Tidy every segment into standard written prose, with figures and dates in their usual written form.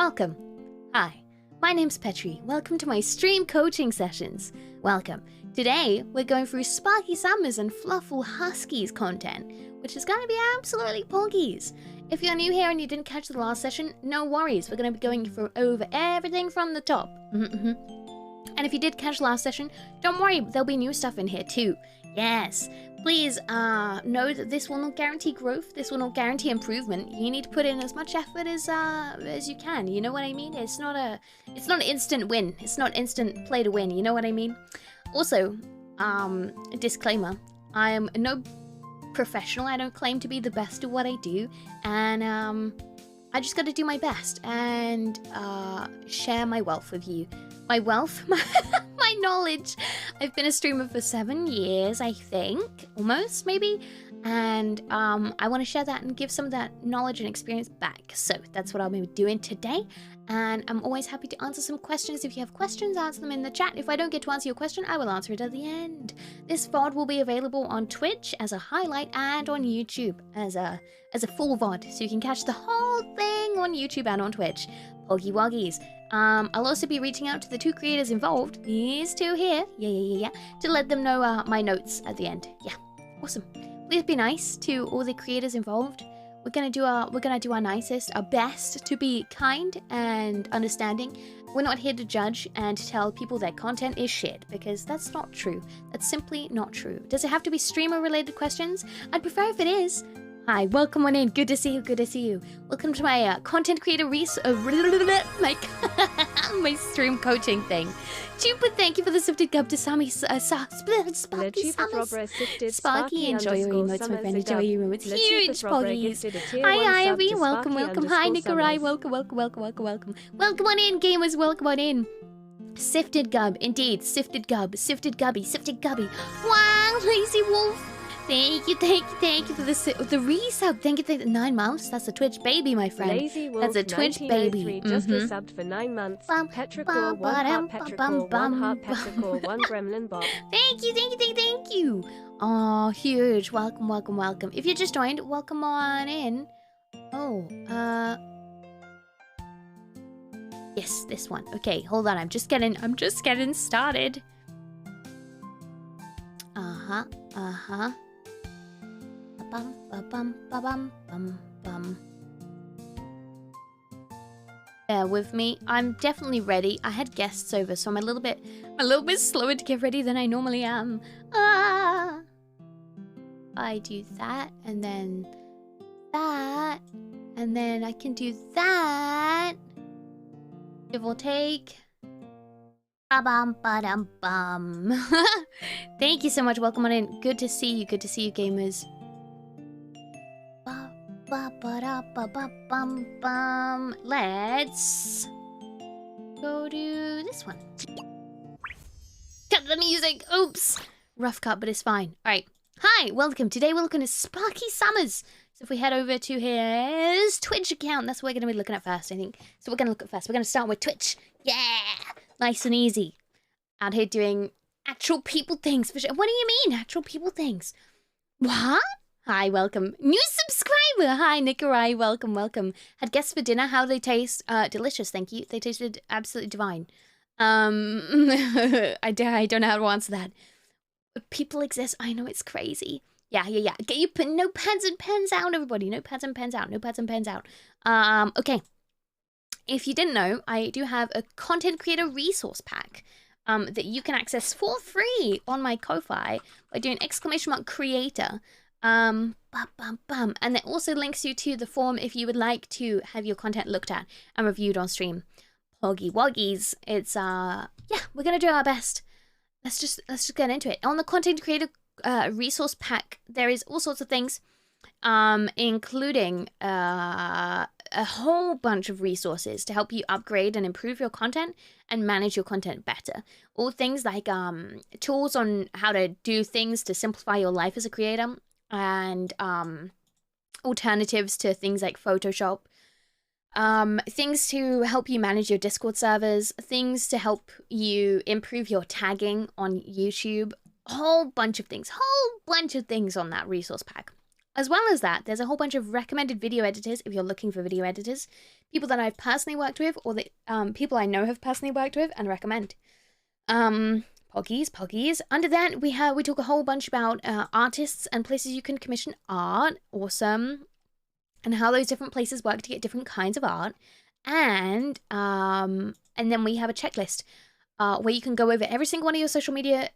Welcome. Hi, my name's Petri. Welcome to my stream coaching sessions. Welcome. Today, we're going through SparkySummers and FluffleHusky's content, which is going to be absolutely punkies. If you're new here and you didn't catch the last session, no worries. We're going to be going over everything from the top. And if you did catch the last session, don't worry, there'll be new stuff in here too. Yes. Please know that this will not guarantee growth. This will not guarantee improvement. You need to put in as much effort as you can. You know what I mean? It's not an instant win. It's not instant play to win. You know what I mean? Also, a disclaimer: I am no professional. I don't claim to be the best at what I do, and I just got to do my best and share my wealth with you. My wealth, my knowledge. I've been a streamer for 7 years, I think, almost, maybe. And I want to share that and give some of that knowledge and experience back. So that's what I'll be doing today. And I'm always happy to answer some questions. If you have questions, answer them in the chat. If I don't get to answer your question, I will answer it at the end. This VOD will be available on Twitch as a highlight and on YouTube as a full VOD. So you can catch the whole thing on YouTube and on Twitch. Poggy Woggies. I'll also be reaching out to the two creators involved, these two here, to let them know my notes at the end. Yeah, awesome. Please be nice to all the creators involved. We're gonna do our nicest, our best to be kind and understanding. We're not here to judge and to tell people their content is shit, because that's not true. That's simply not true. Does it have to be streamer-related questions? I'd prefer if it is. Hi, welcome on in. Good to see you. Good to see you. Welcome to my content creator my stream coaching thing. Chupa, thank you for the sifted gub to Sami. Sparky enjoy your emotes, my friend. Enjoy your emotes. Huge poggies. Hi, Ivy. Welcome. Hi, Nikolai. Welcome on in, gamers. Welcome on in. Sifted gub, indeed. Sifted gubby. Wow, lazy wolf. Thank you for the resub. Thank you for the 9 months. That's a Twitch baby, my friend. Lazy Wolf, that's a Twitch baby. Just resubbed for 9 months. Petrichoral, 1 heart Petrichoral, 1 heart Petrichoral, 1 gremlin bot. Thank you. Oh, huge. Welcome. If you just joined, welcome on in. Oh, yes, this one. Okay, hold on. I'm just getting started. Bear with me. I'm definitely ready. I had guests over, so I'm a little bit slower to get ready than I normally am. I do that, and then that, and then I can do that. Give or take. Ba-bum. Thank you so much. Welcome on in. Good to see you, gamers. Let's go to this one. Cut the music. Oops. Rough cut, but it's fine. All right. Hi, welcome. Today we're looking at SparkySummers. So if we head over to his Twitch account, that's what we're going to be looking at first, I think. So we're going to look at first. We're going to start with Twitch. Yeah. Nice and easy. Out here doing actual people things. What do you mean, actual people things? What? Hi, welcome. New subscriber. Hi, Nikolai. Welcome. Had guests for dinner. How they taste? Delicious, thank you. They tasted absolutely divine. I don't know how to answer that. But people exist. I know, it's crazy. Yeah. Get your notepads and pens out, everybody. Notepads and pens out. Okay. If you didn't know, I do have a content creator resource pack that you can access for free on my Ko-Fi by doing !creator. And that also links you to the form if you would like to have your content looked at and reviewed on stream. Poggy Woggies. It's yeah, we're gonna do our best. Let's just get into it. On the content creator resource pack, there is all sorts of things, including a whole bunch of resources to help you upgrade and improve your content and manage your content better. All things like tools on how to do things to simplify your life as a creator, and alternatives to things like Photoshop, things to help you manage your Discord servers, things to help you improve your tagging on YouTube, whole bunch of things on that resource pack. As well as that, there's a whole bunch of recommended video editors if you're looking for video editors, people that I've personally worked with or that people I know have personally worked with and recommend. Poggies. Under that, we talk a whole bunch about artists and places you can commission art. Awesome. And how those different places work to get different kinds of art. And then we have a checklist where you can go over every single one of your social media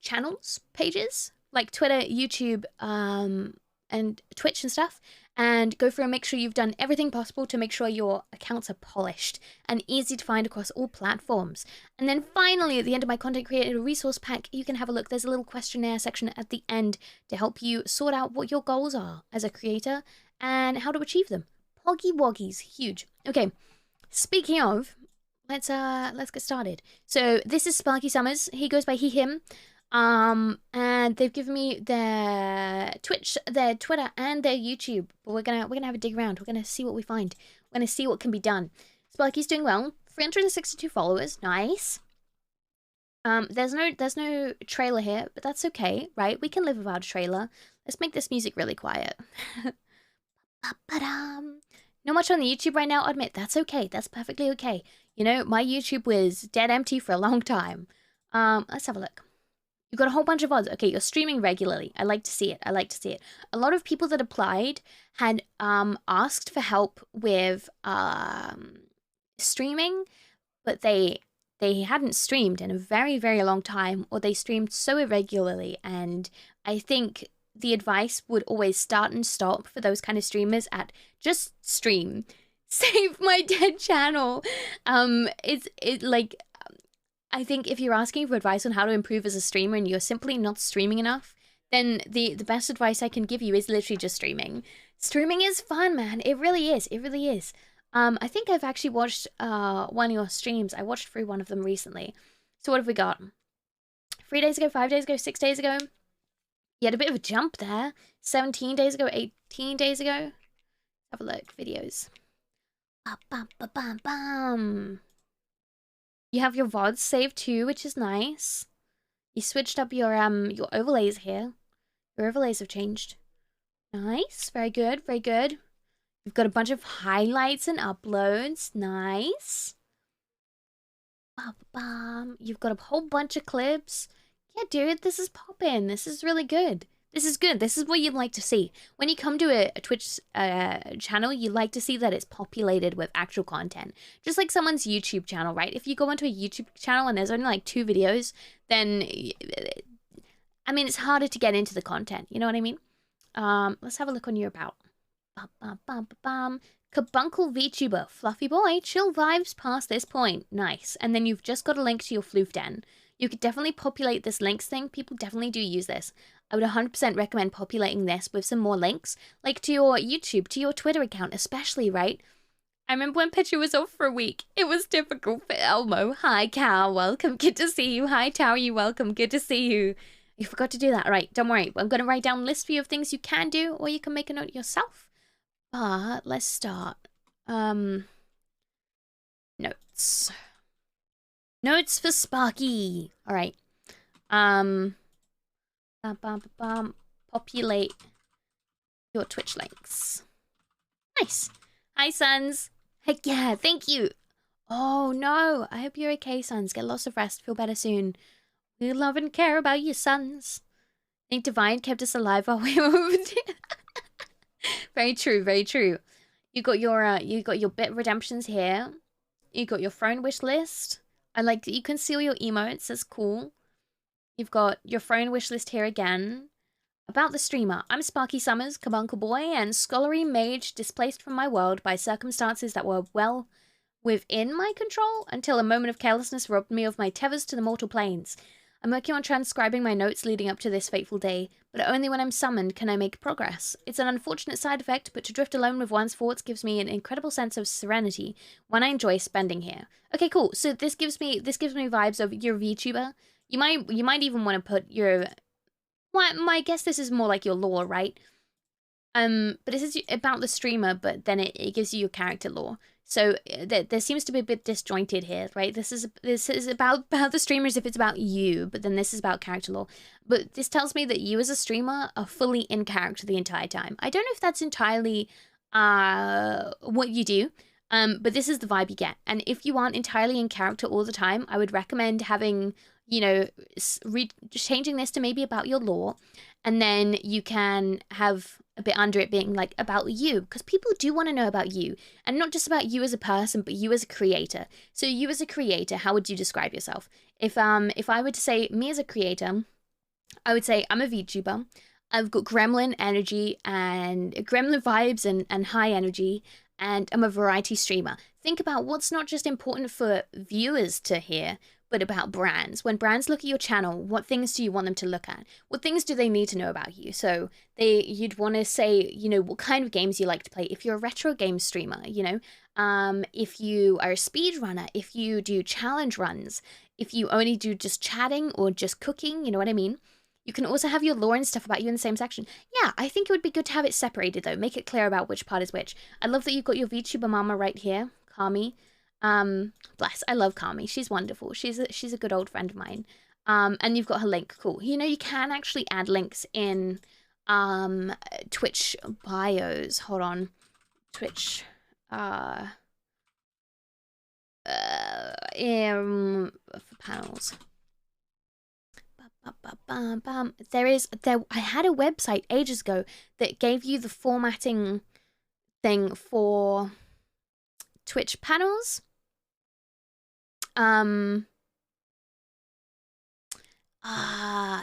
channels, pages, like Twitter, YouTube, and Twitch and stuff, and go through and make sure you've done everything possible to make sure your accounts are polished and easy to find across all platforms. And then finally, at the end of my content creator resource pack, you can have a look. There's a little questionnaire section at the end to help you sort out what your goals are as a creator and how to achieve them. Poggy Woggies, huge. Okay, speaking of, let's get started. So this is SparkySummers. He goes by he, him. And they've given me their Twitch, their Twitter, and their YouTube. But we're gonna have a dig around. We're gonna see what we find. We're gonna see what can be done. Sparky's doing well. 362 followers. Nice. There's no trailer here, but that's okay, right? We can live without a trailer. Let's make this music really quiet. Not much on the YouTube right now, I'll admit. That's okay. That's perfectly okay. You know, my YouTube was dead empty for a long time. Let's have a look. You've got a whole bunch of odds. Okay, you're streaming regularly. I like to see it. I like to see it. A lot of people that applied had asked for help with streaming, but they hadn't streamed in a very, very long time, or they streamed so irregularly. And I think the advice would always start and stop for those kind of streamers at just stream. Save my dead channel. I think if you're asking for advice on how to improve as a streamer and you're simply not streaming enough, then the best advice I can give you is literally just streaming. Streaming is fun, man. It really is. It really is. I think I've actually watched one of your streams. I watched through one of them recently. So what have we got? 3 days ago, 5 days ago, 6 days ago. You had a bit of a jump there. 17 days ago, 18 days ago. Have a look. Videos. Bam. You have your VODs saved too, which is nice. You switched up your overlays here. Your overlays have changed. Nice. Very good. Very good. You've got a bunch of highlights and uploads. Nice. You've got a whole bunch of clips. Yeah, dude, this is poppin'. This is really good. This is good. This is what you'd like to see. When you come to a Twitch channel, you like to see that it's populated with actual content. Just like someone's YouTube channel, right? If you go onto a YouTube channel and there's only like 2 videos, then, I mean, it's harder to get into the content. You know what I mean? Let's have a look on your about. Carbuncle VTuber. Fluffy boy. Chill vibes past this point. Nice. And then you've just got a link to your floof den. You could definitely populate this links thing. People definitely do use this. I would 100% recommend populating this with some more links, like to your YouTube, to your Twitter account, especially, right? I remember when Petri was off for a week. It was difficult for Elmo. Hi, Cal. Welcome. Good to see you. Hi, Towie. Welcome. Good to see you. You forgot to do that. All right, don't worry. I'm going to write down a list for you of things you can do, or you can make a note yourself. But let's start. Notes. Notes for Sparky. All right. Populate your Twitch links. Nice. Hi, Sons. Heck yeah, thank you. Oh, no. I hope you're okay, Sons. Get lots of rest. Feel better soon. We love and care about you, Sons. I think Divine kept us alive while we were Very true, very true. You got your bit redemptions here. You got your throne wish list. I like that you can see all your emotes. That's cool. You've got your throne wish list here again. About the streamer. I'm SparkySummers, Carbuncle Boy, and scholarly mage displaced from my world by circumstances that were well within my control until a moment of carelessness robbed me of my tethers to the mortal planes. I'm working on transcribing my notes leading up to this fateful day, but only when I'm summoned can I make progress. It's an unfortunate side effect, but to drift alone with one's thoughts gives me an incredible sense of serenity when I enjoy spending here. Okay, cool. So this gives me vibes of you're a VTuber. You might even want to put your... Well, I guess this is more like your lore, right? But this is about the streamer, but then it gives you your character lore. So there seems to be a bit disjointed here, right? This is about the streamers if it's about you, but then this is about character lore. But this tells me that you as a streamer are fully in character the entire time. I don't know if that's entirely what you do, but this is the vibe you get. And if you aren't entirely in character all the time, I would recommend having, you know, changing this to maybe about your lore, and then you can have a bit under it being like about you, because people do want to know about you, and not just about you as a person, but you as a creator. So you as a creator, how would you describe yourself? If I were to say me as a creator, I would say I'm a VTuber. I've got gremlin energy and gremlin vibes and high energy, and I'm a variety streamer. Think about what's not just important for viewers to hear, but about brands. When brands look at your channel, what things do you want them to look at? What things do they need to know about you? So you'd want to say, you know, what kind of games you like to play. If you're a retro game streamer, you know, if you are a speedrunner, if you do challenge runs, if you only do just chatting or just cooking, you know what I mean? You can also have your lore and stuff about you in the same section. Yeah, I think it would be good to have it separated though. Make it clear about which part is which. I love that you've got your VTuber mama right here, Kami. Bless, I love Kami. She's wonderful. She's a good old friend of mine. And you've got her link. Cool. You know, you can actually add links in Twitch bios. Hold on. Twitch for panels. I had a website ages ago that gave you the formatting thing for Twitch panels.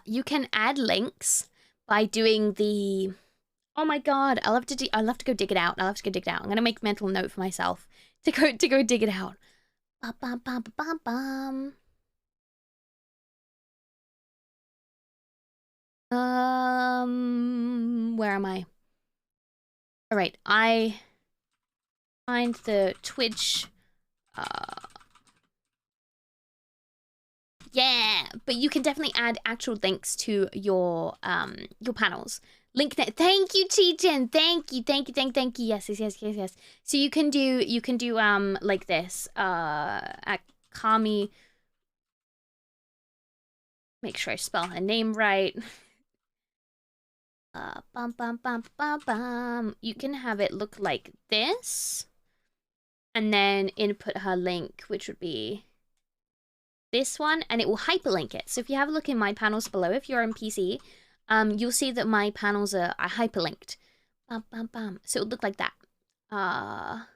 You can add links by doing the, oh my god, I'll have to go dig it out. I'm gonna make a mental note for myself to go dig it out. Where am I? All right, I find the Twitch. Yeah, but you can definitely add actual links to your panels. Linknet. Thank you, Chichen. Thank you. Yes. So you can do like this. At Kami. Make sure I spell her name right. You can have it look like this, and then input her link, which would be this one, and it will hyperlink it. So if you have a look in my panels below, if you're on PC, you'll see that my panels are hyperlinked. So it'll look like that. I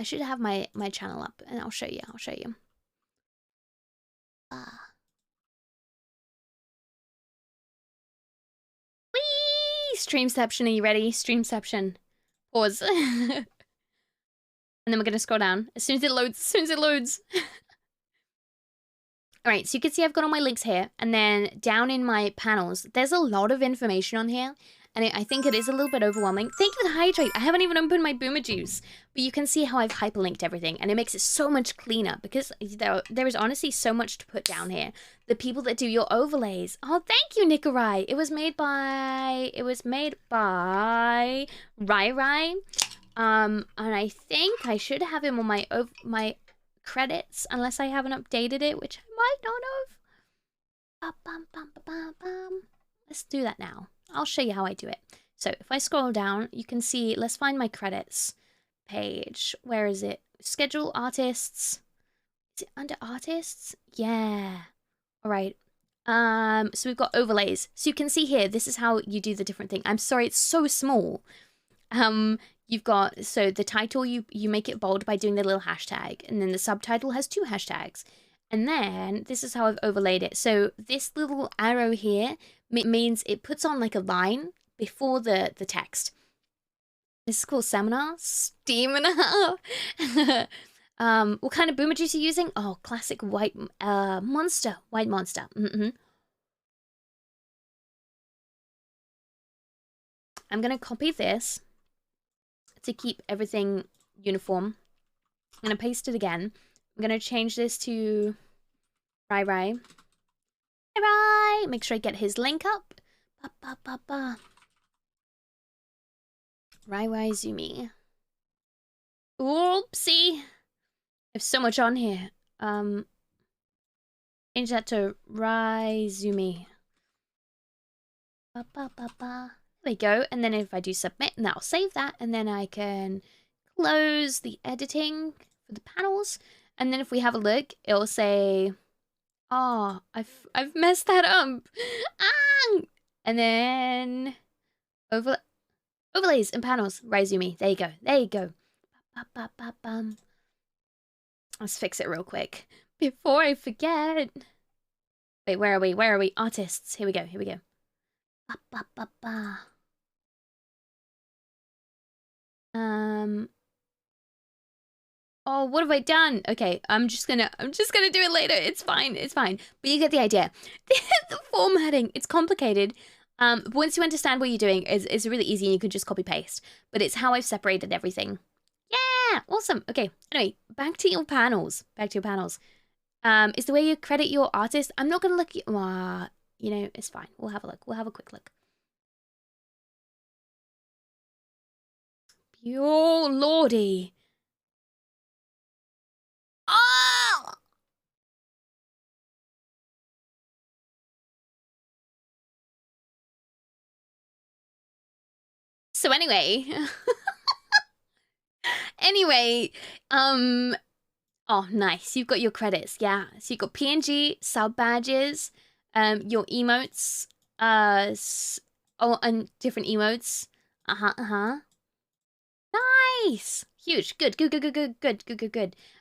should have my channel up, and I'll show you. Whee! Streamception, are you ready? Streamception. Pause. And then we're gonna scroll down as soon as it loads. All right, so you can see I've got all my links here, and then down in my panels, there's a lot of information on here, and I think it is a little bit overwhelming. Thank you for the hydrate. I haven't even opened my Boomer Juice, but you can see how I've hyperlinked everything, and it makes it so much cleaner because there is honestly so much to put down here. The people that do your overlays. Oh, thank you, Nikolai. It was made by Rai. And I think I should have him on my credits, unless I haven't updated it, which I might not have. Let's do that now. I'll show you how I do it. So if I scroll down, you can see, let's find my credits page. Where is it? Schedule artists. Is it under artists? Yeah. All right. So we've got overlays. So you can see here, this is how you do the different thing. I'm sorry, it's so small. You've got, so the title, you make it bold by doing the little hashtag, and then the subtitle has 2 hashtags. And then this is how I've overlaid it. So this little arrow here means it puts on like a line before the text. This is called Seminar. Steamina. What kind of boomer juice are you using? Oh, classic white monster. White monster. I'm gonna copy this to keep everything uniform. I'm gonna paste it again. I'm gonna change this to Rai. Right. Make sure I get his link up. Zumi. Oopsie. I have so much on here. Change that to Zumi. There we go. And then if I do submit, and that'll save that. And then I can close the editing for the panels. And then if we have a look, it'll say, oh, I've messed that up. Ah! And then overlays and panels. Raizumi. There you go. There you go. Let's fix it real quick before I forget. Wait, where are we? Where are we? Artists. Here we go. Here we go. Oh, what have I done? Okay, I'm just gonna do it later. It's fine. It's fine. But you get the idea. The formatting, it's complicated. But once you understand what you're doing, it's really easy and you can just copy paste. But it's how I've separated everything. Yeah, awesome. Okay. Anyway, back to your panels. Back to your panels. Is the way you credit your artist? I'm not gonna look at you know, it's fine. We'll have a look. We'll have a quick look. Oh, lordy. Oh! So anyway. Anyway, oh, nice. You've got your credits. Yeah. So you've got PNG, sub badges, your emotes, and different emotes. Nice. Huge. Good.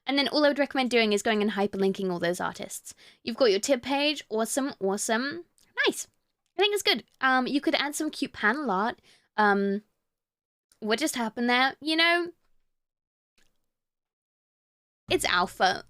And then all I would recommend doing is going and hyperlinking all those artists. You've got your tip page. Awesome. Nice. I think it's good. You could add some cute panel art. What just happened there? You know, it's alpha.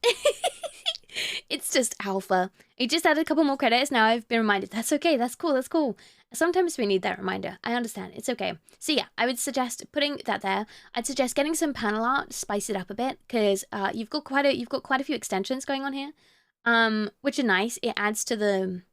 It's just alpha. I just added a couple more credits. Now I've been reminded. That's okay. That's cool. Sometimes we need that reminder. I understand. It's okay. So yeah, I would suggest putting that there. I'd suggest getting some panel art, spice it up a bit, because you've got quite a few extensions going on here, which are nice. It adds to the,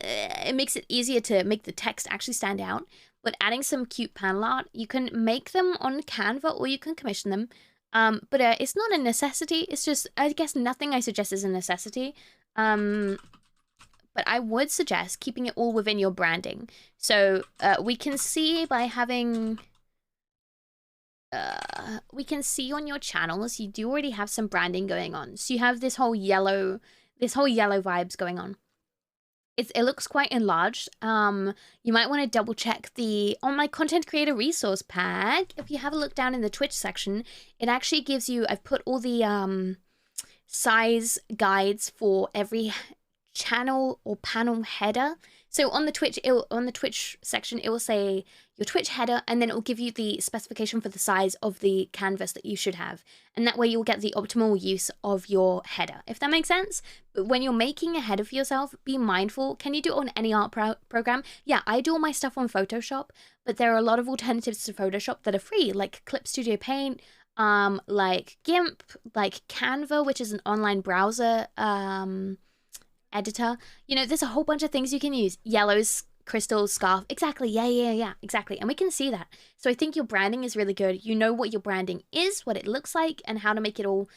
it makes it easier to make the text actually stand out. But adding some cute panel art, you can make them on Canva or you can commission them. But it's not a necessity. It's just, I guess nothing I suggest is a necessity. But I would suggest keeping it all within your branding. So we can see by having, we can see on your channels, you do already have some branding going on. So you have this whole yellow vibes going on. It looks quite enlarged. You might want to double check on my content creator resource pack. If you have a look down in the Twitch section, it actually gives you, I've put all the size guides for every channel or panel header. So on the Twitch section, it will say your Twitch header, and then it will give you the specification for the size of the canvas that you should have. And that way you'll get the optimal use of your header, if that makes sense. But when you're making a header for yourself, be mindful. Can you do it on any art program? Yeah, I do all my stuff on Photoshop, but there are a lot of alternatives to Photoshop that are free, like Clip Studio Paint, like GIMP, like Canva, which is an online browser, editor. You know, there's a whole bunch of things you can use. Yellows, crystals, scarf. Exactly. Yeah, exactly. And we can see that. So I think your branding is really good. You know what your branding is, what it looks like, and how to make it all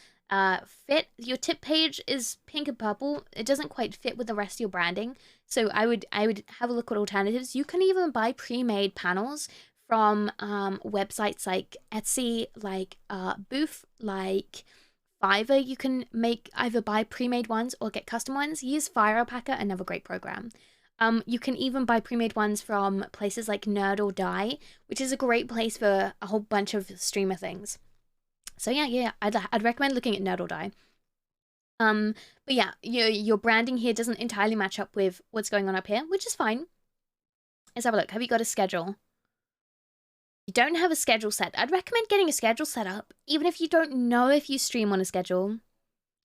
fit. Your tip page is pink and purple. It doesn't quite fit with the rest of your branding. So I would have a look at alternatives. You can even buy pre-made panels from websites like Etsy, like Booth, like Fiverr. You can either buy pre-made ones or get custom ones. Use Fire Alpaca, another great program. You can even buy pre-made ones from places like Nerd or Die, which is a great place for a whole bunch of streamer things. So yeah, I'd recommend looking at Nerd or Die. But yeah, your branding here doesn't entirely match up with what's going on up here, which is fine. Let's have a look. Have you got a schedule? You don't have a schedule set. I'd recommend getting a schedule set up, even if you don't know if you stream on a schedule.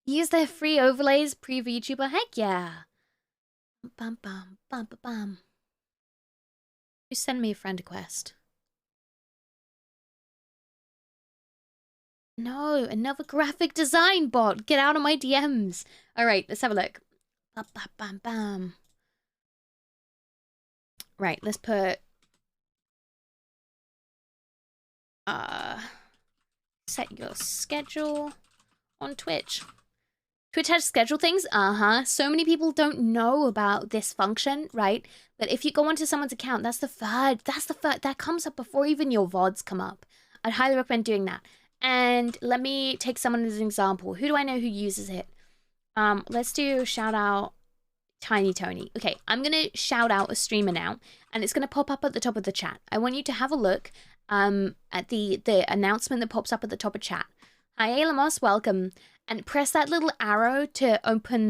Use their free overlays, preview YouTuber. Heck yeah. Bum, bum, bum, bum, bum. You send me a friend request. No, another graphic design bot. Get out of my DMs. All right, let's have a look. Bam, bam, bam, bam. Right, let's put set your schedule on Twitch. Twitch has schedule things. So many people don't know about this function, right? But if you go onto someone's account, that's the third that comes up before even your VODs come up. I'd highly recommend doing that. And let me take someone as an example. Who do I know who uses it? Let's do shout out Tiny Tony. Okay, I'm gonna shout out a streamer now, and it's gonna pop up at the top of the chat. I want you to have a look at the announcement that pops up at the top of chat. Hi, Alamos, welcome. And press that little arrow to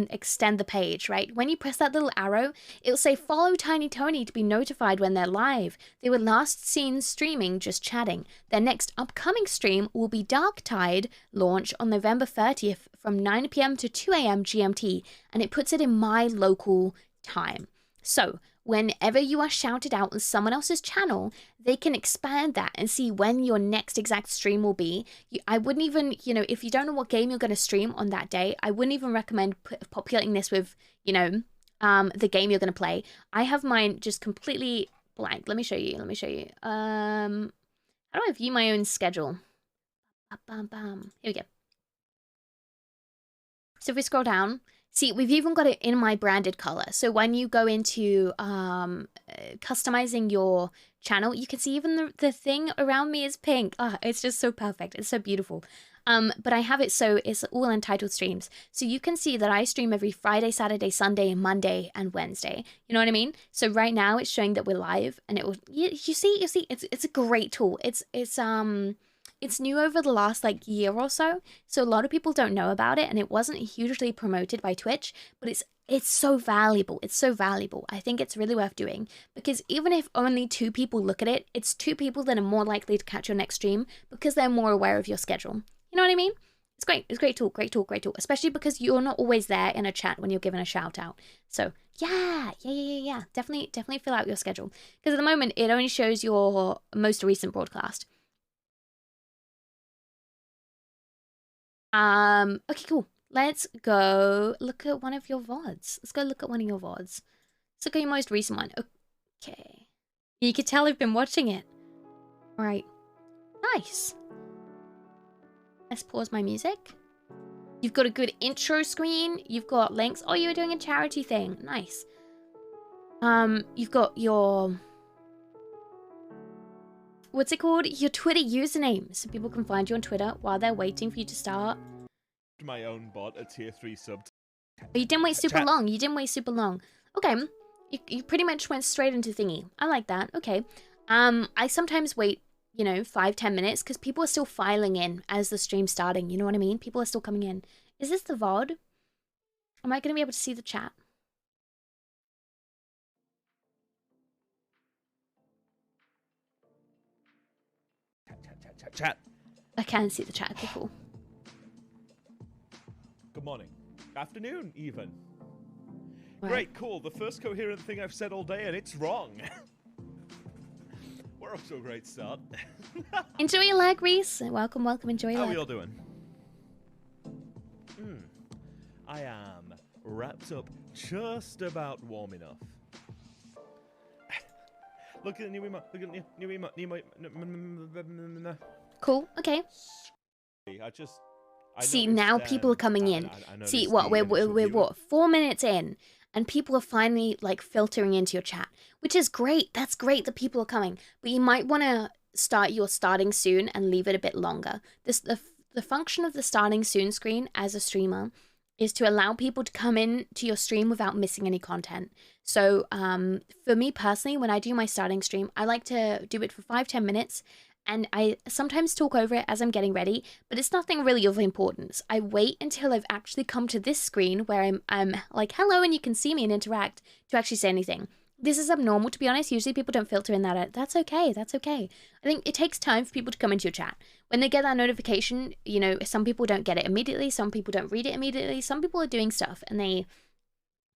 extend the page, right? When you press that little arrow, it'll say follow Tiny Tony to be notified when they're live. They were last seen streaming, just chatting. Their next upcoming stream will be Dark Tide launch on November 30th from 9 p.m. to 2 a.m. GMT, and it puts it in my local time. So whenever you are shouted out on someone else's channel, they can expand that and see when your next exact stream will be. I wouldn't even, if you don't know what game you're going to stream on that day, I wouldn't even recommend populating this with, the game you're going to play. I have mine just completely blank. Let me show you. How do I view my own schedule? Here we go. So if we scroll down, see, we've even got it in my branded color. So when you go into customizing your channel, you can see even the thing around me is pink. It's just so perfect. It's so beautiful. But I have it so it's all entitled streams. So you can see that I stream every Friday, Saturday, Sunday, Monday, and Wednesday. You know what I mean? So right now it's showing that we're live, and it will. You see, it's a great tool. It's new over the last year or so, so a lot of people don't know about it, and it wasn't hugely promoted by Twitch, but it's so valuable. It's so valuable. I think it's really worth doing, because even if only 2 people look at it, it's 2 people that are more likely to catch your next stream because they're more aware of your schedule. You know what I mean? It's great. It's a great tool, especially because you're not always there in a chat when you're given a shout out. So yeah. Definitely fill out your schedule, because at the moment it only shows your most recent broadcast. Okay, cool. Let's go look at one of your VODs. Let's look at your most recent one. Okay. You can tell I've been watching it. All right. Nice. Let's pause my music. You've got a good intro screen. You've got links. Oh, you were doing a charity thing. Nice. You've got your... what's it called? Your Twitter username, so people can find you on Twitter while they're waiting for you to start. My own bot, a tier 3 sub. But you didn't wait super long. Okay. You pretty much went straight into thingy. I like that. Okay. I sometimes wait, 5-10 minutes, because people are still filing in as the stream's starting. You know what I mean? People are still coming in. Is this the VOD? Am I going to be able to see the chat? Chat. I can see the chat. Okay, cool. Good morning. Afternoon, even. Right. Great, cool. The first coherent thing I've said all day, and it's wrong. We're off to a great start. Enjoy your lag, Reese. Welcome. Enjoy your lag. How are we all doing? I am wrapped up just about warm enough. Look at the new emote. Look at the new emote. Cool. Okay. I see, now people are coming in. See, what we're what 4 minutes in, and people are finally filtering into your chat, which is great. That's great that people are coming. But you might want to start your starting soon and leave it a bit longer. The function of the starting soon screen as a streamer is to allow people to come in to your stream without missing any content. So for me personally, when I do my starting stream, I like to do it for 5-10 minutes, and I sometimes talk over it as I'm getting ready, but it's nothing really of importance. I wait until I've actually come to this screen where I'm like, hello, and you can see me and interact, to actually say anything. This is abnormal, to be honest. Usually people don't filter in that. That's okay. I think it takes time for people to come into your chat. When they get that notification, some people don't get it immediately. Some people don't read it immediately. Some people are doing stuff, and they,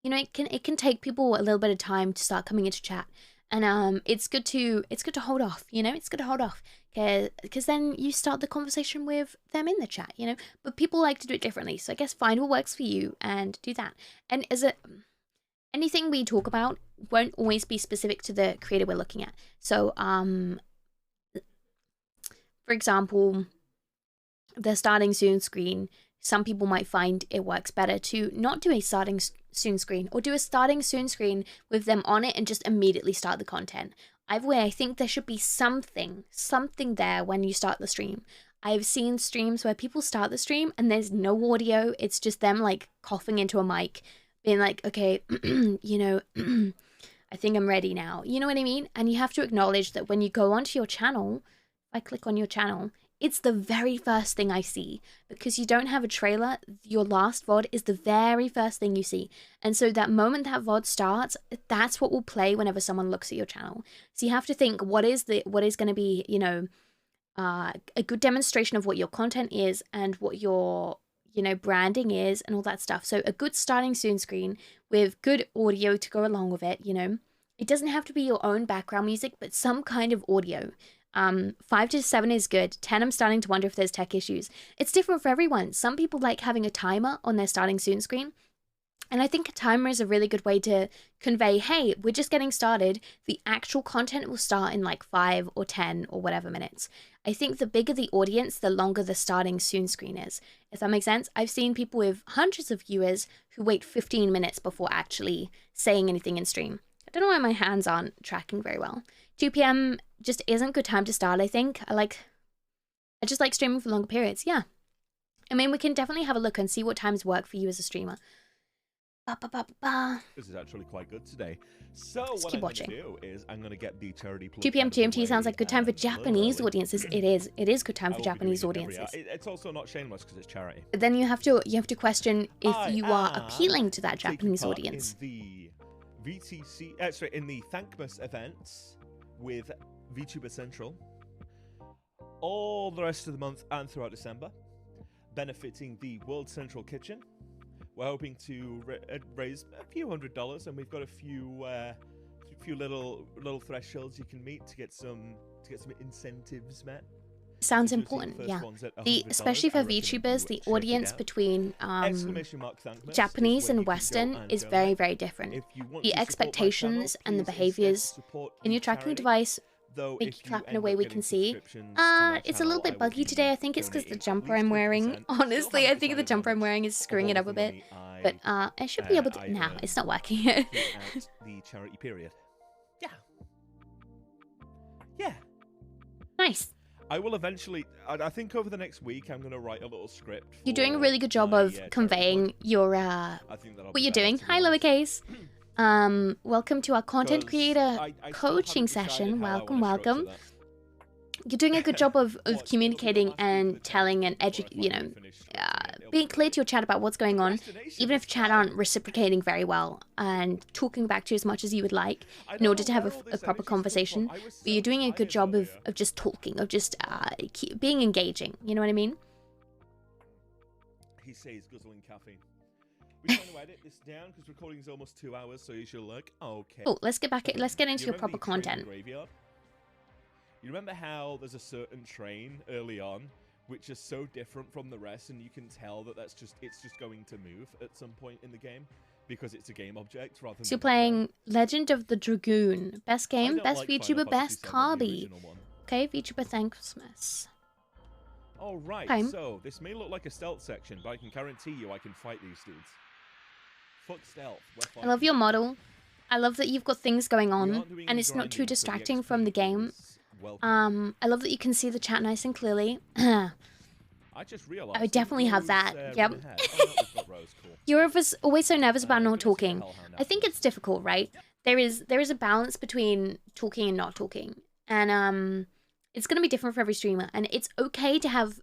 it can take people a little bit of time to start coming into chat. And it's good to hold off, it's good to hold off, because then you start the conversation with them in the chat, but people like to do it differently. So I guess find what works for you and do that. And anything we talk about won't always be specific to the creator we're looking at. So, for example, the starting soon screen, some people might find it works better to not do a starting soon screen, or do a starting soon screen with them on it and just immediately start the content. Either way, I think there should be something there when you start the stream. I've seen streams where people start the stream and there's no audio. It's just them like coughing into a mic, being like, okay, you know, I think I'm ready now. You know what I mean? And you have to acknowledge that when you go onto your channel, if I click on your channel, it's the very first thing I see. Because you don't have a trailer, your last VOD is the very first thing you see. And so that moment that VOD starts, that's what will play whenever someone looks at your channel. So you have to think, what is going to be, you know, a good demonstration of what your content is and what your, you know, branding is and all that stuff. So a good starting soon screen with good audio to go along with it, you know. It doesn't have to be your own background music, but some kind of audio. 5 to 7 is good. 10, I'm starting to wonder if there's tech issues. It's different for everyone. Some people like having a timer on their starting soon screen. And I think a timer is a really good way to convey, hey, we're just getting started. The actual content will start in like 5 or 10 or whatever minutes. I think the bigger the audience, the longer the starting soon screen is. If that makes sense. I've seen people with hundreds of viewers who wait 15 minutes before actually saying anything in stream. I don't know why my hands aren't tracking very well. 2 p.m. just isn't a good time to start, I think. I just like streaming for longer periods, yeah. I mean, we can definitely have a look and see what times work for you as a streamer. This is actually quite good today. So Just keep watching. Do is I'm going to get the charity 2 p.m. GMT sounds like good time for Japanese audiences. It is good time for Japanese audiences. It's also not shameless because it's charity. But then you have to question if you are appealing to that Japanese audience. In the in the Thankmas events with VTuber Central all the rest of the month and throughout December, benefiting the World Central Kitchen. We're hoping to raise a few $100s, and we've got a few little thresholds you can meet to get some incentives met. Sounds important, yeah. Especially for VTubers, the audience between Japanese and Western is very, very different. The expectations and the behaviors in your tracking device, big clapping away we can see. It's a little bit buggy today. I think it's because the jumper I'm wearing. Honestly, I think the jumper I'm wearing is screwing it up a bit. But I should be able to... Nah, it's not working. The charity period. Yeah. Yeah. Nice. I will eventually... I think over the next week I'm going to write a little script. You're doing a really good job of conveying your what you're doing. Hi, lowercase. Welcome to our content creator coaching session. Welcome. You're doing a good job of communicating and telling and being clear to your chat about what's going on, even if chat aren't reciprocating very well and talking back to you as much as you would like in order to have a proper conversation. But you're doing a good job of just talking, of just being engaging. You know what I mean? He says guzzling caffeine. We're trying to edit this down because recording is almost 2 hours, so you should look okay. Oh, let's get into your proper content. You remember how there's a certain train early on which is so different from the rest, and you can tell that it's just going to move at some point in the game because it's a game object rather than... So you're playing Legend of the Dragoon. Best game, best VTuber, best Carby. Okay, VTuber Thankmas. All right, so this may look like a stealth section, but I can guarantee you I can fight these dudes. Fuck stealth. I love your model. I love that you've got things going on, and it's not too distracting from the game. I love that you can see the chat nice and clearly. I just realized. I would definitely have that. Yep. You're always so nervous about not talking. I think it's difficult, right? There is a balance between talking and not talking, and it's gonna be different for every streamer. And it's okay to have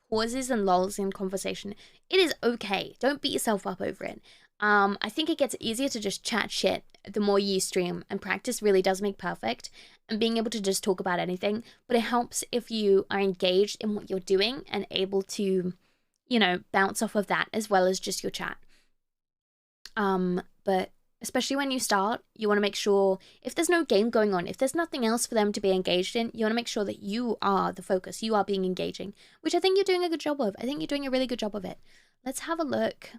pauses and lulls in conversation. It is okay. Don't beat yourself up over it. I think it gets easier to just chat shit the more you stream, and practice really does make perfect, and being able to just talk about anything. But it helps if you are engaged in what you're doing and able to, bounce off of that as well as just your chat. But especially when you start, you want to make sure, if there's no game going on, if there's nothing else for them to be engaged in, you want to make sure that you are the focus, you are being engaging, which I think you're doing a good job of. I think you're doing a really good job of it. Let's have a look.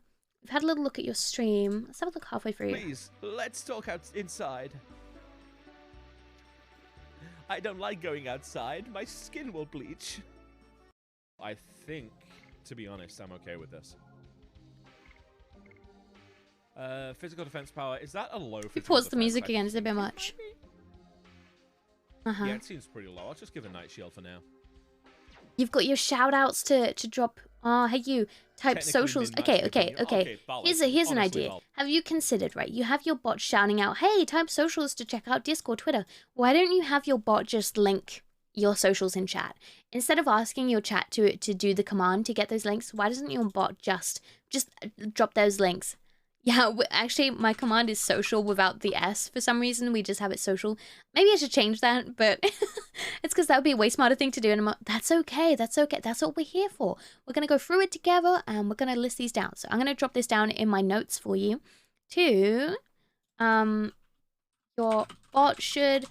we've had a little look at your stream. Let's have a look halfway through. Please, let's talk inside. I don't like going outside. My skin will bleach. I think, to be honest, I'm okay with this. Physical defense power. Is that a low physical defense? Pause the music again. It's a bit much. Yeah, it seems pretty low. I'll just give a night shield for now. You've got your shout outs to drop. Oh, hey, you type socials. Okay. Here's an idea. Have you considered, right? You have your bot shouting out, hey, type socials to check out Discord, Twitter. Why don't you have your bot just link your socials in chat? Instead of asking your chat to do the command to get those links, why doesn't your bot just drop those links? Yeah, actually, my command is social without the S. For some reason, we just have it social. Maybe I should change that, but it's because that would be a way smarter thing to do. And that's okay. That's okay. That's what we're here for. We're going to go through it together, and we're going to list these down. So I'm going to drop this down in my notes for you. Your bot should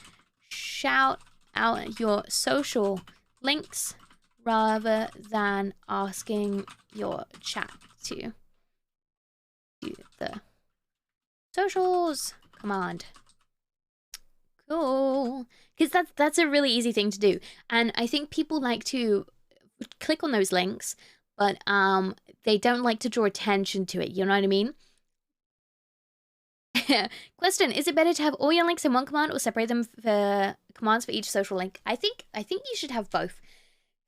shout out your social links rather than asking your chat to the socials command. Cool. Because that's a really easy thing to do. And I think people like to click on those links, but they don't like to draw attention to it. You know what I mean? Question, is it better to have all your links in one command or separate them for commands for each social link? I think you should have both.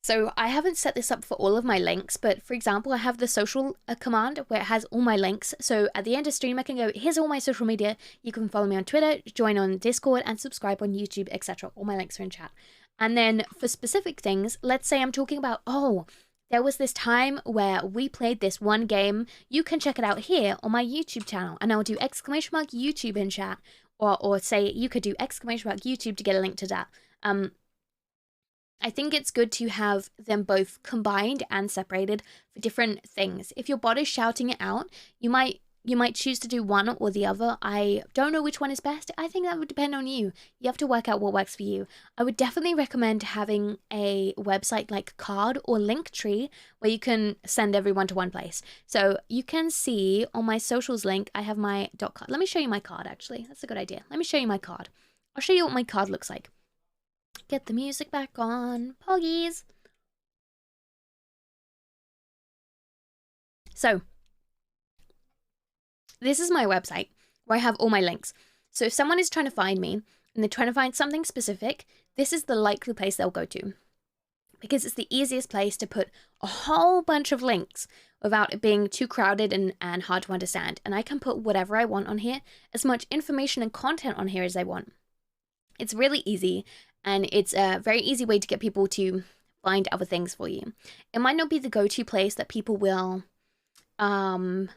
So I haven't set this up for all of my links, but for example, I have the social command where it has all my links. So at the end of stream, I can go, here's all my social media. You can follow me on Twitter, join on Discord, and subscribe on YouTube, etc. All my links are in chat. And then for specific things, let's say I'm talking about, oh, there was this time where we played this one game. You can check it out here on my YouTube channel. And I'll do !YouTube in chat. Or say you could do !YouTube to get a link to that. I think it's good to have them both combined and separated for different things. If your bot is shouting it out, you might choose to do one or the other. I don't know which one is best. I think that would depend on you. You have to work out what works for you. I would definitely recommend having a website like Card or Linktree where you can send everyone to one place. So you can see on my socials link, I have my .card. Let me show you my card, actually. That's a good idea. Let me show you my card. I'll show you what my card looks like. Get the music back on. Poggies. So, this is my website where I have all my links. So if someone is trying to find me and they're trying to find something specific, this is the likely place they'll go to. Because it's the easiest place to put a whole bunch of links without it being too crowded and hard to understand. And I can put whatever I want on here, as much information and content on here as I want. It's really easy. And it's a very easy way to get people to find other things for you. It might not be the go-to place that people will, you'll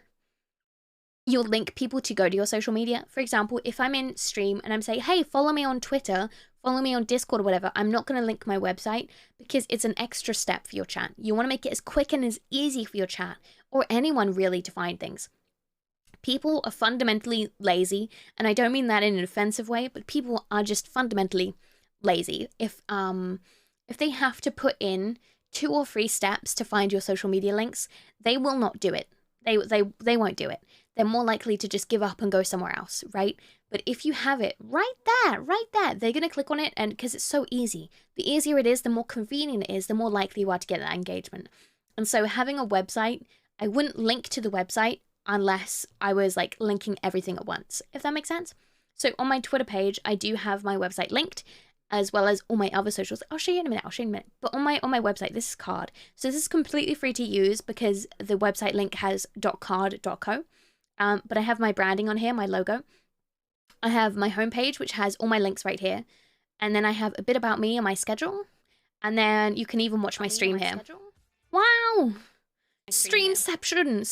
link people to go to your social media. For example, if I'm in stream and I'm saying, hey, follow me on Twitter, follow me on Discord or whatever, I'm not going to link my website because it's an extra step for your chat. You want to make it as quick and as easy for your chat or anyone really to find things. People are fundamentally lazy, and I don't mean that in an offensive way, but people are just fundamentally lazy. If they have to put in 2 or 3 steps to find your social media links, they will not do it. They won't do it. They're more likely to just give up and go somewhere else, right? But if you have it right there, they're going to click on it, and because it's so easy. The easier it is, the more convenient it is, the more likely you are to get that engagement. And so having a website, I wouldn't link to the website unless I was like linking everything at once, if that makes sense. So on my Twitter page, I do have my website linked, as well as all my other socials. I'll show you in a minute. But on my website, this is Card. So this is completely free to use because the website link has .card.co. But I have my branding on here, my logo. I have my homepage, which has all my links right here. And then I have a bit about me and my schedule. And then you can even watch my stream here. Wow! Streamception!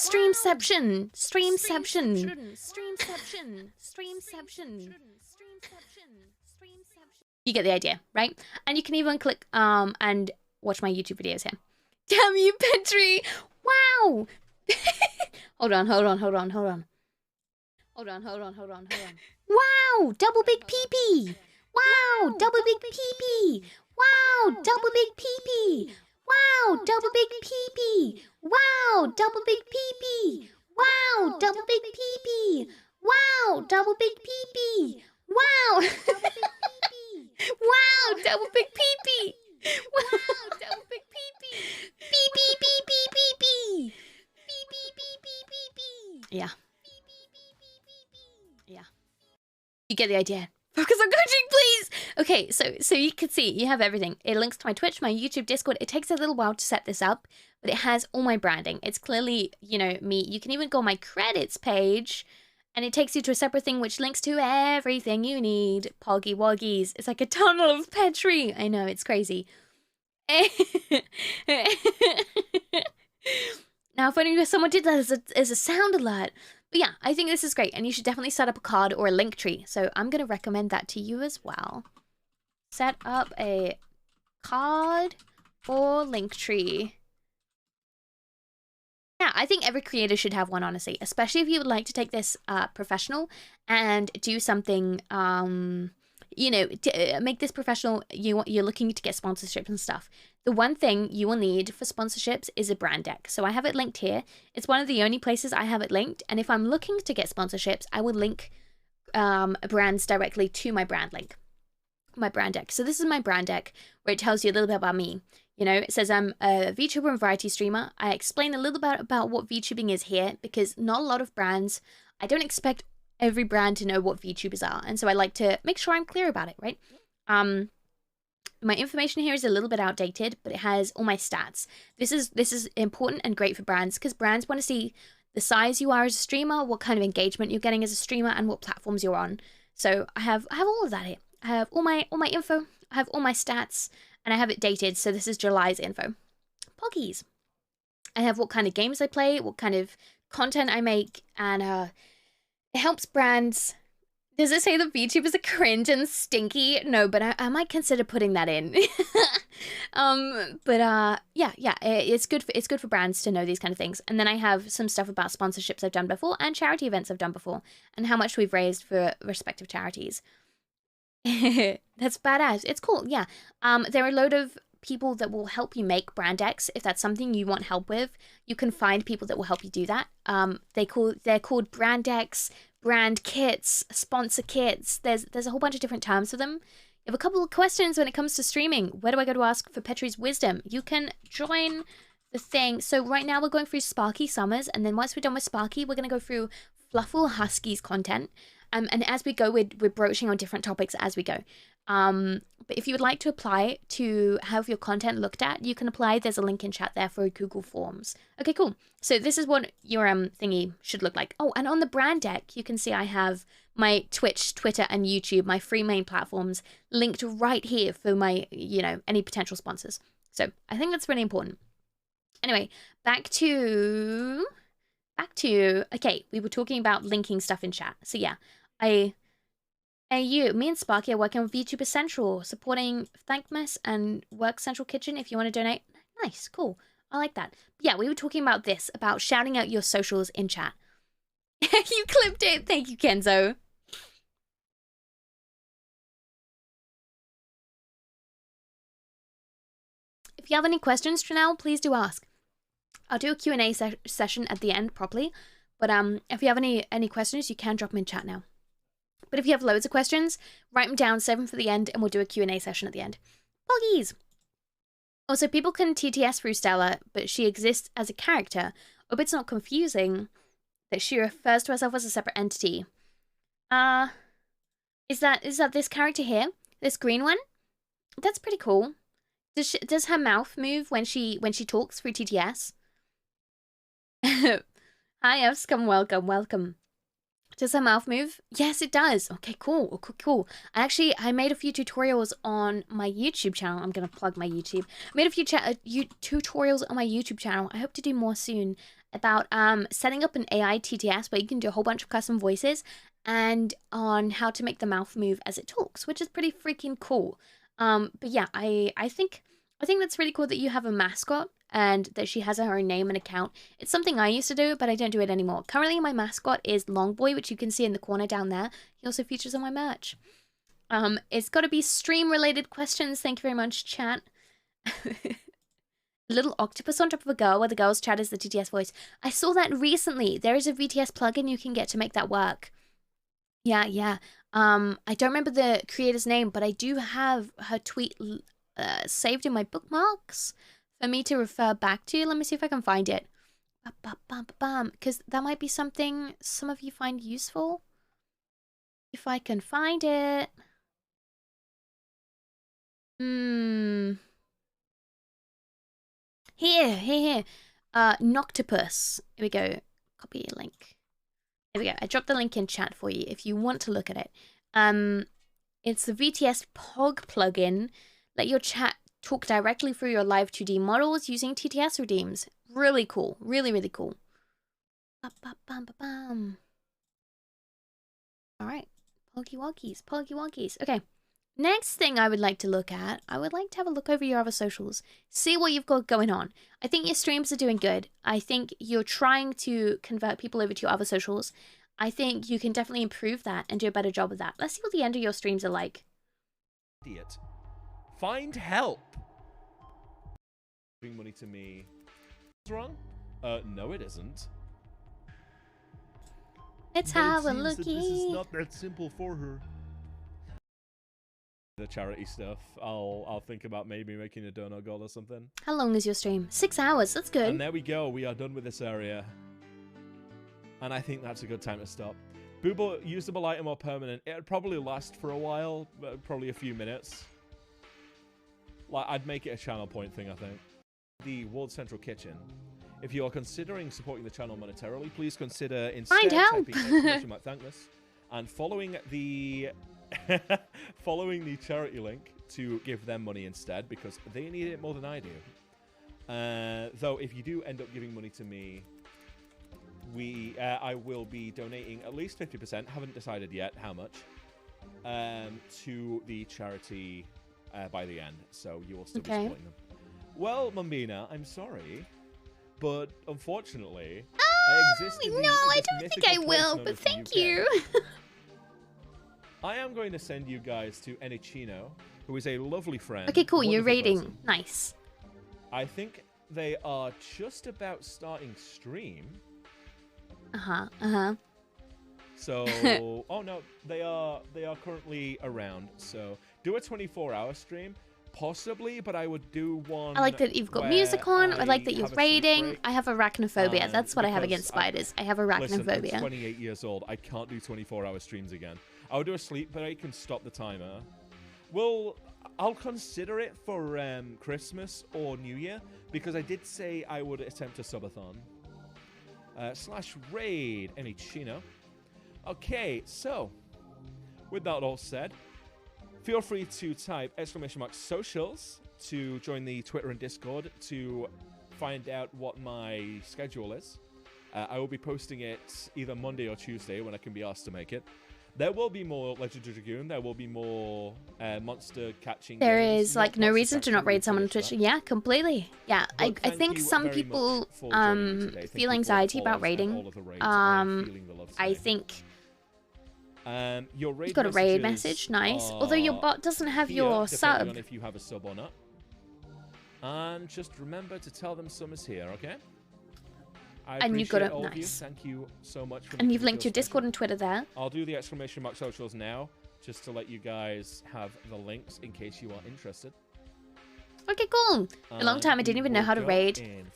You get the idea, right? And you can even click and watch my YouTube videos here. Damn you, Petri! Wow! Hold on. Wow! Double big pee-pee! Wow! Double big pee-pee! Wow! Double big pee-pee! Wow! Double big pee-pee! Wow! Double big pee-pee! Wow, double big pee-pee. Wow, double big pee-pee. Wow. Wow, double big pee-pee. Wow, double big pee-pee. Pee-pee, pee-pee, pee-pee. Pee-pee, pee-pee, pee-pee. Yeah. Yeah. You get the idea. Focus on coaching, please. Okay, so you can see you have everything. It links to my Twitch, my YouTube, Discord. It takes a little while to set this up, but it has all my branding. It's clearly, you know, me. You can even go on my credits page, and it takes you to a separate thing which links to everything you need. Poggy woggies. It's like a tunnel of Petri. I know, it's crazy. Now, if only someone did that as a sound alert. But yeah, I think this is great, and you should definitely set up a card or a link tree. So I'm going to recommend that to you as well. Set up a card or link tree. Yeah, I think every creator should have one, honestly, especially if you would like to take this professional and do something, you know, to make this professional. You're looking to get sponsorships and stuff. The one thing you will need for sponsorships is a brand deck. So I have it linked here. It's one of the only places I have it linked. And if I'm looking to get sponsorships, I will link brands directly to my brand link, my brand deck. So this is my brand deck where it tells you a little bit about me. You know, it says I'm a VTuber and variety streamer. I explain a little bit about what VTubing is here because not a lot of brands, I don't expect every brand to know what VTubers are. And so I like to make sure I'm clear about it, right? My information here is a little bit outdated, but it has all my stats. This is important and great for brands because brands want to see the size you are as a streamer, what kind of engagement you're getting as a streamer, and what platforms you're on. So I have all of that here. I have all my info, I have all my stats, and I have it dated. So this is July's info. Poggies. I have what kind of games I play, what kind of content I make, and it helps brands. Does it say the VTubers are cringe and stinky? No, but I might consider putting that in. Yeah, it's good for brands to know these kind of things. And then I have some stuff about sponsorships I've done before and charity events I've done before and how much we've raised for respective charities. That's badass. It's cool. Yeah. There are a load of people that will help you make brand decks. If that's something you want help with, you can find people that will help you do that. They're called brand decks, brand kits, sponsor kits. There's a whole bunch of different terms for them. You have a couple of questions when it comes to streaming. Where do I go to ask for Petri's wisdom? You can join the thing. So right now we're going through Sparky Summers, and then once we're done with Sparky, we're going to go through FluffleHusky's content. And as we go, we're broaching on different topics as we go. But if you would like to apply to have your content looked at, you can apply. There's a link in chat there for Google Forms. Okay, cool. So this is what your thingy should look like. Oh, and on the brand deck, you can see I have my Twitch, Twitter, and YouTube, my three main platforms, linked right here for my, you know, any potential sponsors. So I think that's really important. Anyway, back to, okay, we were talking about linking stuff in chat. So yeah, me and Sparky are working with VTuber Central, supporting Thankmas and Work Central Kitchen if you want to donate. Nice, cool. I like that. But yeah, we were talking about this, about shouting out your socials in chat. You clipped it. Thank you, Kenzo. If you have any questions, Trinell, please do ask. I'll do a Q&A session at the end properly. But if you have any questions, you can drop them in chat now. But if you have loads of questions, write them down, save them for the end, and we'll do a Q&A session at the end. Poggies! Also, people can TTS through Stella, but she exists as a character. Hope it's not confusing that she refers to herself as a separate entity. Is that this character here? This green one? That's pretty cool. Does her mouth move when she talks through TTS? Hi, Evscom, welcome. Does her mouth move? Yes, it does. Okay, cool. Cool. I made a few tutorials on my YouTube channel. I'm going to plug my YouTube. I made a few tutorials on my YouTube channel. I hope to do more soon about setting up an AI TTS where you can do a whole bunch of custom voices and on how to make the mouth move as it talks, which is pretty freaking cool. But yeah, I think that's really cool that you have a mascot and that she has her own name and account. It's something I used to do, but I don't do it anymore. Currently, my mascot is Longboy, which you can see in the corner down there. He also features on my merch. It's got to be stream-related questions. Thank you very much, chat. little octopus on top of a girl where the girl's chat is the TTS voice. I saw that recently. There is a VTS plugin you can get to make that work. Yeah. I don't remember the creator's name, but I do have her tweet saved in my bookmarks for me to refer back to. Let me see if I can find it. Because that might be something some of you find useful. If I can find it. Here. Noctopus. Here we go. Copy link. There we go. I dropped the link in chat for you if you want to look at it. It's the VTS POG plugin. Let your chat talk directly through your live 2D models using TTS redeems. Really cool. Really cool. Alright. Poggy wonkies. Okay. Next thing I would like to look at, I would like to have a look over your other socials. See what you've got going on. I think your streams are doing good. I think you're trying to convert people over to your other socials. I think you can definitely improve that and do a better job of that. Let's see what the end of your streams are like. Idiot. Find help. Giving money to me. What's wrong? No it isn't. Let's have a looky. This is not that simple for her. The charity stuff. I'll think about maybe making a donut goal or something. How long is your stream? 6 hours. That's good. And there we go. We are done with this area. And I think that's a good time to stop. Booble, usable item or permanent? It'd probably last for a while, probably a few minutes. Like, I'd make it a channel point thing, I think. The World Central Kitchen. If you are considering supporting the channel monetarily, please consider instead typing exclamation mark thankless and following the charity link to give them money instead, because they need it more than I do. Though if you do end up giving money to me, I will be donating at least 50%, haven't decided yet how much, to the charity by the end. So you will still be supporting them. Well, Mambina, I'm sorry, but unfortunately, I exist in I don't think I will, but thank you. I am going to send you guys to Enichino, who is a lovely friend. Okay, cool. You're rating. Person. Nice. I think they are just about starting stream. So, oh no, they are currently around. So, do a 24-hour stream, possibly, but I would do one. I like that you've got music on. I like that you're raiding. I have arachnophobia. That's what I have against spiders. I have arachnophobia. Listen, I'm 28 years old. I can't do 24-hour streams again. I'll do a sleep break and stop the timer. Well, I'll consider it for Christmas or New Year, because I did say I would attempt a subathon. /raid Enichino. Okay, so with that all said, feel free to type !socials to join the Twitter and Discord to find out what my schedule is. I will be posting it either Monday or Tuesday when I can be asked to make it. There will be more Legendary Dragoon. There will be more monster catching. There is like no reason to not raid someone on Twitch. Yeah, completely. Yeah, I think some people feel anxiety about raiding. I think you've got a raid message. Nice. Although your bot doesn't have your sub. On if you have a sub or not. And just remember to tell them Summer's here, okay? And you've got it. Nice. Thank you so much. And you've linked your Discord and Twitter there. I'll do the !socials now, just to let you guys have the links in case you are interested. Okay, cool. A long time I didn't even know how to raid.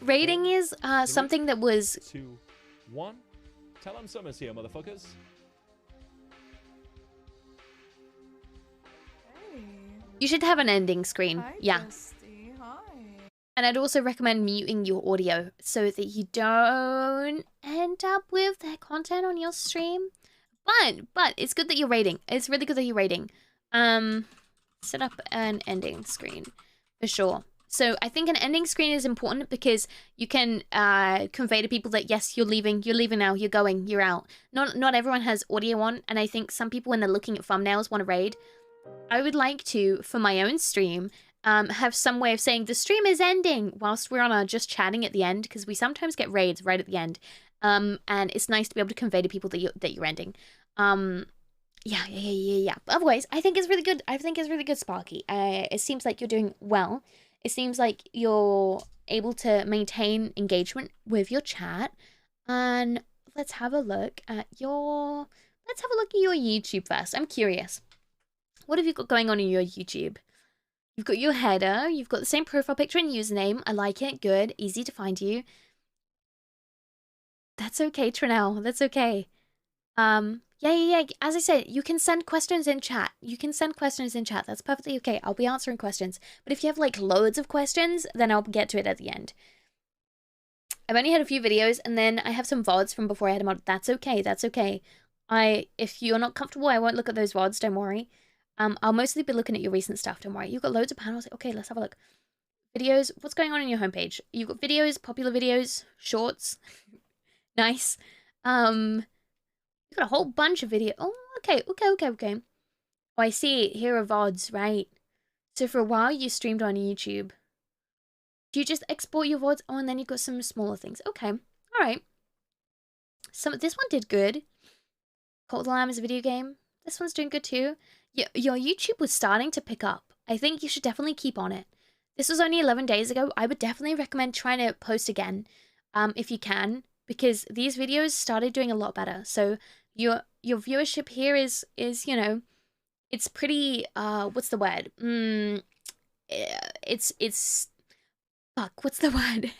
Raiding is something that was... 2, 1. Tell them Summer's here, motherfuckers. Hey. You should have an ending screen. Hi, yeah. Dusty. Hi. And I'd also recommend muting your audio so that you don't end up with their content on your stream. But it's good that you're raiding. It's really good that you're raiding. Set up an ending screen for sure. So I think an ending screen is important because you can convey to people that yes, you're leaving now, you're going, you're out. Not everyone has audio on, and I think some people when they're looking at thumbnails want to raid. I would like to, for my own stream, have some way of saying the stream is ending whilst we're on our just chatting at the end, because we sometimes get raids right at the end. And it's nice to be able to convey to people that you're ending. Yeah. But otherwise, I think it's really good. I think it's really good, Sparky. It seems like you're doing well. It seems like you're able to maintain engagement with your chat. And let's have a look at your YouTube first. I'm curious. What have you got going on in your YouTube? You've got your header. You've got the same profile picture and username. I like it. Good. Easy to find you. That's okay, Trinell. That's okay. Yeah. As I said, you can send questions in chat. That's perfectly okay. I'll be answering questions. But if you have like loads of questions, then I'll get to it at the end. I've only had a few videos, and then I have some VODs from before I had them on. That's okay. If you're not comfortable, I won't look at those VODs. Don't worry. I'll mostly be looking at your recent stuff. Don't worry. You've got loads of panels. Okay, let's have a look. Videos. What's going on your homepage? You've got videos, popular videos, shorts. Nice. You've got a whole bunch of video. Oh, okay. Oh, I see. Here are VODs, right? So for a while, you streamed on YouTube. Do you just export your VODs? Oh, and then you've got some smaller things. Okay. All right. This one did good. Cult of the Lamb is a video game. This one's doing good too. Your YouTube was starting to pick up. I think you should definitely keep on it. This was only 11 days ago. I would definitely recommend trying to post again, if you can, because these videos started doing a lot better. So your viewership here is it's pretty, what's the word? Fuck, what's the word?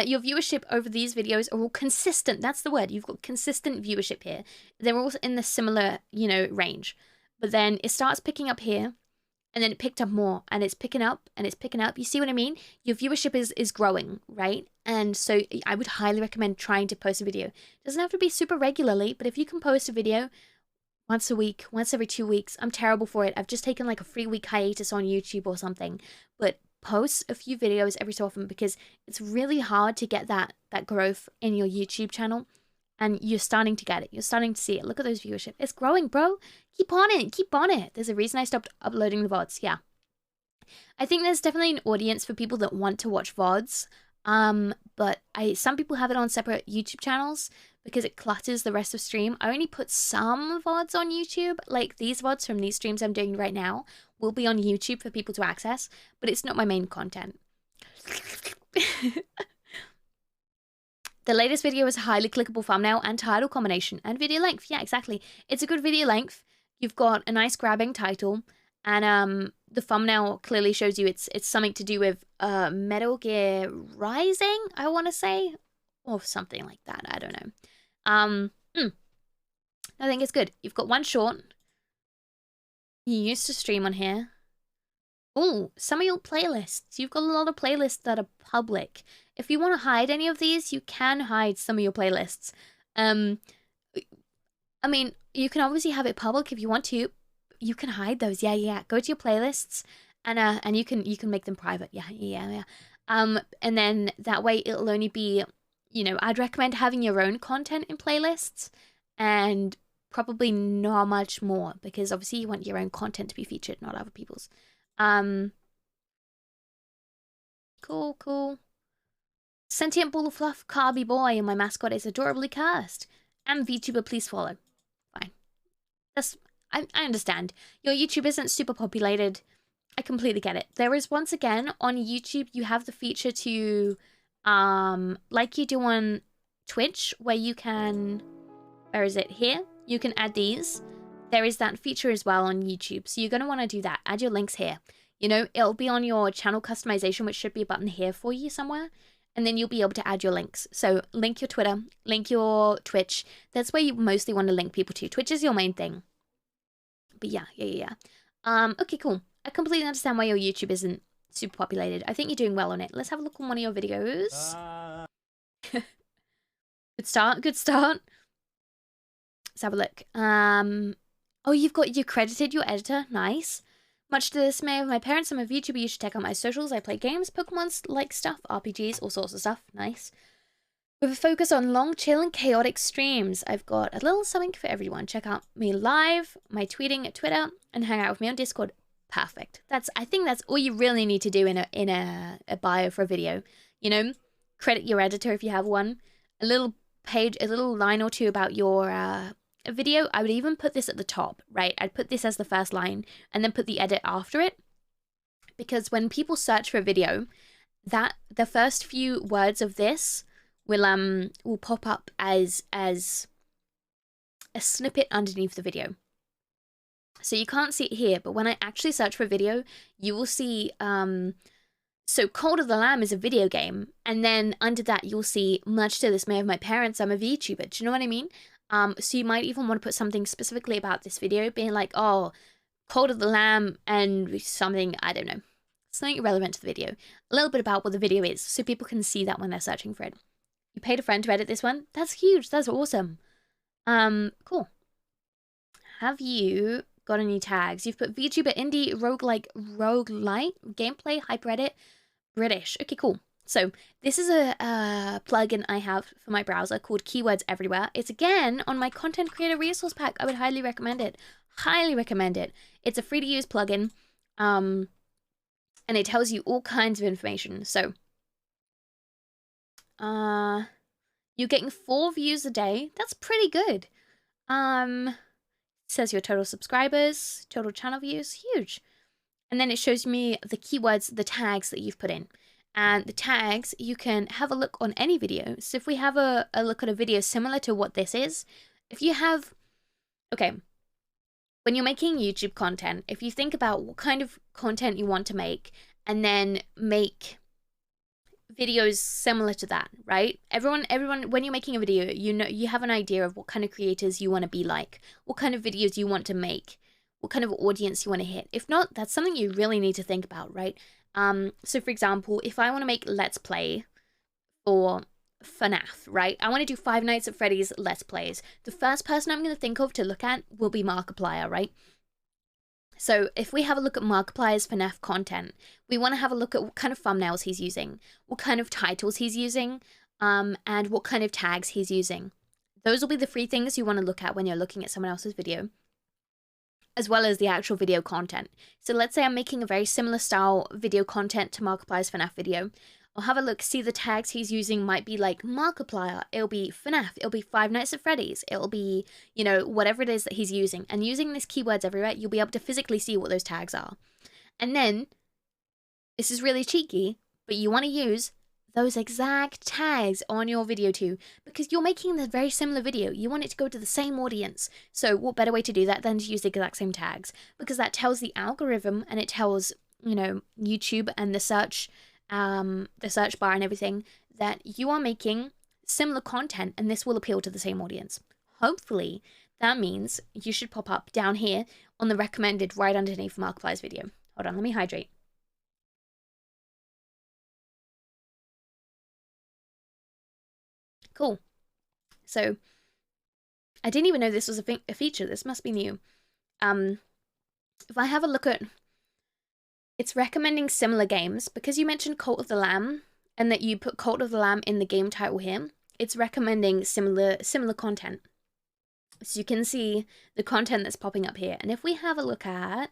Your viewership over these videos are all consistent. That's the word. You've got consistent viewership here. They're all in the similar, range. But then it starts picking up here, and then it picked up more, and it's picking up, and it's picking up. You see what I mean? Your viewership is growing, right? And so I would highly recommend trying to post a video. It doesn't have to be super regularly, but if you can post a video once a week, once every 2 weeks, I'm terrible for it. I've just taken like a 3-week hiatus on YouTube or something. But post a few videos every so often, because it's really hard to get that growth in your YouTube channel, and you're starting to get it. You're starting to see it. Look at those viewership. It's growing, bro. Keep on it. There's a reason I stopped uploading the VODs. Yeah. I think there's definitely an audience for people that want to watch VODs. But some people have it on separate YouTube channels because it clutters the rest of stream. I only put some VODs on YouTube, like these VODs from these streams I'm doing right now will be on YouTube for people to access, but it's not my main content. The latest video is a highly clickable thumbnail and title combination and video length. Yeah, exactly. It's a good video length. You've got a nice grabbing title, and the thumbnail clearly shows you it's something to do with Metal Gear Rising, I want to say, or something like that. I don't know. I think it's good. You've got one short. You used to stream on here. Oh, some of your playlists. You've got a lot of playlists that are public. If you want to hide any of these, you can hide some of your playlists. I mean, you can obviously have it public if you want to. You can hide those. Yeah. Go to your playlists, and you can make them private. Yeah. And then that way it'll only be, I'd recommend having your own content in playlists, and probably not much more, because obviously you want your own content to be featured, not other people's. Cool. Sentient ball of fluff, carby boy, and my mascot is adorably cursed. And VTuber, please follow. Fine. I understand. Your YouTube isn't super populated. I completely get it. There is, once again, on YouTube, you have the feature to, like you do on Twitch, where you can, where is it? Here? You can add these. There is that feature as well on YouTube. So you're going to want to do that. Add your links here. It'll be on your channel customization, which should be a button here for you somewhere. And then you'll be able to add your links. So link your Twitter, link your Twitch. That's where you mostly want to link people to. Twitch is your main thing. But yeah. Okay, cool. I completely understand why your YouTube isn't super populated. I think you're doing well on it. Let's have a look on one of your videos. Good start. Let's have a look. Oh, you credited your editor. Nice. Much to the dismay of my parents, I'm a VTuber. You should check out my socials. I play games, Pokemon-like stuff, RPGs, all sorts of stuff. Nice. With a focus on long, chill, and chaotic streams. I've got a little something for everyone. Check out me live, my tweeting at Twitter, and hang out with me on Discord. Perfect. I think that's all you really need to do in a bio for a video. Credit your editor if you have one. A little page, a little line or two about your video. I would even put this at the top, right? I'd put this as the first line and then put the edit after it, because when people search for a video, that the first few words of this will pop up as a snippet underneath the video. So you can't see it here, but when I actually search for a video, you will see, so Cult of the Lamb is a video game, and then under that you'll see, much to the dismay of my parents, I'm a VTuber. Do you know what I mean? So you might even want to put something specifically about this video, being like, oh, Cult of the Lamb and something, I don't know, something irrelevant to the video. A little bit about what the video is, so people can see that when they're searching for it. You paid a friend to edit this one? That's huge. That's awesome. Cool. Have you got any tags? You've put VTuber, indie, roguelite, gameplay, hyperedit, British. Okay, cool. So this is a plugin I have for my browser called Keywords Everywhere. It's again on my content creator resource pack. I would highly recommend it. Highly recommend it. It's a free to use plugin. And it tells you all kinds of information. So you're getting 4 views a day. That's pretty good. It says your total subscribers, total channel views, huge. And then it shows me the keywords, the tags that you've put in. And the tags, you can have a look on any video. So if we have a look at a video similar to what this is, if you have, okay, when you're making YouTube content, if you think about what kind of content you want to make, and then make videos similar to that, right? Everyone, when you're making a video, you know, you have an idea of what kind of creators you want to be like, what kind of videos you want to make, what kind of audience you want to hit. If not, that's something you really need to think about, right? So for example, if I want to make Let's Play for FNAF, right? I want to do Five Nights at Freddy's Let's Plays. The first person I'm going to think of to look at will be Markiplier, right? So if we have a look at Markiplier's FNAF content, we want to have a look at what kind of thumbnails he's using, what kind of titles he's using, and what kind of tags he's using. Those will be the 3 things you want to look at when you're looking at someone else's video, as well as the actual video content. So let's say I'm making a very similar style video content to Markiplier's FNAF video. I'll have a look, see the tags he's using might be like Markiplier, it'll be FNAF, it'll be Five Nights at Freddy's, it'll be, you know, whatever it is that he's using. And using this Keywords Everywhere, you'll be able to physically see what those tags are. And then, this is really cheeky, but you want to use those exact tags on your video too, because you're making the very similar video. You want it to go to the same audience. So what better way to do that than to use the exact same tags? Because that tells the algorithm, and it tells, you know, YouTube and the search bar and everything, that you are making similar content, and this will appeal to the same audience. Hopefully, that means you should pop up down here on the recommended right underneath Markiplier's video. Hold on, let me hydrate. Cool. So, I didn't even know this was a feature. This must be new. If I have a look at, it's recommending similar games. Because you mentioned Cult of the Lamb, and that you put Cult of the Lamb in the game title here, it's recommending similar content. So you can see the content that's popping up here. And if we have a look at,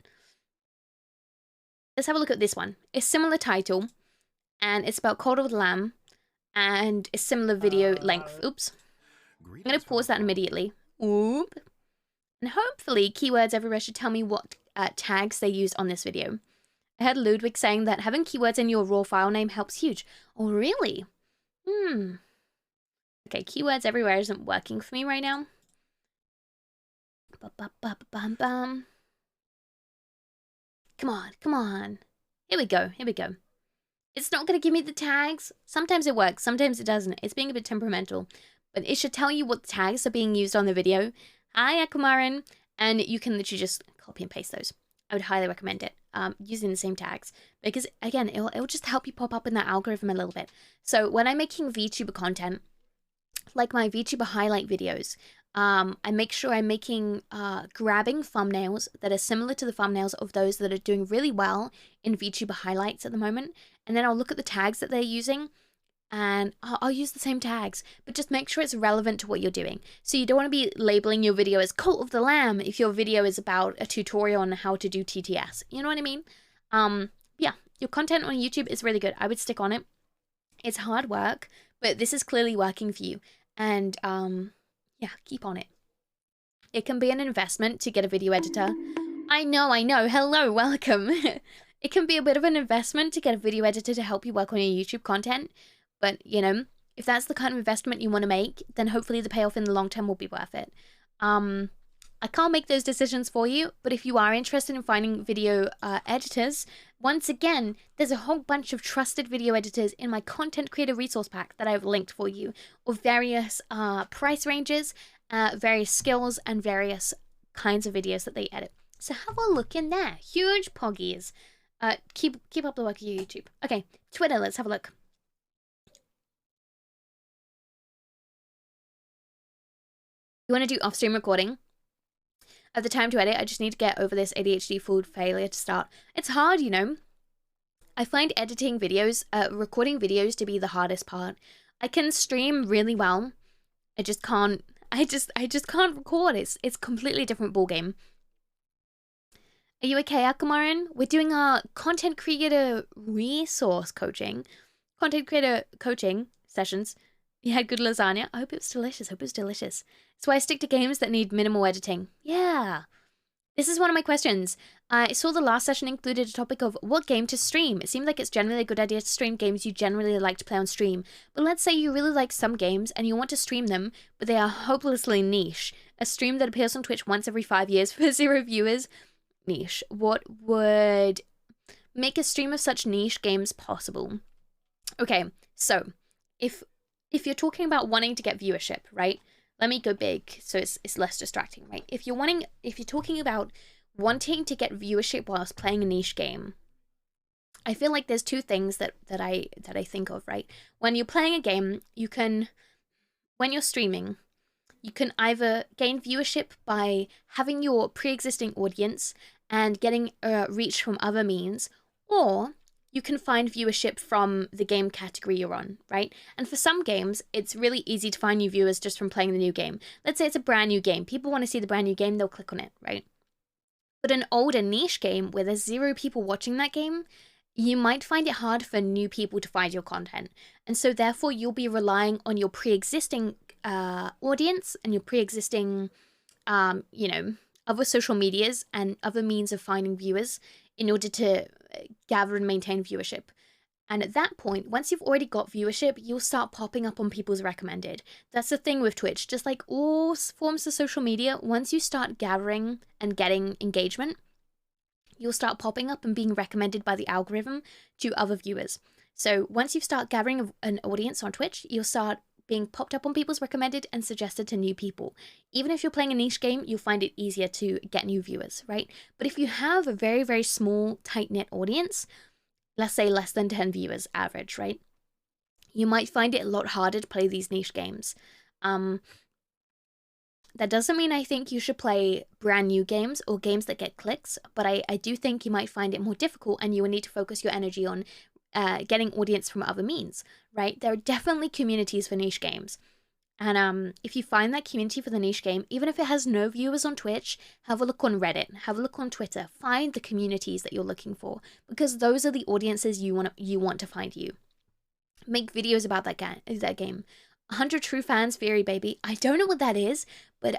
let's have a look at this one. It's similar title, and it's about Cult of the Lamb, and a similar video length. Oops. I'm going to pause that immediately. Oop. And hopefully Keywords Everywhere should tell me what tags they used on this video. I heard Ludwig saying that having keywords in your raw file name helps huge. Oh, really? Okay, Keywords Everywhere isn't working for me right now. Ba-ba-ba-ba-bam-bam. Come on, come on. Here we go, here we go. It's not going to give me the tags. Sometimes it works, sometimes it doesn't. It's being a bit temperamental. But it should tell you what tags are being used on the video. Hi, Akumarin. And you can literally just copy and paste those. I would highly recommend it, using the same tags. Because, again, it'll just help you pop up in that algorithm a little bit. So when I'm making VTuber content, like my VTuber highlight videos, I make sure I'm making, grabbing thumbnails that are similar to the thumbnails of those that are doing really well in VTuber highlights at the moment. And then I'll look at the tags that they're using, and I'll use the same tags, but just make sure it's relevant to what you're doing. So you don't want to be labeling your video as Cult of the Lamb if your video is about a tutorial on how to do TTS. You know what I mean? Yeah, your content on YouTube is really good. I would stick on it. It's hard work, but this is clearly working for you. And, yeah, keep on it. It can be an investment to get a video editor. I know. Hello, welcome. it can be a bit of an investment to get a video editor to help you work on your YouTube content. But, you know, if that's the kind of investment you want to make, then hopefully the payoff in the long term will be worth it. I can't make those decisions for you, but if you are interested in finding video editors, once again, there's a whole bunch of trusted video editors in my content creator resource pack that I've linked for you, of various price ranges, various skills, and various kinds of videos that they edit. So have a look in there. Huge poggies. Keep up the work of your YouTube. Okay, Twitter, let's have a look. You want to do off-stream recording? At the time to edit, I just need to get over this ADHD food failure to start. It's hard, you know. I find editing videos, recording videos to be the hardest part. I can stream really well. I just can't record. It's completely different ballgame. Are you okay, Akamaran? We're doing our content creator resource coaching. Content creator coaching sessions. You had good lasagna. I hope it was delicious. Hope it was delicious. So I stick to games that need minimal editing. Yeah. This is one of my questions. I saw the last session included a topic of what game to stream. It seemed like it's generally a good idea to stream games you generally like to play on stream. But let's say you really like some games and you want to stream them, but they are hopelessly niche. A stream that appears on Twitch once every 5 years for 0 viewers. Niche. What would make a stream of such niche games possible? Okay, so if you're talking about wanting to get viewership, right? Let me go big so it's less distracting, right? If you're talking about wanting to get viewership whilst playing a niche game, I feel like there's two things that I think of, right? When you're playing a game, when you're streaming, you can either gain viewership by having your pre-existing audience and getting reach from other means, or you can find viewership from the game category you're on, right? And for some games, it's really easy to find new viewers just from playing the new game. Let's say it's a brand new game. People want to see the brand new game, they'll click on it, right? But an older niche game where there's 0 people watching that game, you might find it hard for new people to find your content. And so therefore, you'll be relying on your pre-existing audience and your pre-existing, other social medias and other means of finding viewers in order to gather and maintain viewership. And at that point, once you've already got viewership, you'll start popping up on people's recommended. That's the thing with Twitch. Just like all forms of social media, once you start gathering and getting engagement, you'll start popping up and being recommended by the algorithm to other viewers. So once you start gathering an audience on Twitch, you'll start being popped up on people's recommended and suggested to new people. Even if you're playing a niche game, you'll find it easier to get new viewers, right? But if you have a very, very small, tight-knit audience, let's say less than 10 viewers average, right? You might find it a lot harder to play these niche games. That doesn't mean I think you should play brand new games or games that get clicks, but I do think you might find it more difficult and you will need to focus your energy on getting audience from other means, right? There are definitely communities for niche games. And if you find that community for the niche game, even if it has no viewers on Twitch, have a look on Reddit, have a look on Twitter, find the communities that you're looking for, because those are the audiences you want to find you. Make videos about that game. 100 True Fans Theory, baby. I don't know what that is, but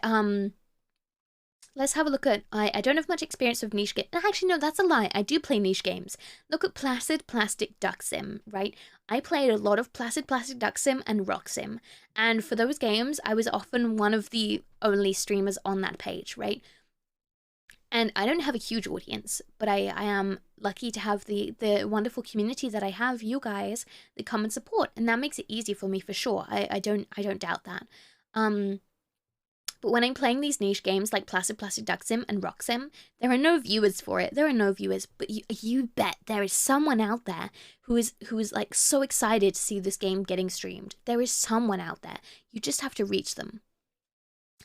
let's have a look at, I don't have much experience with niche games. Actually, no, that's a lie. I do play niche games. Look at Placid Plastic Duck Sim, right? I played a lot of Placid Plastic Duck Sim and Rock Sim. And for those games, I was often one of the only streamers on that page, right? And I don't have a huge audience, but I am lucky to have the wonderful community that I have, you guys, that come and support. And that makes it easy for me for sure. I don't doubt that. But when I'm playing these niche games like Placid Plastic Duck Sim and Rock Sim, there are no viewers for it. There are no viewers, but you bet there is someone out there who is like so excited to see this game getting streamed. There is someone out there. You just have to reach them.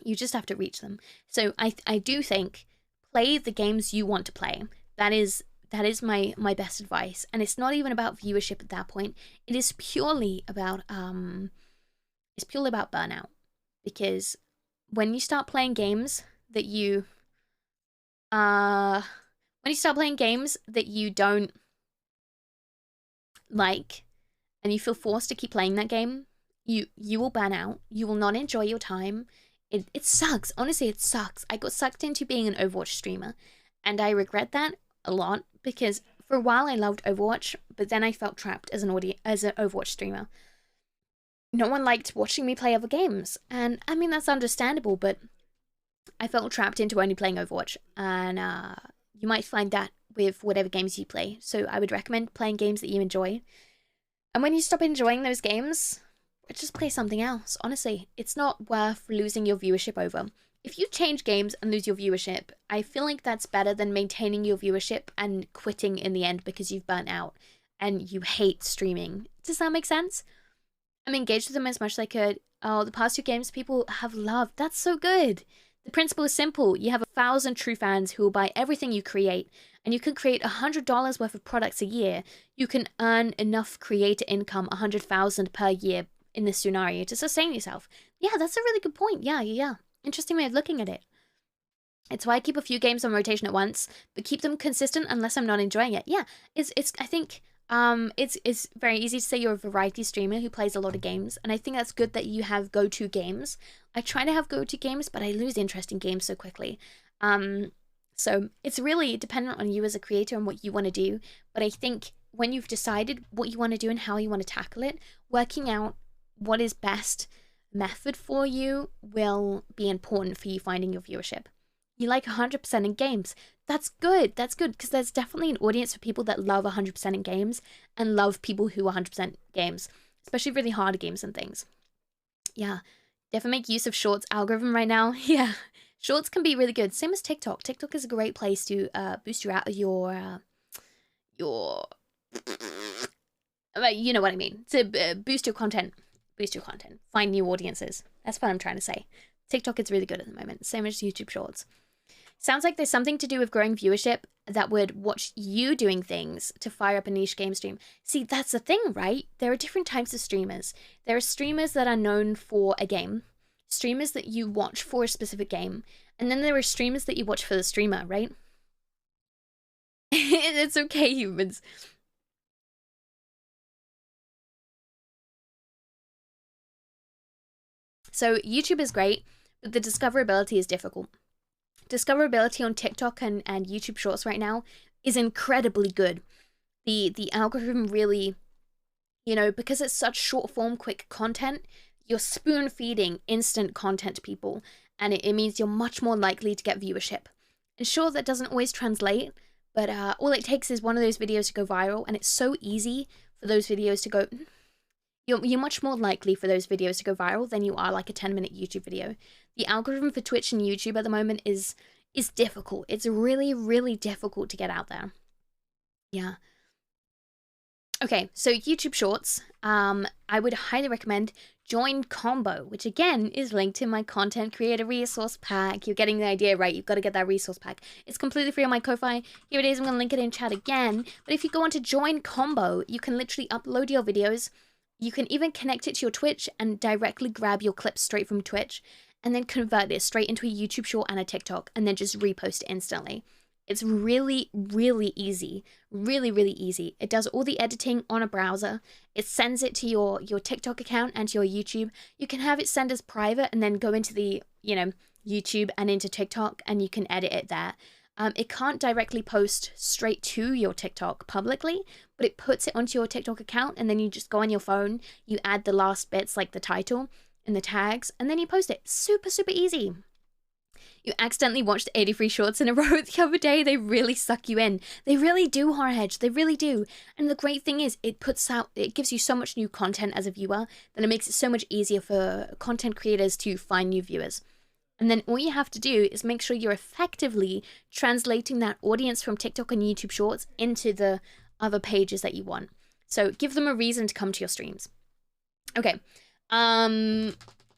You just have to reach them. So I do think play the games you want to play. That is my best advice. And it's not even about viewership at that point. It is purely about burnout, because when you start playing games that you don't like and you feel forced to keep playing that game, you will burn out. You will not enjoy your time. It sucks. Honestly, it sucks. I got sucked into being an Overwatch streamer, and I regret that a lot, because For a while, I loved Overwatch, but then I felt trapped as an Overwatch streamer. No one liked watching me play other games, and I mean, that's understandable, but I felt trapped into only playing Overwatch, and you might find that with whatever games you play. So I would recommend playing games that you enjoy. And when you stop enjoying those games, just play something else. Honestly, it's not worth losing your viewership over. If you change games and lose your viewership, I feel like that's better than maintaining your viewership and quitting in the end because you've burnt out and you hate streaming. Does that make sense? I'm engaged with them as much as I could. Oh, the past 2 games people have loved. That's so good. The principle is simple. You have 1,000 true fans who will buy everything you create, and you can create $100 worth of products a year. You can earn enough creator income, 100,000 per year in this scenario to sustain yourself. Yeah, that's a really good point. Yeah. Interesting way of looking at it. It's why I keep a few games on rotation at once, but keep them consistent unless I'm not enjoying it. Yeah, I think it's very easy to say you're a variety streamer who plays a lot of games, and I think that's good that you have go-to games. I try to have go-to games, but I lose interest in games so quickly. So it's really dependent on you as a creator and what you want to do, but I think when you've decided what you want to do and how you want to tackle it, working out what is best method for you will be important for you finding your viewership. You like 100% in games. That's good, because there's definitely an audience for people that love 100% in games and love people who are 100% games, especially really hard games and things. Yeah, definitely make use of Shorts algorithm right now. Yeah, Shorts can be really good. Same as TikTok. TikTok is a great place to boost your you know what I mean, to boost your content. Find new audiences. That's what I'm trying to say. TikTok is really good at the moment. Same as YouTube Shorts. Sounds like there's something to do with growing viewership that would watch you doing things to fire up a niche game stream. See, that's the thing, right? There are different types of streamers. There are streamers that are known for a game, streamers that you watch for a specific game, and then there are streamers that you watch for the streamer, right? It's okay, humans. So YouTube is great, but the discoverability is difficult. Discoverability on TikTok and YouTube Shorts right now is incredibly good. The algorithm really, because it's such short form, quick content, you're spoon feeding instant content to people, and it means you're much more likely to get viewership. And sure, that doesn't always translate, but all it takes is one of those videos to go viral, and it's so easy for those videos to go... You're much more likely for those videos to go viral than you are like a 10-minute YouTube video. The algorithm for Twitch and YouTube at the moment is difficult. It's really, really difficult to get out there. Yeah. Okay, so YouTube Shorts, I would highly recommend Join Combo, which again is linked in my content creator resource pack. You're getting the idea, right? You've got to get that resource pack. It's completely free on my Ko-Fi. Here it is. I'm going to link it in chat again. But if you go onto Join Combo, you can literally upload your videos. You can even connect it to your Twitch and directly grab your clips straight from Twitch and then convert it straight into a YouTube short and a TikTok and then just repost it instantly. It's really, really easy. Really, really easy. It does all the editing on a browser. It sends it to your TikTok account and to your YouTube. You can have it send as private and then go into the, YouTube and into TikTok and you can edit it there. It can't directly post straight to your TikTok publicly, but it puts it onto your TikTok account and then you just go on your phone, you add the last bits like the title and the tags, and then you post it. Super, super easy. You accidentally watched 83 shorts in a row the other day. They really suck you in. They really do, Horror Hedge. They really do. And the great thing is it gives you so much new content as a viewer that it makes it so much easier for content creators to find new viewers. And then all you have to do is make sure you're effectively translating that audience from TikTok and YouTube Shorts into the other pages that you want. So give them a reason to come to your streams. Okay. I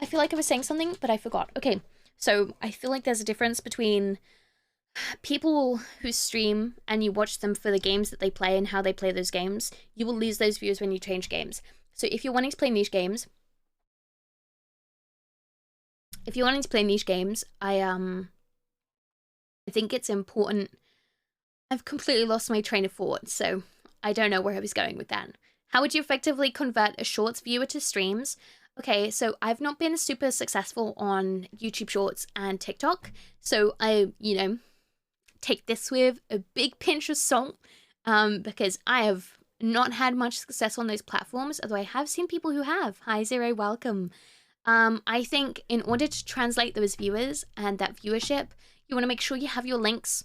feel like I was saying something, but I forgot. Okay. So I feel like there's a difference between people who stream and you watch them for the games that they play and how they play those games. You will lose those viewers when you change games. So if you're wanting to play niche games, I think it's important. I've completely lost my train of thought, so I don't know where I was going with that. How would you effectively convert a Shorts viewer to streams? Okay, so I've not been super successful on YouTube Shorts and TikTok, so I, take this with a big pinch of salt. because I have not had much success on those platforms, although I have seen people who have. Hi, Zero, welcome. I think in order to translate those viewers and that viewership, you want to make sure you have your links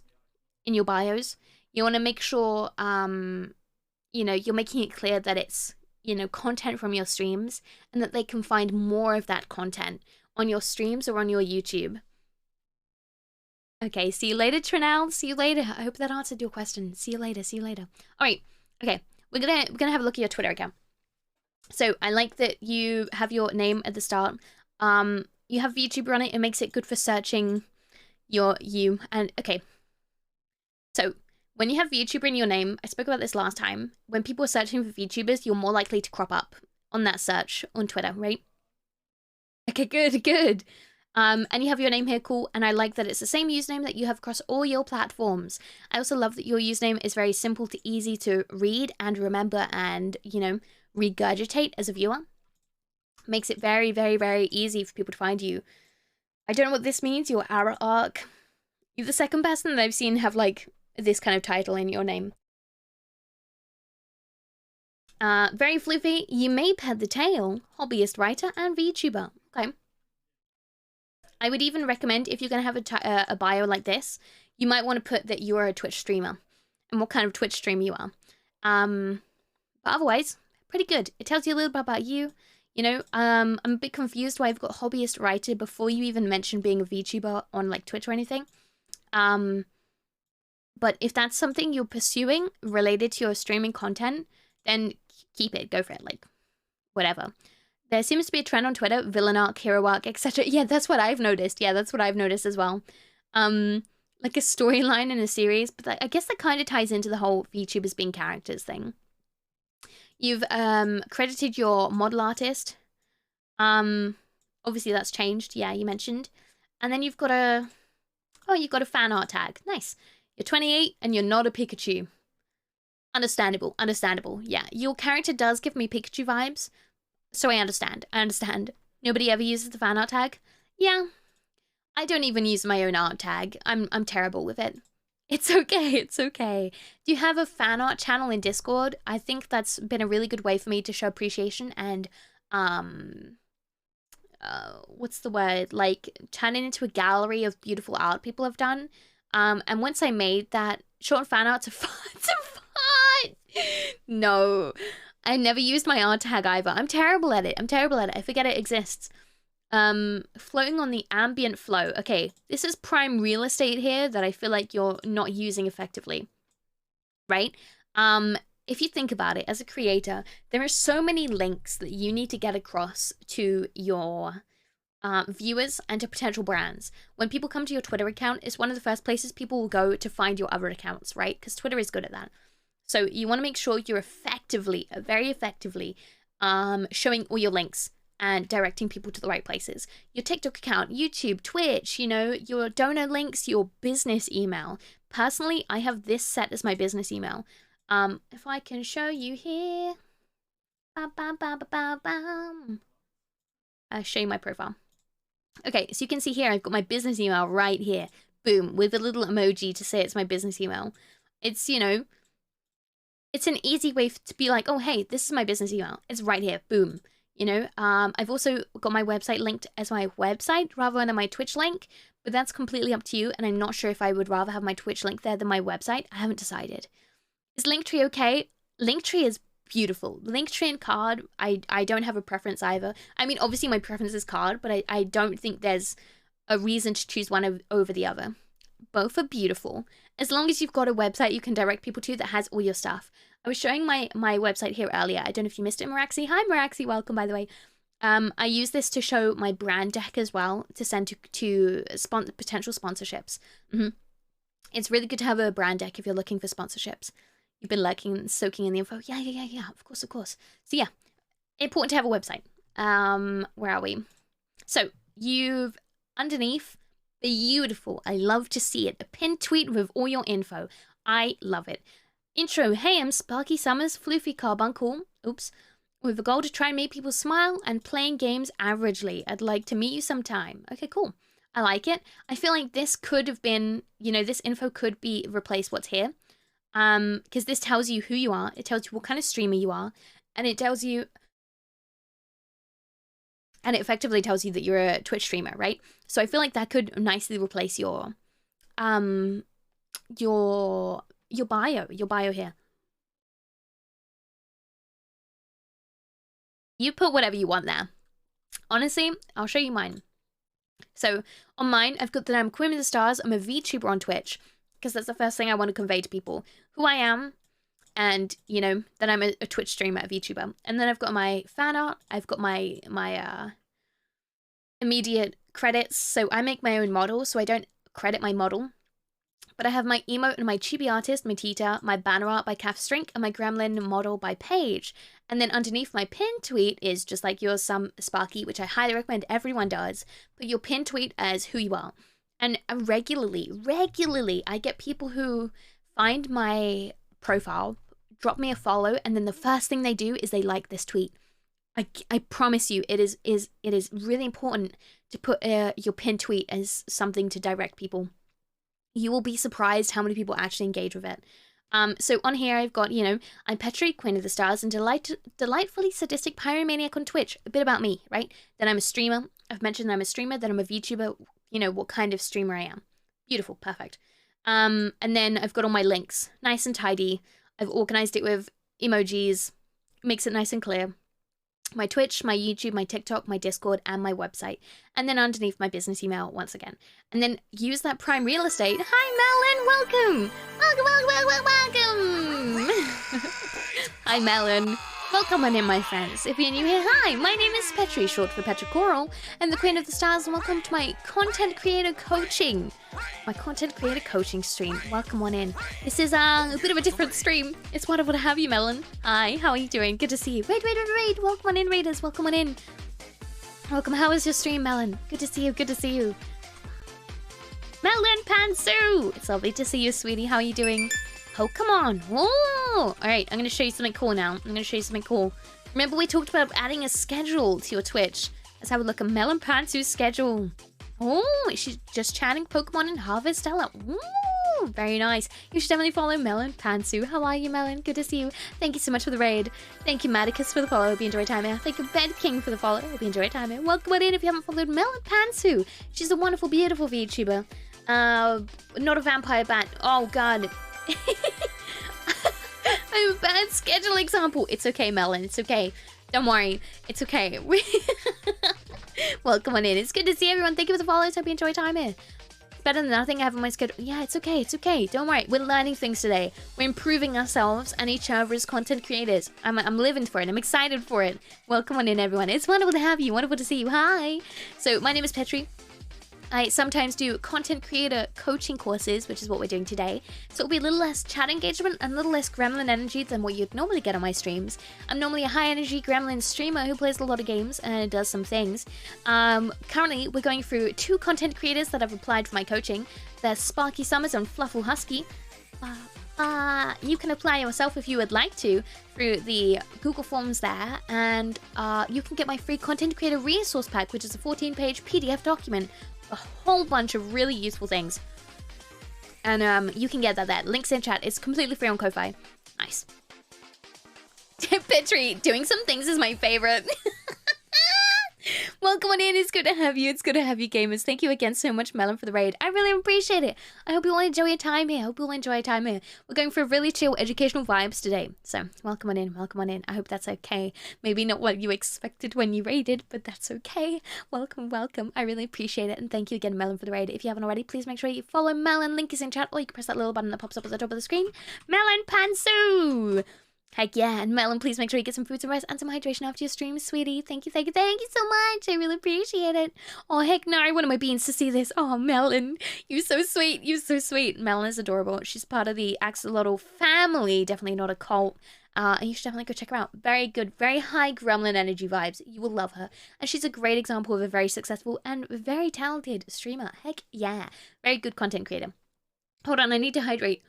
in your bios. You want to make sure, you know, you're making it clear that it's, you know, content from your streams and that they can find more of that content on your streams or on your YouTube. Okay, see you later, Trinell. See you later. I hope that answered your question. See you later. See you later. All right. Okay, we're gonna have a look at your Twitter account. So I like that you have your name at the start. You have VTuber on it. It makes it good for searching you. And okay. So when you have VTuber in your name, I spoke about this last time. When people are searching for VTubers, you're more likely to crop up on that search on Twitter, right? Okay, good. And you have your name here, cool. And I like that it's the same username that you have across all your platforms. I also love that your username is very simple to easy to read and remember and, you know, regurgitate as a viewer. Makes it very, very, very easy for people to find you. I don't know what this means, your arrow arc. You're the second person that I've seen have, like, this kind of title in your name. Very floofy, you may pet the tail, hobbyist writer and VTuber. Okay. I would even recommend, if you're going to have a bio like this, you might want to put that you are a Twitch streamer and what kind of Twitch streamer you are. But otherwise, pretty good. It tells you a little bit about you. You know, I'm a bit confused why I've got hobbyist writer before you even mentioned being a VTuber on like Twitch or anything. But if that's something you're pursuing related to your streaming content, then keep it, go for it, like, whatever. There seems to be a trend on Twitter, villain arc, hero arc, etc. Yeah, that's what I've noticed. Yeah, that's what I've noticed as well. Like a storyline in a series, but I guess that kind of ties into the whole VTubers being characters thing. You've credited your model artist. Obviously that's changed. Yeah, you mentioned. And then you've got a fan art tag. Nice. You're 28 and you're not a Pikachu. Understandable. Yeah, your character does give me Pikachu vibes. So I understand. Nobody ever uses the fan art tag? Yeah. I don't even use my own art tag. I'm terrible with it. It's okay. Do you have a fan art channel in Discord? I think that's been a really good way for me to show appreciation and, what's the word? Like, turn it into a gallery of beautiful art people have done. And once I made that, short fan art to fun. No. I never used my art tag either. I'm terrible at it. I forget it exists. Floating on the ambient flow. Okay, this is prime real estate here that I feel like you're not using effectively. Right? If you think about it, as a creator, there are so many links that you need to get across to your viewers and to potential brands. When people come to your Twitter account, it's one of the first places people will go to find your other accounts, right? Because Twitter is good at that. So you want to make sure you're very effectively, showing all your links and directing people to the right places. Your TikTok account, YouTube, Twitch, you know, your donor links, your business email. Personally, I have this set as my business email. If I can show you here. I'll show you my profile. Okay, so you can see here, I've got my business email right here. Boom, with a little emoji to say it's my business email. It's, you know, it's an easy way to be like, oh, hey, this is my business email. It's right here. Boom. You know, I've also got my website linked as my website rather than my Twitch link, but that's completely up to you. And I'm not sure if I would rather have my Twitch link there than my website. I haven't decided. Is Linktree okay? Linktree is beautiful. Linktree and card, I don't have a preference either. I mean, obviously my preference is card, but I don't think there's a reason to choose one over the other. Both are beautiful. As long as you've got a website you can direct people to that has all your stuff. I was showing my website here earlier. I don't know if you missed it, Maraxi. Hi, Maraxi. Welcome, by the way. I use this to show my brand deck as well, to send to potential sponsorships. It's really good to have a brand deck if you're looking for sponsorships. You've been lurking and soaking in the info. Yeah. Of course. So yeah, important to have a website. Where are we? So you've underneath, beautiful. I love to see it. A pinned tweet with all your info. I love it. Intro. Hey, I'm SparkySummers, Floofy Carbuncle. Oops. With the goal to try and make people smile and playing games averagely. I'd like to meet you sometime. Okay, cool. I like it. I feel like this could have been, you know, this info could be replaced what's here. Because this tells you who you are. It tells you what kind of streamer you are. And it tells you... And it effectively tells you that you're a Twitch streamer, right? So I feel like that could nicely replace your bio here. You put whatever you want there. Honestly, I'll show you mine. So on mine, I've got that I'm Queen of the Stars. I'm a VTuber on Twitch, because that's the first thing I want to convey to people. Who I am, and, you know, that I'm a Twitch streamer, a VTuber. And then I've got my fan art. I've got my immediate credits. So I make my own model, so I don't credit my model. But I have my emote and my chibi artist, my Tita, my banner art by Calf Strink, and my gremlin model by Paige. And then underneath my pinned tweet is just like yours, some Sparky, which I highly recommend everyone does. Put your pinned tweet as who you are. And regularly, I get people who find my profile, drop me a follow, and then the first thing they do is they like this tweet. I promise you, it is really important to put your pinned tweet as something to direct people. You will be surprised how many people actually engage with it. So on here I've got, you know, I'm Petri, Queen of the Stars, and delightfully sadistic pyromaniac on Twitch. A bit about me, right? Then I'm a streamer. I've mentioned I'm a streamer. Then I'm a VTuber. You know what kind of streamer I am. Beautiful, perfect. And then I've got all my links, nice and tidy. I've organized it with emojis, makes it nice and clear. My Twitch, my YouTube, my TikTok, my Discord, and my website. And then underneath my business email once again. And then use that prime real estate. Hi, Melon, welcome. Welcome. Hi, Melon. Welcome on in, my friends. If you're new here, hi, my name is Petri, short for Petrichoral, and the Queen of the Stars, and welcome to my content creator coaching. My content creator coaching stream. Welcome on in. This is a bit of a different stream. It's wonderful to have you, Melon. Hi, how are you doing? Good to see you. Raid. Welcome on in, raiders. Welcome on in. Welcome. How was your stream, Melon? Good to see you. Good to see you. Melon Pantsu! It's lovely to see you, sweetie. How are you doing? Oh, come on. Oh! Alright, I'm going to show you something cool now. Remember we talked about adding a schedule to your Twitch. Let's have a look at Melon Pantsu's schedule. Oh, she's just chatting Pokemon and Harvestella. Ooh, very nice. You should definitely follow Melon Pantsu. How are you, Melon? Good to see you. Thank you so much for the raid. Thank you, Maticus, for the follow. Hope you enjoy your time here. Thank you, Bed King, for the follow. Hope you enjoy your time here. Welcome on in if you haven't followed Melon Pantsu. She's a wonderful, beautiful VTuber. Not a vampire bat. Oh, God. I'm a bad schedule example. It's okay, Melon. It's okay. Don't worry. It's okay. Welcome on in. It's good to see everyone. Thank you for the follows. Hope you enjoy your time here. It's better than nothing I have on my schedule. Yeah, it's okay. It's okay. Don't worry. We're learning things today. We're improving ourselves and each other as content creators. I'm living for it. I'm excited for it. Welcome on in, everyone. It's wonderful to have you. Wonderful to see you. Hi. So my name is Petri. I sometimes do content creator coaching courses, which is what we're doing today. So it'll be a little less chat engagement and a little less gremlin energy than what you'd normally get on my streams. I'm normally a high energy gremlin streamer who plays a lot of games and does some things. Currently, we're going through 2 content creators that have applied for my coaching. They're SparkySummers and FluffleHusky. You can apply yourself if you would like to through the Google Forms there, and you can get my free content creator resource pack, which is a 14-page PDF document. A whole bunch of really useful things. And you can get that there. Links in chat. It's completely free on Ko-Fi. Nice. Petri, doing some things is my favorite. Welcome on in. It's good to have you. It's good to have you, gamers. Thank you again so much, Melon, for the raid. I really appreciate it. I hope you all enjoy your time here. We're going for really chill educational vibes today. So, welcome on in. Welcome on in. I hope that's okay. Maybe not what you expected when you raided, but that's okay. Welcome, welcome. I really appreciate it. And thank you again, Melon, for the raid. If you haven't already, please make sure you follow Melon. Link is in chat, or you can press that little button that pops up at the top of the screen. Melon Pantsu! Heck yeah, and Melon, please make sure you get some food, some rest, and some hydration after your stream, sweetie. Thank you so much. I really appreciate it. Oh, heck no, I wanted my beans to see this. Oh, Melon, you're so sweet. You're so sweet. Melon is adorable. She's part of the Axolotl family, definitely not a cult. And you should definitely go check her out. Very good, very high gremlin energy vibes. You will love her. And she's a great example of a very successful and very talented streamer. Heck yeah. Very good content creator. Hold on, I need to hydrate.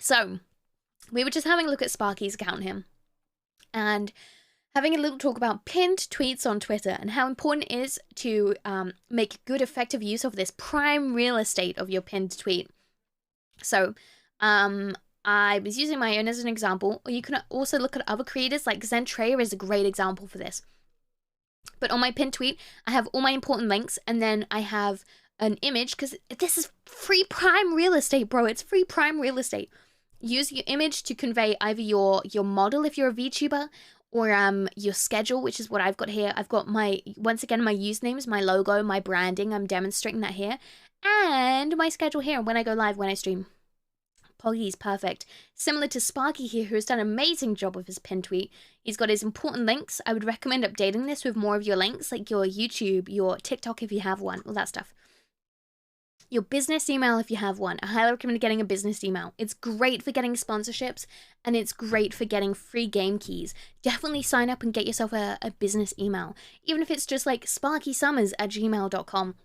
So, we were just having a look at Sparky's account here. And having a little talk about pinned tweets on Twitter and how important it is to make good, effective use of this prime real estate of your pinned tweet. So, I was using my own as an example, or you can also look at other creators, like Zentreya is a great example for this. But on my pinned tweet, I have all my important links, and then I have an image, because this is free prime real estate, bro. It's free prime real estate. Use your image to convey either your model if you're a VTuber, or your schedule, which is what I've got here. I've got once again, my usernames, my logo, my branding. I'm demonstrating that here. And my schedule here, when I go live, when I stream. Poggy's perfect. Similar to Sparky here, who has done an amazing job with his pin tweet. He's got his important links. I would recommend updating this with more of your links, like your YouTube, your TikTok if you have one, all that stuff. Your business email if you have one. I highly recommend getting a business email. It's great for getting sponsorships, and it's great for getting free game keys. Definitely sign up and get yourself a business email. Even if it's just like SparkySummers@gmail.com.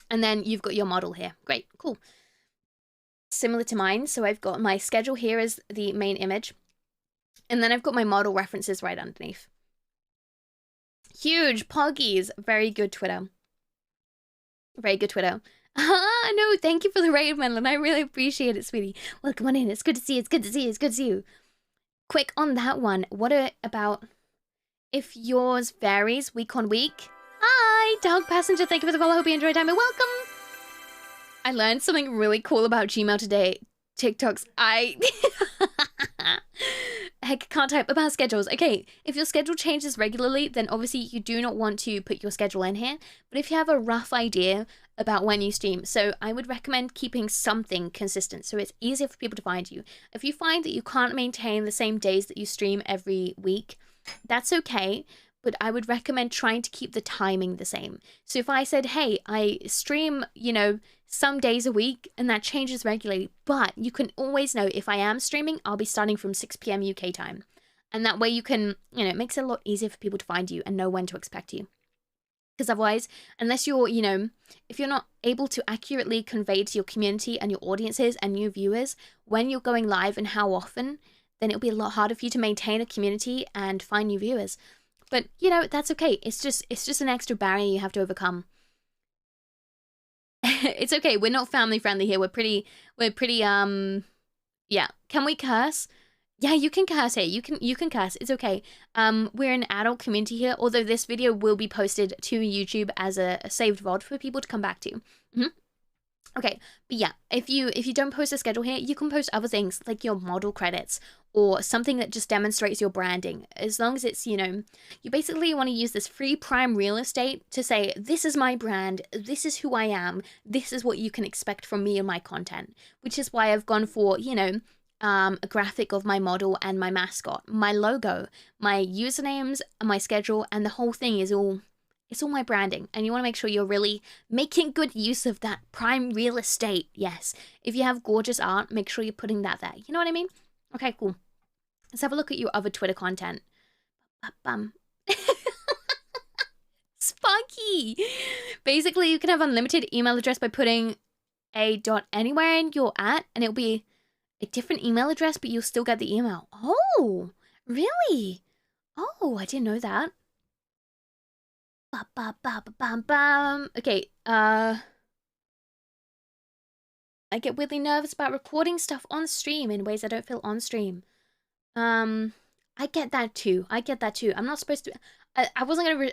And then you've got your model here. Great, cool. Similar to mine, so I've got my schedule here as the main image. And then I've got my model references right underneath. Huge Poggies. Very good Twitter. Very good Twitter. No, thank you for the raid, Madeline. I really appreciate it, sweetie. Welcome on in. It's good to see you. It's good to see you. It's good to see you. Quick on that one. What about if yours varies week on week? Hi, Dog Passenger. Thank you for the follow. Hope you enjoyed time. And welcome. I learned something really cool about Gmail today. TikToks. Heck, can't type about schedules. Okay, if your schedule changes regularly, then obviously you do not want to put your schedule in here. But if you have a rough idea about when you stream, so I would recommend keeping something consistent so it's easier for people to find you. If you find that you can't maintain the same days that you stream every week, that's okay. But I would recommend trying to keep the timing the same. So if I said, hey, I stream, some days a week, and that changes regularly, but you can always know if I am streaming, I'll be starting from 6 p.m. UK time. And that way you can, it makes it a lot easier for people to find you and know when to expect you. Because otherwise, unless you're, if you're not able to accurately convey to your community and your audiences and new viewers when you're going live and how often, then it'll be a lot harder for you to maintain a community and find new viewers. But, that's okay. It's just an extra barrier you have to overcome. It's okay. We're not family friendly here. We're pretty, yeah. Can we curse? Yeah, you can curse here. You can curse. It's okay. We're an adult community here, although this video will be posted to YouTube as a saved VOD for people to come back to. Okay, but yeah, if you don't post a schedule here, you can post other things like your model credits or something that just demonstrates your branding. As long as it's, you basically want to use this free prime real estate to say, this is my brand, this is who I am, this is what you can expect from me and my content, which is why I've gone for, a graphic of my model and my mascot, my logo, my usernames, my schedule, and the whole thing is it's all my branding, and you want to make sure you're really making good use of that prime real estate. Yes. If you have gorgeous art, make sure you're putting that there. You know what I mean? Okay, cool. Let's have a look at your other Twitter content. Sparky! Basically, you can have unlimited email address by putting a dot anywhere in your @ and it'll be a different email address, but you'll still get the email. Oh, really? Oh, I didn't know that. Okay, I get weirdly nervous about recording stuff on stream in ways I don't feel on stream. I get that too. I'm not supposed to. I wasn't gonna.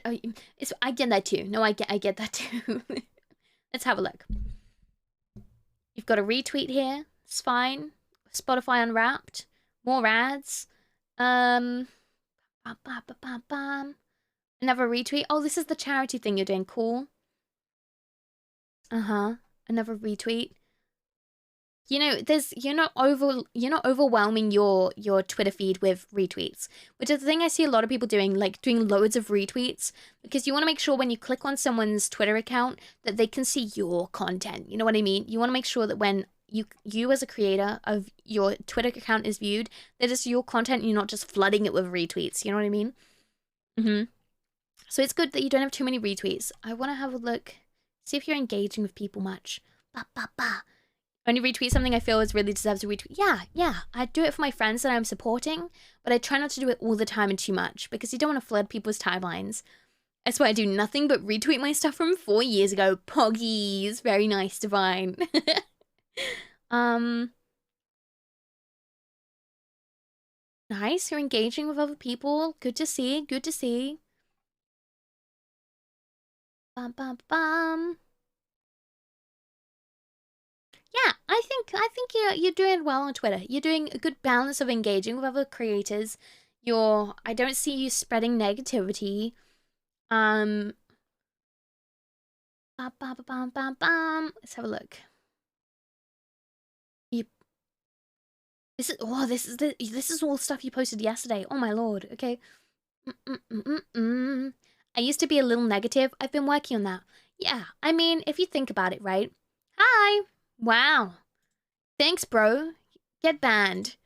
I get that too. No, I get that too. Let's have a look. You've got a retweet here. It's fine. Spotify Unwrapped. More ads. Another retweet. Oh, this is the charity thing you're doing. Cool. Another retweet. You're not overwhelming your Twitter feed with retweets, which is the thing I see a lot of people doing, like doing loads of retweets, because you want to make sure when you click on someone's Twitter account that they can see your content. You know what I mean? You want to make sure that when you as a creator of your Twitter account is viewed, that it's your content and you're not just flooding it with retweets. You know what I mean? So it's good that you don't have too many retweets. I want to have a look, see if you're engaging with people much. only retweet something I feel is really deserves a retweet. Yeah. I do it for my friends that I'm supporting, but I try not to do it all the time and too much because you don't want to flood people's timelines. I swear I do nothing but retweet my stuff from 4 years ago. Poggies. Very nice, Divine. Nice, you're engaging with other people. Good to see, good to see. Bum, bum, bum. Yeah, I think you're doing well on Twitter. You're doing a good balance of engaging with other creators. I don't see you spreading negativity. Bum, bum, bum, bum, bum. Let's have a look. This is all stuff you posted yesterday. Oh my lord. Okay. I used to be a little negative. I've been working on that. Yeah, I mean, if you think about it, right? Hi. Wow. Thanks, bro. Get banned.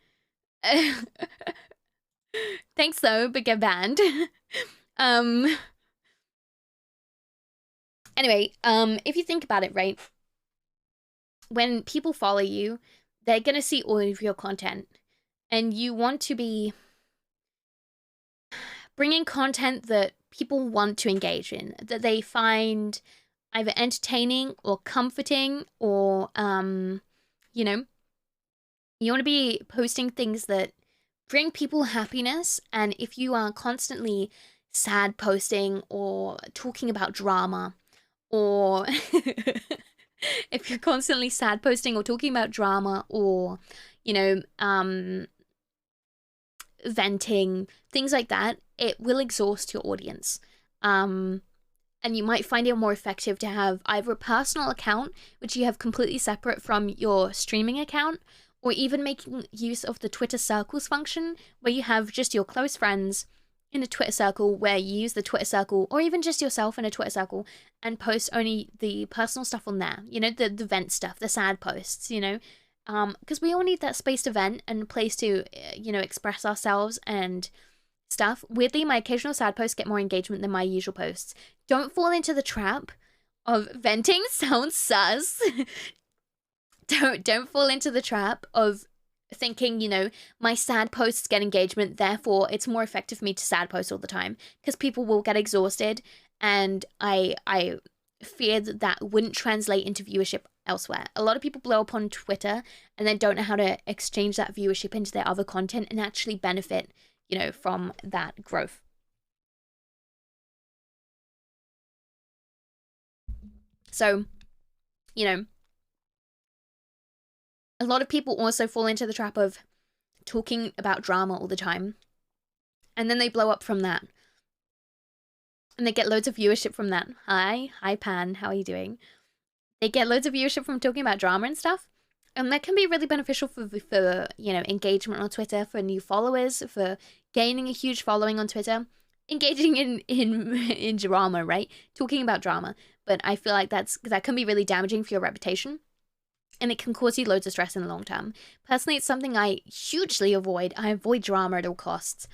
Thanks though, but get banned. Anyway, if you think about it, right? When people follow you, they're going to see all of your content, and you want to be bringing content that people want to engage in, that they find either entertaining or comforting, or you know, you want to be posting things that bring people happiness. And if you are constantly sad posting or talking about drama, or if you're constantly sad posting or talking about drama, or, you know, venting, things like that, it will exhaust your audience. And you might find it more effective to have either a personal account, which you have completely separate from your streaming account, or even making use of the Twitter circles function, where you have just your close friends in a Twitter circle, where you use the Twitter circle, or even just yourself in a Twitter circle, and post only the personal stuff on there. You know, the vent stuff, the sad posts, you know, because we all need that space to vent and a place to, you know, express ourselves and stuff. Weirdly, my occasional sad posts get more engagement than my usual posts. Don't fall into the trap of venting sounds sus. Don't fall into the trap of thinking, you know, my sad posts get engagement, therefore it's more effective for me to sad post all the time, because people will get exhausted, and I fear that wouldn't translate into viewership elsewhere. A lot of people blow up on Twitter and then don't know how to exchange that viewership into their other content and actually benefit, you know, from that growth. So, you know, a lot of people also fall into the trap of talking about drama all the time, and then they blow up from that. And they get loads of viewership from that. Hi Pan, how are you doing? They get loads of viewership from talking about drama and stuff. And that can be really beneficial for you know, engagement on Twitter, for new followers, for gaining a huge following on Twitter. Engaging in drama, right? Talking about drama. But I feel like that can be really damaging for your reputation. And it can cause you loads of stress in the long term. Personally, it's something I hugely avoid. I avoid drama at all costs.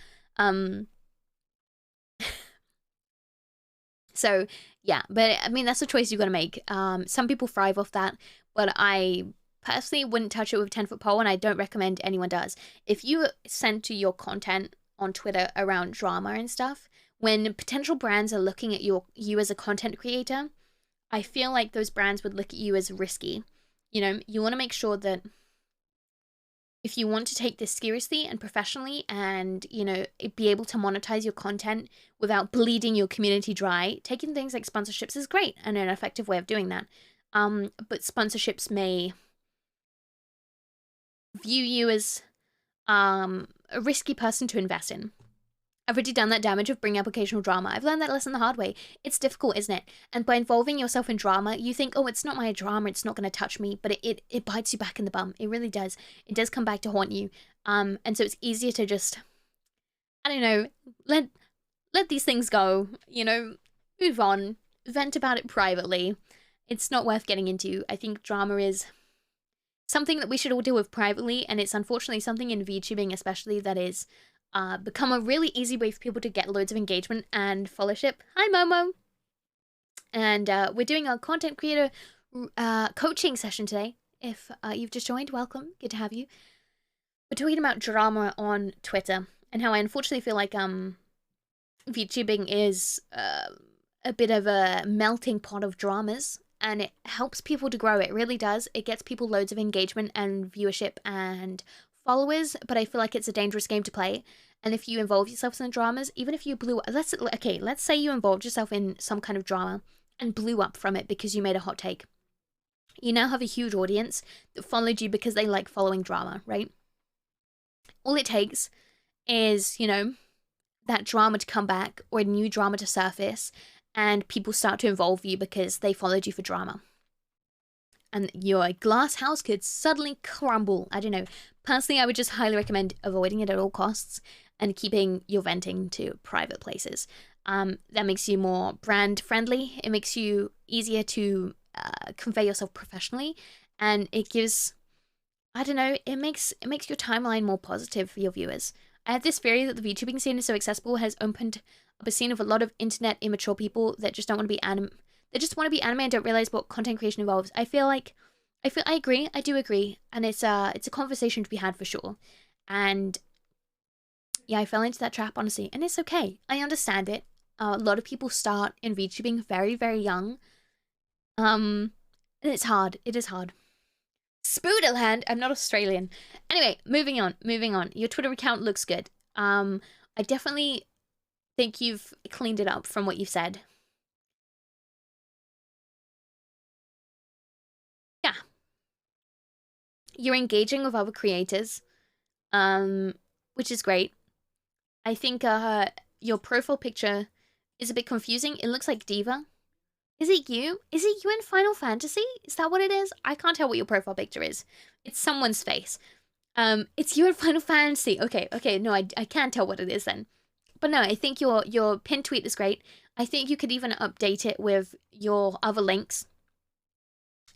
So, yeah. But, I mean, that's a choice you've got to make. Some people thrive off that. But I personally wouldn't touch it with a 10-foot pole, and I don't recommend anyone does. If you center your content on Twitter around drama and stuff, when potential brands are looking at you as a content creator, I feel like those brands would look at you as risky. You know, you want to make sure that if you want to take this seriously and professionally, and, you know, be able to monetize your content without bleeding your community dry, taking things like sponsorships is great and an effective way of doing that. But sponsorships may view you as a risky person to invest in. I've already done that damage of bringing up occasional drama. I've learned that lesson the hard way. It's difficult, isn't it? And by involving yourself in drama, you think, oh, it's not my drama, it's not going to touch me, but it bites you back in the bum. It really does. It does come back to haunt you. And so it's easier to just, I don't know, let these things go, you know, move on, vent about it privately. It's not worth getting into. I think drama is something that we should all deal with privately, and it's unfortunately something in VTubing especially that is become a really easy way for people to get loads of engagement and followership. Hi, Momo! And we're doing our content creator coaching session today. If you've just joined, welcome. Good to have you. We're talking about drama on Twitter and how I unfortunately feel like VTubing is a bit of a melting pot of dramas, and it helps people to grow. It really does. It gets people loads of engagement and viewership and followers, but I feel like it's a dangerous game to play. And if you involve yourself in the dramas, even if you let's say you involved yourself in some kind of drama and blew up from it because you made a hot take. You now have a huge audience that followed you because they like following drama, right? All it takes is, you know, that drama to come back or a new drama to surface, and people start to involve you because they followed you for drama. And your glass house could suddenly crumble. I don't know. Personally, I would just highly recommend avoiding it at all costs and keeping your venting to private places. That makes you more brand friendly. It makes you easier to convey yourself professionally, and it gives, I don't know, it makes your timeline more positive for your viewers. I have this theory that the VTubing scene is so accessible has opened up a scene of a lot of internet immature people that just don't want to be anime. They just want to be anime and don't realize what content creation involves. I agree. I do agree, and it's a conversation to be had for sure. And yeah, I fell into that trap, honestly, and it's okay. I understand it. A lot of people start in VTubing very, very young. And it's hard. It is hard. Spooderland. I'm not Australian. Anyway, moving on. Your Twitter account looks good. I definitely think you've cleaned it up from what you've said. Yeah. You're engaging with other creators, which is great. I think your profile picture is a bit confusing. It looks like Diva. Is it you? Is it you in Final Fantasy? Is that what it is? I can't tell what your profile picture is. It's someone's face. It's you in Final Fantasy. Okay, no, I can't tell what it is then. But no, I think your pinned tweet is great. I think you could even update it with your other links.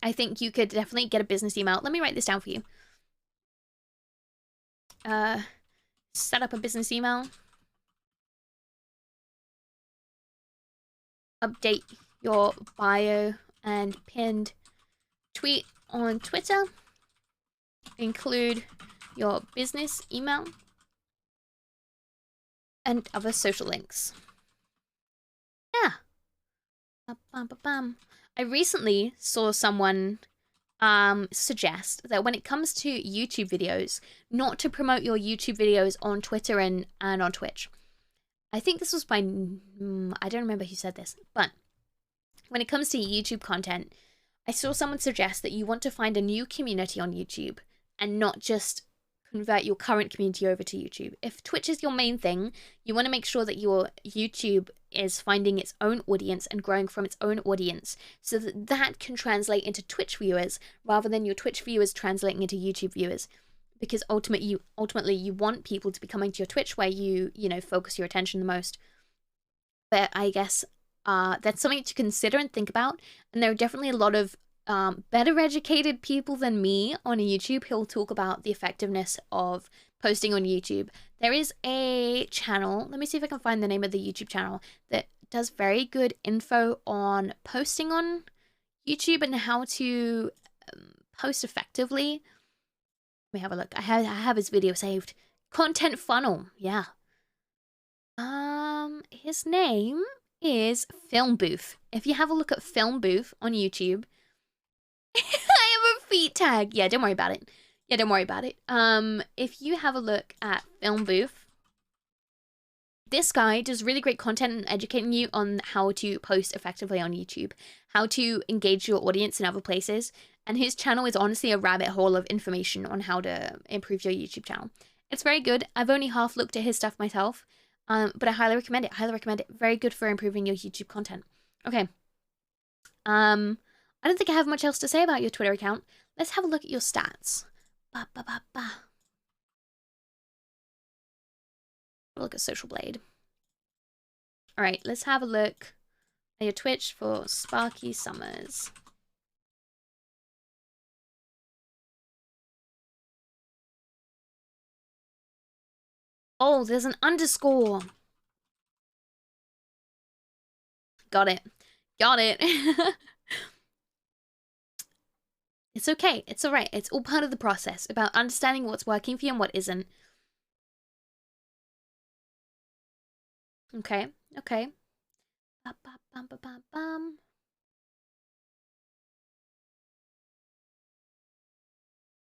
I think you could definitely get a business email. Let me write this down for you. Set up a business email. Update your bio and pinned tweet on Twitter. Include your business email and other social links. Yeah. I recently saw someone suggest that when it comes to YouTube videos, not to promote your YouTube videos on Twitter and on Twitch. I think this was by, I don't remember who said this, but when it comes to YouTube content, I saw someone suggest that you want to find a new community on YouTube and not just convert your current community over to YouTube. If Twitch is your main thing, you want to make sure that your YouTube is finding its own audience and growing from its own audience so that that can translate into Twitch viewers rather than your Twitch viewers translating into YouTube viewers. Because ultimately you want people to be coming to your Twitch where you focus your attention the most. But I guess that's something to consider and think about. And there are definitely a lot of better educated people than me on YouTube who'll talk about the effectiveness of posting on YouTube. There is a channel, let me see if I can find the name of the YouTube channel, that does very good info on posting on YouTube and how to post effectively. Let me have a look. I have his video saved. Content Funnel, yeah. His name is Film Booth. If you have a look at Film Booth on YouTube, I have a feet tag. Yeah, don't worry about it. If you have a look at Film Booth, this guy does really great content and educating you on how to post effectively on YouTube, how to engage your audience in other places, and his channel is honestly a rabbit hole of information on how to improve your YouTube channel. It's very good. I've only half looked at his stuff myself, but I highly recommend it. Very good for improving your YouTube content. Okay. I don't think I have much else to say about your Twitter account. Let's have a look at your stats. Look at Social Blade. All right, let's have a look at your Twitch for SparkySummers. Oh, there's an underscore. Got it. It's okay. It's all right. It's all part of the process about understanding what's working for you and what isn't. Okay. Okay.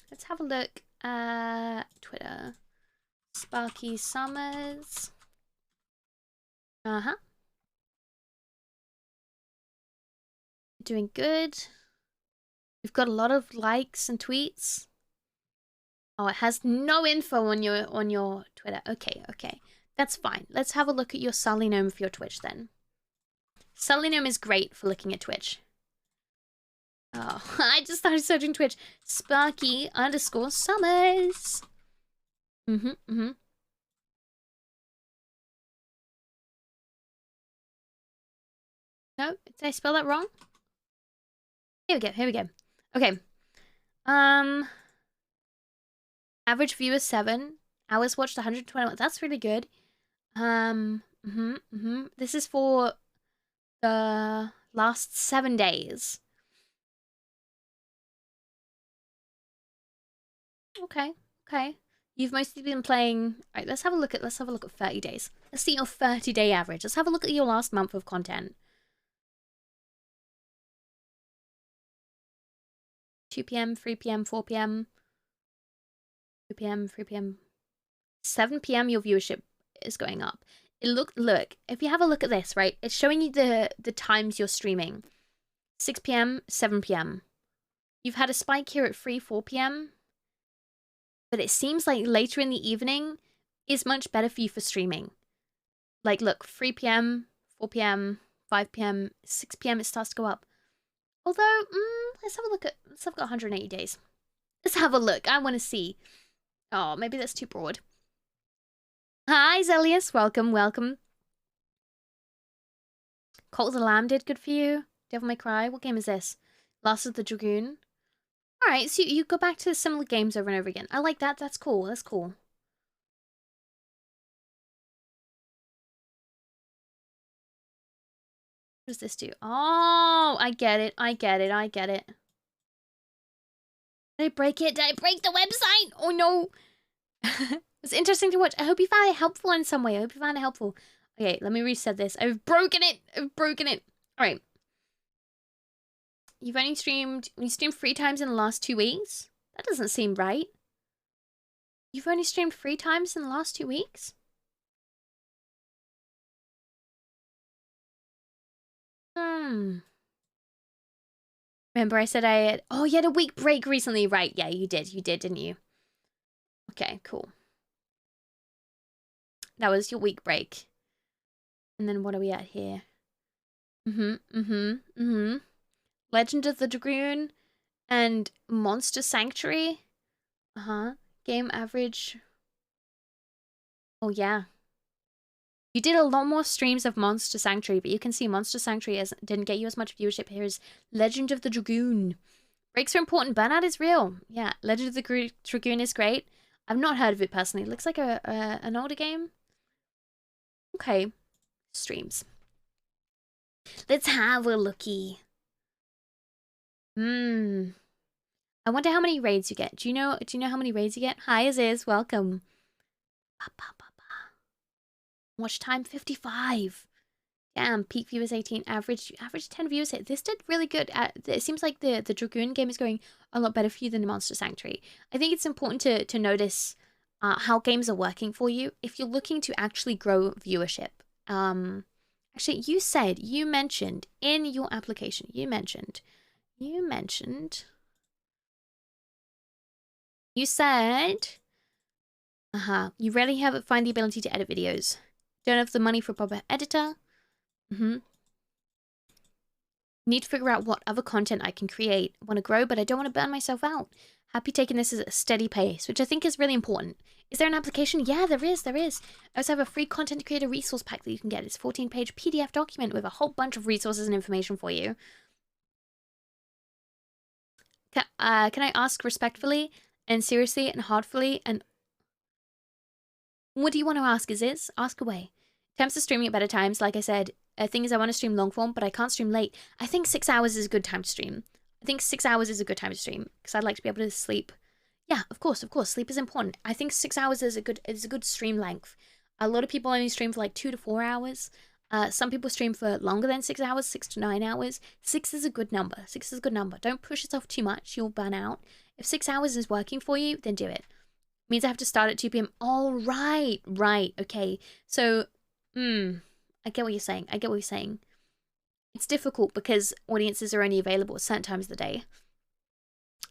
Let's have a look at Twitter. SparkySummers. Uh-huh. Doing good. We've got a lot of likes and tweets. Oh, it has no info on your Twitter. Okay, okay. That's fine. Let's have a look at your Sully Gnome for your Twitch then. Sully Gnome is great for looking at Twitch. Oh, I just started searching Twitch. Sparky_Summers. Mm-hmm. No, did I spell that wrong? Here we go. Okay. Average viewers 7. Hours watched 121. That's really good. This is for the last 7 days. Okay. You've mostly been playing. Alright, let's have a look at 30 days. Let's see your 30-day average. Let's have a look at your last month of content. 2 p.m., 3 p.m., 4 p.m., 2 p.m., 3 p.m., 7 p.m. your viewership is going up. Look, if you have a look at this, right, it's showing you the times you're streaming. 6 p.m., 7 p.m. You've had a spike here at 3, 4 p.m. But it seems like later in the evening is much better for you for streaming. Like, look, 3 p.m., 4 p.m., 5 p.m., 6 p.m. it starts to go up. Although, let's have a look at 180 days. Let's have a look. I want to see. Oh, maybe that's too broad. Hi, Zelius. Welcome. Cult of the Lamb did good for you. Devil May Cry. What game is this? Last of the Dragoon. Alright, so you go back to similar games over and over again. I like that. That's cool. That's cool. What does this do? Oh, I get it. Did I break it? Did I break the website? Oh, no. It's interesting to watch. I hope you found it helpful in some way. Okay, let me reset this. I've broken it. Alright. You streamed 3 times in the last 2 weeks? That doesn't seem right. You've only streamed 3 times in the last 2 weeks? Remember I said I had... Oh, you had a week break recently. Right, yeah, you did, didn't you? Okay, cool. That was your week break. And then what are we at here? Legend of the Dragoon and Monster Sanctuary. Game average. Oh, yeah. You did a lot more streams of Monster Sanctuary, but you can see Monster Sanctuary didn't get you as much viewership here as Legend of the Dragoon. Breaks are important. Burnout is real. Yeah, Legend of the Dragoon is great. I've not heard of it personally. It looks like an older game. Okay. Streams. Let's have a looky. I wonder how many raids you get. Do you know how many raids you get? Hi, Aziz. Welcome. Watch time 55. Damn, peak viewers 18, average 10 viewers hit. This did really good. It seems like the Dragoon game is going a lot better for you than the Monster Sanctuary. I think it's important to notice how games are working for you if you're looking to actually grow viewership. Actually, you mentioned in your application, you said, you rarely find the ability to edit videos. Don't have the money for a proper editor. Need to figure out what other content I can create. Want to grow, but I don't want to burn myself out. Happy taking this at a steady pace, which I think is really important. Is there an application? Yeah, there is. I also have a free content creator resource pack that you can get. It's a 14-page PDF document with a whole bunch of resources and information for you. Can I ask respectfully and seriously and heartfully and... What do you want to ask, Aziz? Ask away. In terms of streaming at better times, like I said, thing is I want to stream long form, but I can't stream late. I think 6 hours is a good time to stream. I think 6 hours is a good time to stream because I'd like to be able to sleep. Yeah, of course, sleep is important. I think 6 hours is a good stream length. A lot of people only stream for like 2 to 4 hours. Some people stream for longer than 6 hours, 6 to 9 hours. 6 is a good number. 6 is a good number. Don't push yourself too much. You'll burn out. If 6 hours is working for you, then do it. Means I have to start at 2 p.m. All right. Okay. So, I get what you're saying. It's difficult because audiences are only available at certain times of the day.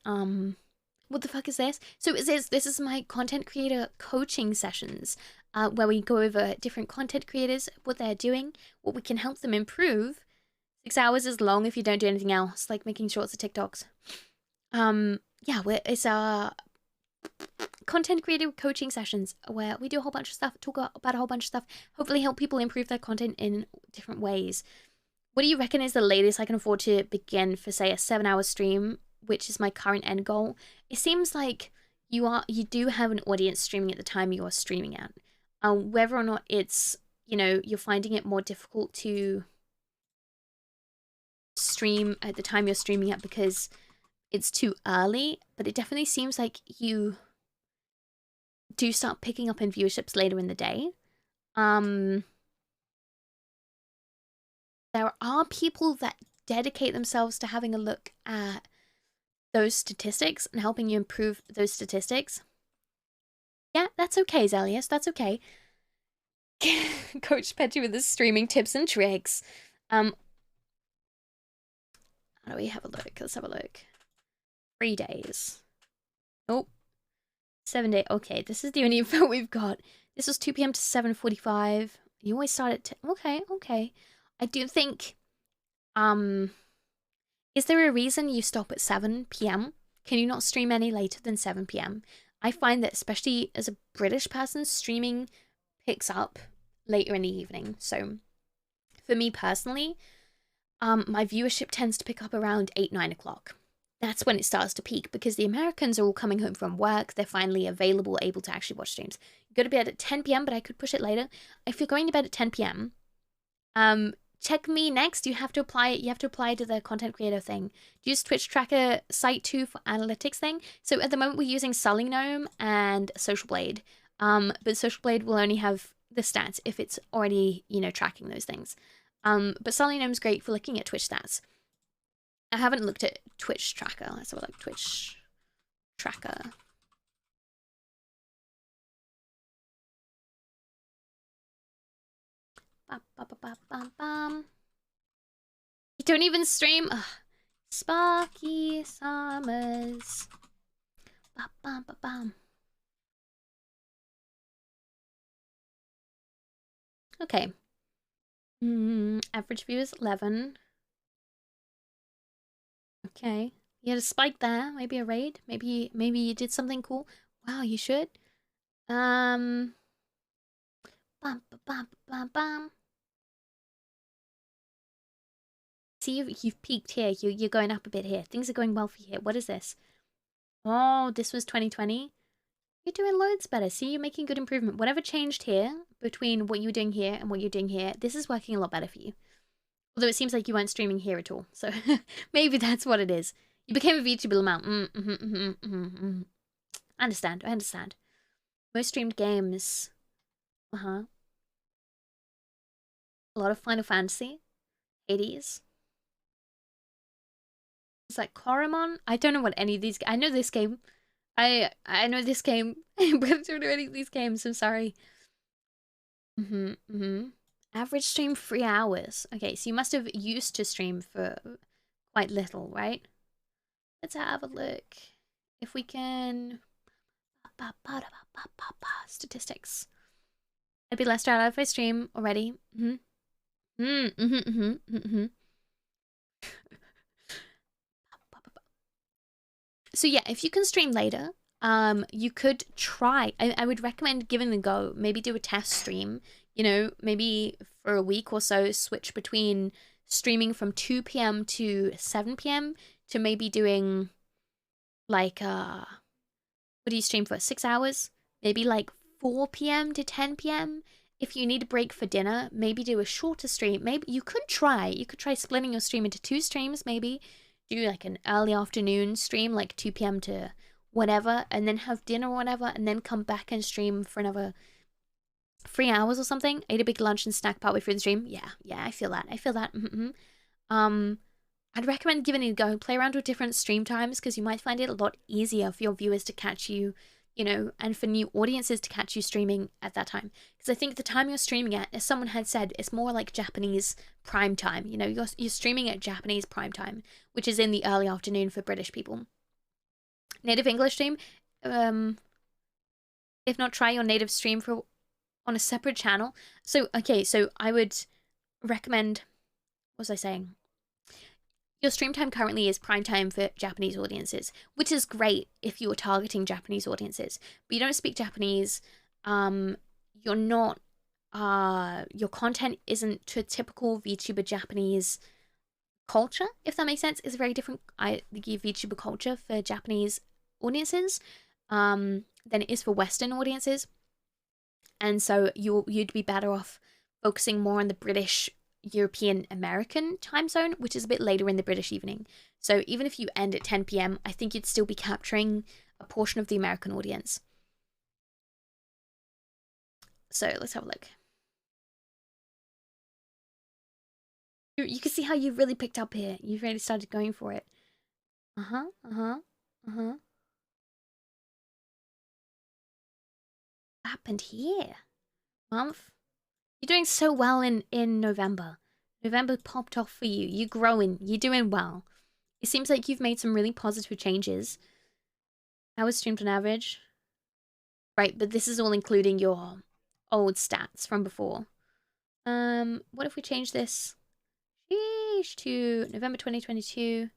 What the fuck is this? So it says this is my content creator coaching sessions, where we go over different content creators, what they're doing, what we can help them improve. 6 hours is long if you don't do anything else, like making shorts or TikToks. Yeah, it's our content creator coaching sessions where we do a whole bunch of stuff, talk about a whole bunch of stuff, hopefully help people improve their content in different ways. What do you reckon is the latest I can afford to begin for, say, a 7-hour stream, which is my current end goal? It seems like you do have an audience streaming at the time you are streaming at. Whether or not it's, you're finding it more difficult to stream at the time you're streaming at because it's too early, but it definitely seems like you do start picking up in viewerships later in the day. There are people that dedicate themselves to having a look at those statistics and helping you improve those statistics. Yeah, that's okay, Zelius. That's okay. Coach Petri with his streaming tips and tricks. How do we have a look? Let's have a look. 3 days. Oh. 7 days. Okay, this is the only info we've got. This was 2 p.m. to 7:45. You always start at 10. Okay. I do think, is there a reason you stop at 7 p.m.? Can you not stream any later than 7 p.m.? I find that, especially as a British person, streaming picks up later in the evening. So, for me personally, my viewership tends to pick up around 8, 9 o'clock. That's when it starts to peak because the Americans are all coming home from work. They're finally available, able to actually watch streams. You go to bed at 10 p.m., but I could push it later. If you're going to bed at 10 p.m., check me next. You have to apply to the content creator thing. Use Twitch tracker site 2 for analytics thing. So at the moment we're using Sully Gnome and Social Blade. But Social Blade will only have the stats if it's already, tracking those things. But Sully Gnome's great for looking at Twitch stats. I haven't looked at Twitch tracker. Let's have a look. Twitch tracker. You don't even stream? Ugh. SparkySummers. Okay. Average view is 11. Okay. You had a spike there. Maybe a raid. Maybe you did something cool. Wow, you should. See, you've peaked here. You're going up a bit here. Things are going well for you here. What is this? Oh, this was 2020. You're doing loads better. See, you're making good improvement. Whatever changed here between what you were doing here and what you're doing here, this is working a lot better for you. Although it seems like you weren't streaming here at all. So maybe that's what it is. You became a VTuber amount. I understand. Most streamed games. A lot of Final Fantasy. Hades. Is that Coromon? I don't know what any of these... I know this game. I know this game. But I don't know any of these games. I'm sorry. Average stream 3 hours. Okay, so you must have used to stream for quite little, right? Let's have a look. If we can... Statistics. I'd be less stressed out if I stream already. So yeah, if you can stream later, you could try. I would recommend giving it a go. Maybe do a test stream. Maybe for a week or so, switch between streaming from 2 p.m. to 7 p.m. to maybe doing like, what do you stream for? 6 hours? Maybe like 4 p.m. to 10 p.m. If you need a break for dinner, maybe do a shorter stream. Maybe you could try splitting your stream into 2 streams, maybe do like an early afternoon stream, like 2 p.m. to whatever, and then have dinner or whatever, and then come back and stream for another 3 hours or something. Ate a big lunch and snack partway through the stream. Yeah, I feel that. I'd recommend giving it a go. Play around with different stream times because you might find it a lot easier for your viewers to catch you, you know, and for new audiences to catch you streaming at that time. Because I think the time you're streaming at, as someone had said, it's more like Japanese prime time. You know, you're streaming at Japanese prime time, which is in the early afternoon for British people. Native English stream, if not, try your native stream on a separate channel. So, okay, so I would recommend, what was I saying? Your stream time currently is prime time for Japanese audiences, which is great if you're targeting Japanese audiences. But you don't speak Japanese, you're not, your content isn't to a typical VTuber Japanese culture, if that makes sense. It's a very different VTuber culture for Japanese audiences than it is for Western audiences. And so you'd be better off focusing more on the British, European, American time zone, which is a bit later in the British evening. So even if you end at 10 p.m., I think you'd still be capturing a portion of the American audience. So let's have a look. You can see how you really picked up here. You've really started going for it. What happened here? Month? You're doing so well in November. November popped off for you. You're growing. You're doing well. It seems like you've made some really positive changes. Hours streamed on average. Right, but this is all including your old stats from before. What if we change this? Sheesh, to November 2022.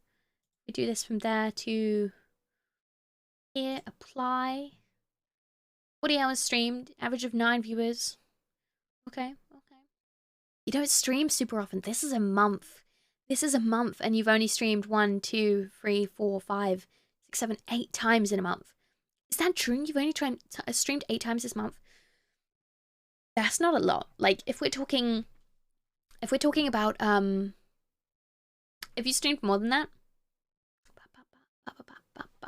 We do this from there to here. Apply. 40 hours streamed. Average of 9 viewers. Okay. You don't stream super often. This is a month. And you've only streamed 1, 2, 3, 4, 5, 6, 7, 8 times in a month. Is that true? You've only streamed 8 times this month? That's not a lot. Like, if we're talking about, if you streamed more than that,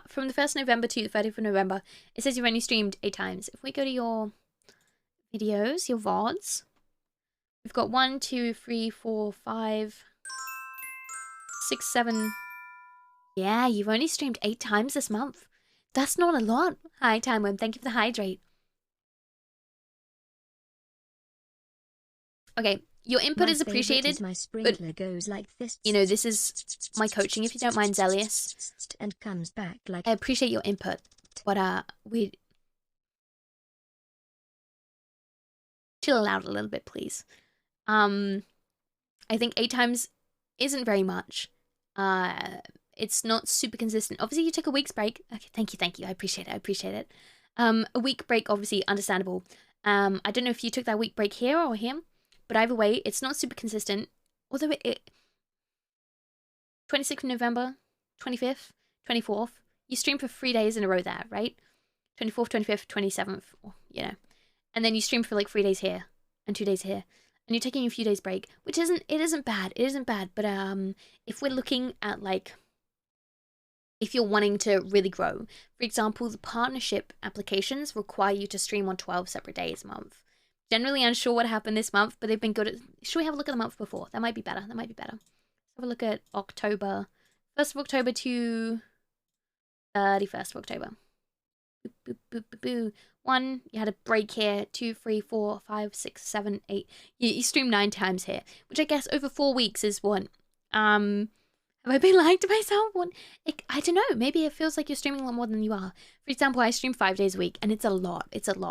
from the 1st of November to the 30th of November, it says you've only streamed 8 times. If we go to your videos, your VODs, we've got 1, 2, 3, 4, 5, 6, 7. Yeah, you've only streamed 8 times this month. That's not a lot. Hi, Timeworm. Thank you for the hydrate. Okay, your input is appreciated. My sprinkler goes like this. You know, this is my coaching, if you don't mind, Zelius. And comes back like. I appreciate your input, but we chill out a little bit, please. I think 8 times isn't very much. It's not super consistent. Obviously, you took a week's break. Okay, thank you. I appreciate it. A week break, obviously, understandable. I don't know if you took that week break here or him, but either way, it's not super consistent. Although it 26th of November, 25th, 24th, you stream for 3 days in a row there, right? 24th, 25th, 27th, you know. And then you stream for like 3 days here and 2 days here. And you're taking a few days break, which isn't bad. But if we're looking at like, if you're wanting to really grow, for example, the partnership applications require you to stream on 12 separate days a month. Generally unsure what happened this month, but they've been good at... Should we have a look at the month before? That might be better. Let's have a look at October. 1st of October to 31st of October. Boop, boop, boop, boop, boop. 1, you had a break here. 2, 3, 4, 5, 6, 7, 8. You streamed 9 times here, which I guess over 4 weeks is what? Have I been lying to myself? I don't know. Maybe it feels like you're streaming a lot more than you are. For example, I stream 5 days a week, and it's a lot.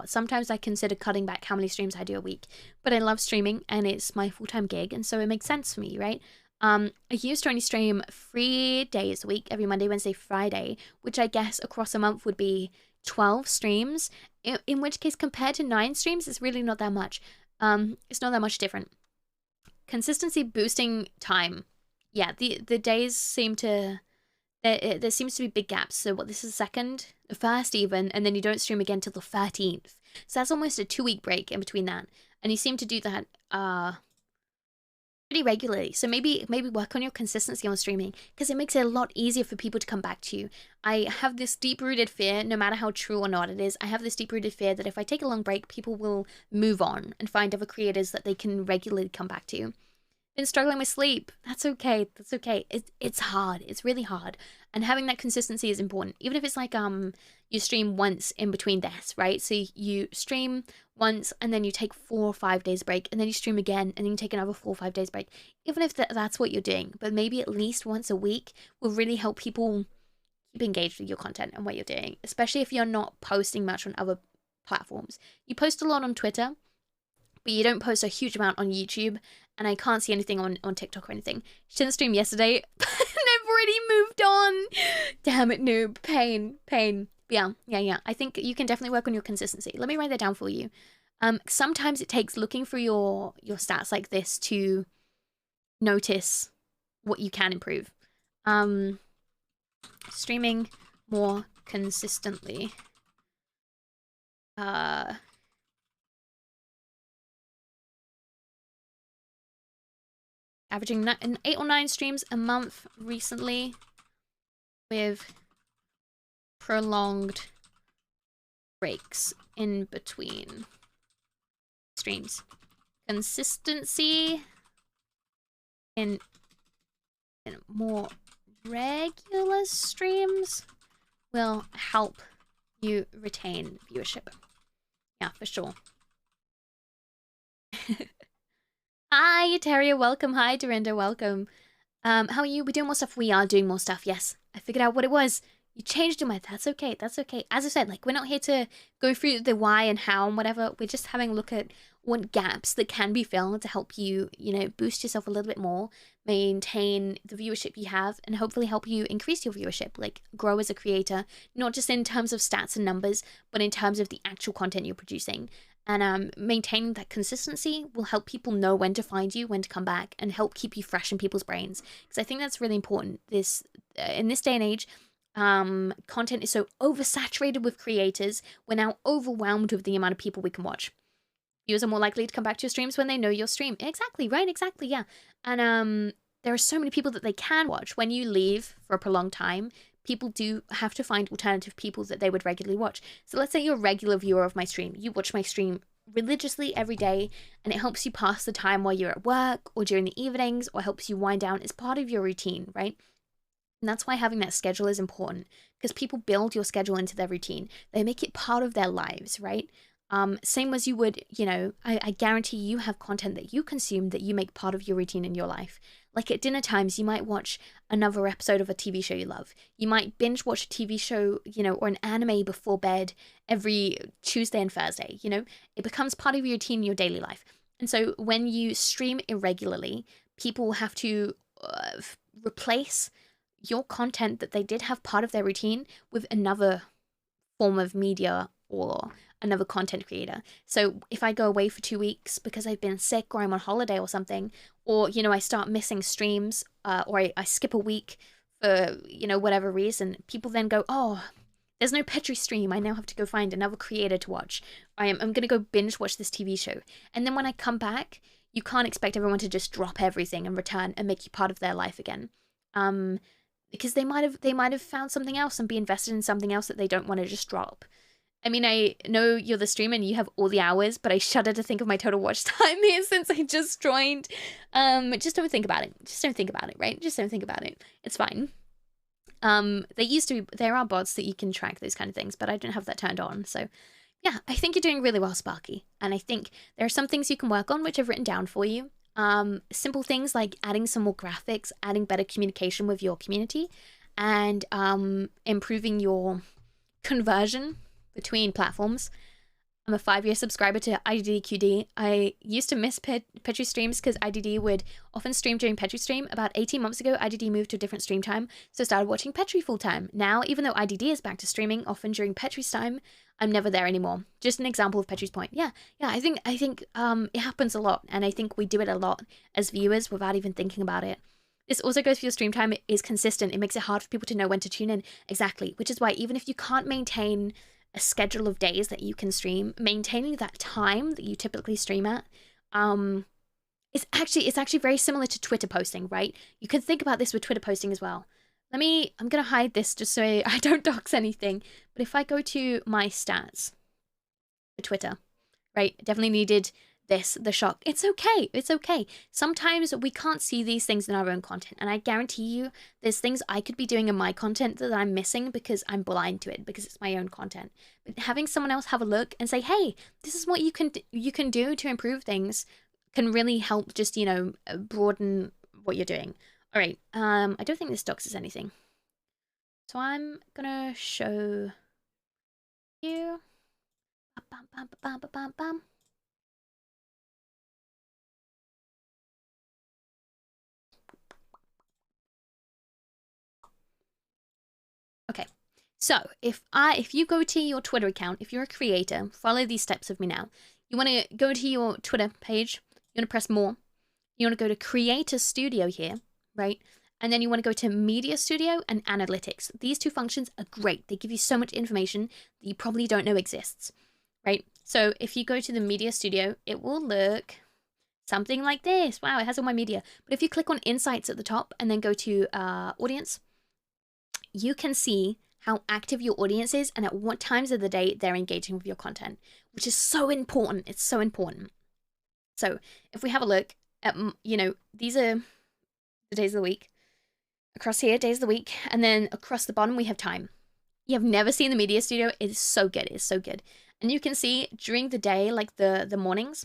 Sometimes I consider cutting back how many streams I do a week. But I love streaming, and it's my full-time gig, and so it makes sense for me, right? I used to only stream 3 days a week, every Monday, Wednesday, Friday, which I guess across a month would be 12 streams. In which case, compared to 9 streams, it's really not that much. It's not that much different. Consistency boosting time. Yeah, the days seem to... There seems to be big gaps. So what, this is the 2nd? The 1st even, and then you don't stream again till the 13th. So that's almost a 2-week break in between that. And you seem to do that pretty regularly. So maybe work on your consistency on streaming, because it makes it a lot easier for people to come back to you. I have this deep-rooted fear, no matter how true or not it is, I have this deep-rooted fear that if I take a long break, people will move on and find other creators that they can regularly come back to. Been struggling with sleep. That's okay. That's okay. It's hard. It's really hard. And having that consistency is important. Even if it's like you stream once in between this, right? So you stream once and then you take 4 or 5 days break, and then you stream again and then you take another 4 or 5 days break. Even if that's what you're doing, but maybe at least once a week will really help people keep engaged with your content and what you're doing, especially if you're not posting much on other platforms. You post a lot on Twitter, but you don't post a huge amount on YouTube, and I can't see anything on TikTok or anything. She didn't stream yesterday, and I've already moved on. Damn it, noob. Pain. Yeah. I think you can definitely work on your consistency. Let me write that down for you. Sometimes it takes looking through your stats like this to notice what you can improve. Streaming more consistently. Averaging 8 or 9 streams a month recently with prolonged breaks in between streams. Consistency in more regular streams will help you retain viewership. Yeah, for sure. Hi, Terry, welcome. Hi, Dorinda, welcome. How are you? We're doing more stuff. We are doing more stuff, yes. I figured out what it was. You changed your mind. That's okay. That's okay. As I said, like, we're not here to go through the why and how and whatever. We're just having a look at what gaps that can be filled to help you, you know, boost yourself a little bit more, maintain the viewership you have, and hopefully help you increase your viewership, like grow as a creator, not just in terms of stats and numbers, but in terms of the actual content you're producing. And maintaining that consistency will help people know when to find you, when to come back, and help keep you fresh in people's brains. Because I think that's really important. In this day and age, content is so oversaturated with creators. We're now overwhelmed with the amount of people we can watch. Viewers are more likely to come back to your streams when they know your stream. Exactly, right? Exactly, yeah. And there are so many people that they can watch. When you leave for a prolonged time, people do have to find alternative people that they would regularly watch. So let's say you're a regular viewer of my stream. You watch my stream religiously every day, and it helps you pass the time while you're at work or during the evenings, or helps you wind down as part of your routine, right? And that's why having that schedule is important, because people build your schedule into their routine. They make it part of their lives, right? Same as you would, you know, I guarantee you have content that you consume that you make part of your routine in your life. Like at dinner times, you might watch another episode of a TV show you love. You might binge watch a TV show, you know, or an anime before bed every Tuesday and Thursday, you know? It becomes part of your routine in your daily life. And so when you stream irregularly, people have to replace your content that they did have part of their routine with another form of media or another content creator. So if I go away for 2 weeks because I've been sick or I'm on holiday or something, or, you know, I start missing streams or I skip a week for, you know, whatever reason, people then go, oh, there's no Petri stream. I now have to go find another creator to watch. I'm going to go binge watch this TV show. And then when I come back, you can't expect everyone to just drop everything and return and make you part of their life again. Because they might have found something else and be invested in something else that they don't want to just drop. I mean, I know you're the streamer and you have all the hours, but I shudder to think of my total watch time here since I just joined. Just don't think about it. Just don't think about it, right? Just don't think about it. It's fine. There are bots that you can track those kind of things, but I don't have that turned on. So yeah, I think you're doing really well, Sparky. And I think there are some things you can work on, which I've written down for you. Simple things like adding some more graphics, adding better communication with your community, and improving your conversion between platforms. I'm a 5-year subscriber to IDDQD. I used to miss Petri streams because IDD would often stream during Petri stream. About 18 months ago, IDD moved to a different stream time, so I started watching Petri full time. Now, even though IDD is back to streaming often during Petri's time, I'm never there anymore. Just an example of Petri's point. Yeah, I think it happens a lot, and I think we do it a lot as viewers without even thinking about it. This also goes for your stream time. It is consistent. It makes it hard for people to know when to tune in. Exactly, which is why even if you can't maintain a schedule of days that you can stream, maintaining that time that you typically stream at, It's actually very similar to Twitter posting, right? You can think about this with Twitter posting as well. I'm going to hide this just so I don't dox anything. But if I go to my stats for Twitter, right? Definitely needed the shock. It's okay. It's okay. Sometimes we can't see these things in our own content. And I guarantee you there's things I could be doing in my content that I'm missing because I'm blind to it, because it's my own content. But having someone else have a look and say, hey, this is what you can do to improve things can really help just, broaden what you're doing. All right. I don't think this doxes anything. So I'm going to show you. Bam, bam, bam, bam, bam, bam. Okay, so if you go to your Twitter account, if you're a creator, follow these steps with me now. You want to go to your Twitter page, you want to press more, you want to go to Creator Studio here, right? And then you want to go to Media Studio and Analytics. These two functions are great. They give you so much information that you probably don't know exists, right? So if you go to the Media Studio, it will look something like this. Wow, it has all my media. But if you click on Insights at the top and then go to Audience, you can see how active your audience is and at what times of the day they're engaging with your content, which is so important. It's so important. So if we have a look at, these are the days of the week. Across here, days of the week. And then across the bottom, we have time. You have never seen the Media Studio. It is so good. It's so good. And you can see during the day, like the mornings.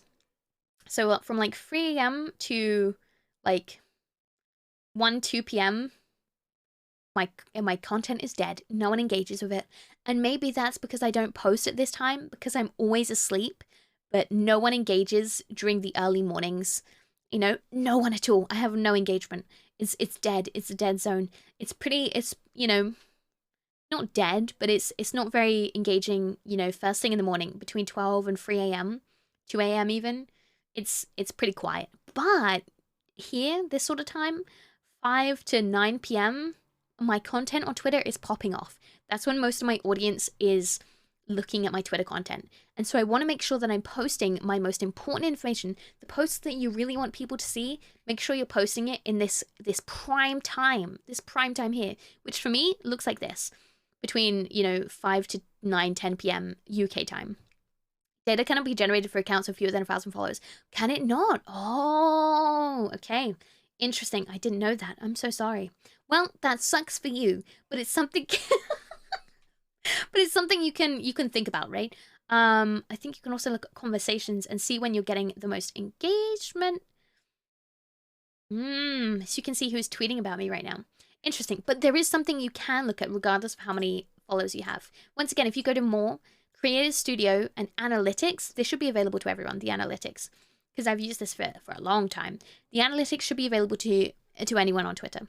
So from like 3 a.m. to like 1, 2 p.m., my content is dead. No one engages with it. And maybe that's because I don't post at this time, because I'm always asleep, but no one engages during the early mornings. No one at all. I have no engagement. It's dead. It's a dead zone. It's not dead, but it's not very engaging, first thing in the morning between 12 and 3 a.m., 2 a.m. even. It's pretty quiet. But here, this sort of time, 5 to 9 p.m., my content on Twitter is popping off. That's when most of my audience is looking at my Twitter content. And so I want to make sure that I'm posting my most important information, the posts that you really want people to see. Make sure you're posting it in this prime time here, which for me looks like this, between 5 to 9, 10 p.m. UK time. Data cannot be generated for accounts with fewer than 1,000 followers. Can it not? Oh, okay. Interesting. I didn't know that. I'm so sorry. Well, that sucks for you, but it's something but it's something you can think about, right? I think you can also look at conversations and see when you're getting the most engagement. So you can see who's tweeting about me right now. Interesting. But there is something you can look at regardless of how many followers you have. Once again, if you go to More, Creator Studio, and Analytics, this should be available to everyone, the Analytics, because I've used this for a long time. The Analytics should be available to anyone on Twitter.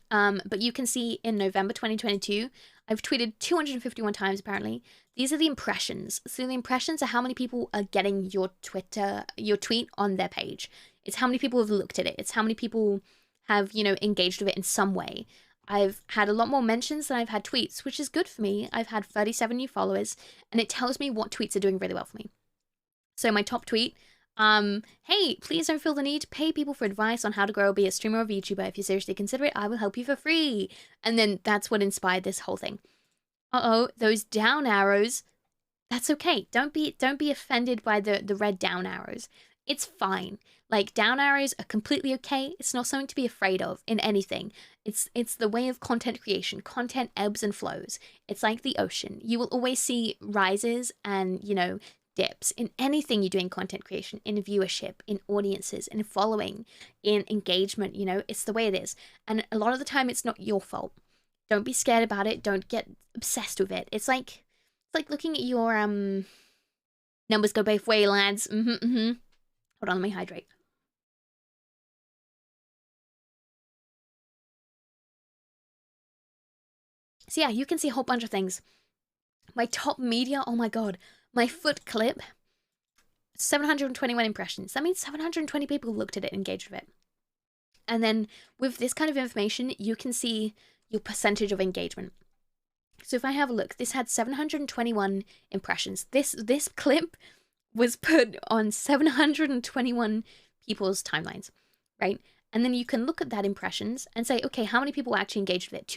But you can see in November 2022, I've tweeted 251 times apparently. These are the impressions. So the impressions are how many people are getting your tweet on their page. It's how many people have looked at it. It's how many people have, engaged with it in some way. I've had a lot more mentions than I've had tweets, which is good for me. I've had 37 new followers, and it tells me what tweets are doing really well for me. So my top tweet, hey, please don't feel the need to pay people for advice on how to grow or be a streamer or VTuber. If you seriously consider it, I will help you for free. And then that's what inspired this whole thing. Those down arrows, that's okay. Don't be offended by the red down arrows. It's fine. Like, down arrows are completely okay. It's not something to be afraid of in anything. It's the way of content creation. Content ebbs and flows. It's like the ocean. You will always see rises and, dips in anything you do in content creation, in viewership, in audiences, in following, in engagement. It's the way it is. And a lot of the time it's not your fault. Don't be scared about it. Don't get obsessed with it. It's like looking at your numbers go both ways, lads. Hold on, let me hydrate. So yeah, you can see a whole bunch of things. My top media, oh my god. My foot clip, 721 impressions. That means 720 people looked at it and engaged with it. And then with this kind of information, you can see your percentage of engagement. So if I have a look, this had 721 impressions. This clip was put on 721 people's timelines, right? And then you can look at that impressions and say, okay, how many people actually engaged with it?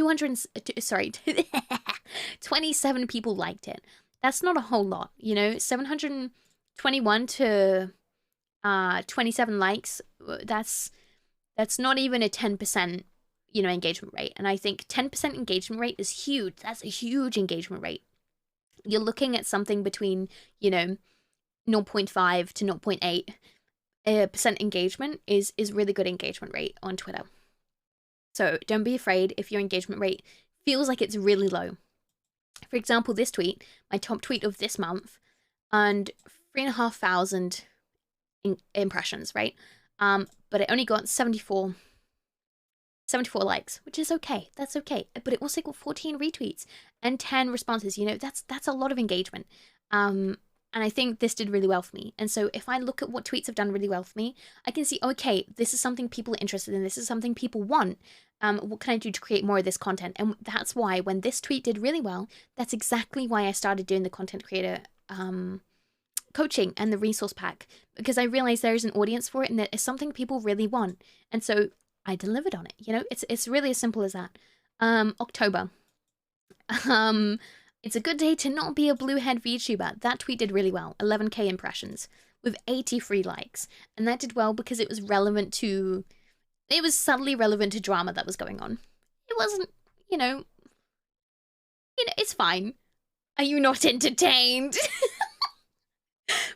27 people liked it. That's not a whole lot, you know, 721 to 27 likes. That's not even a 10%, you know, engagement rate. And I think 10% engagement rate is huge. That's a huge engagement rate. You're looking at something between, you know, 0.5 to 0.8% engagement is really good engagement rate on Twitter. So don't be afraid if your engagement rate feels like it's really low. For example, this tweet, my top tweet of this month, and 3,500 impressions, right? But it only got 74 likes, which is okay. That's okay. But it also got 14 retweets and 10 responses. You know, that's a lot of engagement. And I think this did really well for me. And so if I look at what tweets have done really well for me, I can see, okay, this is something people are interested in. This is something people want. What can I do to create more of this content? And that's why when this tweet did really well, that's exactly why I started doing the content creator coaching and the resource pack, because I realized there is an audience for it and that it's something people really want. And so I delivered on it. You know, it's really as simple as that. October. It's a good day to not be a bluehead VTuber. That tweet did really well. 11k impressions with 83 likes. And that did well because it was relevant to... It was subtly relevant to drama that was going on. It wasn't, you know, it's fine. Are you not entertained?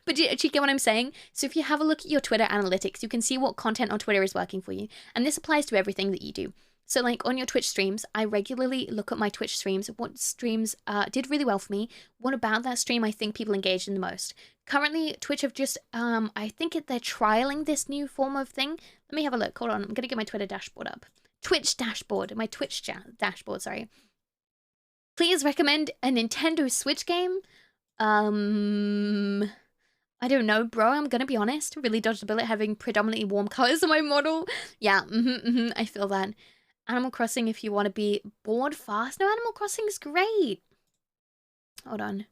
But do you get what I'm saying? So if you have a look at your Twitter analytics, you can see what content on Twitter is working for you. And this applies to everything that you do. So like on your Twitch streams, I regularly look at my Twitch streams, what streams did really well for me, what about that stream I think people engaged in the most. Currently, Twitch have just, I think they're trialing this new form of thing. Let me have a look, hold on, I'm gonna get my Twitter dashboard up. Twitch dashboard, my Twitch dashboard, sorry. Please recommend a Nintendo Switch game. I don't know, bro, I'm gonna be honest. Really dodged a bullet having predominantly warm colors in my model. Yeah, I feel that. Animal Crossing if you want to be bored fast. No, Animal Crossing is great. Hold on.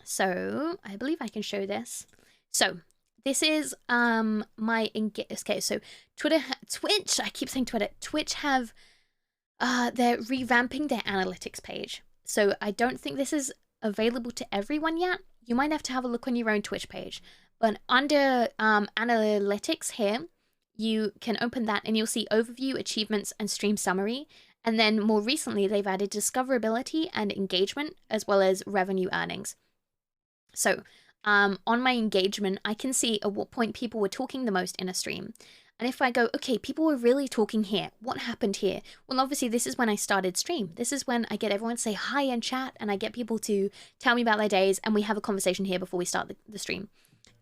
So, I believe I can show this. So, this is my okay, so Twitch, I keep saying Twitter. Twitch have they're revamping their analytics page. So, I don't think this is available to everyone yet. You might have to have a look on your own Twitch page. But under analytics here, you can open that and you'll see overview, achievements, and stream summary. And then more recently, they've added discoverability and engagement, as well as revenue earnings. So on my engagement, I can see at what point people were talking the most in a stream. And if I go, okay, people were really talking here. What happened here? Well, obviously, this is when I started stream. This is when I get everyone to say hi and chat, and I get people to tell me about their days, and we have a conversation here before we start the stream.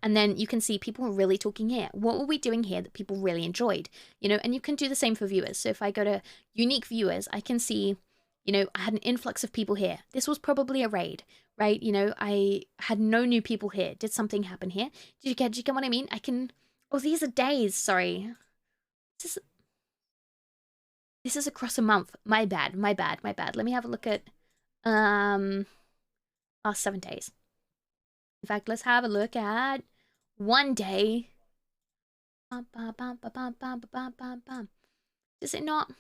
And then you can see people were really talking here. What were we doing here that people really enjoyed? You know, and you can do the same for viewers. So if I go to unique viewers, I can see, you know, I had an influx of people here. This was probably a raid, right? You know, I had no new people here. Did something happen here? Did you get what I mean? I can, oh, these are days, sorry. This is across a month. My bad. Let me have a look at, last 7 days. In fact, let's have a look at 1 day. Does it not?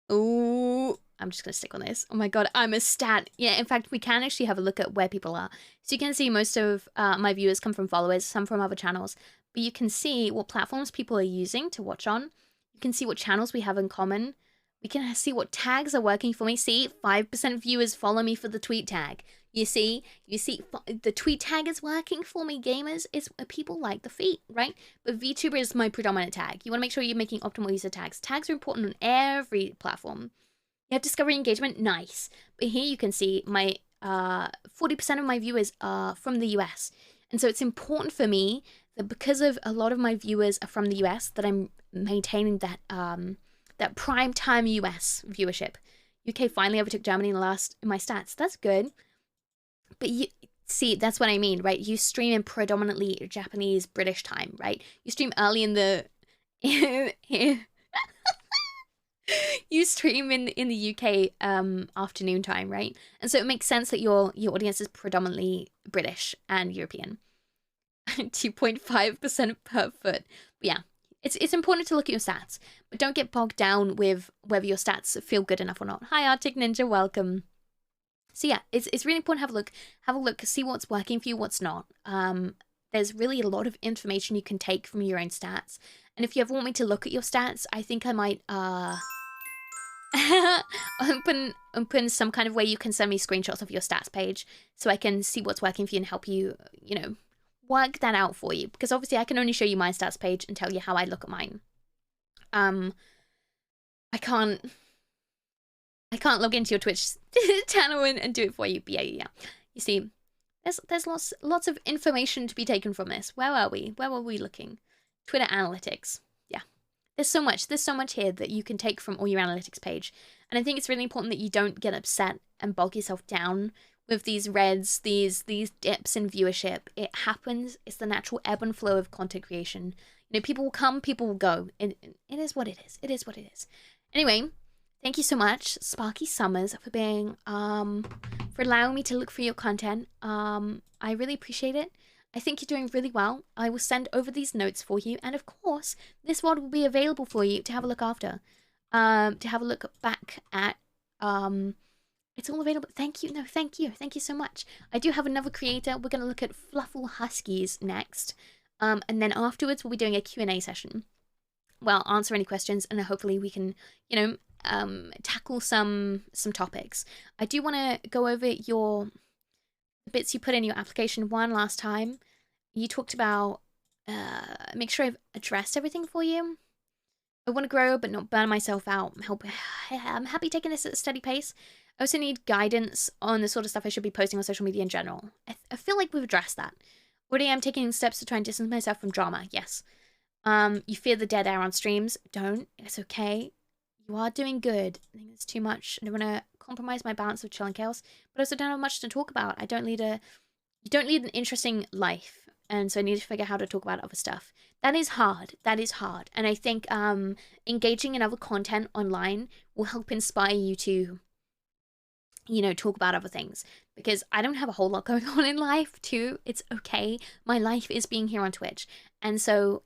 Oh, I'm just going to stick on this. Oh my god, I'm a stat. Yeah, in fact, we can actually have a look at where people are. So you can see most of my viewers come from followers, some from other channels. But you can see what platforms people are using to watch on. You can see what channels we have in common. We can see what tags are working for me. See, 5% viewers follow me for the tweet tag. You see, the tweet tag is working for me, gamers. It's people like the feet, right? But VTuber is my predominant tag. You want to make sure you're making optimal use of tags. Tags are important on every platform. You have discovery engagement, nice. But here you can see my 40% of my viewers are from the US. And so it's important for me that because of a lot of my viewers are from the US, that I'm maintaining that that prime time US viewership. UK finally overtook Germany in my stats. That's good. But you see, that's what I mean, right? You stream in predominantly Japanese, British time, right? You stream early in the you stream in the UK afternoon time, right? And so it makes sense that your audience is predominantly British and European. 2.5% per foot. But yeah, it's important to look at your stats, but don't get bogged down with whether your stats feel good enough or not. Hi, Arctic Ninja, welcome. So yeah, it's really important to have a look, see what's working for you, what's not. There's really a lot of information you can take from your own stats. And if you ever want me to look at your stats, I think I might open some kind of way you can send me screenshots of your stats page so I can see what's working for you and help you, you know, work that out for you. Because obviously I can only show you my stats page and tell you how I look at mine. I can't log into your Twitch channel and do it for you. But yeah. You see, there's lots of information to be taken from this. Where are we? Where were we looking? Twitter analytics. Yeah. There's so much here that you can take from all your analytics page. And I think it's really important that you don't get upset and bog yourself down with these reds, these dips in viewership. It happens. It's the natural ebb and flow of content creation. You know, people will come, people will go. It is what it is. It is what it is. Anyway, thank you so much, SparkySummers, for being for allowing me to look for your content. I really appreciate it. I think you're doing really well. I will send over these notes for you, and of course, this VOD will be available for you to have a look after. To have a look back at. It's all available. Thank you. No, thank you. Thank you so much. I do have another creator. We're going to look at FluffleHuskies next. And then afterwards, we'll be doing a Q&A session. Well, answer any questions, and hopefully we can, you know, tackle some topics. I do want to go over the bits you put in your application one last time. You talked about make sure I've addressed everything for you. I want to grow but not burn myself out. I'm happy taking this at a steady pace. I also need guidance on the sort of stuff I should be posting on social media in general. I feel like we've addressed that. Already I'm taking steps to try and distance myself from drama. Yes. You fear the dead air on streams. Don't. It's okay. You are doing good. I think it's too much. I don't want to compromise my balance of chill and chaos, but I also don't have much to talk about. You don't lead an interesting life, and so I need to figure out how to talk about other stuff. That is hard. That is hard. And I think engaging in other content online will help inspire you to, you know, talk about other things. Because I don't have a whole lot going on in life too. It's okay. My life is being here on Twitch. And so,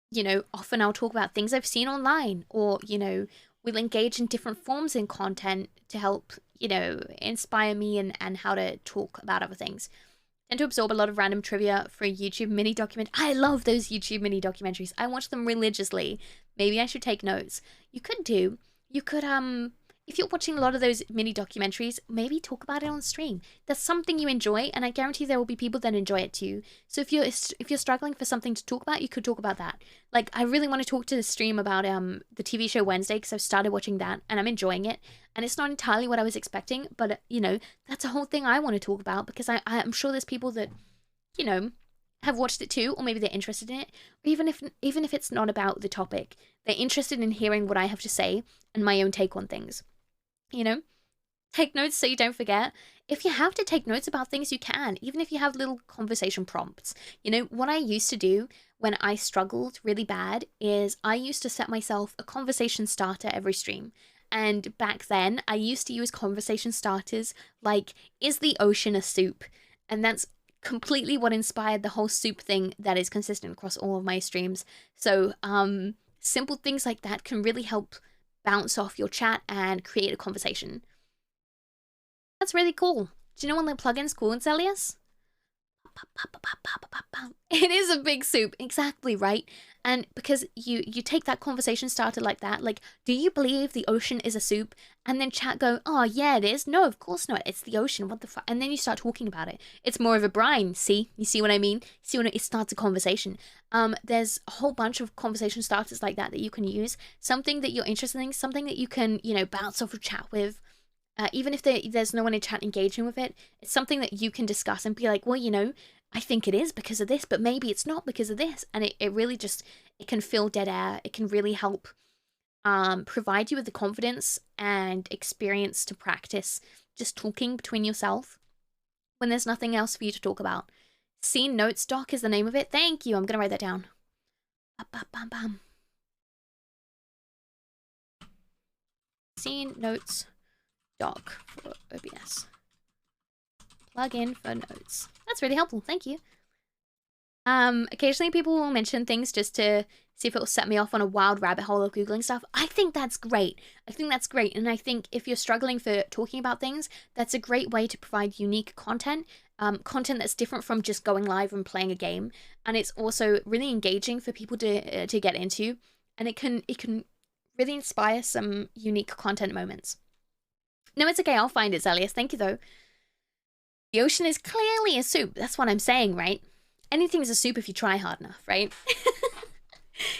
you know, often I'll talk about things I've seen online, or, you know, we'll engage in different forms in content to help, you know, inspire me and how to talk about other things. And to absorb a lot of random trivia for a YouTube mini document. I love those YouTube mini documentaries. I watch them religiously. Maybe I should take notes. You could, if you're watching a lot of those mini documentaries, maybe talk about it on stream. That's something you enjoy, and I guarantee there will be people that enjoy it too. So if you're struggling for something to talk about, you could talk about that. Like, I really want to talk to the stream about the TV show Wednesday, because I've started watching that and I'm enjoying it. And it's not entirely what I was expecting, but you know, that's a whole thing I want to talk about, because I'm sure there's people that, you know, have watched it too, or maybe they're interested in it. Or even if it's not about the topic, they're interested in hearing what I have to say and my own take on things. You know, take notes so you don't forget. If you have to take notes about things, you can, even if you have little conversation prompts. You know, what I used to do when I struggled really bad is I used to set myself a conversation starter every stream. And back then, I used to use conversation starters like, is the ocean a soup? And that's completely what inspired the whole soup thing that is consistent across all of my streams. So, simple things like that can really help bounce off your chat and create a conversation. That's really cool. Do you know one of the plugins called Zelius? It is a big soup, exactly, right? And because you take that conversation starter like that, like, do you believe the ocean is a soup? And then chat go, oh yeah, it is. No, of course not. It's the ocean. What the fuck? And then you start talking about it. It's more of a brine. See? You see what I mean? See when it starts a conversation. There's a whole bunch of conversation starters like that you can use. Something that you're interested in, something that you can, you know, bounce off a chat with. Even if there's no one in chat engaging with it, it's something that you can discuss and be like, well, you know, I think it is because of this, but maybe it's not because of this. And it really just, it can fill dead air. It can really help provide you with the confidence and experience to practice just talking between yourself when there's nothing else for you to talk about. Scene Notes Doc is the name of it. Thank you. I'm going to write that down. Scene Notes Doc for OBS. Plug in for notes. That's really helpful. Thank you. Occasionally people will mention things just to see if it will set me off on a wild rabbit hole of Googling stuff. I think that's great. And I think if you're struggling for talking about things, that's a great way to provide unique content. Content that's different from just going live and playing a game. And it's also really engaging for people to get into. And it can really inspire some unique content moments. No, it's okay. I'll find it, Zelius. Thank you, though. The ocean is clearly a soup. That's what I'm saying, right? Anything's a soup if you try hard enough, right?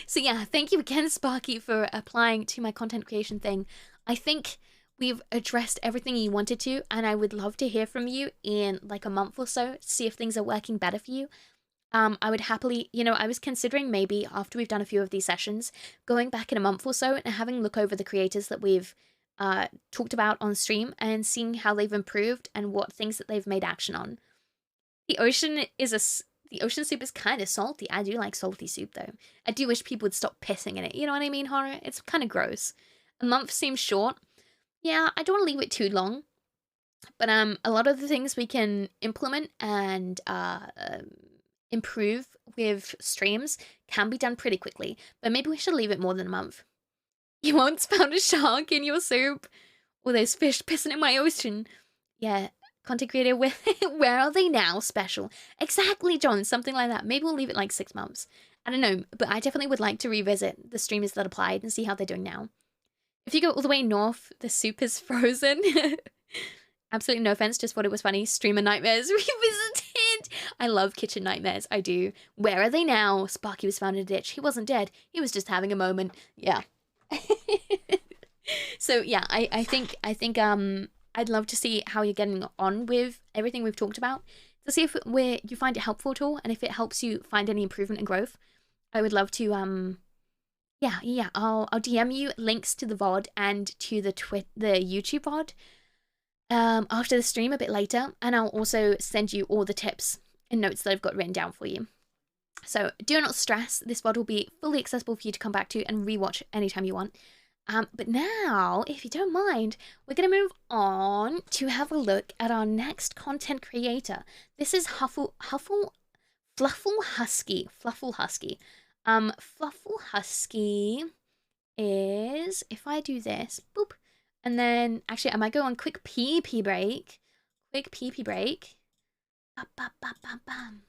So yeah, thank you again, Sparky, for applying to my content creation thing. I think we've addressed everything you wanted to, and I would love to hear from you in like a month or so, see if things are working better for you. I would happily, I was considering maybe after we've done a few of these sessions, going back in a month or so and having a look over the creators that we've talked about on stream and seeing how they've improved and what things that they've made action on. The ocean soup is kind of salty. I do like salty soup, though. I do wish people would stop pissing in it. You know what I mean, Horror? It's kind of gross. A month seems short. Yeah, I don't want to leave it too long. But a lot of the things we can implement and improve with streams can be done pretty quickly. But maybe we should leave it more than a month. You once found a shark in your soup? Or there's fish pissing in my ocean. Yeah. Content creator, where are they now? Special. Exactly, John. Something like that. Maybe we'll leave it like 6 months. I don't know, but I definitely would like to revisit the streamers that applied and see how they're doing now. If you go all the way north, the soup is frozen. Absolutely no offense, just thought it was funny. Streamer Nightmares revisited. I love Kitchen Nightmares. I do. Where are they now? Sparky was found in a ditch. He wasn't dead. He was just having a moment. Yeah. So yeah, I think I'd love to see how you're getting on with everything we've talked about, to see if you find it helpful at all, and if it helps you find any improvement and growth. I would love to I'll DM you links to the VOD and to the YouTube VOD after the stream a bit later, and I'll also send you all the tips and notes that I've got written down for you. So do not stress, this VOD will be fully accessible for you to come back to and rewatch anytime you want. But now, if you don't mind, we're going to move on to have a look at our next content creator. This is FluffleHusky. FluffleHusky. FluffleHusky is, if I do this, boop, and then, actually, I might go on quick pee-pee break. Quick pee-pee break. Ba-ba-ba-ba-bam.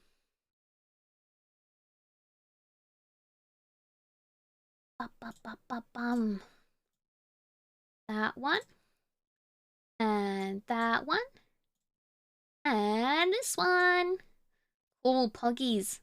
Ba-ba-ba-ba-bam. That one. And that one. And this one. Cool, puggies.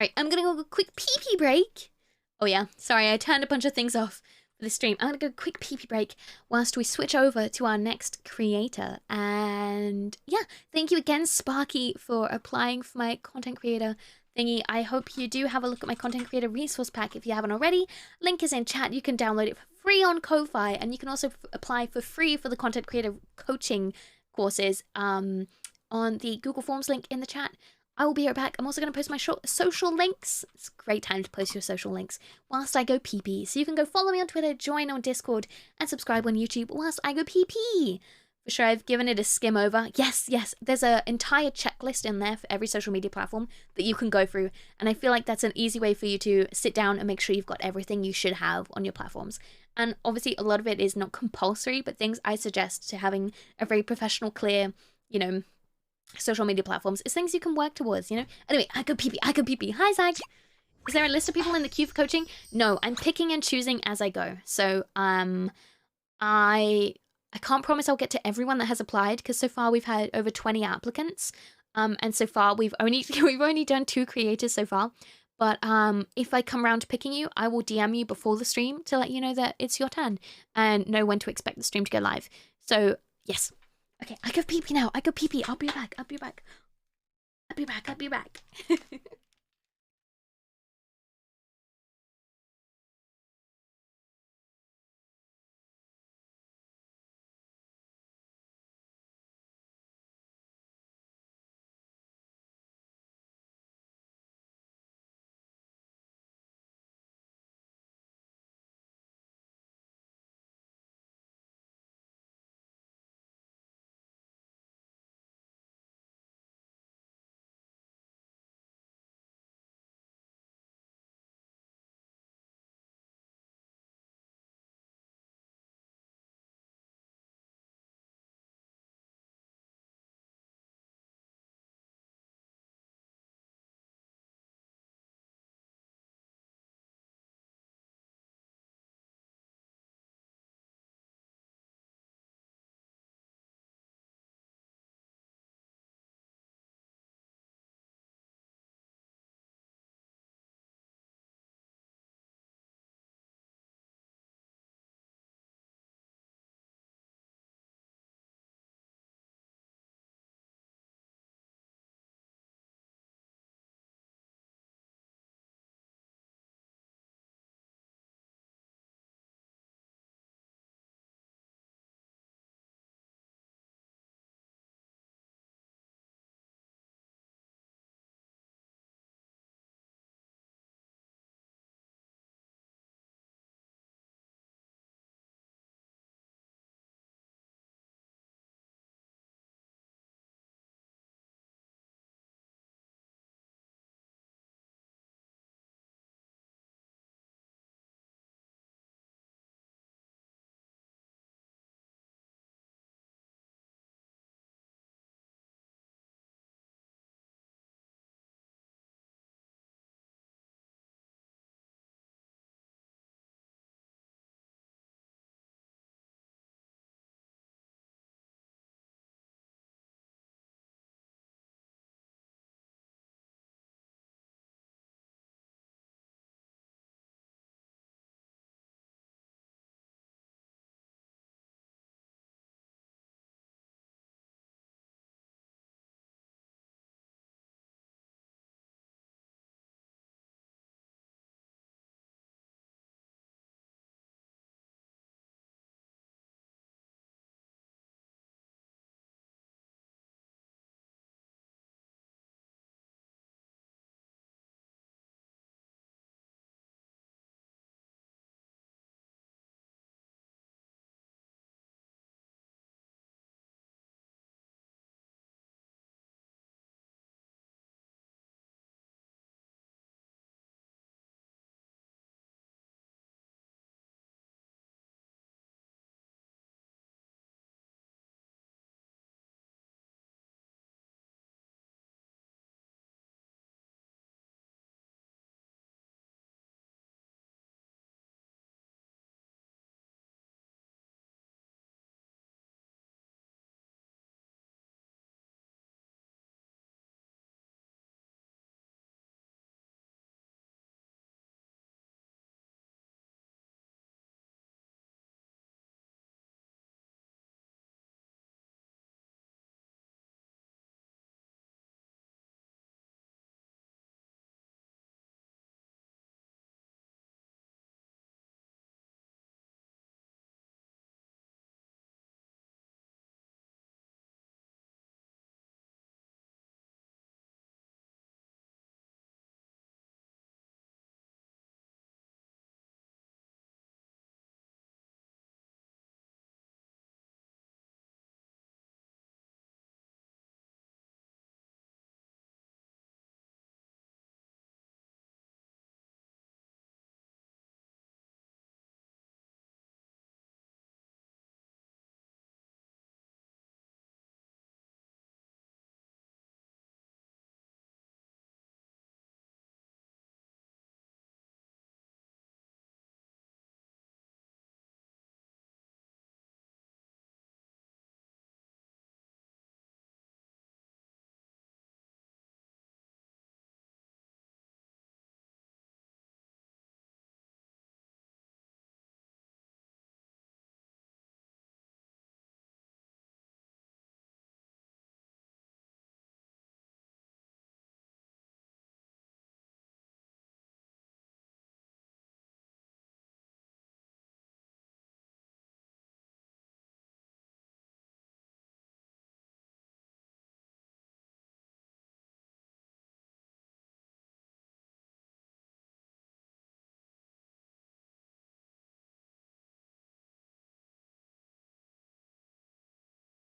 Alright, I'm gonna go a quick pee-pee break. Oh yeah, sorry, I turned a bunch of things off for the stream. I'm gonna go a quick pee-pee break whilst we switch over to our next creator. And yeah, thank you again, Sparky, for applying for my content creator thingy. I hope you do have a look at my content creator resource pack if you haven't already. Link is in chat. You can download it for free on Ko-Fi, and you can also apply for free for the content creator coaching courses on the Google Forms link in the chat. I will be right back. I'm also going to post my social links. It's a great time to post your social links whilst I go pee-pee. So you can go follow me on Twitter, join on Discord, and subscribe on YouTube whilst I go pee-pee. For sure, I've given it a skim over. Yes, there's an entire checklist in there for every social media platform that you can go through. And I feel like that's an easy way for you to sit down and make sure you've got everything you should have on your platforms. And obviously, a lot of it is not compulsory, but things I suggest to having a very professional, clear, social media platforms is things you can work towards, Anyway, I go pee-pee. Hi, Zach. Is there a list of people in the queue for coaching? No, I'm picking and choosing as I go. So, I can't promise I'll get to everyone that has applied, because so far we've had over 20 applicants. And so far we've only done 2 creators so far. But if I come around to picking you, I will DM you before the stream to let you know that it's your turn and know when to expect the stream to go live. So, yes. Okay, I go pee-pee now. I'll be back.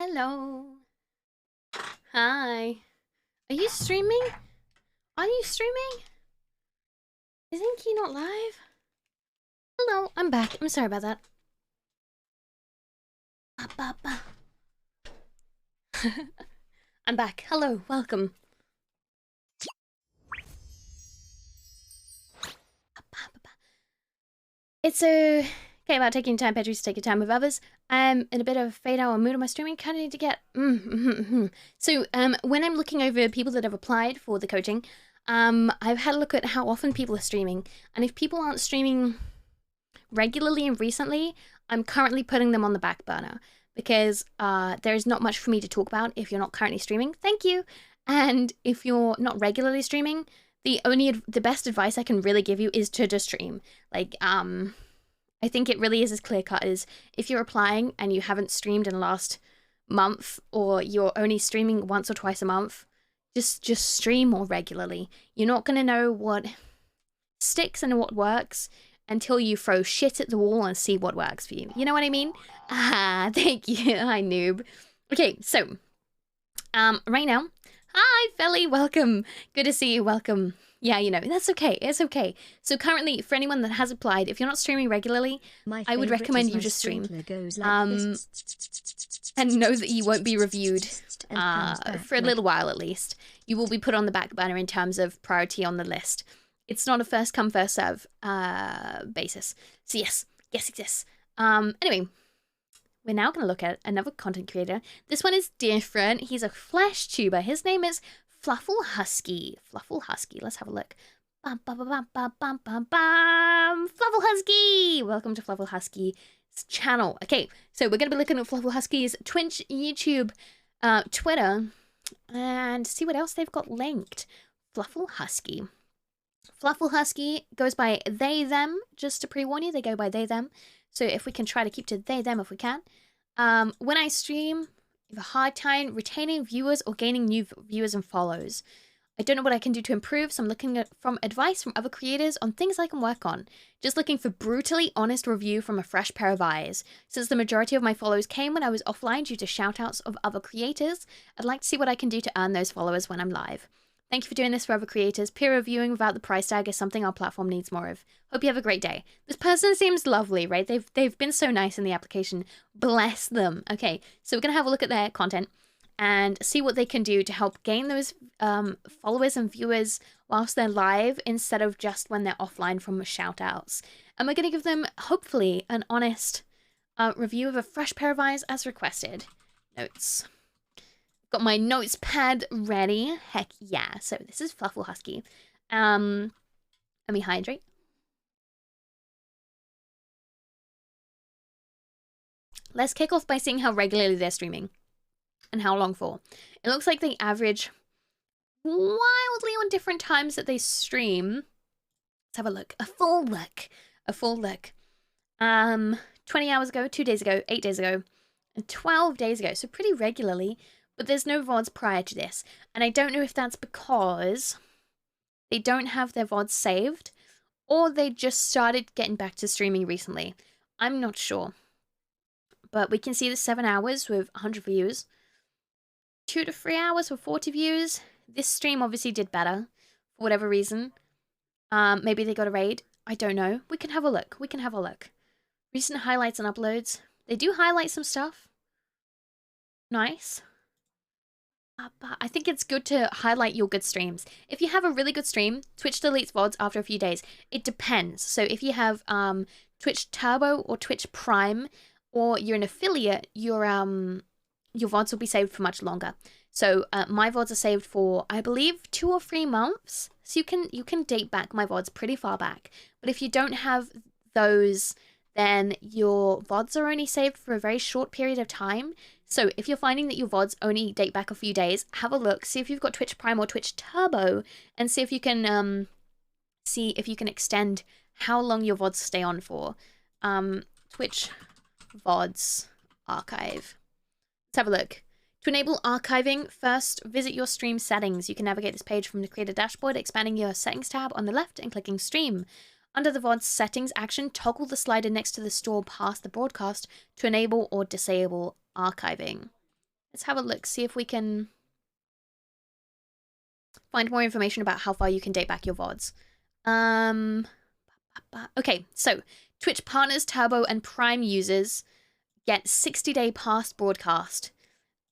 Hello. Hi. Are you streaming? Are you streaming? Isn't he not live? Hello, I'm back. I'm sorry about that. I'm back. Hello, welcome. It's okay about taking time, Petri, to take your time with others. I'm in a bit of a fade out mood on my streaming. Kind of need to get. So, when I'm looking over people that have applied for the coaching, I've had a look at how often people are streaming, and if people aren't streaming regularly and recently, I'm currently putting them on the back burner because there's not much for me to talk about if you're not currently streaming. Thank you. And if you're not regularly streaming, the best advice I can really give you is to just stream. Like, I think it really is as clear cut as if you're applying and you haven't streamed in the last month, or you're only streaming once or twice a month, just stream more regularly. You're not gonna know what sticks and what works until you throw shit at the wall and see what works for you. You know what I mean? Ah, thank you. Hi, noob. Okay, so right now, hi, Felly, welcome. Good to see you, welcome. Yeah, you know, that's okay, it's okay. So currently, for anyone that has applied, if you're not streaming regularly, I would recommend you just stream. And know that you won't be reviewed for a little while at least. You will be put on the back burner in terms of priority on the list. It's not a first come, first serve basis. So yes. Anyway, we're now going to look at another content creator. This one is different. He's a flesh tuber. His name is FluffleHusky. FluffleHusky. Let's have a look. FluffleHusky! Welcome to FluffleHusky's channel. Okay, so we're going to be looking at FluffleHusky's Twitch, YouTube, Twitter, and see what else they've got linked. FluffleHusky. FluffleHusky goes by they, them. Just to pre-warn you, they go by they, them. So if we can try to keep to they, them if we can. When I stream, I have a hard time retaining viewers or gaining new viewers and follows. I don't know what I can do to improve, so I'm looking at advice from other creators on things I can work on. Just looking for brutally honest review from a fresh pair of eyes. Since the majority of my follows came when I was offline due to shoutouts of other creators, I'd like to see what I can do to earn those followers when I'm live. Thank you for doing this for other creators. Peer reviewing without the price tag is something our platform needs more of. Hope you have a great day. This person seems lovely, right? They've been so nice in the application. Bless them. Okay, so we're going to have a look at their content and see what they can do to help gain those followers and viewers whilst they're live instead of just when they're offline from shout-outs. And we're going to give them, hopefully, an honest review of a fresh pair of eyes as requested. Notes. Got my notes pad ready. Heck yeah. So this is FluffleHusky. Let me hydrate. Let's kick off by seeing how regularly they're streaming and how long for. It looks like they average wildly on different times that they stream. Let's have a look. A full look. 20 hours ago, 2 days ago, 8 days ago, and 12 days ago. So pretty regularly. But there's no VODs prior to this. And I don't know if that's because they don't have their VODs saved or they just started getting back to streaming recently. I'm not sure. But we can see the 7 hours with 100 views. 2 to 3 hours with 40 views. This stream obviously did better for whatever reason. Maybe they got a raid. I don't know. We can have a look. Recent highlights and uploads. They do highlight some stuff. Nice. But I think it's good to highlight your good streams. If you have a really good stream, Twitch deletes VODs after a few days. It depends. So if you have Twitch Turbo or Twitch Prime, or you're an affiliate, your VODs will be saved for much longer. So my VODs are saved for, I believe, 2 or 3 months. So you can date back my VODs pretty far back. But if you don't have those, then your VODs are only saved for a very short period of time. So if you're finding that your VODs only date back a few days, have a look, see if you've got Twitch Prime or Twitch Turbo, and see if you can extend how long your VODs stay on for. Twitch VODs archive. Let's have a look. To enable archiving, first visit your stream settings. You can navigate this page from the creator dashboard, expanding your settings tab on the left and clicking stream. Under the VOD settings action, toggle the slider next to the store past the broadcast to enable or disable archiving. Let's have a look, see if we can find more information about how far you can date back your VODs. Okay, so Twitch partners, Turbo, and Prime users get 60-day past broadcast.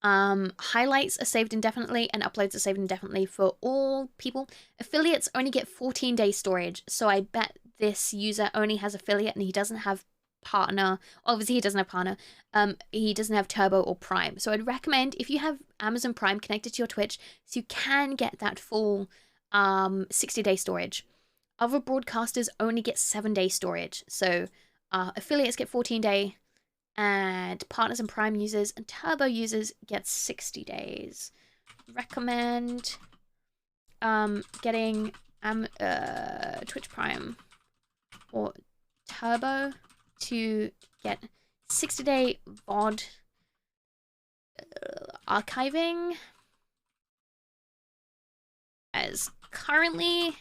Highlights are saved indefinitely and uploads are saved indefinitely for all people. Affiliates only get 14-day storage, so I bet this user only has affiliate and he doesn't have partner. Obviously, he doesn't have partner. He doesn't have Turbo or Prime. So I'd recommend if you have Amazon Prime connected to your Twitch, so you can get that full 60-day storage. Other broadcasters only get 7-day storage. So affiliates get 14-day, and partners and Prime users and Turbo users get 60 days. Recommend getting Twitch Prime or Turbo to get 60-day VOD archiving, as currently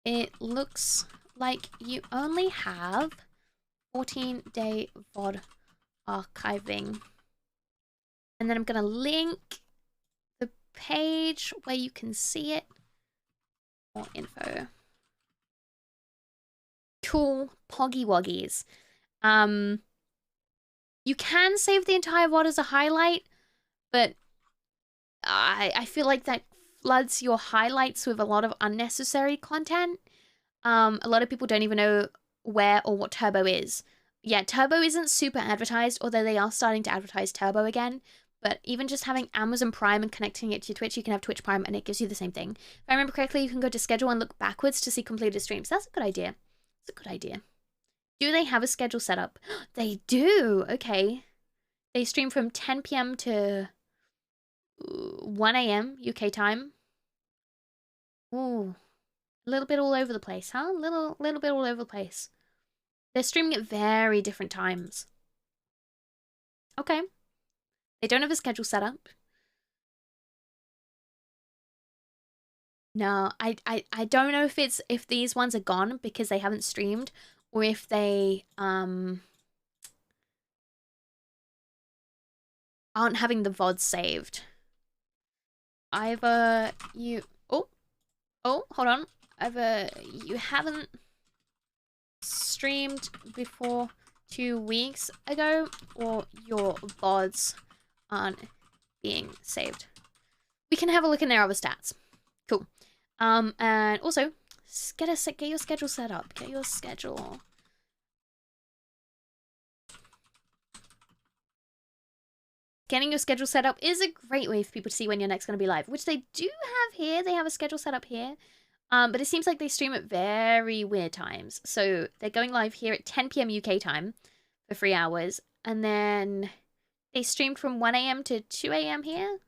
it looks like you only have 14-day VOD archiving. And then I'm going to link the page where you can see it. More info. Cool. Poggy Woggies. You can save the entire VOD as a highlight, but I feel like that floods your highlights with a lot of unnecessary content. A lot of people don't even know where or what Turbo is. Yeah, Turbo isn't super advertised, although they are starting to advertise Turbo again. But even just having Amazon Prime and connecting it to your Twitch, you can have Twitch Prime and it gives you the same thing. If I remember correctly, you can go to schedule and look backwards to see completed streams. That's a good idea. That's a good idea. Do they have a schedule set up? They do. Okay. They stream from 10 p.m. to 1 a.m. UK time. Ooh. A little bit all over the place, huh? Little bit all over the place. They're streaming at very different times. Okay. They don't have a schedule set up. No, I don't know if these ones are gone because they haven't streamed, or if they aren't having the VOD saved. Either you hold on. Either you haven't streamed before 2 weeks ago, or your VODs aren't being saved. We can have a look in their other stats. Cool. And also, get your schedule set up. Get your schedule. Getting your schedule set up is a great way for people to see when you're next going to be live, which they do have here. They have a schedule set up here. But it seems like they stream at very weird times. So they're going live here at 10 p.m. UK time for 3 hours. And then they streamed from 1 a.m. to 2 a.m. here.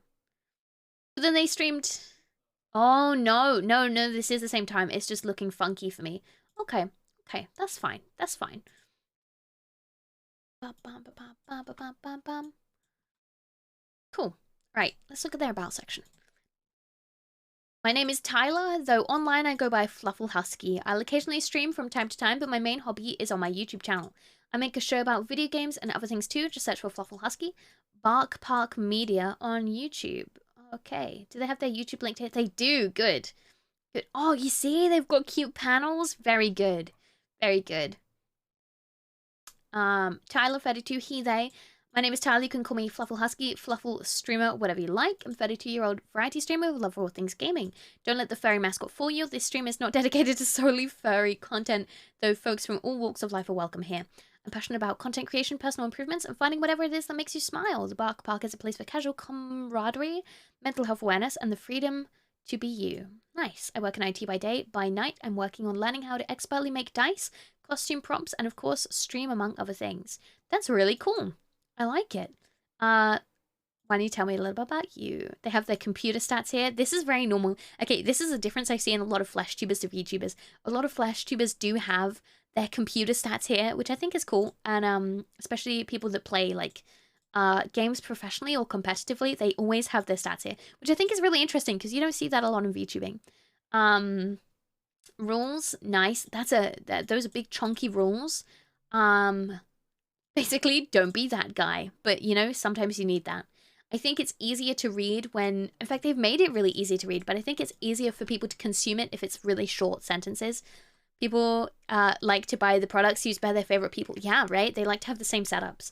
But then they streamed... Oh, no, this is the same time. It's just looking funky for me. Okay, that's fine. That's fine. Cool. Right, let's look at their about section. My name is Tyler, though online I go by FluffleHusky. I'll occasionally stream from time to time, but my main hobby is on my YouTube channel. I make a show about video games and other things too. Just search for FluffleHusky. Bark Park Media on YouTube. Okay. Do they have their YouTube linked here? They do. Good. Good. Oh, you see? They've got cute panels. Very good. Very good. Tyler32, he, they. My name is Tyler. You can call me FluffleHusky, Fluffle streamer, whatever you like. I'm a 32-year-old variety streamer who loves all things gaming. Don't let the furry mascot fool you. This stream is not dedicated to solely furry content, though folks from all walks of life are welcome here. I'm passionate about content creation, personal improvements, and finding whatever it is that makes you smile. The Bark Park is a place for casual camaraderie, mental health awareness, and the freedom to be you. Nice. I work in IT by day. By night, I'm working on learning how to expertly make dice, costume props, and of course, stream among other things. That's really cool. I like it. Why don't you tell me a little bit about you? They have their computer stats here. This is very normal. Okay, this is a difference I see in a lot of Flash tubers to VTubers. A lot of Flash tubers do have their computer stats here, which I think is cool. And especially people that play like games professionally or competitively, they always have their stats here, which I think is really interesting because you don't see that a lot in VTubing. Rules, nice. Those are big chunky rules. Basically, don't be that guy. But, you know, sometimes you need that. I think it's easier to read when, in fact, they've made it really easy to read, but I think it's easier for people to consume it if it's really short sentences. People like to buy the products used by their favorite people. Yeah, right? They like to have the same setups.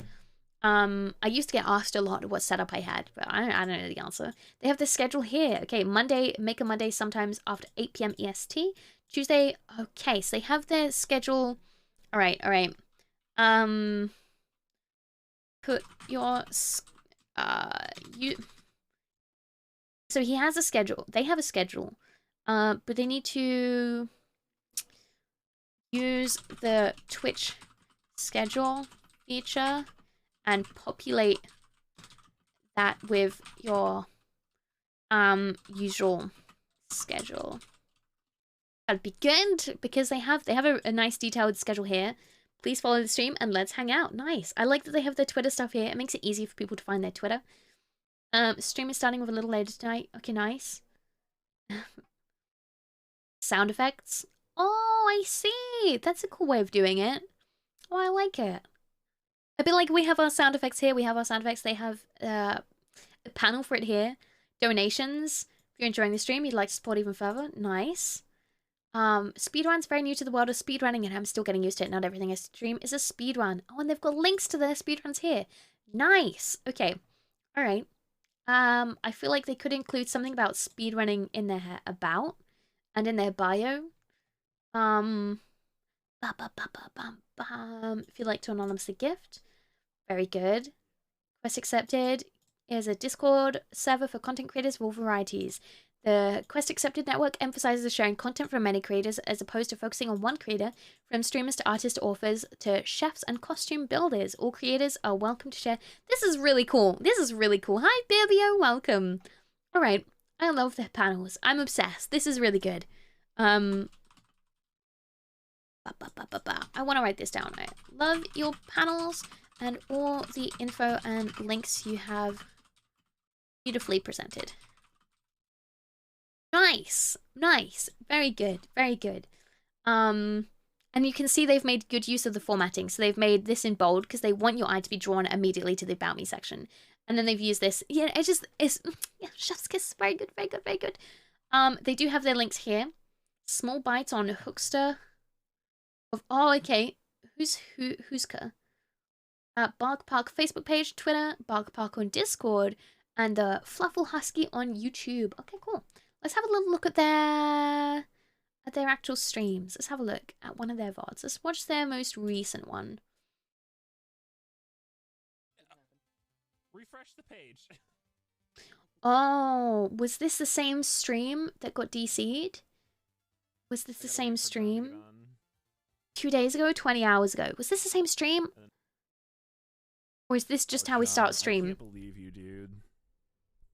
I used to get asked a lot what setup I had, but I don't know the answer. They have the schedule here. Okay, Monday, make a Monday sometimes after 8 p.m. EST. Tuesday, okay, so they have their schedule. All right. Put your, so he has a schedule. They have a schedule, but they need to use the Twitch schedule feature and populate that with your usual schedule. That'd be good because they have a nice detailed schedule here. Please follow the stream and let's hang out. Nice. I like that they have their Twitter stuff here. It makes it easy for people to find their Twitter. Stream is starting with a little later tonight. Okay, nice. Sound effects. Oh, I see. That's a cool way of doing it. Oh, I like it. A bit like we have our sound effects here. We have our sound effects. They have a panel for it here. Donations. If you're enjoying the stream, you'd like to support even further. Nice. Speedrun's very new to the world of speedrunning, and I'm still getting used to it. Not everything I stream is a speedrun. Oh, and they've got links to their speedruns here. Nice. Okay. All right. I feel like they could include something about speedrunning in their about and in their bio. If you'd like to anonymously gift. Very good. Quest accepted. Here's a Discord server for content creators of all varieties. The Quest Accepted network emphasizes sharing content from many creators as opposed to focusing on one creator, from streamers to artists to authors to chefs and costume builders. All creators are welcome to share. This is really cool. This is really cool. Hi, Bibio. Welcome. All right. I love the panels. I'm obsessed. This is really good. I want to write this down. I love your panels and all the info and links you have beautifully presented. Nice. Nice. Very good. Very good. And you can see they've made good use of the formatting. So they've made this in bold because they want your eye to be drawn immediately to the About Me section. And then they've used this. Yeah, it's chef's kiss. Very good. Very good. Very good. They do have their links here. Small bites on Hookster. Oh, okay. Who's Bark Park Facebook page, Twitter, Bark Park on Discord, and FluffleHusky on YouTube. Okay, cool. Let's have a little look at their actual streams. Let's have a look at one of their VODs. Let's watch their most recent one. Refresh the page. Oh, was this the same stream that got DC'd? Was this the same stream? 2 days ago, 20 hours ago. Was this the same stream? Or is this just how we start stream? I can't believe you, dude.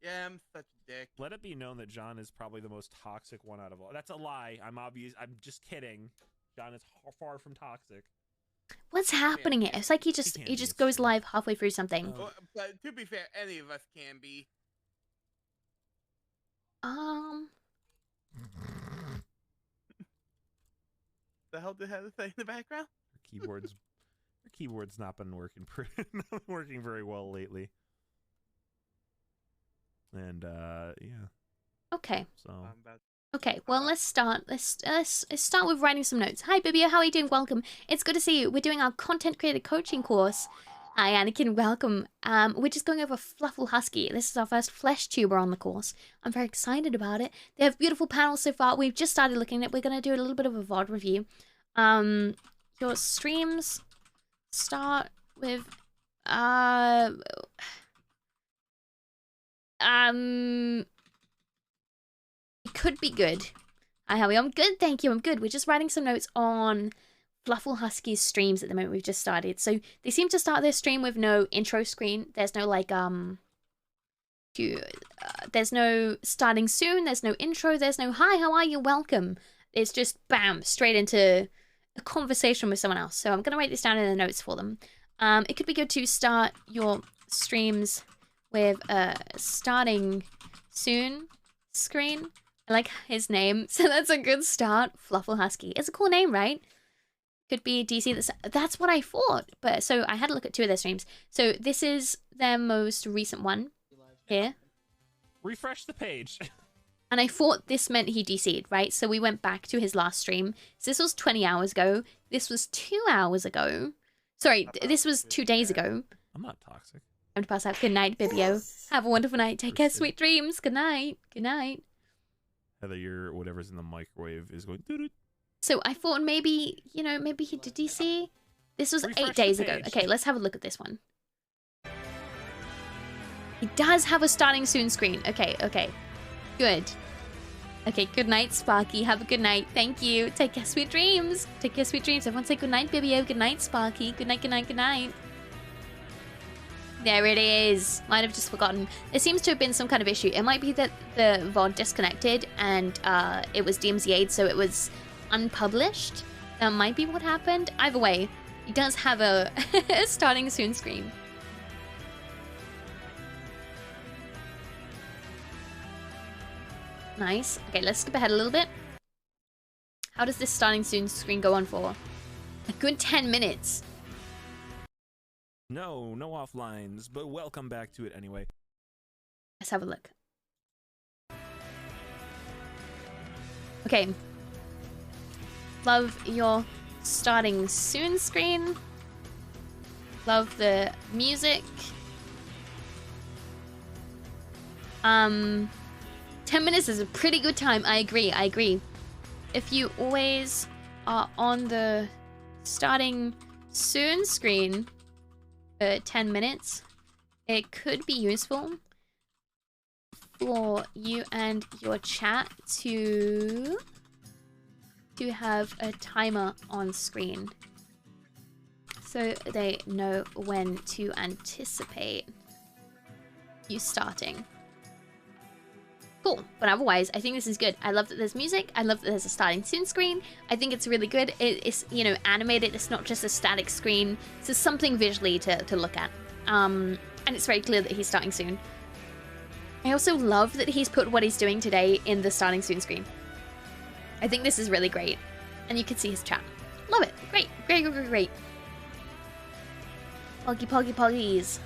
Yeah, I'm such a dick. Let it be known that John is probably the most toxic one out of all. That's a lie. I'm just kidding. John is far from toxic. What's happening here? It's like he just goes live halfway through something. Well, but to be fair, any of us can be. The hell did have to say in the background? Her keyboard's not been working working very well lately. And yeah. Okay. So. Okay, well, let's start. Let's start with writing some notes. Hi, Bibia, how are you doing? Welcome. It's good to see you. We're doing our content creator coaching course. Hi, Anakin, welcome. We're just going over FluffleHusky. This is our first flesh tuber on the course. I'm very excited about it. They have beautiful panels so far. We've just started looking at it. We're going to do a little bit of a VOD review. Your streams start with... It could be good. Hi, Howie. I'm good, thank you. I'm good. We're just writing some notes on FluffleHusky's streams at the moment. We've just started. So they seem to start their stream with no intro screen. There's no like there's no starting soon. There's no intro. There's no hi, how are you? Welcome. It's just bam, straight into a conversation with someone else. So I'm gonna write this down in the notes for them. It could be good to start your streams with a starting soon screen. I like his name, so that's a good start. FluffleHusky. It's a cool name, right? Could be DC. That's what I thought. But so I had a look at 2 of their streams. So this is their most recent one. here. Refresh the page. And I thought this meant he DC'd, right? So we went back to his last stream. So this was 20 hours ago. This was 2 hours ago. Sorry, this was 2 days ago. I'm not toxic. Time to pass out. Good night, Bibio. Have a wonderful night. Take care, sweet dreams. Good night. Good night. Heather, your whatever's in the microwave is going doo-doo. So I thought maybe, you know, maybe he did DC. This was Refresh 8 days the ago. page. Okay, let's have a look at this one. He does have a starting soon screen. Okay, okay. Good. Okay, good night, Sparky. Have a good night. Thank you. Take care, sweet dreams. Take care, sweet dreams. Everyone say good night, Bibio. Good night, Sparky. Good night, good night, good night. There it is. Might have just forgotten. There seems to have been some kind of issue. It might be that the VOD disconnected and it was DMCA'd, so it was unpublished. That might be what happened. Either way, he does have a starting soon screen. Nice. Okay, let's skip ahead a little bit. How does this starting soon screen go on for? A good 10 minutes. No offlines, but welcome back to it anyway. Let's have a look. Okay. Love your starting soon screen. Love the music. 10 minutes is a pretty good time. I agree. If you always are on the starting soon screen for 10 minutes, it could be useful for you and your chat to have a timer on screen so they know when to anticipate you starting. Cool, but otherwise, I think this is good. I love that there's music. I love that there's a starting soon screen. I think it's really good. It's, you know, animated. It's not just a static screen. So there's something visually to look at. And it's very clear that he's starting soon. I also love that he's put what he's doing today in the starting soon screen. I think this is really great. And you can see his chat. Love it. Great. Great. Poggies.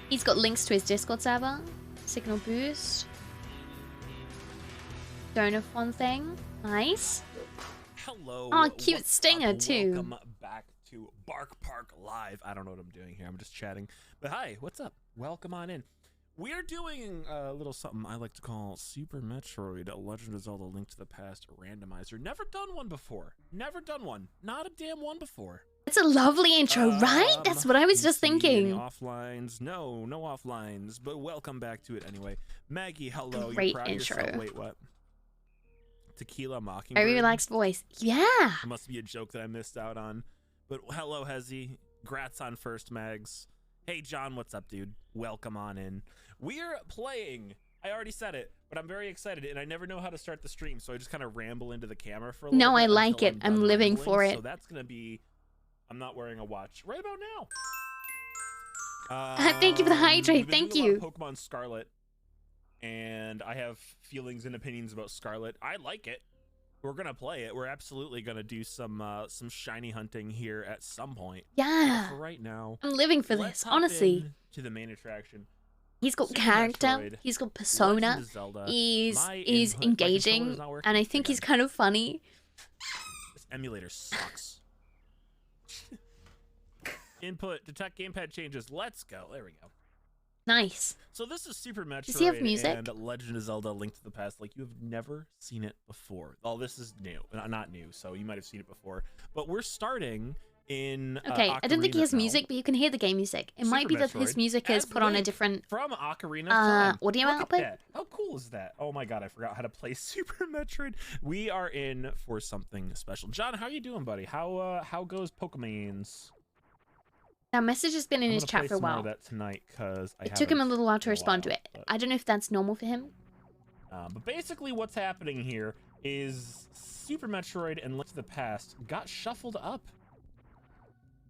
He's got links to his Discord server, Signal Boost, Donathon thing, nice. Hello. Oh, cute what's stinger up? too. Welcome back to Bark Park Live. I don't know what I'm doing here. I'm just chatting. But hi, what's up? Welcome on in. We're doing a little something I like to call Super Metroid, a Legend of Zelda Link to the Past randomizer. Never done one before. Never done one. Not a damn one before. It's a lovely intro, right? That's what I was just thinking. Any offlines? No offlines. But welcome back to it anyway. Maggie, hello. Great You're proud of intro. yourself. Wait, what? Tequila Mockingbird. Very relaxed voice. Yeah. It must be a joke that I missed out on. But hello, Hezzy. Grats on first, Mags. Hey, John, what's up, dude? Welcome on in. We're playing. I already said it, but I'm very excited, and I never know how to start the stream, so I just kind of ramble into the camera for a little bit. No, I like until it. I'm done living rambling. for it. So that's going to be... I'm not wearing a watch right about now. Thank you for the hydrate. we've been Thank doing a you. lot of Pokemon Scarlet, and I have feelings and opinions about Scarlet. I like it. We're gonna play it. We're absolutely gonna do some shiny hunting here at some point. Yeah. But for right now, I'm living for let's this, hop honestly. in to the main attraction. He's got Super character. Metroid, He's got Legend persona. of Zelda. He's My he's input- my controller's engaging, not working and I think again. he's kind of funny. This emulator sucks. Input, detect gamepad changes. Let's go. There we go. Nice. So this is Super Metroid Does he have music? and Legend of Zelda Link to the Past. Like, you have never seen it before. Oh, this is new. Not new, so you might have seen it before. But we're starting in Okay, I don't think he Ocarina has now. music, but you can hear the game music. It might Super be that his Metroid music is as put on a Link different from Ocarina of Time. audio Look at output. that. How cool is that? Oh my god, I forgot how to play Super Metroid. We are in for something special. John, how you doing, buddy? How goes Pokemons? That message has been in I'm his gonna chat play for a some more while. of that tonight because It took him a little while to in a respond to while, it. but- I don't know if that's normal for him. But basically what's happening here is Super Metroid and Link to the Past got shuffled up.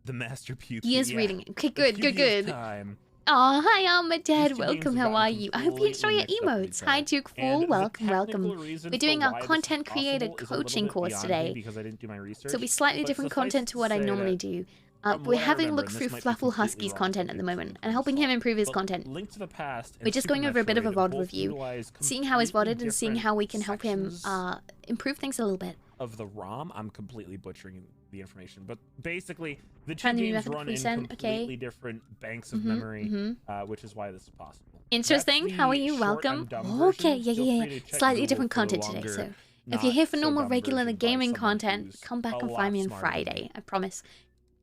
The Master Pew. He is yeah. reading it. Okay, The good, good, Pewpie of good. time. Oh, hi, Alma These Dad. two Welcome. games have How are gotten you? I hope you enjoy your completely mixed up with emotes. each Hi, other. Duke And Fool. the Welcome, technical welcome. reason We're for doing why our this is content creator possible is a little coaching bit course beyond me today. because I didn't do my research. So it'll be slightly But different suffice content it to what I say normally that do. From we're what I having a remember, look and through this might be completely FluffleHusky's wrong, content at the moment and helping him improve his but content. Link to the Past and We're just going over a bit of a Super VOD Metroid review, both utilize seeing how he's completely VODed and seeing different how we can help him sections improve things a little bit. of the ROM. I'm completely butchering the information, but basically the two Trying to do games method run in present, completely okay. different banks of memory, which is why this is possible. Interesting. That's How are the you? short Welcome. and dumb Okay, version. yeah, Feel yeah, free yeah. to check Slightly Google different for the content today. longer, So if not you're here for so normal, dumb regular version by gaming someone content, who's come back a and lot find me on smarter than me. Friday. I promise.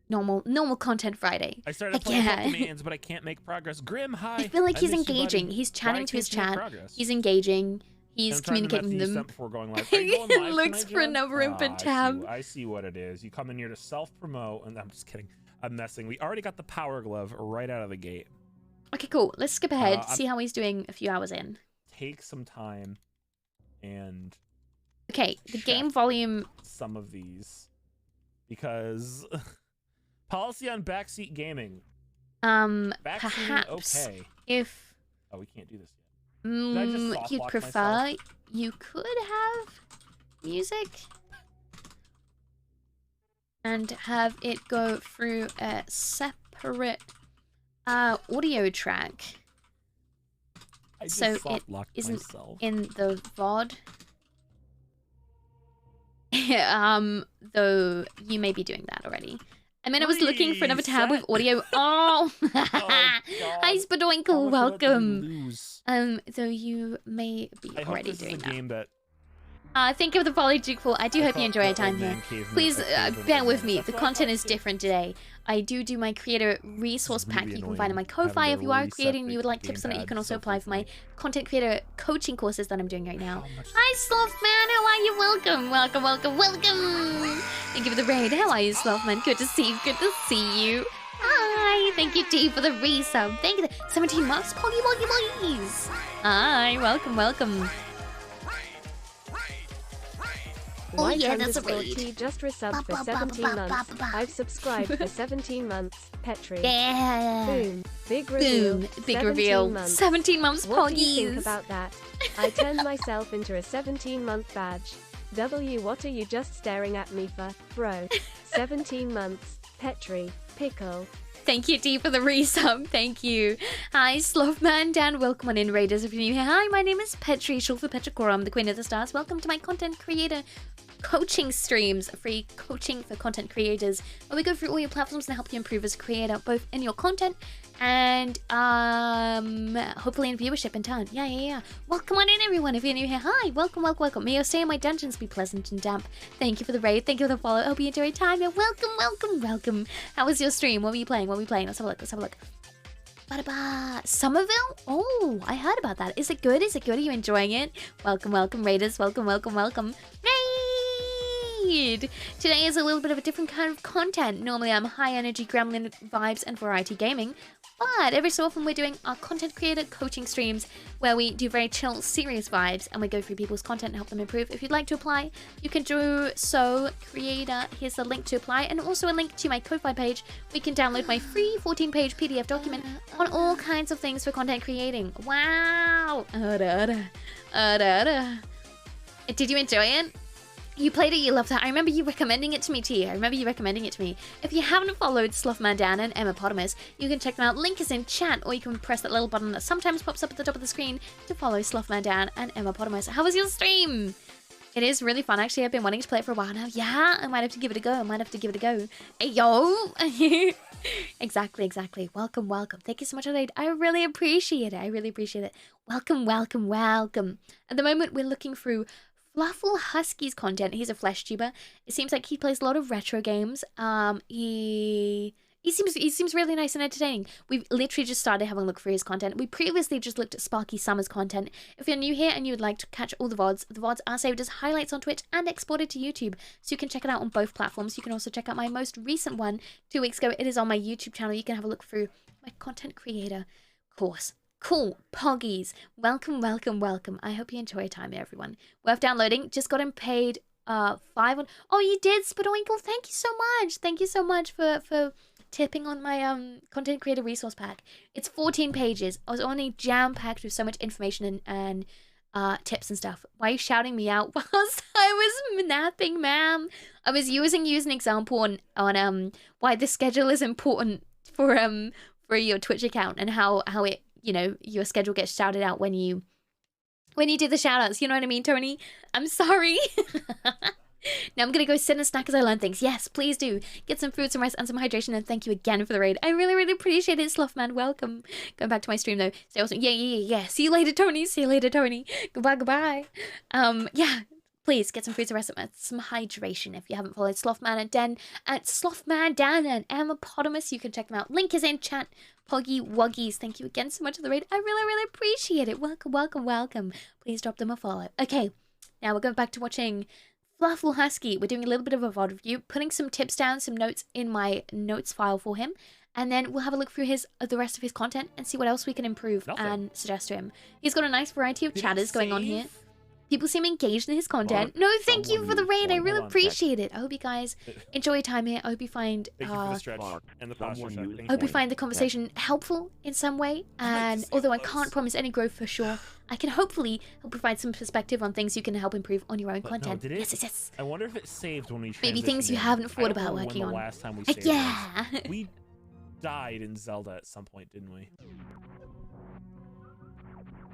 Normal content Friday. I started Heck playing yeah. Pokemans, but I can't make progress. Grim, hi. I feel like I he's miss you, buddy. engaging. He's chatting Why to his can't you make chat. progress? He's engaging. And He's I'm trying to communicating message you them. something before going live. Are you going live Looks tonight, for John? another input tab. I see what it is. You come in here to self-promote, and I'm just kidding. I'm messing. We already got the power glove right out of the gate. Okay, cool. Let's skip ahead. I'm- See how he's doing a few hours in. Take some time and Okay, the check game volume. some of these because policy on backseat gaming. Backseating, Perhaps okay. if Oh, we can't do this yet. I just soft you'd lock prefer, myself? you could have music and have it go through a separate audio track. I just So soft it locked isn't myself. in the VOD. Though you may be doing that already. I mean, I was looking for another tab with Reset. audio. Oh! Hi, How Spadoinkle, much of it did we welcome. lose? Though you may be I hope already this is doing a that. game that Think of the Polyjigful. I do I hope you thought enjoy your the time old here. man caveman- Please caveman bear with old man. me. That's The what I content thought is too. different today. I do my creator resource It's pack really you can find in my annoying Ko-Fi. having If to you are reset creating, the you would like tips on it, you can gamepad also so apply for my frequently. content creator coaching courses that I'm doing right now. How much- Hi, Slothman. How are you? Welcome, welcome, welcome, welcome. Thank you for the raid. How are you, Slothman? Good to see you. Good to see you. Hi. Thank you, T, for the resub. Thank you. 17 months. Poggy, poggy, poggies. Hi. Welcome, welcome. Oh, White yeah, that's a underscore raid. T just resubbed for Ba, ba, ba, 17 ba, ba, months. ba, ba. I've subscribed for 17 months. Petri. Yeah. Boom. Big reveal. Boom. Big 17 reveal. months. 17 months, What do you think poggies. about that? I turned myself into a 17-month badge. What are you just staring at me for, bro? 17 months. Petri. Pickle. Thank you, Dee, for the resub. Thank you. Hi, Slothman Dan. Welcome on in, Raiders. If you're new here, hi, my name is Petri, short for Petrichoral. I'm the Queen of the Stars. Welcome to my content creator coaching streams, free coaching for content creators, where we go through all your platforms and help you improve as a creator, both in your content and hopefully in viewership in turn. Yeah. Welcome on in, everyone. If you're new here, hi. Welcome. May your stay in my dungeons be pleasant and damp. Thank you for the raid. Thank you for the follow. Hope you enjoy your time. Yeah, welcome. How was your stream? What were you playing? Let's have a look. Ba-da-ba. Somerville? Oh, I heard about that. Is it good? Are you enjoying it? Welcome, Raiders. Welcome. Raid! Today is a little bit of a different kind of content. Normally I'm high energy gremlin vibes and variety gaming, but every so often we're doing our content creator coaching streams where we do very chill, serious vibes and we go through people's content and help them improve. If you'd like to apply, you can do so. Creator, here's a link to apply and also a link to my Ko-Fi page. We can download my free 14-page PDF document on all kinds of things for content creating. Wow! Did you enjoy it? You played it, you loved it. I remember you recommending it to me, T. If you haven't followed Slothman Dan and Emmapotamus, you can check them out. Link is in chat, or you can press that little button that sometimes pops up at the top of the screen to follow Slothman Dan and Emmapotamus. How was your stream? It is really fun. Actually, I've been wanting to play it for a while now. Yeah, I might have to give it a go. Hey, yo! Exactly. Welcome. Thank you so much, Adelaide. I really appreciate it. Welcome. At the moment, we're looking through FluffleHusky's content. He's a flesh tuber. It seems like he plays a lot of retro games. He seems really nice and entertaining. We've literally just started having a look through his content. We previously just looked at SparkySummers content. If you're new here and you would like to catch all the VODs are saved as highlights on Twitch and exported to YouTube, so you can check it out on both platforms. You can also check out my most recent one 2 weeks ago. It is on my YouTube channel. You can have a look through my content creator course. Cool. Poggies. Welcome. I hope you enjoy your time, everyone. Worth downloading. Just got him paid 5 on... Oh, you did, Spadoinkle. Thank you so much for tipping on my content creator resource pack. It's 14 pages. I was only jam-packed with so much information and tips and stuff. Why are you shouting me out whilst I was napping, ma'am? I was using you as an example on why the schedule is important for your Twitch account and how it, you know, your schedule gets shouted out when you do the shout outs. You know what I mean, Tony? I'm sorry. Now I'm gonna go sit and snack as I learn things. Yes, please do. Get some food, some rest, and some hydration, and thank you again for the raid. I really, really appreciate it, Sluffman. Welcome. Going back to my stream though. Stay awesome. Yeah. See you later, Tony. See you later, Tony. Goodbye. Yeah. Please get some food, some rest, and some hydration. If you haven't followed Slothman and Den at Slothman Dan and Amapotamus, you can check them out. Link is in chat. Poggy Wuggies, thank you again so much for the raid. I really, really appreciate it. Welcome. Please drop them a follow. Okay, now we're going back to watching FluffleHusky. We're doing a little bit of a VOD review, putting some tips down, some notes in my notes file for him, and then we'll have a look through the rest of his content and see what else we can improve and suggest to him. He's got a nice variety of chatters going on here. People seem engaged in his content. No, thank you for the raid. I really appreciate it. I hope you guys enjoy your time here. I hope you find the conversation helpful in some way. And although I can't promise any growth for sure, I can hopefully help provide some perspective on things you can help improve on your own content. No, yes. I wonder if it saved when we maybe things you haven't thought about working on. Last time we saved yeah. We died in Zelda at some point, didn't we?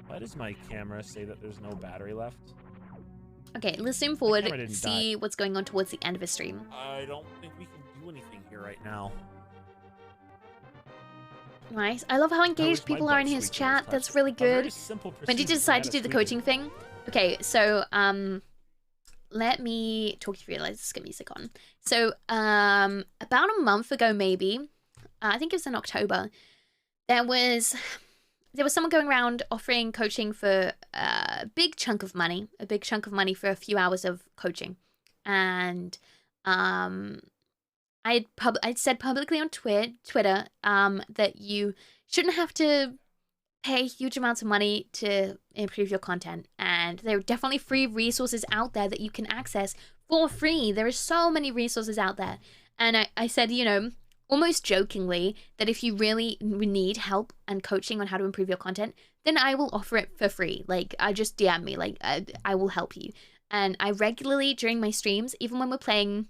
Why does my camera say that there's no battery left? Okay, let's zoom forward, see what's going on towards the end of the stream. I don't think we can do anything here right now. Nice. I love how engaged people are in his chat. That's really good. When did you decide to do the coaching thing? Okay, so let me talk you through it. Let's just get music on. So about a month ago, maybe, I think it was in October, there was someone going around offering coaching for a big chunk of money for a few hours of coaching. And I'd said publicly on Twitter that you shouldn't have to pay huge amounts of money to improve your content. And there are definitely free resources out there that you can access for free. There are so many resources out there. And I said, you know, almost jokingly, that if you really need help and coaching on how to improve your content, then I will offer it for free. Like, just DM me, like, I will help you. And I regularly, during my streams, even when we're playing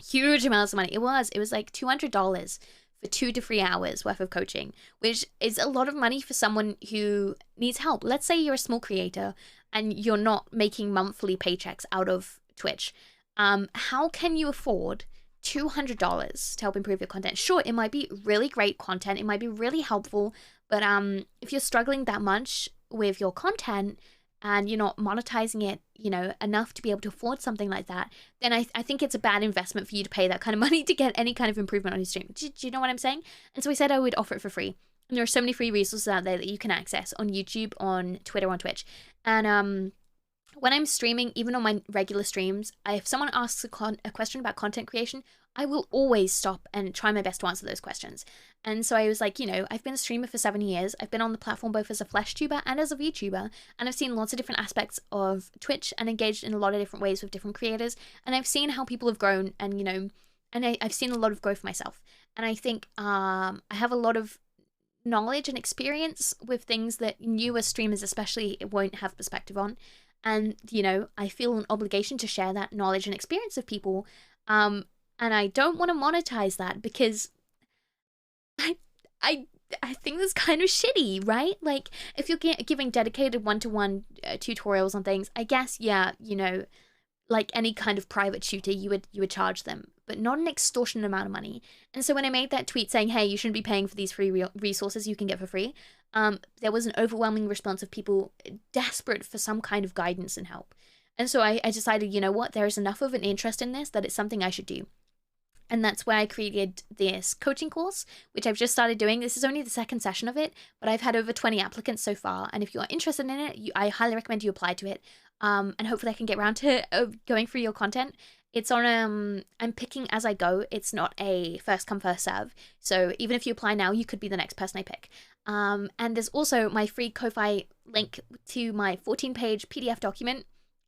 huge amounts of money, it was like $200 for 2 to 3 hours worth of coaching, which is a lot of money for someone who needs help. Let's say you're a small creator and you're not making monthly paychecks out of Twitch. How can you afford $200 to help improve your content? Sure, it might be really great content, it might be really helpful, but if you're struggling that much with your content and you're not monetizing it, you know, enough to be able to afford something like that, then I think it's a bad investment for you to pay that kind of money to get any kind of improvement on your stream. Do you know what I'm saying? And so I said I would offer it for free. And there are so many free resources out there that you can access on YouTube, on Twitter, on Twitch. And when I'm streaming, even on my regular streams, if someone asks a question about content creation, I will always stop and try my best to answer those questions. And so I was like, you know, I've been a streamer for 7 years. I've been on the platform both as a Flesh tuber and as a VTuber. And I've seen lots of different aspects of Twitch and engaged in a lot of different ways with different creators. And I've seen how people have grown and, you know, and I've seen a lot of growth myself. And I think I have a lot of knowledge and experience with things that newer streamers especially won't have perspective on. And, you know, I feel an obligation to share that knowledge and experience with people. And I don't want to monetize that because I think that's kind of shitty, right? Like, if you're giving dedicated one-to-one tutorials on things, I guess, yeah, you know, like any kind of private tutor, you would charge them, but not an extortionate amount of money. And so when I made that tweet saying, hey, you shouldn't be paying for these free resources you can get for free, there was an overwhelming response of people desperate for some kind of guidance and help. And so I decided, you know what, there is enough of an interest in this that it's something I should do. And that's where I created this coaching course, which I've just started doing. This is only the second session of it, but I've had over 20 applicants so far. And if you're interested in it, I highly recommend you apply to it. And hopefully I can get around to going through your content. It's on, I'm picking as I go. It's not a first come, first serve. So even if you apply now, you could be the next person I pick. And there's also my free Ko-Fi link to my 14-page PDF document.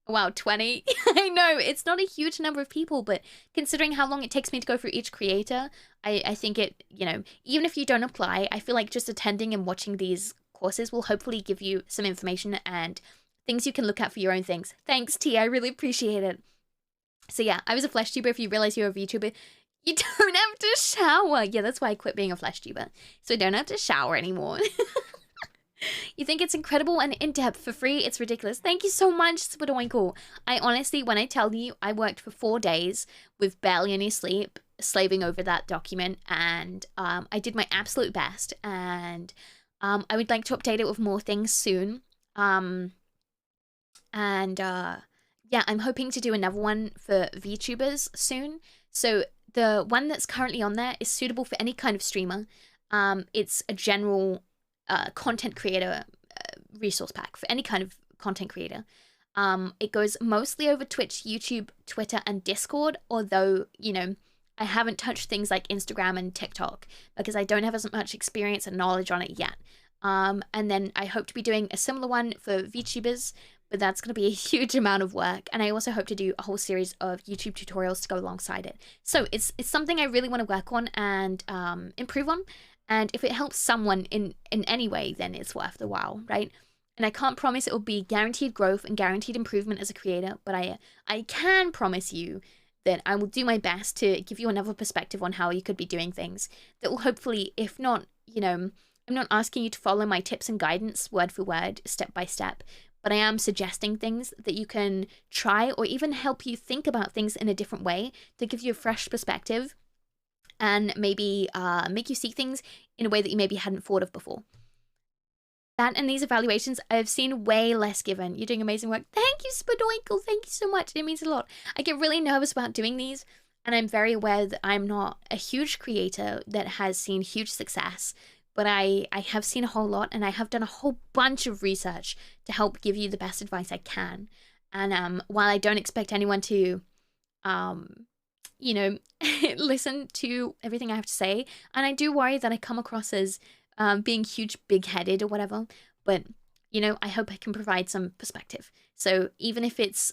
Wow, 20. I know, it's not a huge number of people, but considering how long it takes me to go through each creator, I think it, you know, even if you don't apply, I feel like just attending and watching these courses will hopefully give you some information and things you can look at for your own things. Thanks, T. I really appreciate it. So yeah, I was a flesh tuber. If you realize you're a VTuber, you don't have to shower. Yeah, that's why I quit being a flesh tuber. So I don't have to shower anymore. You think it's incredible and in-depth for free? It's ridiculous. Thank you so much, Spidoinkle. I honestly, when I tell you, I worked for 4 days with barely any sleep, slaving over that document, and I did my absolute best, and I would like to update it with more things soon. Yeah, I'm hoping to do another one for VTubers soon. So the one that's currently on there is suitable for any kind of streamer. It's a general content creator resource pack for any kind of content creator. It goes mostly over Twitch, YouTube, Twitter, and Discord, although, you know, I haven't touched things like Instagram and TikTok because I don't have as much experience and knowledge on it yet. And then I hope to be doing a similar one for VTubers, but that's going to be a huge amount of work. And I also hope to do a whole series of YouTube tutorials to go alongside it. So it's something I really want to work on and improve on. And if it helps someone in any way, then it's worth the while, right? And I can't promise it will be guaranteed growth and guaranteed improvement as a creator, but I can promise you that I will do my best to give you another perspective on how you could be doing things that will hopefully, if not, you know, I'm not asking you to follow my tips and guidance word for word, step by step, but I am suggesting things that you can try or even help you think about things in a different way to give you a fresh perspective and maybe make you see things in a way that you maybe hadn't thought of before. That and these evaluations, I've seen way less given. You're doing amazing work. Thank you, Spadoinkle. Thank you so much. It means a lot. I get really nervous about doing these, and I'm very aware that I'm not a huge creator that has seen huge success, but I have seen a whole lot, and I have done a whole bunch of research to help give you the best advice I can. And while I don't expect anyone to, you know, listen to everything I have to say, and I do worry that I come across as being huge, big-headed or whatever, but, you know, I hope I can provide some perspective. So even if it's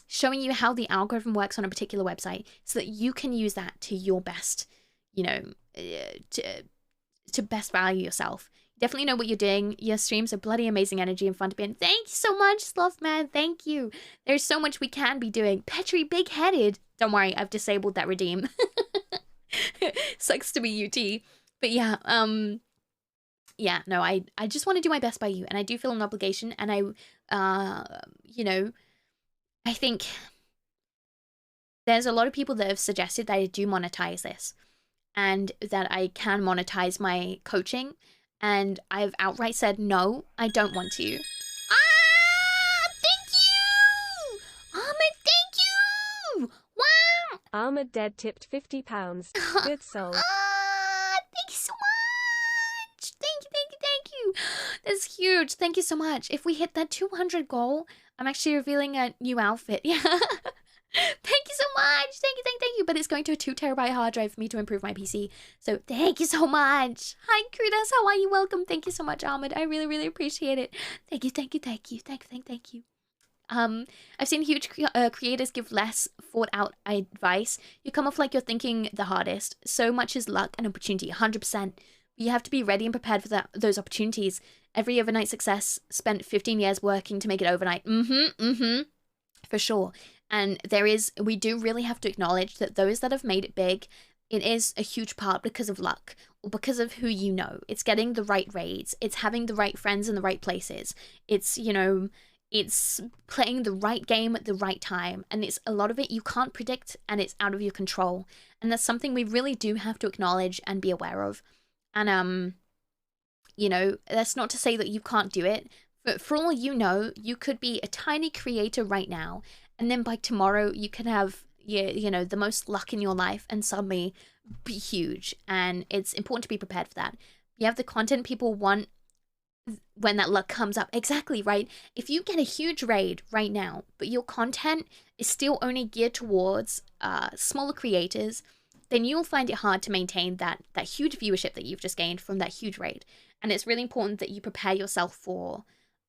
showing you how the algorithm works on a particular website so that you can use that to your best, you know, to best value yourself. Definitely know what you're doing. Your streams are bloody amazing energy and fun to be in. Thank you so much, Sloth Man. Thank you. There's so much we can be doing. Petri, big-headed. Don't worry, I've disabled that redeem. Sucks to be UT. But yeah, yeah, no, I just want to do my best by you, and I do feel an obligation, and I, you know, I think there's a lot of people that have suggested that I do monetize this, and that I can monetize my coaching, and I've outright said, no, I don't want to. Thank you! Ahmed, thank you! Wow! Ahmed Dead tipped £50. Good soul. Thank you so much. Thank you. That's huge. Thank you so much. If we hit that 200 goal, I'm actually revealing a new outfit. Yeah. Thank you so much. Thank you. But it's going to a 2 terabyte hard drive for me to improve my PC. So thank you so much. Hi, Krudas. How are you? Welcome. Thank you so much, Ahmed. I really, really appreciate it. Thank you. I've seen huge creators give less thought out advice. You come off like you're thinking the hardest. So much is luck and opportunity, 100%. You have to be ready and prepared for those opportunities. Every overnight success spent 15 years working to make it overnight. For sure. And we do really have to acknowledge that those that have made it big, it is a huge part because of luck or because of who you know. It's getting the right raids. It's having the right friends in the right places. It's, you know, it's playing the right game at the right time, and it's a lot of it you can't predict, and it's out of your control, and that's something we really do have to acknowledge and be aware of. And you know, that's not to say that you can't do it, but for all you know, you could be a tiny creator right now, and then by tomorrow you could have you know, the most luck in your life and suddenly be huge, and it's important to be prepared for that. You have the content people want when that luck comes up. Exactly, right? If you get a huge raid right now, but your content is still only geared towards smaller creators, then you'll find it hard to maintain that huge viewership that you've just gained from that huge raid. And it's really important that you prepare yourself for,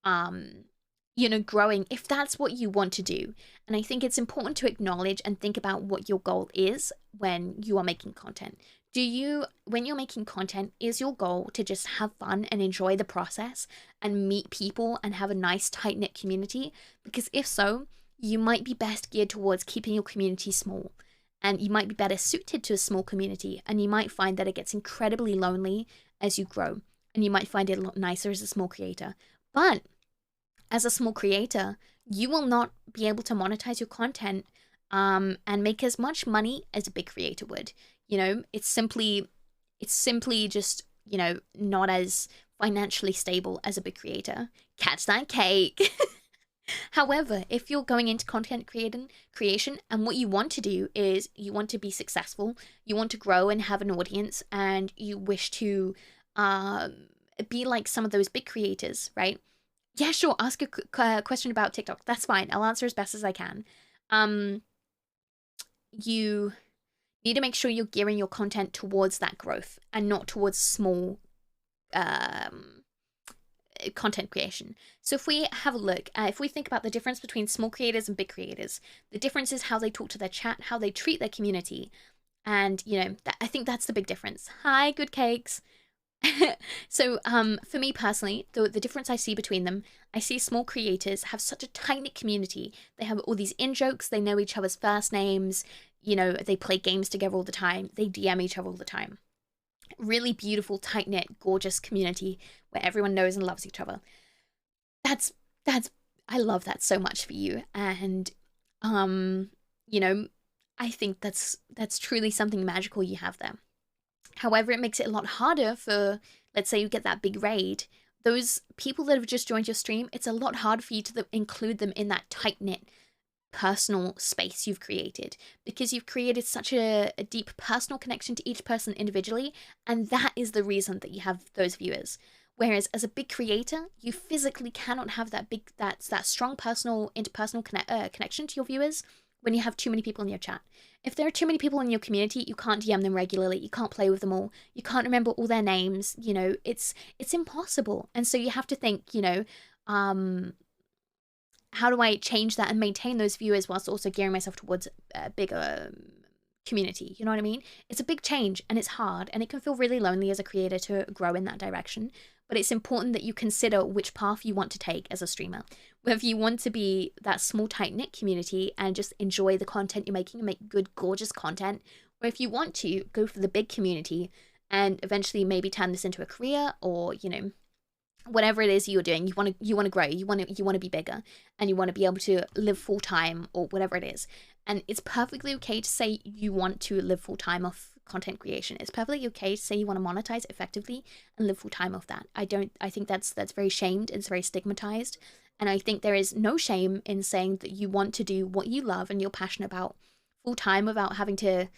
you know, growing if that's what you want to do. And I think it's important to acknowledge and think about what your goal is when you are making content. when you're making content, is your goal to just have fun and enjoy the process and meet people and have a nice tight-knit community? Because if so, you might be best geared towards keeping your community small, and you might be better suited to a small community, and you might find that it gets incredibly lonely as you grow, and you might find it a lot nicer as a small creator. But as a small creator, you will not be able to monetize your content and make as much money as a big creator would. You know, it's simply just, you know, not as financially stable as a big creator. Catch that cake. However, if you're going into content creation and what you want to do is you want to be successful, you want to grow and have an audience, and you wish to be like some of those big creators, right? Yeah, sure, ask a question about TikTok. That's fine. I'll answer as best as I can. You need to make sure you're gearing your content towards that growth and not towards small content creation. So if we have a look, if we think about the difference between small creators and big creators, the difference is how they talk to their chat, how they treat their community. And, you know, I think that's the big difference. Hi, good cakes. So for me personally, the difference I see between them, I see small creators have such a tight-knit community. They have all these in-jokes, they know each other's first names, you know, they play games together all the time, they DM each other all the time. Really beautiful, tight-knit, gorgeous community where everyone knows and loves each other. That's I love that so much for you. And you know, I think that's truly something magical you have there. However, it makes it a lot harder for, let's say you get that big raid, those people that have just joined your stream, it's a lot harder for you to include them in that tight-knit personal space you've created, because you've created such a deep personal connection to each person individually, and that is the reason that you have those viewers. Whereas as a big creator, you physically cannot have that strong personal, interpersonal connection to your viewers when you have too many people in your chat. If there are too many people in your community, you can't DM them regularly, you can't play with them all, you can't remember all their names, you know, it's impossible. And so you have to think, you know, how do I change that and maintain those viewers whilst also gearing myself towards a bigger community? You know what I mean? It's a big change, and it's hard, and it can feel really lonely as a creator to grow in that direction. But it's important that you consider which path you want to take as a streamer. Whether you want to be that small, tight-knit community and just enjoy the content you're making and make good, gorgeous content, or if you want to go for the big community and eventually maybe turn this into a career, or, you know, whatever it is you're doing, you want to grow, you want to be bigger, and you want to be able to live full-time or whatever it is. And it's perfectly okay to say you want to live full-time off content creation. It's perfectly okay to say you want to monetize effectively and live full-time off that. I think that's very shamed, it's very stigmatized. And I think there is no shame in saying that you want to do what you love and you're passionate about full-time without having to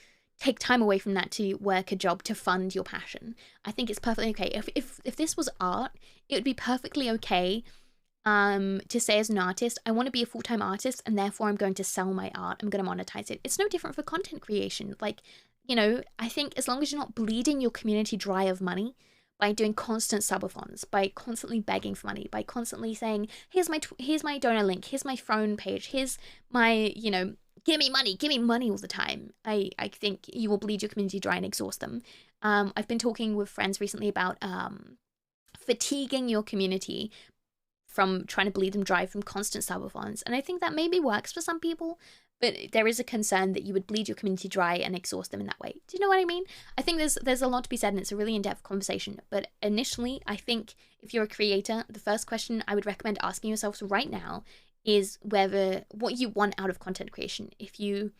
take time away from that to work a job to fund your passion. I think it's perfectly okay. If this was art, it would be perfectly okay to say as an artist, I want to be a full-time artist and therefore I'm going to sell my art, I'm going to monetize it. It's no different for content creation. Like, you know, I think as long as you're not bleeding your community dry of money by doing constant subathons, by constantly begging for money, by constantly saying, here's my donor link, here's my phone page, here's my, you know, give me money all the time, I think you will bleed your community dry and exhaust them. I've been talking with friends recently about fatiguing your community from trying to bleed them dry from constant subathons, and I think that maybe works for some people, but there is a concern that you would bleed your community dry and exhaust them in that way. Do you know what I mean? I think there's a lot to be said, and it's a really in-depth conversation. But initially, I think if you're a creator, the first question I would recommend asking yourself right now is what you want out of content creation. If you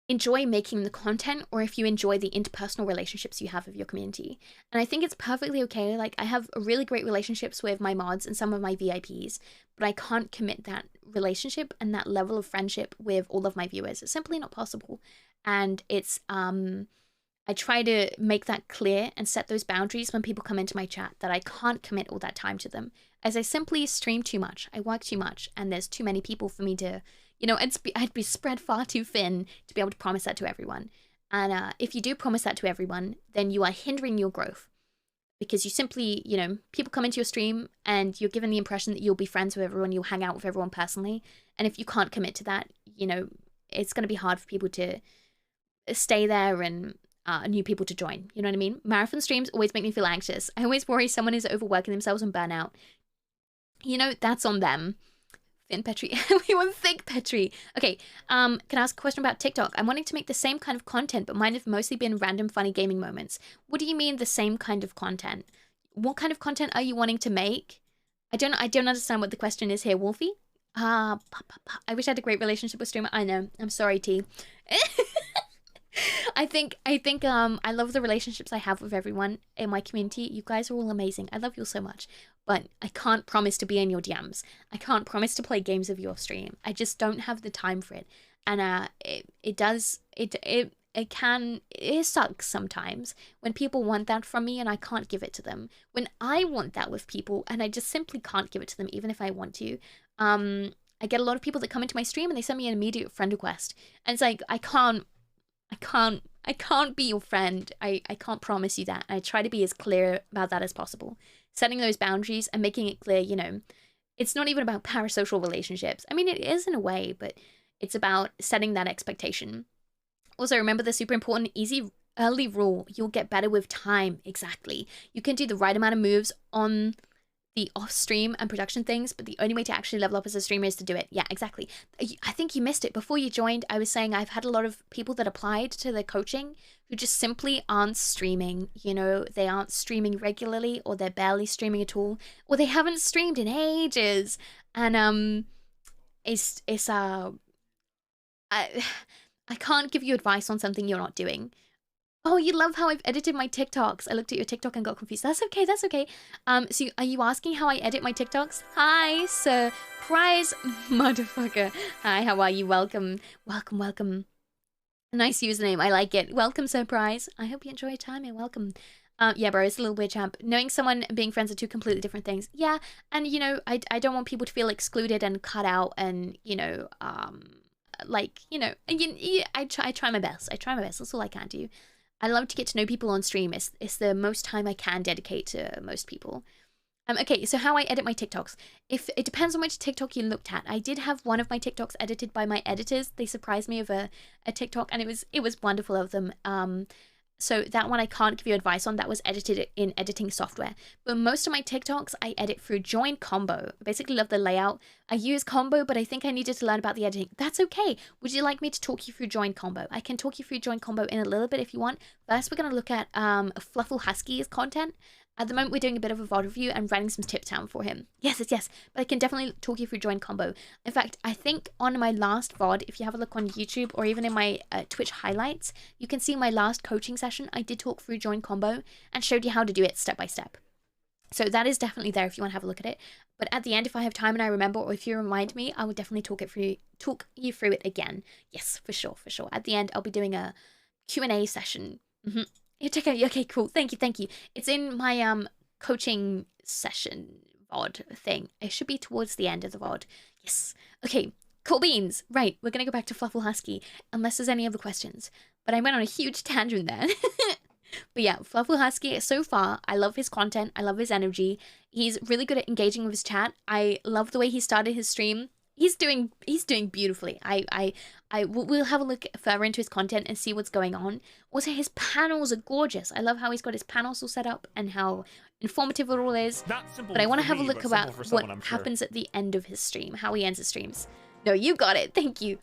enjoy making the content, or if you enjoy the interpersonal relationships you have with your community. And I think it's perfectly okay. Like, I have really great relationships with my mods and some of my VIPs, but I can't commit that relationship and that level of friendship with all of my viewers. It's simply not possible. And it's I try to make that clear and set those boundaries when people come into my chat, that I can't commit all that time to them, as I simply stream too much, I work too much, and there's too many people for me to, you know, I'd be spread far too thin to be able to promise that to everyone. And if you do promise that to everyone, then you are hindering your growth, because you simply, you know, people come into your stream and you're given the impression that you'll be friends with everyone, you'll hang out with everyone personally. And if you can't commit to that, you know, it's going to be hard for people to stay there and new people to join. You know what I mean? Marathon streams always make me feel anxious. I always worry someone is overworking themselves and burn out. You know, that's on them. Thin Petri. We want thick Petri. Okay, can I ask a question about TikTok? I'm wanting to make the same kind of content, but mine have mostly been random funny gaming moments. What do you mean the same kind of content? What kind of content are you wanting to make? I don't understand what the question is here, Wolfie. I wish I had a great relationship with streamer. I know. I'm sorry, T. I think I love the relationships I have with everyone in my community. You guys are all amazing. I love you all so much. But I can't promise to be in your DMs. I can't promise to play games of your stream. I just don't have the time for it. And it sucks sometimes when people want that from me and I can't give it to them. When I want that with people and I just simply can't give it to them even if I want to. I get a lot of people that come into my stream and they send me an immediate friend request. And it's like, I can't be your friend. I can't promise you that. I try to be as clear about that as possible. Setting those boundaries and making it clear, you know, it's not even about parasocial relationships. I mean, it is in a way, but it's about setting that expectation. Also, remember the super important easy early rule. You'll get better with time. Exactly. You can do the right amount of moves on the off-stream and production things, but the only way to actually level up as a streamer is to do it. Yeah, exactly. I think you missed it. Before you joined, I was saying I've had a lot of people that applied to the coaching who just simply aren't streaming. You know, they aren't streaming regularly, or they're barely streaming at all, or they haven't streamed in ages. And I can't give you advice on something you're not doing. Oh, you love how I've edited my TikToks. I looked at your TikTok and got confused. That's okay, that's okay. So are you asking how I edit my TikToks? Hi, surprise motherfucker. Hi, how are you? Welcome, welcome, welcome. Nice username, I like it. Welcome, surprise. I hope you enjoy your time and welcome. Yeah, bro, it's a little weird, champ. Knowing someone and being friends are two completely different things. Yeah, and you know, I don't want people to feel excluded and cut out and, you know, like, you know, I try my best. I try my best. That's all I can do. I love to get to know people on stream. It's the most time I can dedicate to most people. Okay, so how I edit my TikToks. If it depends on which TikTok you looked at. I did have one of my TikToks edited by my editors. They surprised me with a TikTok, and it was wonderful of them. So that one I can't give you advice on. That was edited in editing software. But most of my TikToks I edit through Join Combo. I basically love the layout. I use Combo, but I think I needed to learn about the editing. That's okay. Would you like me to talk you through Join Combo? I can talk you through Join Combo in a little bit if you want. First, we're going to look at FluffleHusky's content. At the moment, we're doing a bit of a VOD review and writing some tips down for him. Yes. But I can definitely talk you through Join Combo. In fact, I think on my last VOD, if you have a look on YouTube or even in my Twitch highlights, you can see my last coaching session. I did talk through Join Combo and showed you how to do it step by step. So that is definitely there if you want to have a look at it. But at the end, if I have time and I remember, or if you remind me, I will definitely talk you through it again. Yes, for sure. At the end, I'll be doing a Q&A session. Okay, cool. Thank you. It's in my coaching session VOD thing. It should be towards the end of the VOD. Yes. Okay, cool beans. Right, we're going to go back to FluffleHusky, unless there's any other questions. But I went on a huge tangent there. But yeah, FluffleHusky, so far, I love his content. I love his energy. He's really good at engaging with his chat. I love the way he started his stream. He's doing beautifully. We'll have a look further into his content and see what's going on. Also, his panels are gorgeous. I love how he's got his panels all set up and how informative it all is. Not simple. But I want to have a me, look but about simple for what someone, I'm sure. happens at the end of his stream, how he ends his streams. No, you got it. Thank you.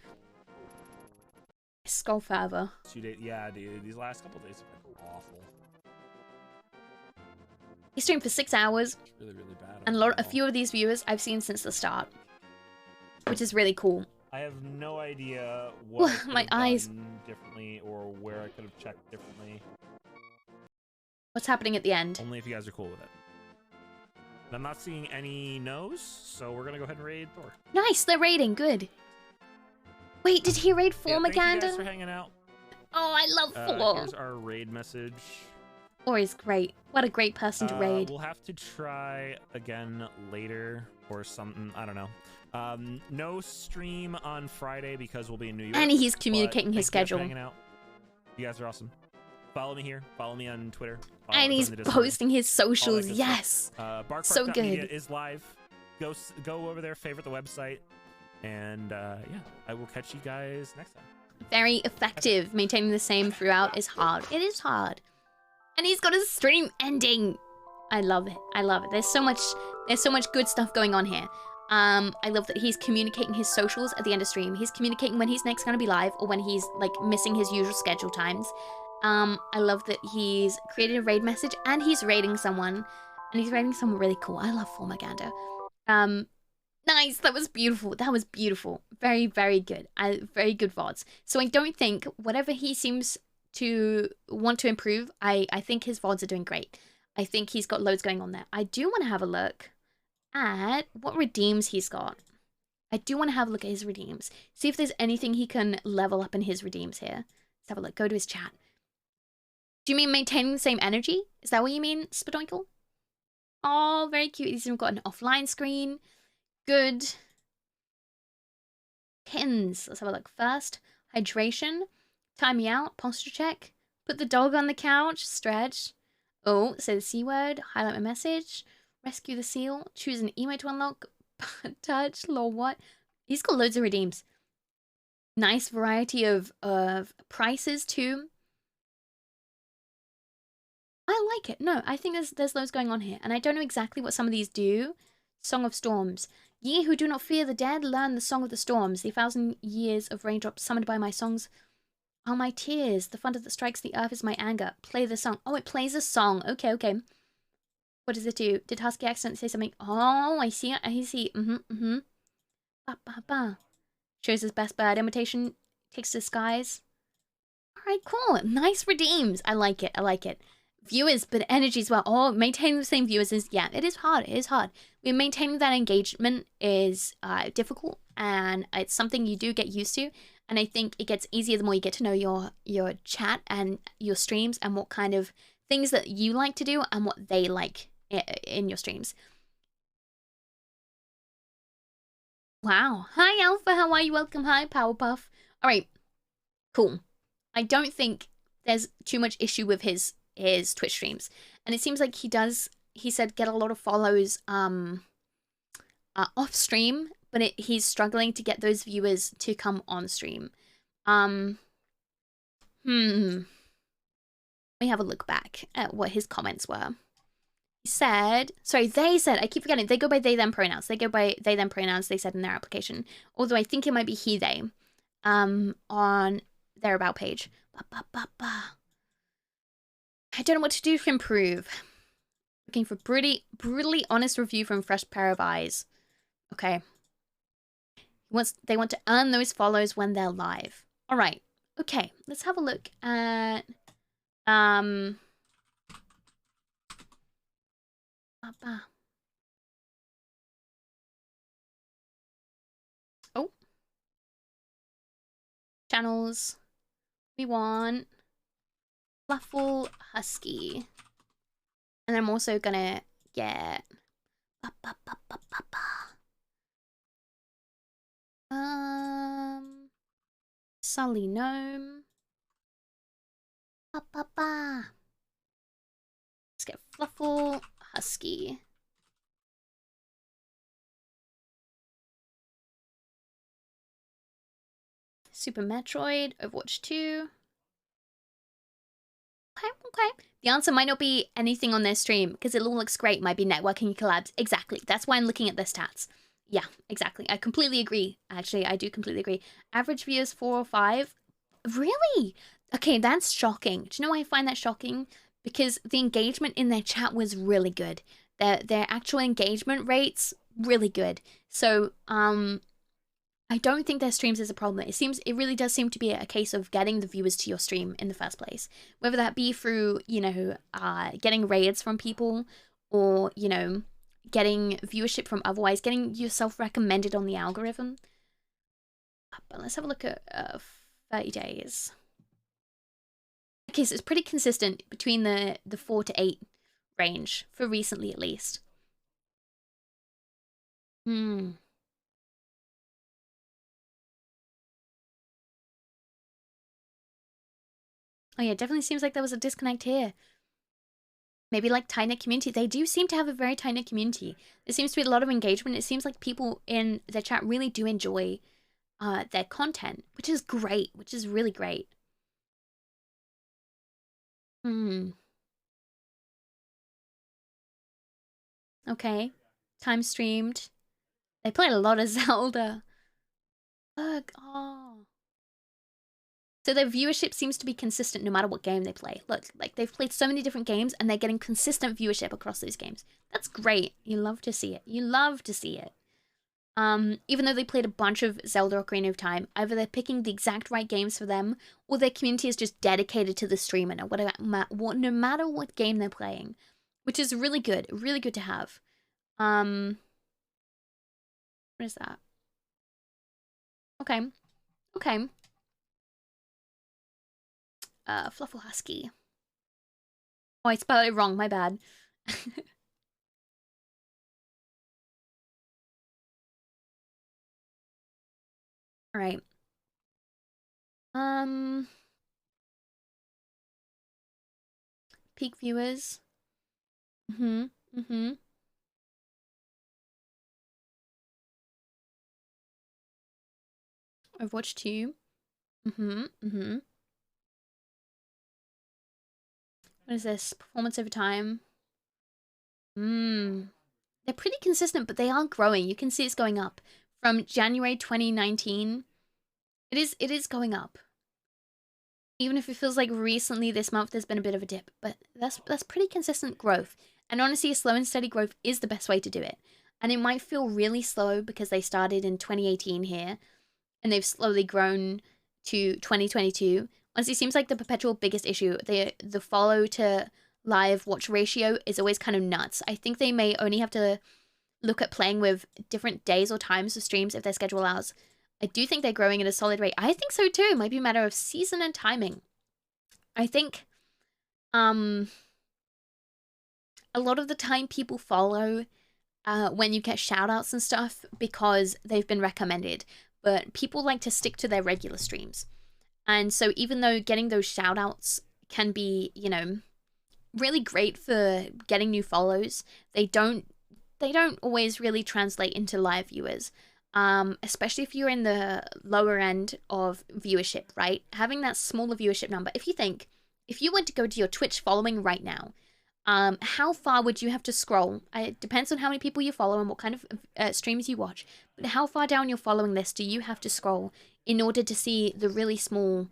Skull further. 2 days. Yeah, dude. These last couple days have been awful. He streamed for 6 hours. It's really, really bad. And a few of these viewers I've seen since the start, which is really cool. I have no idea what I could my have eyes. done differently or where I could have checked differently. What's happening at the end? Only if you guys are cool with it. And I'm not seeing any no's, so we're gonna go ahead and raid Thor. Nice, they're raiding. Good. Wait, did he raid Yeah, thank you guys for Formaganda? hanging out. Oh, I love Thor. Here's our raid message. Thor is great. What a great person to raid. We'll have to try again later or something. I don't know. No stream on Friday because we'll be in New York. And he's but communicating his thank you guys for schedule. hanging out. You guys are awesome. Follow me here. Follow me on Twitter. Follow And us he's on the Discord. posting his All that socials. good Yes. stuff. So Barkpark.media good. is live. Go over there, favorite the website, and yeah, I will catch you guys next time. very effective. Maintaining the same throughout is hard. It is hard. And he's got a stream ending. I love it. I love it. There's so much good stuff going on here. I love that he's communicating his socials at the end of stream. He's communicating when he's next going to be live or when he's like missing his usual schedule times. I love that he's created a raid message and he's raiding someone. And he's raiding someone really cool. I love Formaganda. Nice. That was beautiful. That was beautiful. Very, very good. Very good VODs. So I don't think whatever he seems to want to improve, I think his VODs are doing great. I think he's got loads going on there. I do want to have a look at what redeems he's got. I do want to have a look at his redeems. See if there's anything he can level up in his redeems here. Let's have a look. Go to his chat. Do you mean maintaining the same energy? Is that what you mean, Spadoinkle? Oh, very cute. He's even got an offline screen. Good. Pins. Let's have a look. First, hydration. Time me out. Posture check. Put the dog on the couch. Stretch. Oh, say the C word. Highlight my message. Rescue the seal. Choose an emote to unlock. Touch. Lol, what? He's got loads of redeems. Nice variety of prices too. I like it. No, I think there's loads going on here. And I don't know exactly what some of these do. Song of Storms. Ye who do not fear the dead, learn the Song of the Storms. The 1,000 years of raindrops summoned by my songs are my tears. The thunder that strikes the earth is my anger. Play the song. Oh, it plays a song. Okay, okay. What does it do? Did Husky accidentally say something? Oh, I see it. I see. Ba, ba, ba. Shows his best bird imitation. Takes disguise. Alright, cool. Nice redeems. I like it. I like it. Viewers, but energy as well. Oh, maintaining the same viewers is, yeah, it is hard. It is hard. Maintaining that engagement is difficult, and it's something you do get used to. And I think it gets easier the more you get to know your chat and your streams and what kind of things that you like to do and what they like in your streams. Wow. Hi, Alpha. How are you? Welcome. Hi, Powerpuff. All right. Cool. I don't think there's too much issue with his Twitch streams, and it seems like he said get a lot of follows off stream, but he's struggling to get those viewers to come on stream. Let me have a look back at what his comments were. He said, sorry, they said, I keep forgetting, they go by they them pronouns. They go by they them pronouns, they said in their application, although I think it might be he they on their about page. I don't know what to do to improve. Looking for brutally honest review from fresh pair of eyes. Okay. They want to earn those follows when they're live. All right. Okay. Let's have a look at oh. Channels. We want FluffleHusky. And I'm also gonna get Sully Gnome. Let's get FluffleHusky. Super Metroid, Overwatch 2. Okay. The answer might not be anything on their stream, because it all looks great. Might be networking collabs. Exactly. That's why I'm looking at their stats. Yeah, exactly. I completely agree. Actually, I do completely agree. Average viewers 4 or 5. Really? Okay, that's shocking. Do you know why I find that shocking? Because the engagement in their chat was really good. Their actual engagement rates, really good. So, I don't think their streams is a problem. It really does seem to be a case of getting the viewers to your stream in the first place. Whether that be through, getting raids from people or, getting viewership from otherwise, getting yourself recommended on the algorithm. But let's have a look at 30 days. Okay, so it's pretty consistent between the 4 to 8 range, for recently at least. Oh yeah, it definitely seems like there was a disconnect here. Maybe like tight-knit community. They do seem to have a very tight-knit community. There seems to be a lot of engagement. It seems like people in the chat really do enjoy their content, which is great, which is really great. Okay. Time streamed. They played a lot of Zelda. Look, oh. So their viewership seems to be consistent no matter what game they play. Look, like they've played so many different games and they're getting consistent viewership across those games. That's great. You love to see it. You love to see it. Even though they played a bunch of Zelda Ocarina of Time, either they're picking the exact right games for them, or their community is just dedicated to the streamer, no matter what game they're playing, which is really good to have. What is that? Okay. FluffleHusky. Oh, I spelled it wrong, my bad. Alright. Peak viewers. Overwatch 2. What is this? Performance over time. They're pretty consistent, but they are growing. You can see it's going up. From January 2019, it is going up. Even if it feels like recently this month there's been a bit of a dip, but that's pretty consistent growth. And honestly, a slow and steady growth is the best way to do it. And it might feel really slow because they started in 2018 here, and they've slowly grown to 2022. Honestly, it seems like the perpetual biggest issue, the follow to live watch ratio is always kind of nuts. I think they may only have to look at playing with different days or times of streams if their schedule allows. I do think they're growing at a solid rate. I think so too. It might be a matter of season and timing. I think a lot of the time people follow when you get shoutouts and stuff because they've been recommended, but people like to stick to their regular streams. And so even though getting those shoutouts can be, you know, really great for getting new follows, they don't always really translate into live viewers. Especially if you're in the lower end of viewership, right? Having that smaller viewership number. If you went to go to your Twitch following right now, how far would you have to scroll? It depends on how many people you follow and what kind of streams you watch. But how far down your following list do you have to scroll in order to see the really small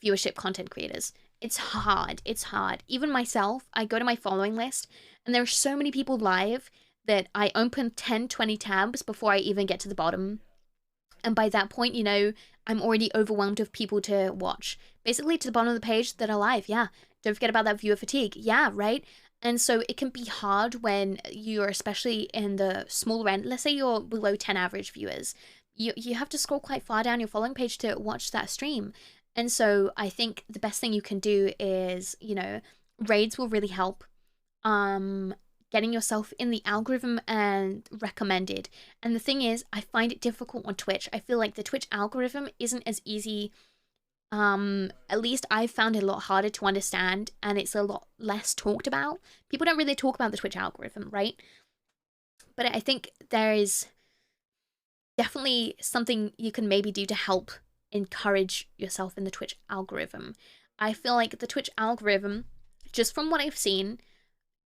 viewership content creators? It's hard. It's hard. Even myself, I go to my following list and there are so many people live that I open 10, 20 tabs before I even get to the bottom. And by that point, you know, I'm already overwhelmed of people to watch. Basically to the bottom of the page that are live, yeah. Don't forget about that viewer fatigue. Yeah, right? And so it can be hard when you're especially in the smaller end. Let's say you're below 10 average viewers. You have to scroll quite far down your following page to watch that stream. And so I think the best thing you can do is, you know, raids will really help. Getting yourself in the algorithm and recommended. And the thing is, I find it difficult on Twitch. I feel like the Twitch algorithm isn't as easy. At least I've found it a lot harder to understand and it's a lot less talked about. People don't really talk about the Twitch algorithm, right? But I think there is definitely something you can maybe do to help encourage yourself in the Twitch algorithm. I feel like the Twitch algorithm, just from what I've seen,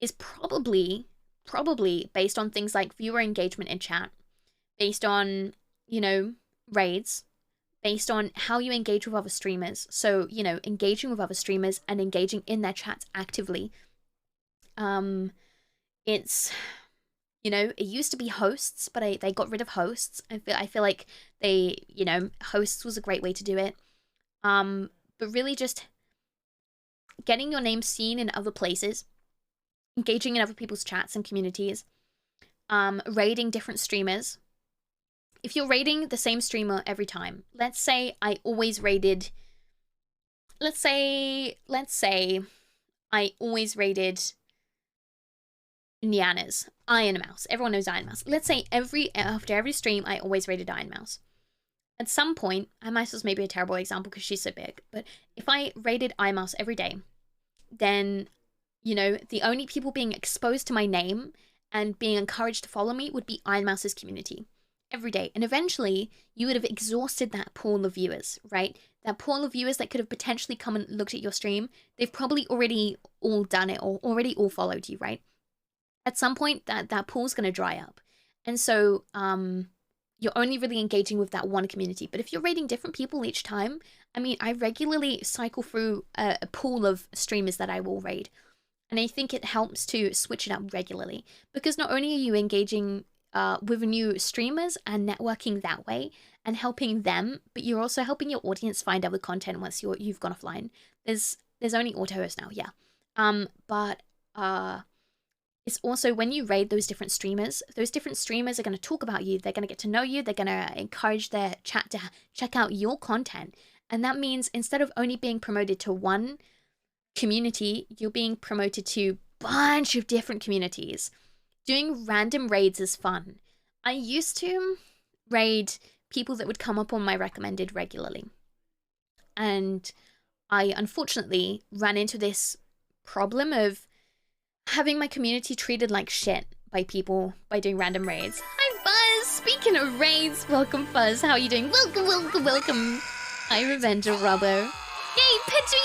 is probably based on things like viewer engagement in chat, based on, you know, raids, based on how you engage with other streamers. So, you know, engaging with other streamers and engaging in their chats actively. It's, you know, it used to be hosts, but they got rid of hosts. I feel like they, you know, hosts was a great way to do it. But really just getting your name seen in other places, engaging in other people's chats and communities, raiding different streamers. If you're raiding the same streamer every time, let's say I always raided, let's say I always raided Niana's, Iron Mouse. Everyone knows Iron Mouse. Let's say after every stream, I always raided Iron Mouse. At some point, Iron Mouse was maybe a terrible example because she's so big, but if I raided Iron Mouse every day, then, you know, the only people being exposed to my name and being encouraged to follow me would be Iron Mouse's community. every day. And eventually, you would have exhausted that pool of viewers, right? That pool of viewers that could have potentially come and looked at your stream. They've probably already all done it or already all followed you, right? At some point, that pool's going to dry up. And so you're only really engaging with that one community. But if you're raiding different people each time, I mean, I regularly cycle through a pool of streamers that I will raid. And I think it helps to switch it up regularly. Because not only are you engaging with new streamers and networking that way and helping them, but you're also helping your audience find other content once you've gone offline. There's only auto-host now, yeah. But it's also when you raid those different streamers are going to talk about you. They're going to get to know you. They're going to encourage their chat to check out your content. And that means instead of only being promoted to one community, you're being promoted to a bunch of different communities. Doing random raids is fun. I used to raid people that would come up on my recommended regularly. And I unfortunately ran into this problem of having my community treated like shit by people by doing random raids. Hi, Fuzz! Speaking of raids, welcome, Fuzz. How are you doing? Welcome. Hi, Revenger Robbo. Yay, Petri!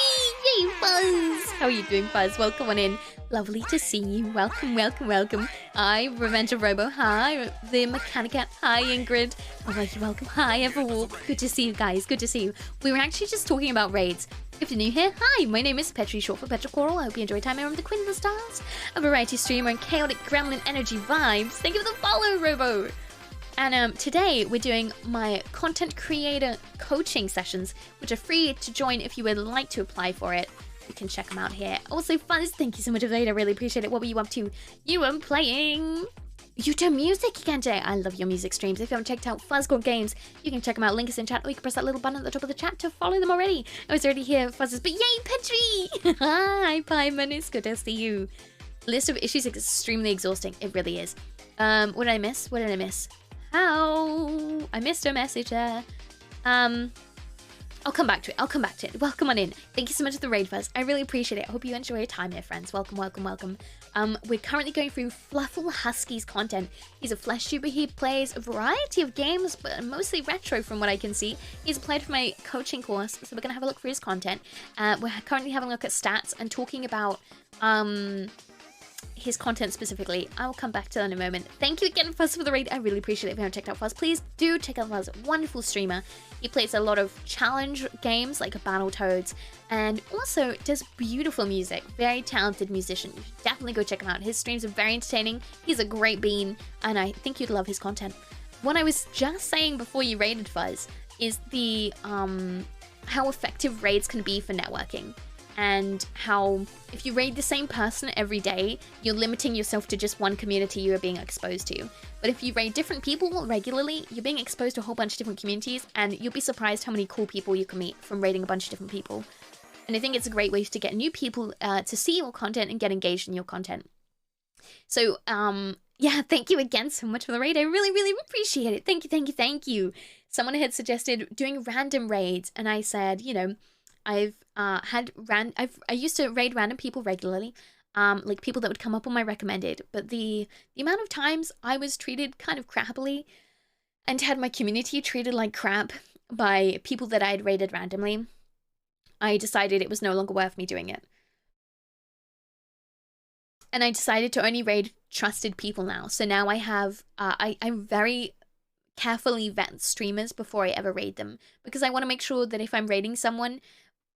Yay, Fuzz! How are you doing, Fuzz? Welcome on in. Lovely to see you. Welcome. Hi, Revenger Robo. Hi, the Mechanica. Hi, Ingrid. Welcome. Hi, Everwalk. Good to see you guys. Good to see you. We were actually just talking about raids. If you're new here, hi, my name is Petri, short for Petrichoral. I hope you enjoy time here on the Queen of the Stars, a variety streamer and chaotic gremlin energy vibes. Thank you for the follow, Robo. And today we're doing my content creator coaching sessions, which are free to join if you would like to apply for it. You can check them out here. Also, Fuzz, thank you so much for that. I really appreciate it. What were you up to? You were playing YouTube music, Kente. I love your music streams. If you haven't checked out Fuzzcore Games, you can check them out. Link is in chat, or you can press that little button at the top of the chat to follow them already. I was already here, Fuzzes, but yay, Petri! Hi, Paimon. It's good to see you. List of issues is extremely exhausting. It really is. What did I miss? How? I missed a message there. I'll come back to it. Welcome on in. Thank you so much for the raid, Fuzz. I really appreciate it. I hope you enjoy your time here, friends. Welcome. We're currently going through FluffleHusky's content. He's a flesh tuber. He plays a variety of games, but mostly retro from what I can see. He's applied for my coaching course, so we're going to have a look through his content. We're currently having a look at stats and talking about his content specifically. I will come back to that in a moment. Thank you again, Fuzz, for the raid. I really appreciate it. If you haven't checked out Fuzz, please do check out Fuzz. Wonderful streamer. He plays a lot of challenge games like Battletoads and also does beautiful music. Very talented musician. You should definitely go check him out. His streams are very entertaining. He's a great bean and I think you'd love his content. What I was just saying before you raided, Fuzz, is the how effective raids can be for networking. And how if you raid the same person every day, you're limiting yourself to just one community you are being exposed to. But if you raid different people regularly, you're being exposed to a whole bunch of different communities, and you'll be surprised how many cool people you can meet from raiding a bunch of different people. And I think it's a great way to get new people to see your content and get engaged in your content. So, yeah, thank you again so much for the raid. I really appreciate it. Thank you. Someone had suggested doing random raids, and I said, you know, I used to raid random people regularly, like people that would come up on my recommended, but the amount of times I was treated kind of crappily and had my community treated like crap by people that I had raided randomly, I decided it was no longer worth me doing it. And I decided to only raid trusted people now. So now I have, I very carefully vet streamers before I ever raid them, because I want to make sure that if I'm raiding someone,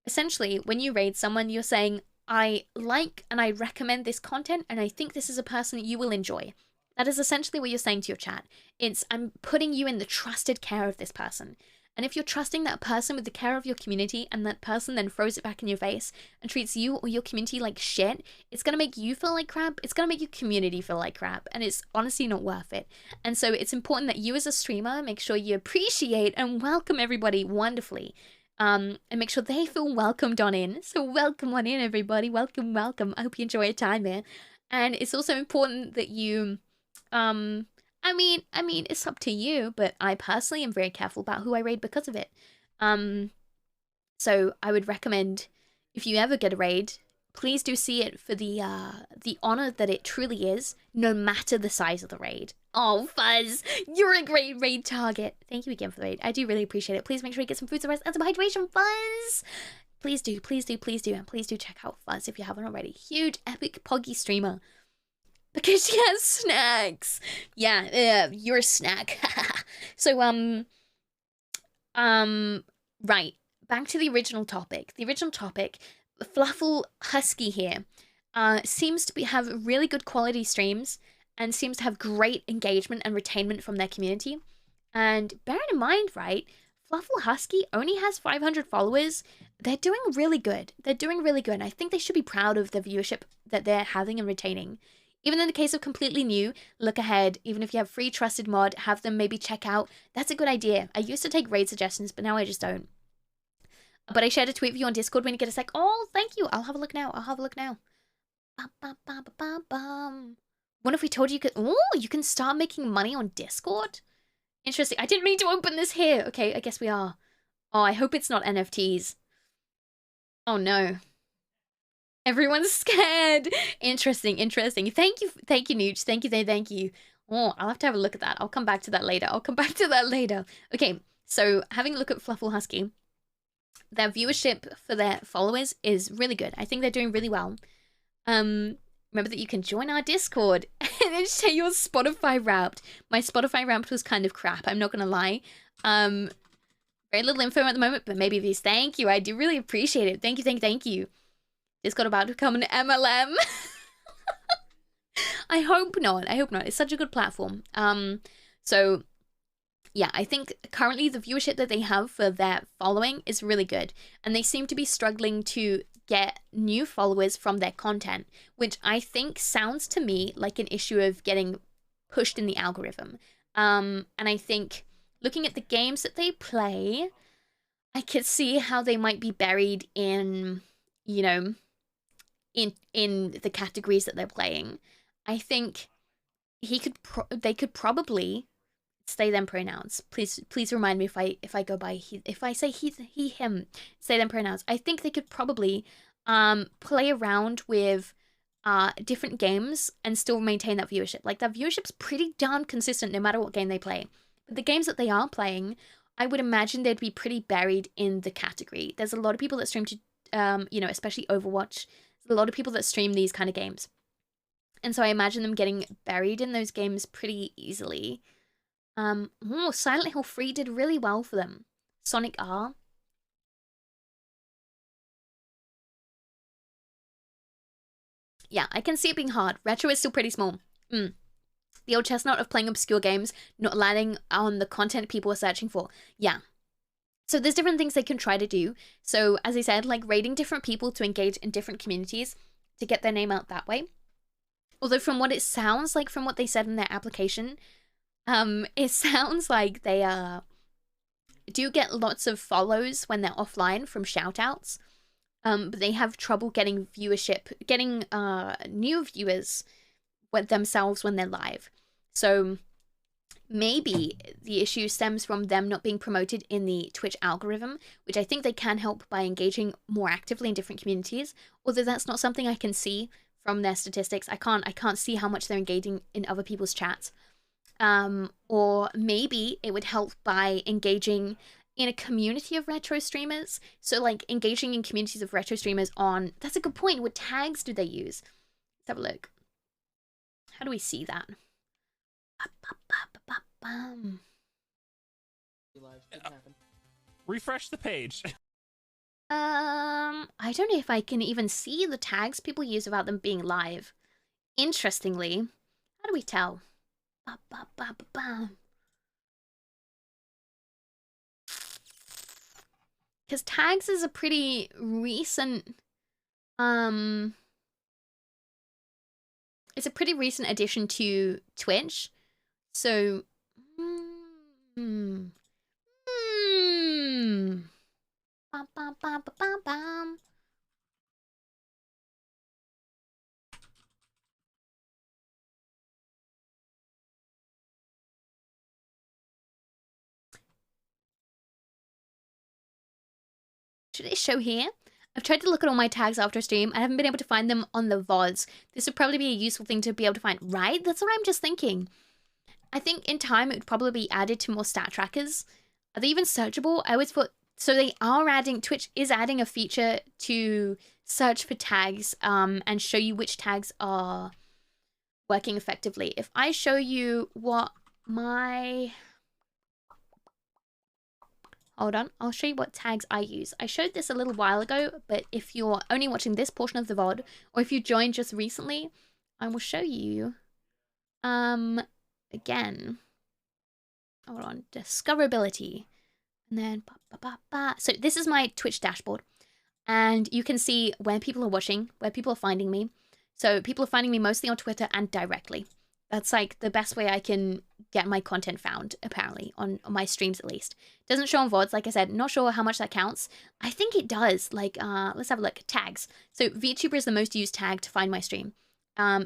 essentially, when you raid someone, you're saying, I like and I recommend this content, and I think this is a person you will enjoy. That is essentially what you're saying to your chat. It's, I'm putting you in the trusted care of this person. And if you're trusting that person with the care of your community, and that person then throws it back in your face and treats you or your community like shit, it's going to make you feel like crap. It's going to make your community feel like crap. And it's honestly not worth it. And so it's important that you as a streamer make sure you appreciate and welcome everybody wonderfully. And make sure they feel welcomed on in. So welcome on in, everybody. Welcome. I hope you enjoy your time here. And it's also important that you, I mean, it's up to you, but I personally am very careful about who I raid because of it. So I would recommend, if you ever get a raid, please do see it for the honor that it truly is, no matter the size of the raid. Oh, Fuzz, you're a great raid target. Thank you again for the raid. I do really appreciate it. Please make sure you get some food, some rest, and some hydration, Fuzz. Please do, please do, please do, and please do check out Fuzz if you haven't already. Huge, epic, poggy streamer. Because she has snacks. Yeah, you're a snack. So, right. Back to the original topic. The original topic, FluffleHusky here, seems to have really good quality streams and seems to have great engagement and retainment from their community. And bearing in mind, right, FluffleHusky only has 500 followers. They're doing really good. They're doing really good. And I think they should be proud of the viewership that they're having and retaining. Even in the case of completely new, look ahead. Even if you have free trusted mod, have them maybe check out. That's a good idea. I used to take raid suggestions, but now I just don't. But I shared a tweet with you on Discord when you get a sec. Oh, thank you. I'll have a look now. I'll have a look now. What if we told you could... Oh, you can start making money on Discord? Interesting. I didn't mean to open this here. Okay, I guess we are. Oh, I hope it's not NFTs. Oh, no. Everyone's scared. Interesting, interesting. Thank you, Nooch. Thank you. Oh, I'll have to have a look at that. I'll come back to that later. Okay, so having a look at FluffleHusky, their viewership for their followers is really good. I think they're doing really well. Remember that you can join our Discord and then say you're Spotify Wrapped. My Spotify Wrapped was kind of crap, I'm not gonna lie. Very little info at the moment, but maybe these. Thank you, I do really appreciate it. Thank you. Discord about to become an MLM. I hope not. It's such a good platform. So yeah, I think currently the viewership that they have for their following is really good. And they seem to be struggling to get new followers from their content, which I think sounds to me like an issue of getting pushed in the algorithm. And I think looking at the games that they play, I could see how they might be buried in, you know, in the categories that they're playing. I think they could probably say them pronouns. Please remind me if I go by if I say he him, say them pronouns. I think they could probably play around with different games and still maintain that viewership. Like, that viewership's pretty darn consistent no matter what game they play. But the games that they are playing, I would imagine they'd be pretty buried in the category. There's a lot of people that stream to you know, especially Overwatch. There's a lot of people that stream these kind of games. And so I imagine them getting buried in those games pretty easily. Silent Hill 3 did really well for them. Sonic R. Yeah, I can see it being hard. Retro is still pretty small. The old chestnut of playing obscure games, not landing on the content people are searching for. Yeah. So there's different things they can try to do. So as I said, like raiding different people to engage in different communities to get their name out that way. Although from what it sounds like, from what they said in their application, it sounds like they do get lots of follows when they're offline from shoutouts, but they have trouble getting viewership, getting new viewers with themselves when they're live. So maybe the issue stems from them not being promoted in the Twitch algorithm, which I think they can help by engaging more actively in different communities. Although that's not something I can see from their statistics. I can't see how much they're engaging in other people's chats. Or maybe it would help by engaging in a community of retro streamers. So like engaging in communities of retro streamers on, that's a good point. What tags do they use? Let's have a look. How do we see that? Refresh the page. I don't know if I can even see the tags people use without them being live. Interestingly, how do we tell? Because tags is a pretty recent, it's a pretty recent addition to Twitch. So, should it show here? I've tried to look at all my tags after stream. I haven't been able to find them on the VODs. This would probably be a useful thing to be able to find, right? That's what I'm just thinking. I think in time it would probably be added to more stat trackers. Are they even searchable? I always thought, so they are adding, Twitch is adding a feature to search for tags and show you which tags are working effectively. If I show you what my... Hold on, I'll show you what tags I use. I showed this a little while ago, but if you're only watching this portion of the VOD, or if you joined just recently, I will show you, again. Hold on, discoverability. And then, so this is my Twitch dashboard. And you can see where people are watching, where people are finding me. So people are finding me mostly on Twitter and directly. That's like the best way I can get my content found, apparently, on my streams at least. Doesn't show on VODs, like I said, not sure how much that counts. I think it does, like, let's have a look, tags. So VTuber is the most used tag to find my stream.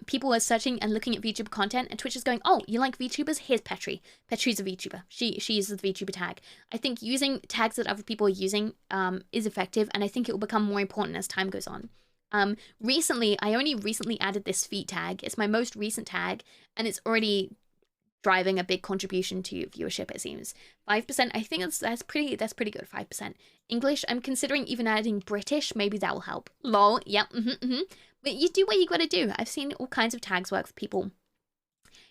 People are searching and looking at VTuber content, and Twitch is going, oh, you like VTubers? Here's Petri. Petri's a VTuber. She uses the VTuber tag. I think using tags that other people are using is effective, and I think it will become more important as time goes on. Recently, I only recently added this feet tag. It's my most recent tag, and it's already driving a big contribution to viewership, it seems. 5%, I think that's pretty good, 5%. English, I'm considering even adding British. Maybe that will help. Lol, yep, But you do what you gotta do. I've seen all kinds of tags work for people.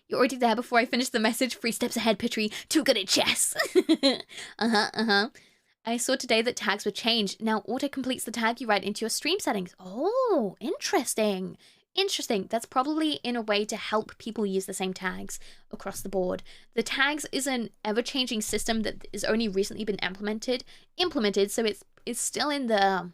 You're already there before I finish the message. 3 steps ahead, Petri. Too good at chess. I saw today that tags were changed. Now auto completes the tag you write into your stream settings. Oh, interesting. Interesting. That's probably in a way to help people use the same tags across the board. The tags is an ever-changing system that is only recently been implemented, so it's still in the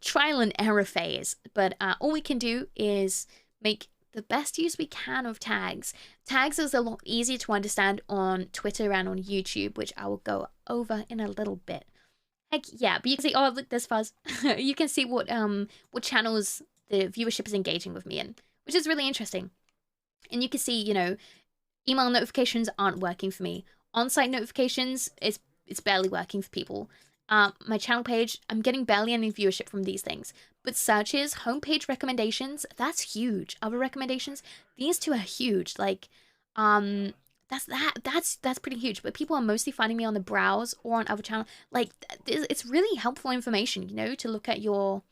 trial and error phase. But all we can do is make the best use we can of tags. Tags is a lot easier to understand on Twitter and on YouTube, which I will go over in a little bit. Heck yeah, but you can see, oh look, there's fuzz. You can see what channels the viewership is engaging with me in, which is really interesting. And you can see, you know, email notifications aren't working for me. On-site notifications, it's barely working for people. My channel page, I'm getting barely any viewership from these things. But searches, homepage recommendations, that's huge. Other recommendations, these two are huge. Like, that's pretty huge. But people are mostly finding me on the browse or on other channels. Like, it's really helpful information, you know, to look at your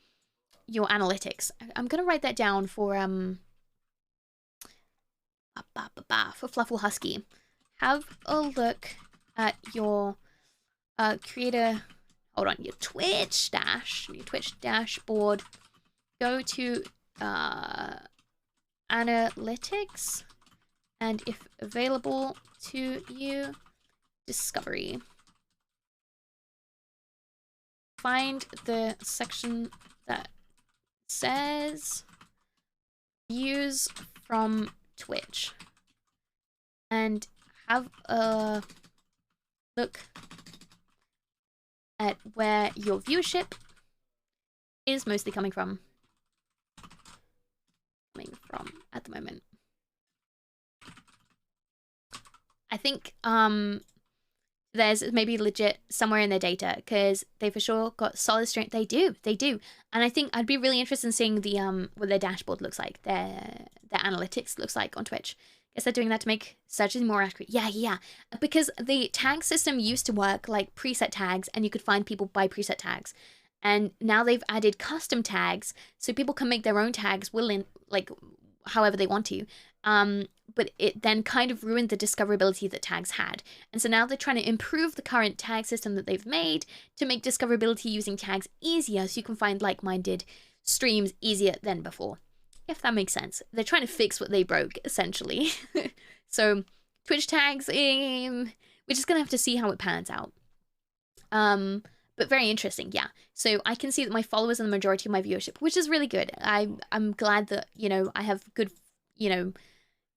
analytics. I'm gonna write that down for FluffleHusky. Have a look at your creator. Hold on, your Twitch dashboard. Go to analytics, and if available to you, discovery. Find the section that says views from Twitch and have a look at where your viewership is mostly coming from at the moment. I think there's maybe legit somewhere in their data, because they for sure got solid strength. They do. And I think I'd be really interested in seeing the what their dashboard looks like, their analytics looks like on Twitch. Guess they're doing that to make searches more accurate. Yeah. Because the tag system used to work like preset tags, and you could find people by preset tags. And now they've added custom tags, so people can make their own tags like however they want to. But it then kind of ruined the discoverability that tags had. And so now they're trying to improve the current tag system that they've made to make discoverability using tags easier, so you can find like-minded streams easier than before. If that makes sense. They're trying to fix what they broke, essentially. So, Twitch tags, we're just gonna have to see how it pans out. But very interesting, yeah. So I can see that my followers are the majority of my viewership, which is really good. I'm glad that, you know, I have good, you know,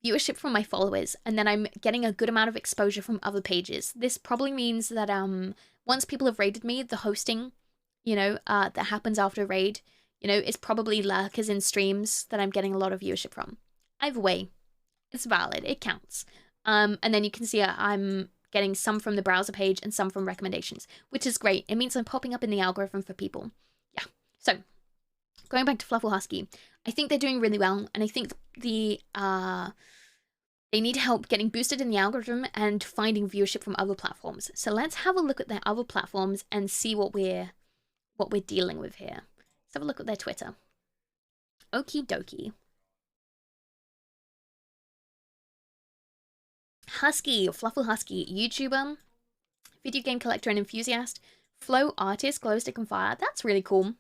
viewership from my followers, and then I'm getting a good amount of exposure from other pages. This probably means that once people have raided me, the hosting, you know, that happens after a raid, you know, it's probably lurkers in streams that I'm getting a lot of viewership from. Either way, it's valid, it counts. And then you can see I'm getting some from the browser page and some from recommendations, which is great. It means I'm popping up in the algorithm for people. Yeah, So, going back to FluffleHusky, I think they're doing really well, and I think they need help getting boosted in the algorithm and finding viewership from other platforms. So let's have a look at their other platforms and see what we're dealing with here. Let's have a look at their Twitter. Okie dokie. Husky, FluffleHusky, YouTuber, video game collector and enthusiast, flow artist, glow stick and fire. That's really cool.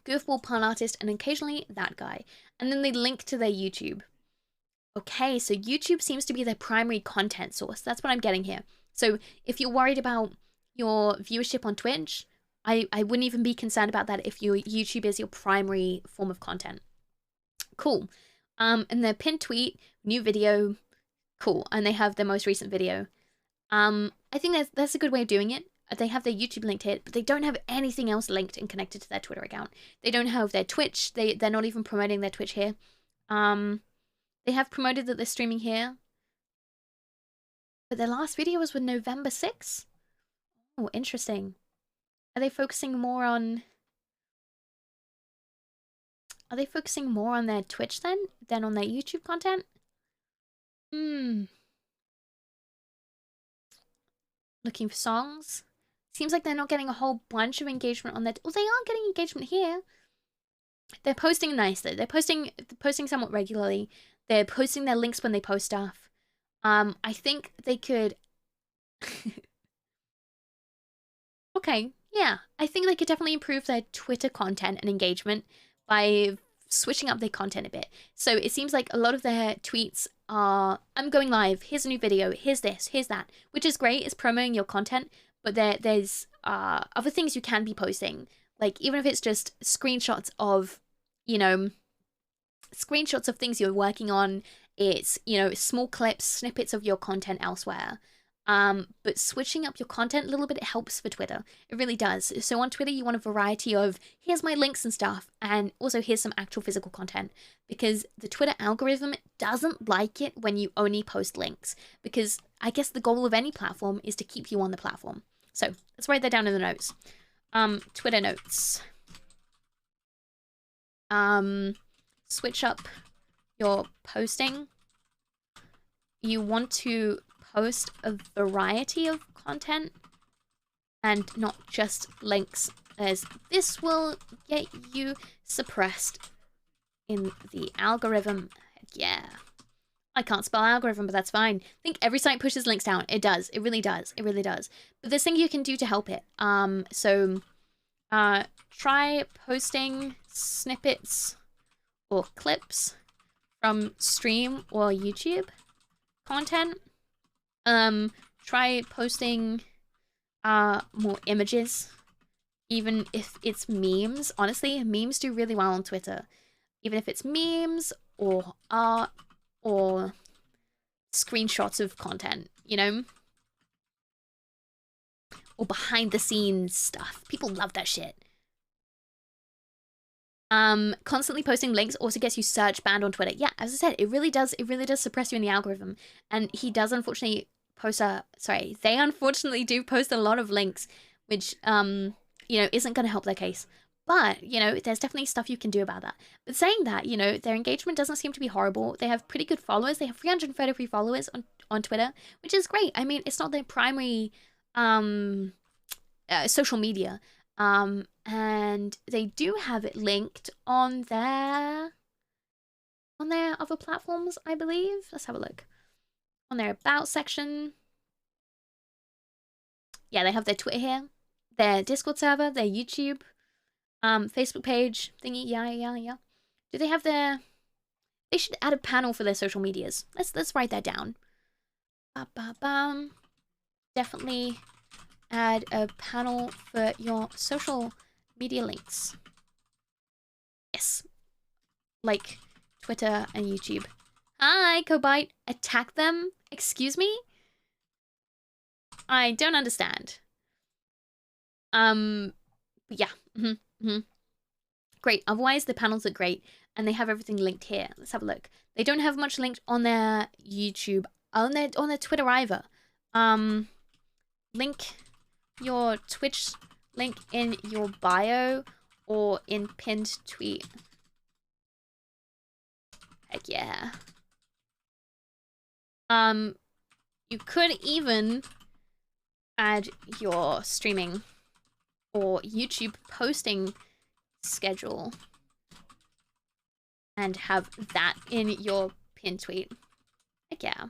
Goofball pun artist, and occasionally that guy. And then they link to their YouTube. Okay, so YouTube seems to be their primary content source. That's what I'm getting here. So if you're worried about your viewership on Twitch, I wouldn't even be concerned about that if your YouTube is your primary form of content. Cool. And their pinned tweet, new video, cool. And they have their most recent video. I think that's a good way of doing it. They have their YouTube linked here, but they don't have anything else linked and connected to their Twitter account. They don't have their Twitch. They're not even promoting their Twitch here. They have promoted that they're streaming here. But their last video was with November 6th? Oh, interesting. Are they focusing more on... Are they focusing more on their Twitch then than on their YouTube content? Looking for songs. Seems like they're not getting a whole bunch of engagement on that. Oh, they are getting engagement here. They're posting nice though. They're posting somewhat regularly. They're posting their links when they post stuff. I think they could... Okay, yeah. I think they could definitely improve their Twitter content and engagement by switching up their content a bit. So it seems like a lot of their tweets are, I'm going live, here's a new video, here's this, here's that, which is great, it's promoting your content, but there's other things you can be posting. Like, even if it's just screenshots of, you know, screenshots of things you're working on, it's, you know, small clips, snippets of your content elsewhere. But switching up your content a little bit, it helps for Twitter. It really does. So on Twitter, you want a variety of, here's my links and stuff, and also here's some actual physical content. Because the Twitter algorithm doesn't like it when you only post links. Because I guess the goal of any platform is to keep you on the platform. So let's write that down in the notes. Twitter notes. Switch up your posting. You want to post a variety of content and not just links, as this will get you suppressed in the algorithm. Yeah. I can't spell algorithm, but that's fine. I think every site pushes links down. It does. It really does. It really does. But there's things you can do to help it. Try posting snippets or clips from stream or YouTube content. Try posting more images, even if it's memes. Honestly, memes do really well on Twitter. Even if it's memes or art or screenshots of content, you know? Or behind the scenes stuff. People love that shit. Constantly posting links also gets you search banned on Twitter. Yeah, as I said, it really does suppress you in the algorithm. And he does unfortunately they unfortunately do post a lot of links, which, you know, isn't going to help their case. But, you know, there's definitely stuff you can do about that. But saying that, you know, their engagement doesn't seem to be horrible. They have pretty good followers. They have 333 followers on Twitter, which is great. I mean, it's not their primary social media. And they do have it linked on their other platforms, I believe. Let's have a look. On their About section. Yeah, they have their Twitter here. Their Discord server, their YouTube, Facebook page thingy. Yeah. Do they have their... They should add a panel for their social medias. Let's write that down. Definitely add a panel for your social media links. Yes. Like Twitter and YouTube. Hi, Cobite. Attack them? Excuse me? I don't understand. But yeah. Great. Otherwise, the panels are great. And they have everything linked here. Let's have a look. They don't have much linked on their YouTube. On their Twitter either. Link your Twitch link in your bio or in pinned tweet. Heck yeah. You could even add your streaming or YouTube posting schedule and have that in your pin tweet. Heck yeah.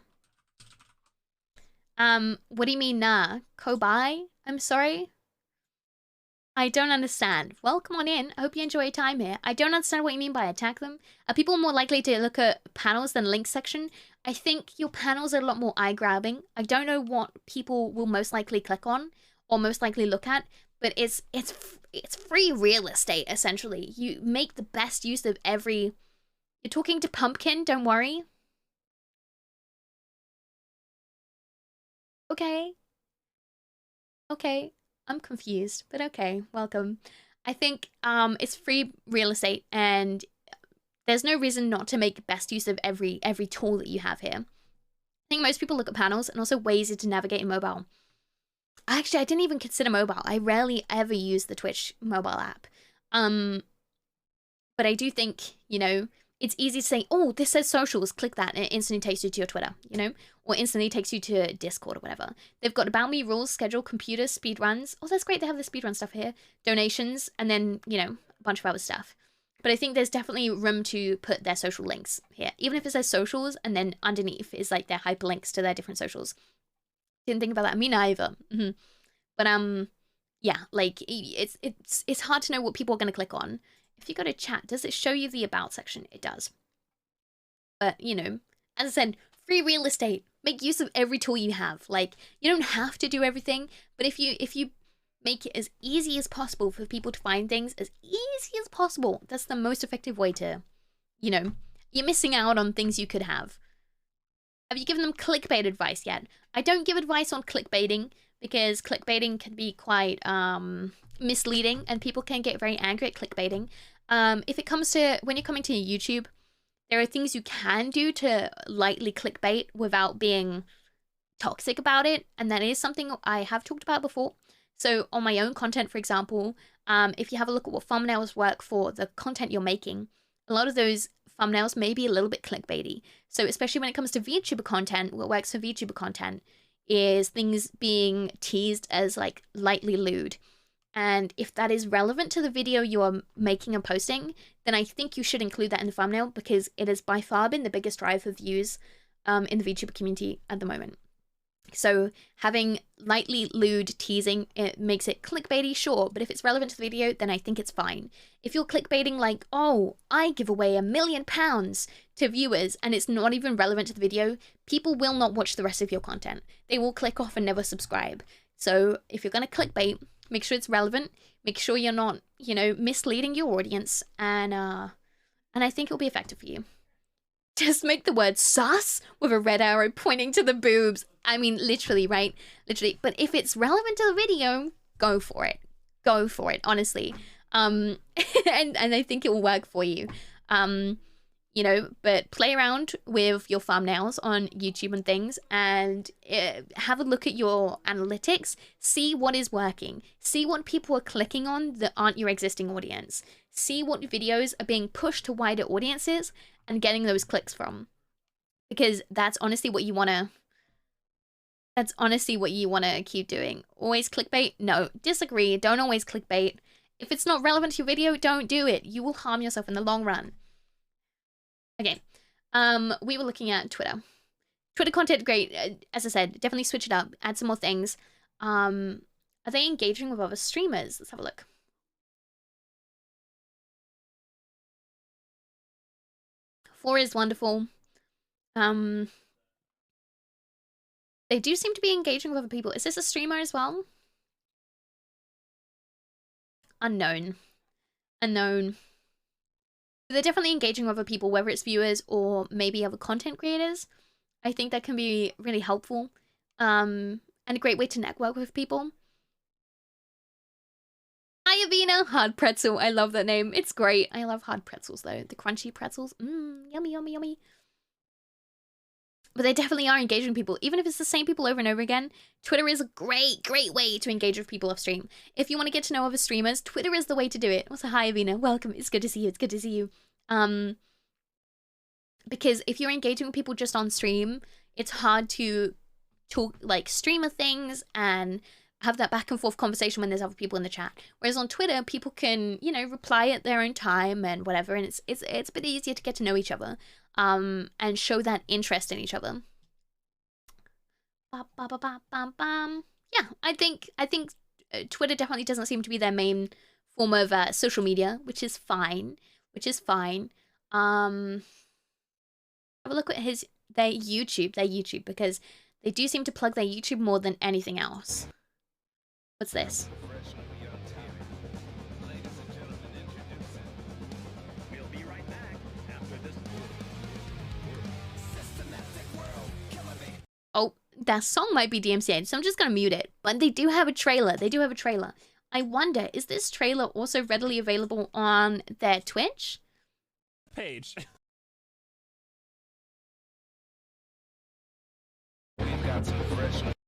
What do you mean, nah? Kobai? I'm sorry? I don't understand. Well, come on in. I hope you enjoy your time here. I don't understand what you mean by attack them. Are people more likely to look at panels than links section? I think your panels are a lot more eye-grabbing. I don't know what people will most likely click on or most likely look at, but it's free real estate, essentially. You make the best use of every... You're talking to Pumpkin, don't worry. Okay. Okay. I'm confused, but okay, welcome. I think it's free real estate and there's no reason not to make best use of every tool that you have here. I think most people look at panels and also ways to navigate in mobile. Actually, I didn't even consider mobile. I rarely ever use the Twitch mobile app. But I do think, you know, it's easy to say, oh, this says socials, click that, and it instantly takes you to your Twitter, you know? Or instantly takes you to Discord or whatever. They've got About Me, rules, schedule, computer, speedruns. Oh, that's great, they have the speedrun stuff here. Donations, and then, you know, a bunch of other stuff. But I think there's definitely room to put their social links here. Even if it says socials, and then underneath is like their hyperlinks to their different socials. Didn't think about that, me neither. But, yeah, like, it's hard to know what people are going to click on. If you go to chat, does it show you the about section? It does. But, you know, as I said, free real estate. Make use of every tool you have. Like, you don't have to do everything, but if you make it as easy as possible for people to find things, as easy as possible, that's the most effective way to, you know, you're missing out on things you could have. Have you given them clickbait advice yet? I don't give advice on clickbaiting because clickbaiting can be quite misleading and people can get very angry at clickbaiting. If it comes to when you're coming to YouTube, there are things you can do to lightly clickbait without being toxic about it, and that is something I have talked about before. So on my own content, for example, if you have a look at what thumbnails work for the content you're making, a lot of those thumbnails may be a little bit clickbaity. So especially when it comes to VTuber content, what works for VTuber content is things being teased as like lightly lewd. And if that is relevant to the video you are making and posting, then I think you should include that in the thumbnail because it has by far been the biggest drive of views in the VTuber community at the moment. So having lightly lewd teasing, it makes it clickbaity, sure, but if it's relevant to the video, then I think it's fine. If you're clickbaiting like, oh, I give away £1 million to viewers and it's not even relevant to the video, people will not watch the rest of your content. They will click off and never subscribe. So if you're going to clickbait, make sure it's relevant, make sure you're not, you know, misleading your audience, and I think it'll be effective for you. Just make the word sus with a red arrow pointing to the boobs. I mean, literally, right? Literally. But if it's relevant to the video, go for it. Go for it, honestly. And I think it will work for you. You know, but play around with your thumbnails on YouTube and things and have a look at your analytics. See what is working. See what people are clicking on that aren't your existing audience. See what videos are being pushed to wider audiences and getting those clicks from. Because that's honestly what you want to... That's honestly what you want to keep doing. Always clickbait? No, disagree. Don't always clickbait. If it's not relevant to your video, don't do it. You will harm yourself in the long run. Okay, we were looking at Twitter. Twitter content, great. As I said, definitely switch it up. Add some more things. Are they engaging with other streamers? Let's have a look. Four is wonderful. They do seem to be engaging with other people. Is this a streamer as well? Unknown. Unknown. They're definitely engaging with other people, whether it's viewers or maybe other content creators. I think that can be really helpful and a great way to network with people. Hi, Avina! Hard pretzel. I love that name. It's great. I love hard pretzels, though. The crunchy pretzels. Mmm, yummy, yummy, yummy. but they definitely are engaging people. Even if it's the same people over and over again, Twitter is a great, great way to engage with people off stream. If you want to get to know other streamers, Twitter is the way to do it. Also, hi, Avina. Welcome. It's good to see you. It's good to see you. Because if you're engaging with people just on stream, it's hard to talk like streamer things and have that back and forth conversation when there's other people in the chat. Whereas on Twitter, people can, you know, reply at their own time and whatever, and it's a bit easier to get to know each other, and show that interest in each other. Yeah, I think Twitter definitely doesn't seem to be their main form of social media, which is fine. Have a look at their YouTube, because they do seem to plug their YouTube more than anything else. What's this? Oh, that song might be DMCA, so I'm just gonna mute it. But they do have a trailer. I wonder, is this trailer also readily available on their Twitch page?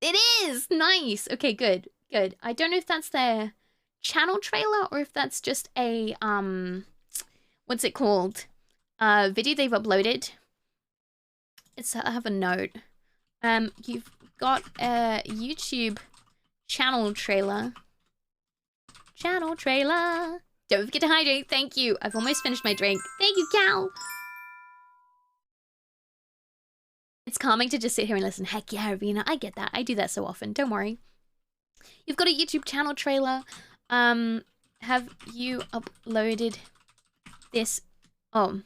It is! Nice! Okay, good. I don't know if that's their channel trailer or if that's just a, what's it called? Video they've uploaded. I have a note. You've got a YouTube channel trailer. Don't forget to hydrate. Thank you. I've almost finished my drink. Thank you, Cal. It's calming to just sit here and listen. Heck yeah, Arena. I get that. I do that so often. Don't worry. You've got a YouTube channel trailer. Have you uploaded this? Oh.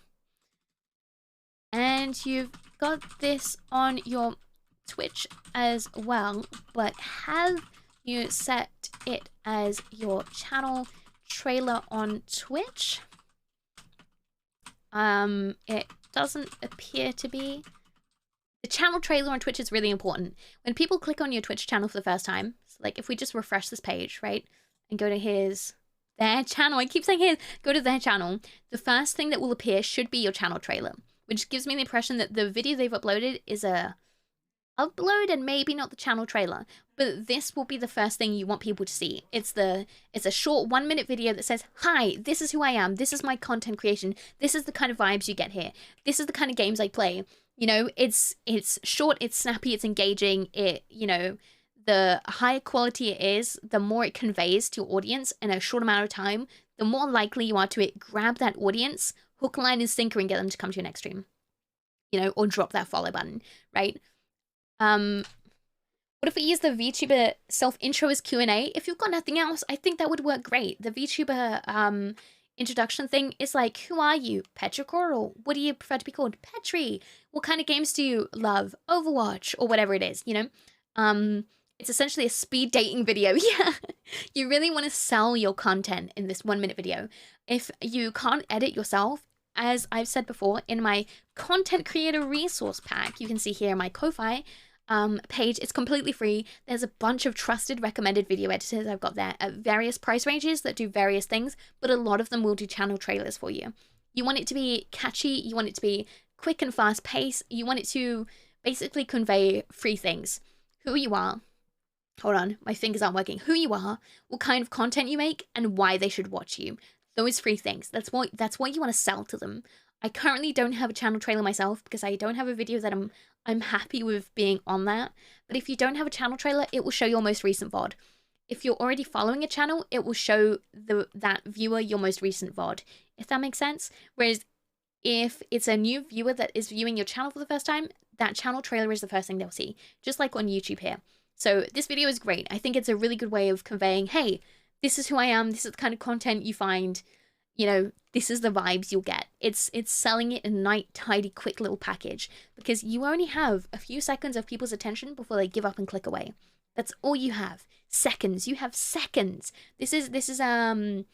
And you've got this on your Twitch as well. But have you set it as your channel trailer on Twitch? It doesn't appear to be. The channel trailer on Twitch is really important. When people click on your Twitch channel for the first time, so like if we just refresh this page, right, and go to their channel, I keep saying his, go to their channel, the first thing that will appear should be your channel trailer, which gives me the impression that the video they've uploaded is a upload and maybe not the channel trailer, but this will be the first thing you want people to see. It's a short 1-minute video that says, hi, this is who I am, this is my content creation, this is the kind of vibes you get here, this is the kind of games I play. You know, it's short, it's snappy, it's engaging, you know, the higher quality it is, the more it conveys to your audience in a short amount of time, the more likely you are to grab that audience, hook, line, and sinker, and get them to come to your next stream. You know, or drop that follow button, right? What if we use the VTuber self-intro as Q&A? If you've got nothing else, I think that would work great. The VTuber introduction thing is like, who are you? Petrichoral. What do you prefer to be called? Petri. What kind of games do you love? Overwatch, or whatever it is, you know? It's essentially a speed dating video. Yeah. You really want to sell your content in this 1-minute video. If you can't edit yourself, as I've said before, in my content creator resource pack, you can see here my Ko-Fi page, it's completely free. There's a bunch of trusted recommended video editors I've got there at various price ranges that do various things, but a lot of them will do channel trailers for you. You want it to be catchy, you want it to be quick and fast paced, you want it to basically convey 3 things. Who you are, hold on, my fingers aren't working, who you are, what kind of content you make, and why they should watch you. Those 3 things, that's what you want to sell to them. I currently don't have a channel trailer myself because I don't have a video that I'm happy with being on that. But if you don't have a channel trailer, it will show your most recent VOD. If you're already following a channel, it will show that viewer your most recent VOD, if that makes sense. Whereas if it's a new viewer that is viewing your channel for the first time, that channel trailer is the first thing they'll see, just like on YouTube here. So this video is great. I think it's a really good way of conveying, hey, this is who I am, this is the kind of content you find, you know, this is the vibes you'll get. It's selling it in a nice, tidy, quick little package, because you only have a few seconds of people's attention before they give up and click away. That's all you have. Seconds. You have seconds. This is I don't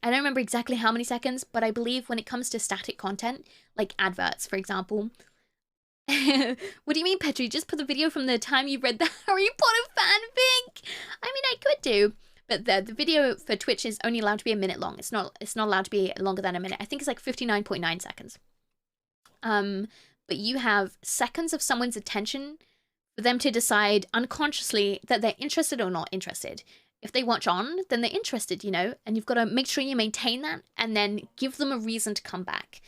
remember exactly how many seconds, but I believe when it comes to static content, like adverts, for example. What do you mean, Petri? Just put the video from the time you read the Harry Potter fanfic? I mean, I could do. But the video for Twitch is only allowed to be a minute long. It's not allowed to be longer than a minute. I think it's like 59.9 seconds. but you have seconds of someone's attention for them to decide unconsciously that they're interested or not interested. If they watch on, then they're interested, you know, and you've got to make sure you maintain that and then give them a reason to come back.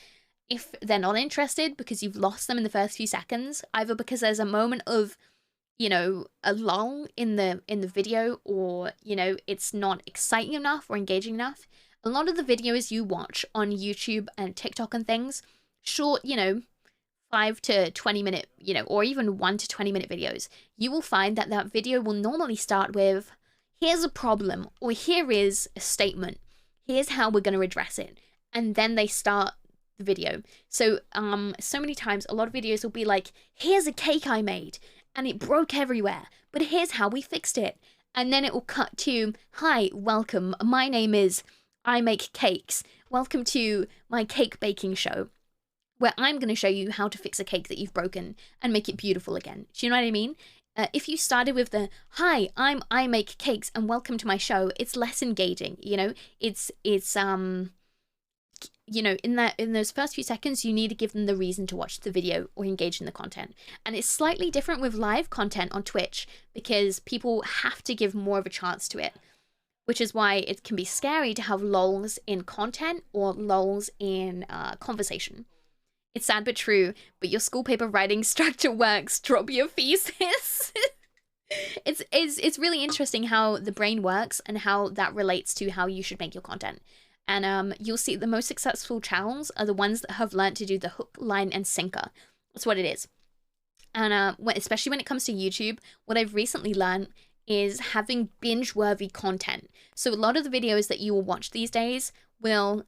If they're not interested because you've lost them in the first few seconds, either because there's a moment of, you know, a lull in the video, or, you know, it's not exciting enough or engaging enough. A lot of the videos you watch on YouTube and TikTok and things, short, you know, 5 to 20 minute, you know, or even 1 to 20 minute videos, you will find that that video will normally start with, here's a problem, or here is a statement, here's how we're going to address it, and then they start the video. So so many times a lot of videos will be like, here's a cake I made and it broke everywhere, but here's how we fixed it. And then it will cut to, hi, welcome, my name is I Make Cakes, welcome to my cake baking show, where I'm going to show you how to fix a cake that you've broken and make it beautiful again. Do you know what I mean? If you started with the, hi, I Make Cakes and welcome to my show, it's less engaging, you know? It's you know, in those first few seconds, you need to give them the reason to watch the video or engage in the content. And it's slightly different with live content on Twitch because people have to give more of a chance to it, which is why it can be scary to have lulls in content or lulls in conversation. It's sad but true, but your school paper writing structure works. Drop your thesis. It's really interesting how the brain works and how that relates to how you should make your content. And you'll see the most successful channels are the ones that have learned to do the hook, line, and sinker. That's what it is. And especially when it comes to YouTube, what I've recently learned is having binge-worthy content. So a lot of the videos that you will watch these days will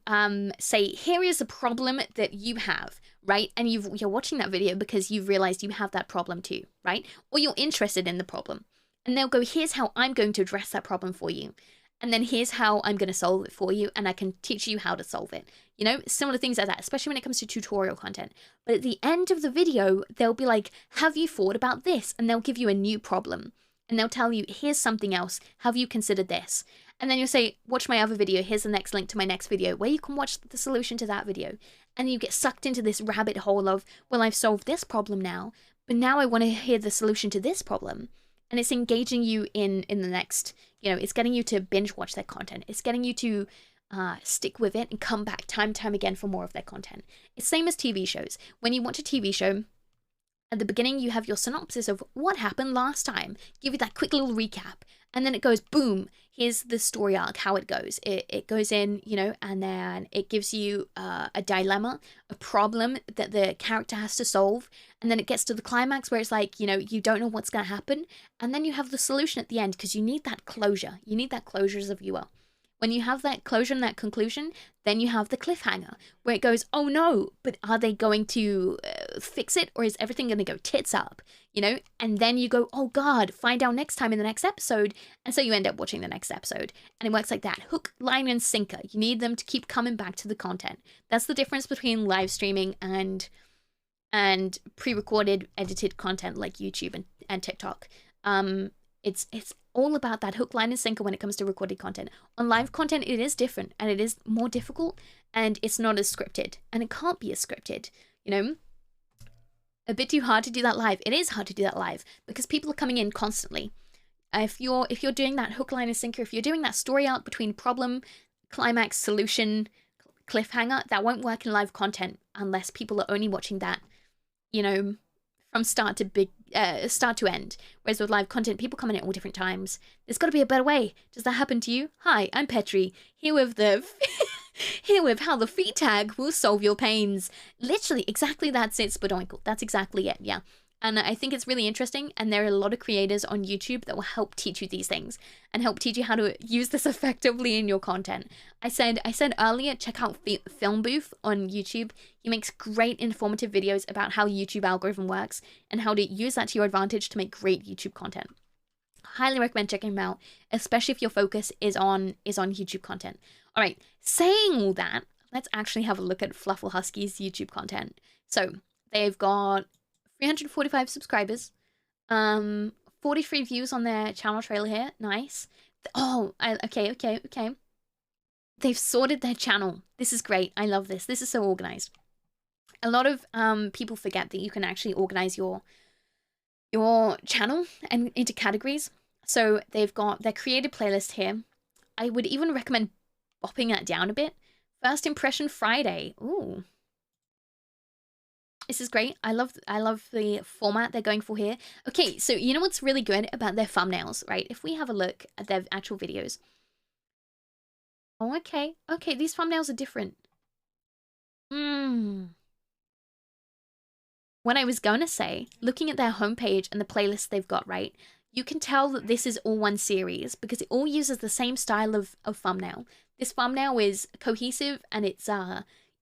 say, here is a problem that you have, right? And you're watching that video because you've realized you have that problem too, right? Or you're interested in the problem. And they'll go, here's how I'm going to address that problem for you. And then here's how I'm going to solve it for you, and I can teach you how to solve it. You know, similar things like that, especially when it comes to tutorial content. But at the end of the video, they'll be like, have you thought about this? And they'll give you a new problem. And they'll tell you, here's something else. Have you considered this? And then you'll say, watch my other video. Here's the next link to my next video where you can watch the solution to that video. And you get sucked into this rabbit hole of, well, I've solved this problem now, but now I want to hear the solution to this problem. And it's engaging you in the next, you know, it's getting you to binge watch their content. It's getting you to stick with it and come back time and time again for more of their content. It's same as TV shows. When you watch a TV show, at the beginning you have your synopsis of what happened last time, give you that quick little recap, and then it goes, boom, here's the story arc, how it goes. It goes in, you know, and then it gives you a dilemma, a problem that the character has to solve, and then it gets to the climax where it's like, you know, you don't know what's going to happen, and then you have the solution at the end because you need that closure. You need that closure as a viewer. When you have that closure and that conclusion, then you have the cliffhanger where it goes, oh no, but are they going to fix it, or is everything going to go tits up, you know? And then you go, oh God, find out next time in the next episode. And so you end up watching the next episode. And it works like that. Hook, line, and sinker. You need them to keep coming back to the content. That's the difference between live streaming and pre-recorded, edited content like YouTube and TikTok. It's all about that hook, line, and sinker when it comes to recorded content. On live content, it is different, and it is more difficult, and it's not as scripted, and it can't be as scripted, you know? A bit too hard to do that live. It is hard to do that live because people are coming in constantly. If you're doing that hook, line, and sinker, if you're doing that story arc between problem, climax, solution, cliffhanger, that won't work in live content unless people are only watching that, you know, from start to end. Whereas with live content, people come in at all different times. There's got to be a better way. Does that happen to you? Hi, I'm Petri, here with how the feet tag will solve your pains. Literally, exactly that's it, Spadoinkle. That's exactly it, yeah. And I think it's really interesting, and there are a lot of creators on YouTube that will help teach you these things and help teach you how to use this effectively in your content. I said earlier, check out Film Booth on YouTube. He makes great informative videos about how YouTube algorithm works and how to use that to your advantage to make great YouTube content. Highly recommend checking him out, especially if your focus is on YouTube content. All right, saying all that, let's actually have a look at FluffleHusky's YouTube content. So they've got 345 subscribers, 43 views on their channel trailer here. Nice. Oh, okay. They've sorted their channel. This is great. I love this. This is so organized. A lot of people forget that you can actually organize your channel and into categories. So they've got their created playlist here. I would even recommend bopping that down a bit. First Impression Friday. Ooh. This is great. I love the format they're going for here. Okay, so you know what's really good about their thumbnails, right? If we have a look at their actual videos. Oh, okay. Okay, these thumbnails are different. What I was going to say, looking at their homepage and the playlist they've got, right? You can tell that this is all one series because it all uses the same style of thumbnail. This thumbnail is cohesive and it's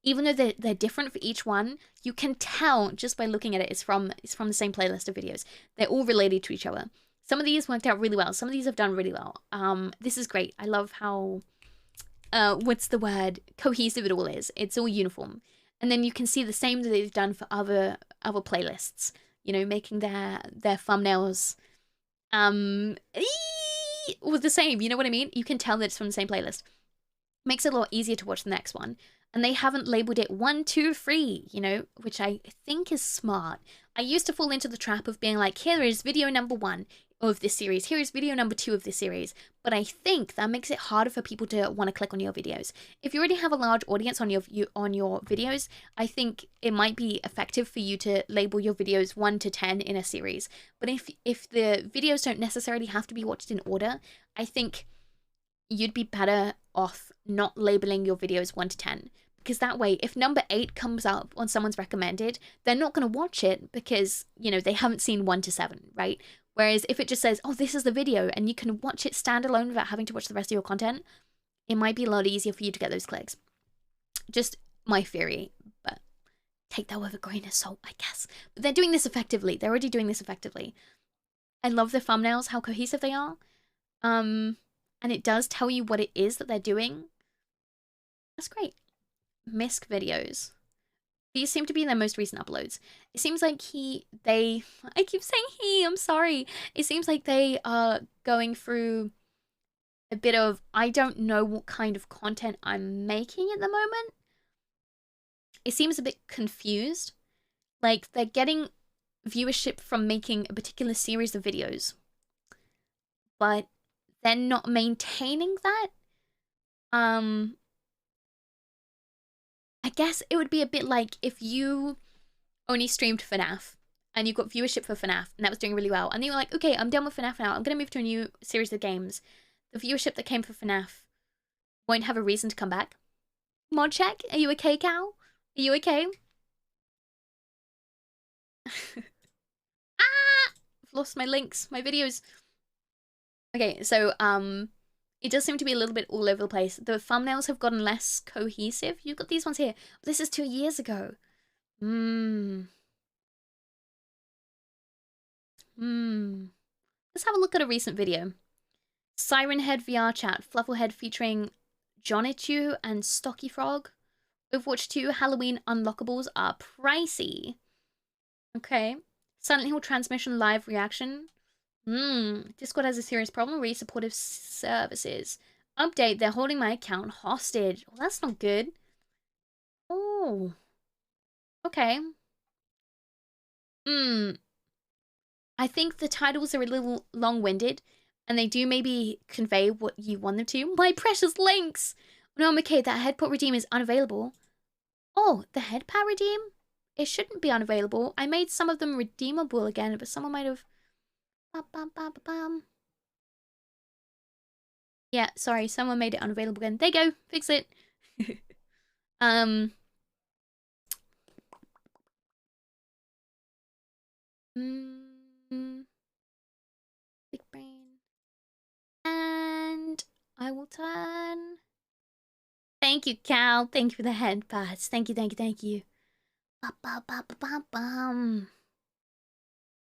even though they're different for each one, you can tell just by looking at it it's from the same playlist of videos. They're all related to each other. Some of these worked out really well. Some of these have done really well. This is great. I love how what's the word? Cohesive it all is. It's all uniform. And then you can see the same that they've done for other playlists. You know, making their thumbnails all the same. You know what I mean? You can tell that it's from the same playlist. Makes it a lot easier to watch the next one. And they haven't labeled it 1, 2, 3, you know, which I think is smart. I used to fall into the trap of being like, here is video number 1 of this series. Here is video number 2 of this series. But I think that makes it harder for people to want to click on your videos. If you already have a large audience on your videos, I think it might be effective for you to label your videos 1 to 10 in a series. But if the videos don't necessarily have to be watched in order, I think you'd be better off not labeling your videos 1 to 10. Because that way, if number 8 comes up on someone's recommended, they're not going to watch it because, you know, they haven't seen 1 to 7, right? Whereas if it just says, oh, this is the video, and you can watch it standalone without having to watch the rest of your content, it might be a lot easier for you to get those clicks. Just my theory, but take that with a grain of salt, I guess. But they're doing this effectively. They're already doing this effectively. I love their thumbnails, how cohesive they are. And it does tell you what it is that they're doing. That's great. Misc videos. These seem to be their most recent uploads. It seems like I keep saying I'm sorry. It seems like they are going through a bit of, I don't know what kind of content I'm making at the moment. It seems a bit confused. Like they're getting viewership from making a particular series of videos, but they're not maintaining that. I guess it would be a bit like if you only streamed FNAF and you got viewership for FNAF and that was doing really well. And you were like, okay, I'm done with FNAF now. I'm going to move to a new series of games. The viewership that came for FNAF won't have a reason to come back. Mod check? Are you okay, Cal? Are you okay? I've lost my links, my videos. Okay, so, it does seem to be a little bit all over the place. The thumbnails have gotten less cohesive. You've got these ones here. This is 2 years ago. Let's have a look at a recent video. Siren Head VR chat. FluffleHusky featuring Jonichu and Stocky Frog. Overwatch 2 Halloween unlockables are pricey. Okay. Silent Hill transmission live reaction. Discord has a serious problem. Really supportive services. Update, they're holding my account hostage. Well, that's not good. Oh. Okay. I think the titles are a little long-winded, and they do maybe convey what you want them to. My precious links! No, I'm okay, that headpot redeem is unavailable. Oh, the headpad redeem? It shouldn't be unavailable. I made some of them redeemable again, but someone might have... Yeah, sorry, someone made it unavailable again. There you go, fix it. Big brain. And I will turn. Thank you, Cal. Thank you for the head pads. Thank you, thank you, thank you.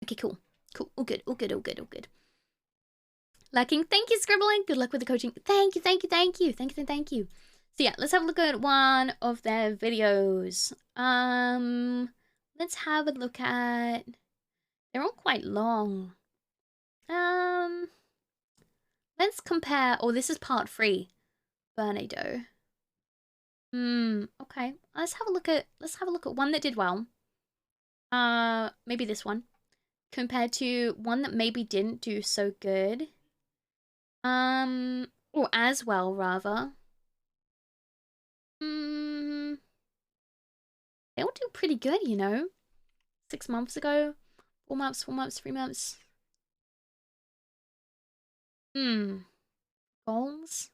Okay, cool. Cool. All good, all good, all good, all good. Lacking. Thank you, Scribbling. Good luck with the coaching. Thank you, thank you, thank you. Thank you, thank you. So yeah, let's have a look at one of their videos. Let's have a look at... They're all quite long. Let's compare... Oh, this is part 3. Bernardo. Okay. Let's have a look at one that did well. Maybe this one. Compared to one that maybe didn't do so good. Or as well, rather. They all do pretty good, you know. 6 months ago. 4 months, 4 months, 3 months. Goals.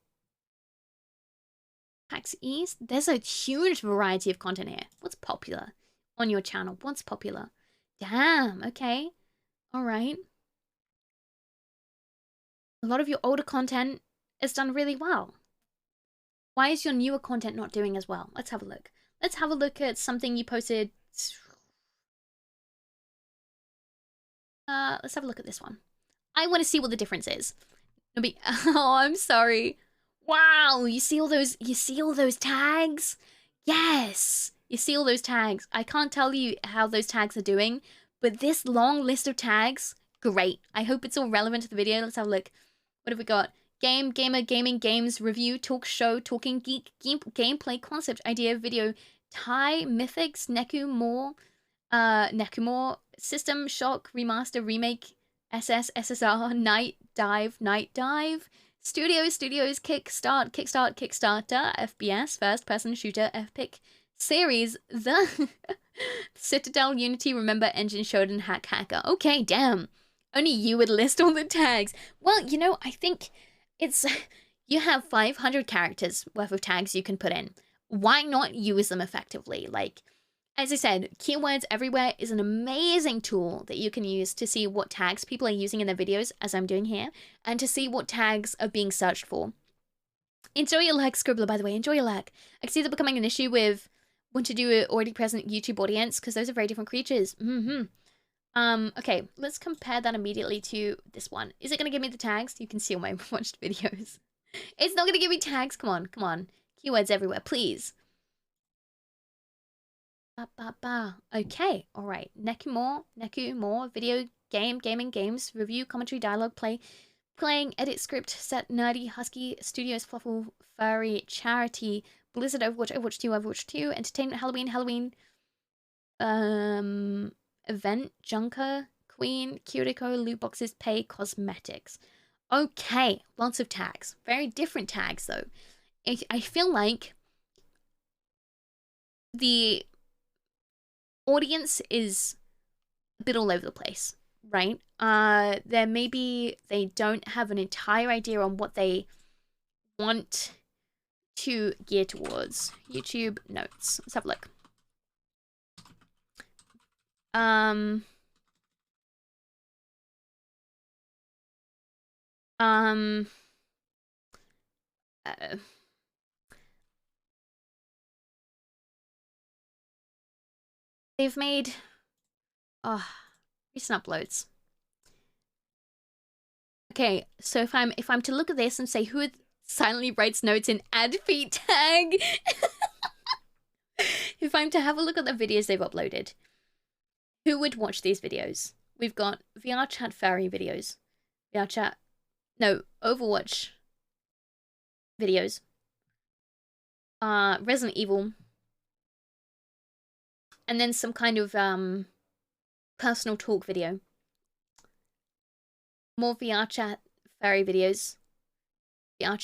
PAX East. There's a huge variety of content here. What's popular on your channel? What's popular? Damn, okay. Alright. A lot of your older content is done really well. Why is your newer content not doing as well? Let's have a look. Let's have a look at something you posted. Let's have a look at this one. I want to see what the difference is. Oh, I'm sorry. Wow, you see all those tags? Yes. You see all those tags. I can't tell you how those tags are doing, but this long list of tags, great. I hope it's all relevant to the video. Let's have a look. What have we got? Game, gamer, gaming, games, review, talk show, talking geek, gameplay, concept, idea, video, Thai, mythics, Nekumore, system, shock, remaster, remake, SS, SSR, night dive, studios, Kickstarter, FPS, first person shooter, FPIC, series, the Citadel, Unity, Remember, Engine, Shodan, Hacker. Okay, damn. Only you would list all the tags. Well, you know, I think it's... You have 500 characters worth of tags you can put in. Why not use them effectively? Like, as I said, Keywords Everywhere is an amazing tool that you can use to see what tags people are using in their videos, as I'm doing here, and to see what tags are being searched for. Enjoy your lag, Scribbler, by the way. Enjoy your lag. I can see that becoming an issue with want to do an already present YouTube audience, because those are very different creatures. Okay, let's compare that immediately to this one. Is it going to give me the tags? You can see all my watched videos. It's not going to give me tags. Come on, come on. Keywords Everywhere, please. Okay, alright. Nekumore, video, gaming, games, review, commentary, dialogue, playing, edit, script, set, nerdy, husky, studios, fluffle, furry, charity, Blizzard, Overwatch 2, entertainment, Halloween, event, junker, queen, cutico, loot boxes, pay, cosmetics. Okay, lots of tags. Very different tags, though. I feel like the audience is a bit all over the place, right? There maybe they don't have an entire idea on what they want to gear towards. YouTube notes. Let's have a look. They've made recent uploads. Okay, so if I'm to look at this and say who silently writes notes in ad feed tag, if I'm to have a look at the videos they've uploaded, who would watch these videos? We've got VR chat furry videos, Overwatch videos, Resident Evil, and then some kind of personal talk video. More VR chat furry videos. VR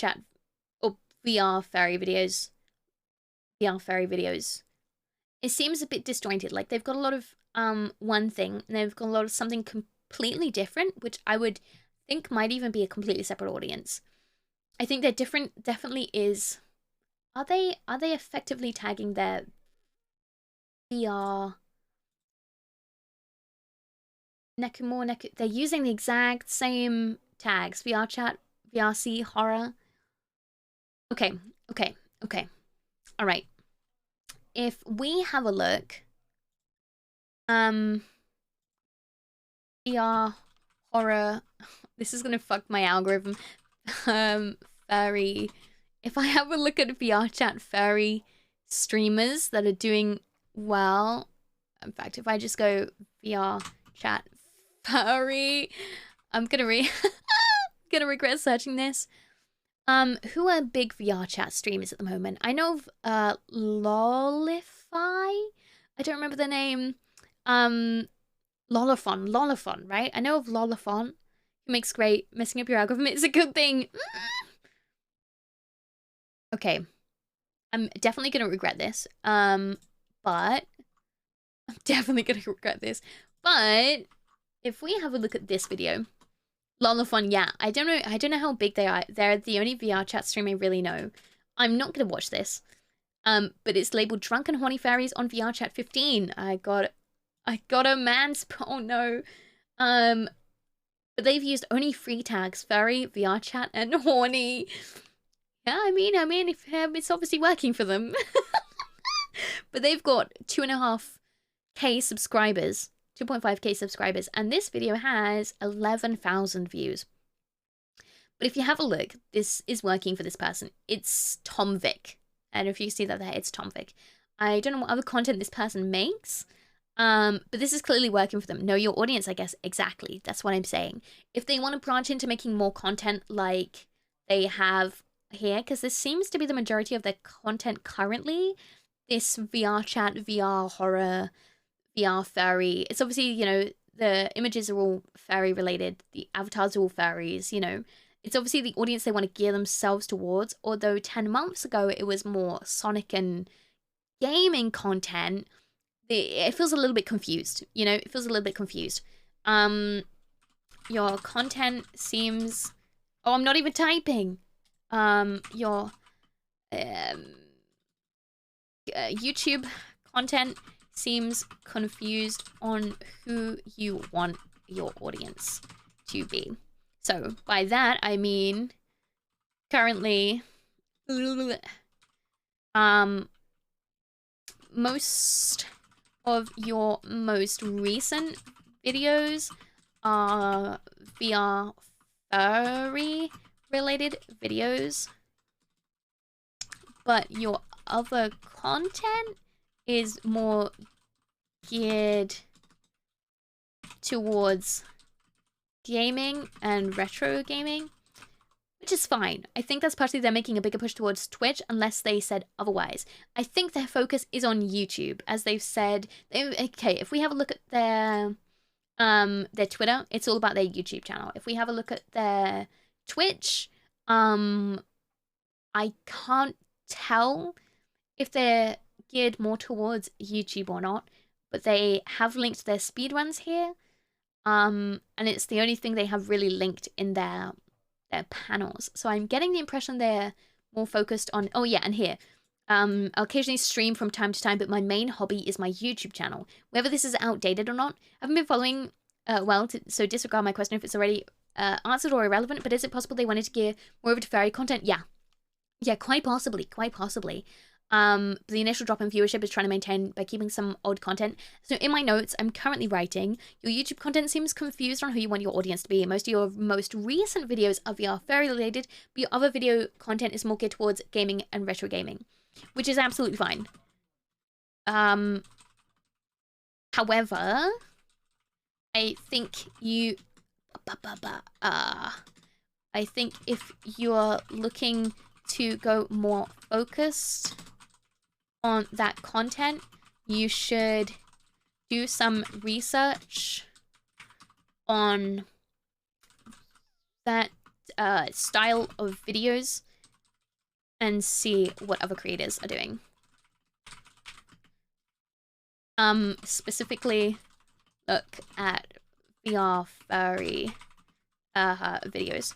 furry videos. It seems a bit disjointed. Like they've got a lot of one thing, and they've got a lot of something completely different, which I would think might even be a completely separate audience. I think they're different. Definitely is. Are they effectively tagging their VR? They're using the exact same tags. VR chat, VRC, horror. Okay. All right. If we have a look, VR, horror. This is gonna fuck my algorithm. Furry. If I have a look at VR chat furry streamers that are doing well, in fact, if I just go VR chat furry, I'm gonna gonna regret searching this. Who are big VR chat streamers at the moment? I know of Lollify. I don't remember the name. Lollifon, right? I know of Lollifon, who makes great messing up your algorithm. It's a good thing. Okay, I'm definitely gonna regret this. But if we have a look at this video, Lollifon, yeah, I don't know how big they are. They're the only VR chat stream I really know. I'm not gonna watch this. But it's labeled Drunken Horny Fairies on VR Chat 15. I got a man's oh no. But they've used only free tags, furry, VR Chat, and horny. Yeah, I mean, if it's obviously working for them. But they've got 2.5K subscribers, 2.5K subscribers, and this video has 11,000 views. But if you have a look, this is working for this person. It's Tom Vic. And if you see that there, it's Tom Vic. I don't know what other content this person makes, but this is clearly working for them. Know your audience, I guess. Exactly. That's what I'm saying. If they want to branch into making more content like they have here, because this seems to be the majority of their content currently, this VR chat, VR horror, VR furry. It's obviously, you know, the images are all furry related. The avatars are all furries, you know. It's obviously the audience they want to gear themselves towards, although 10 months ago it was more Sonic and gaming content. It feels a little bit confused, you know? It feels a little bit confused. Your content seems... Oh, I'm not even typing. Your YouTube content seems confused on who you want your audience to be. So by that I mean currently most of your most recent videos are VR furry related videos, but your other content is more geared towards gaming and retro gaming, which is fine. I think that's partially they're making a bigger push towards Twitch, unless they said otherwise. I think their focus is on YouTube, as they've said. Okay, if we have a look at their Twitter, it's all about their YouTube channel. If we have a look at their Twitch, I can't tell if they're geared more towards YouTube or not, but they have linked their speedruns here. And it's the only thing they have really linked in their panels. So I'm getting the impression they're more focused on... Oh yeah, and here. I'll occasionally stream from time to time, but my main hobby is my YouTube channel. Whether this is outdated or not, I haven't been following so disregard my question if it's already answered or irrelevant, but is it possible they wanted to gear more over to fairy content? Yeah. Yeah, quite possibly. The initial drop in viewership is trying to maintain by keeping some odd content. So in my notes, I'm currently writing, your YouTube content seems confused on who you want your audience to be. Most of your most recent videos are VR furry related, but your other video content is more geared towards gaming and retro gaming, which is absolutely fine. However, I think I think if you're looking to go more focused on that content, you should do some research on that style of videos and see what other creators are doing. Specifically look at VR furry videos.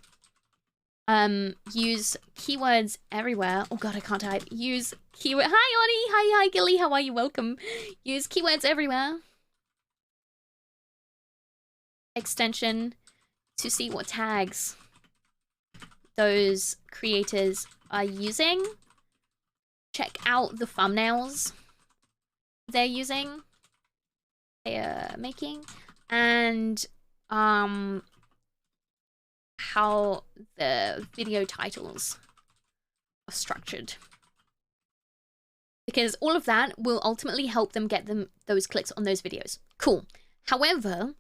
Use keywords everywhere. Oh god, I can't type. Use keyword. Hi, Oni. Hi, Gilly. How are you? Welcome. Use keywords everywhere. Extension to see what tags those creators are using. Check out the thumbnails they're using. They're making. And, how the video titles are structured, because all of that will ultimately help them get those clicks on those videos. Cool. However,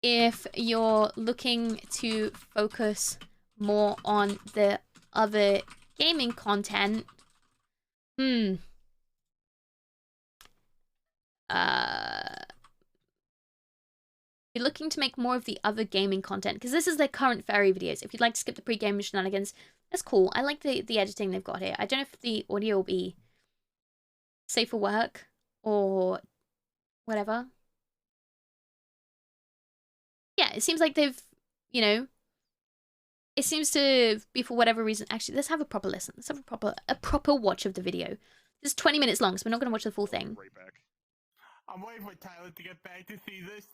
if you're looking to focus more on the other gaming content, you're looking to make more of the other gaming content, because this is their current fairy videos. If you'd like to skip the pre-game shenanigans, that's cool. I like the editing they've got here. I don't know if the audio will be safe for work or whatever. Yeah, it seems like they've, you know, it seems to be for whatever reason. Actually, let's have a proper listen. Let's have a proper watch of the video. This is 20 minutes long, so we're not going to watch the full thing. Right back. I'm waiting for Tyler to get back to see this.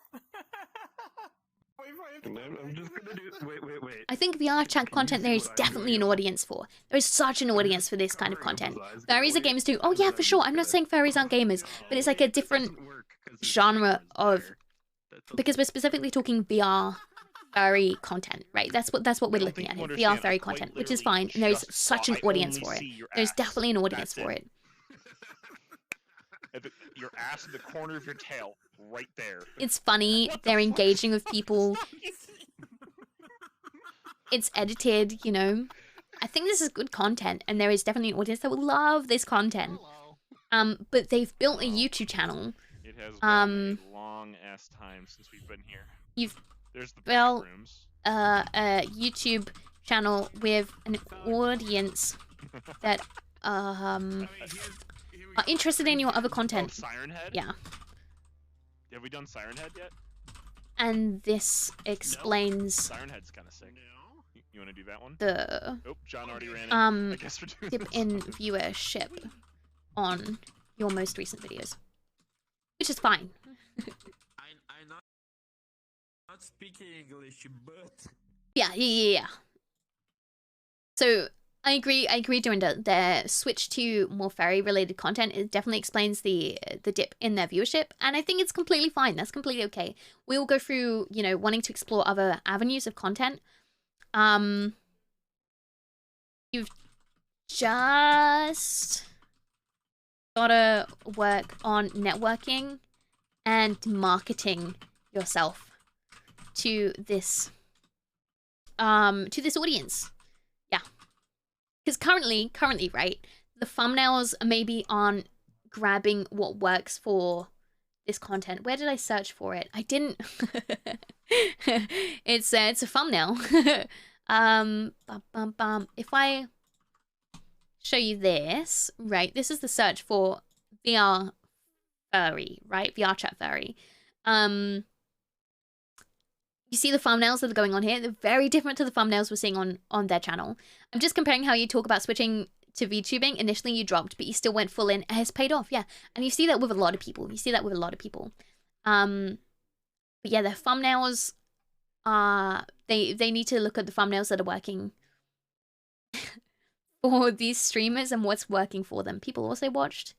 I'm just gonna do. Wait. I think VR chat content there is definitely an audience for. There is such an audience for this kind of content. Fairies are gamers too. Oh yeah, for sure. I'm not saying fairies aren't gamers, but it's like a different genre of, because we're specifically talking VR fairy content, right? That's what we're looking at here. VR fairy content, which is fine, and there's such an audience for it. There's definitely an audience for it. Your ass in the corner of your tail, right there. It's funny. They're engaging with people. It's edited, you know. I think this is good content, and there is definitely an audience that will love this content. But they've built a YouTube channel. It has been a long ass time since we've been here. There's the built rooms. a YouTube channel with an audience that are interested in your other content. Oh, Siren Head? Yeah. Have we done Siren Head yet? And this explains Siren Head's kind of sick. You want to do that one? the Oh, John already ran it. I guess we're doing dip this. in viewership on your most recent videos, which is fine. I'm not speaking English, but Yeah. So I agree doing their switch to more fairy related content. It definitely explains the dip in their viewership, and I think it's completely fine. That's completely okay. We will go through, you know, wanting to explore other avenues of content. You've just gotta work on networking and marketing yourself to this audience. Yeah. Because currently, right, the thumbnails maybe aren't grabbing what works for this content. Where did I search for it? I didn't. It's a thumbnail. If I show you this, right, this is the search for VR furry, right? VR chat furry. You see the thumbnails that are going on here? They're very different to the thumbnails we're seeing on their channel. I'm just comparing how you talk about switching to VTubing. Initially you dropped, but you still went full in. It's paid off, yeah. And you see that with a lot of people. But yeah, their thumbnails are... They need to look at the thumbnails that are working for these streamers and what's working for them. People also watched.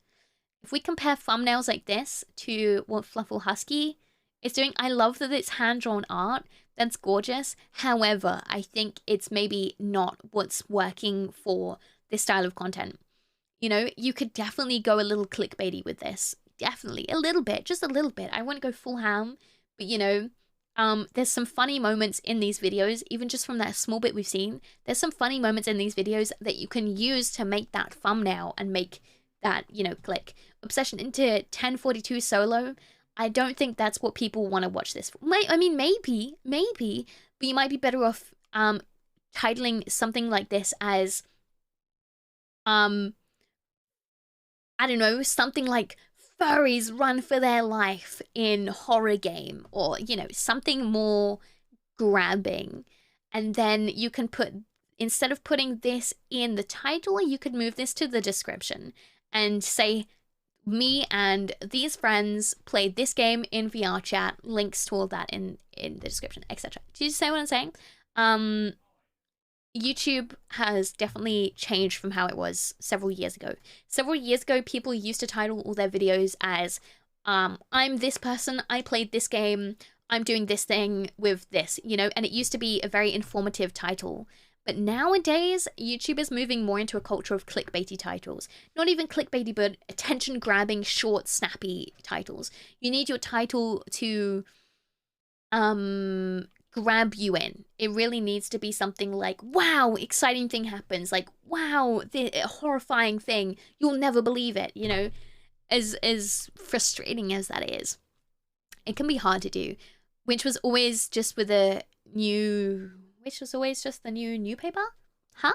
If we compare thumbnails like this to what FluffleHusky is doing, I love that it's hand-drawn art. That's gorgeous. However, I think it's maybe not what's working for this style of content. You know, you could definitely go a little clickbaity with this. Definitely. A little bit. Just a little bit. I wouldn't go full ham. But, you know, there's some funny moments in these videos, even just from that small bit we've seen. There's some funny moments in these videos that you can use to make that thumbnail and make that, you know, click. Obsession into 1042 solo. I don't think that's what people want to watch this for. I mean, maybe, but you might be better off titling something like this as, I don't know, something like Furries Run for Their Life in Horror Game, or, you know, something more grabbing. And then you can put, instead of putting this in the title, you could move this to the description and say, me and these friends played this game in VR chat, links to all that in the description, etc. Do you see what I'm saying? YouTube has definitely changed from how it was several years ago. Several years ago, people used to title all their videos as, I'm this person, I played this game, I'm doing this thing with this, you know, and it used to be a very informative title. But nowadays, YouTube is moving more into a culture of clickbaity titles. Not even clickbaity, but attention-grabbing, short, snappy titles. You need your title to grab you in. It really needs to be something like, wow, exciting thing happens, like, wow, the horrifying thing, you'll never believe it, you know, as frustrating as that is. It can be hard to do, which was always just with the new newspaper? Huh?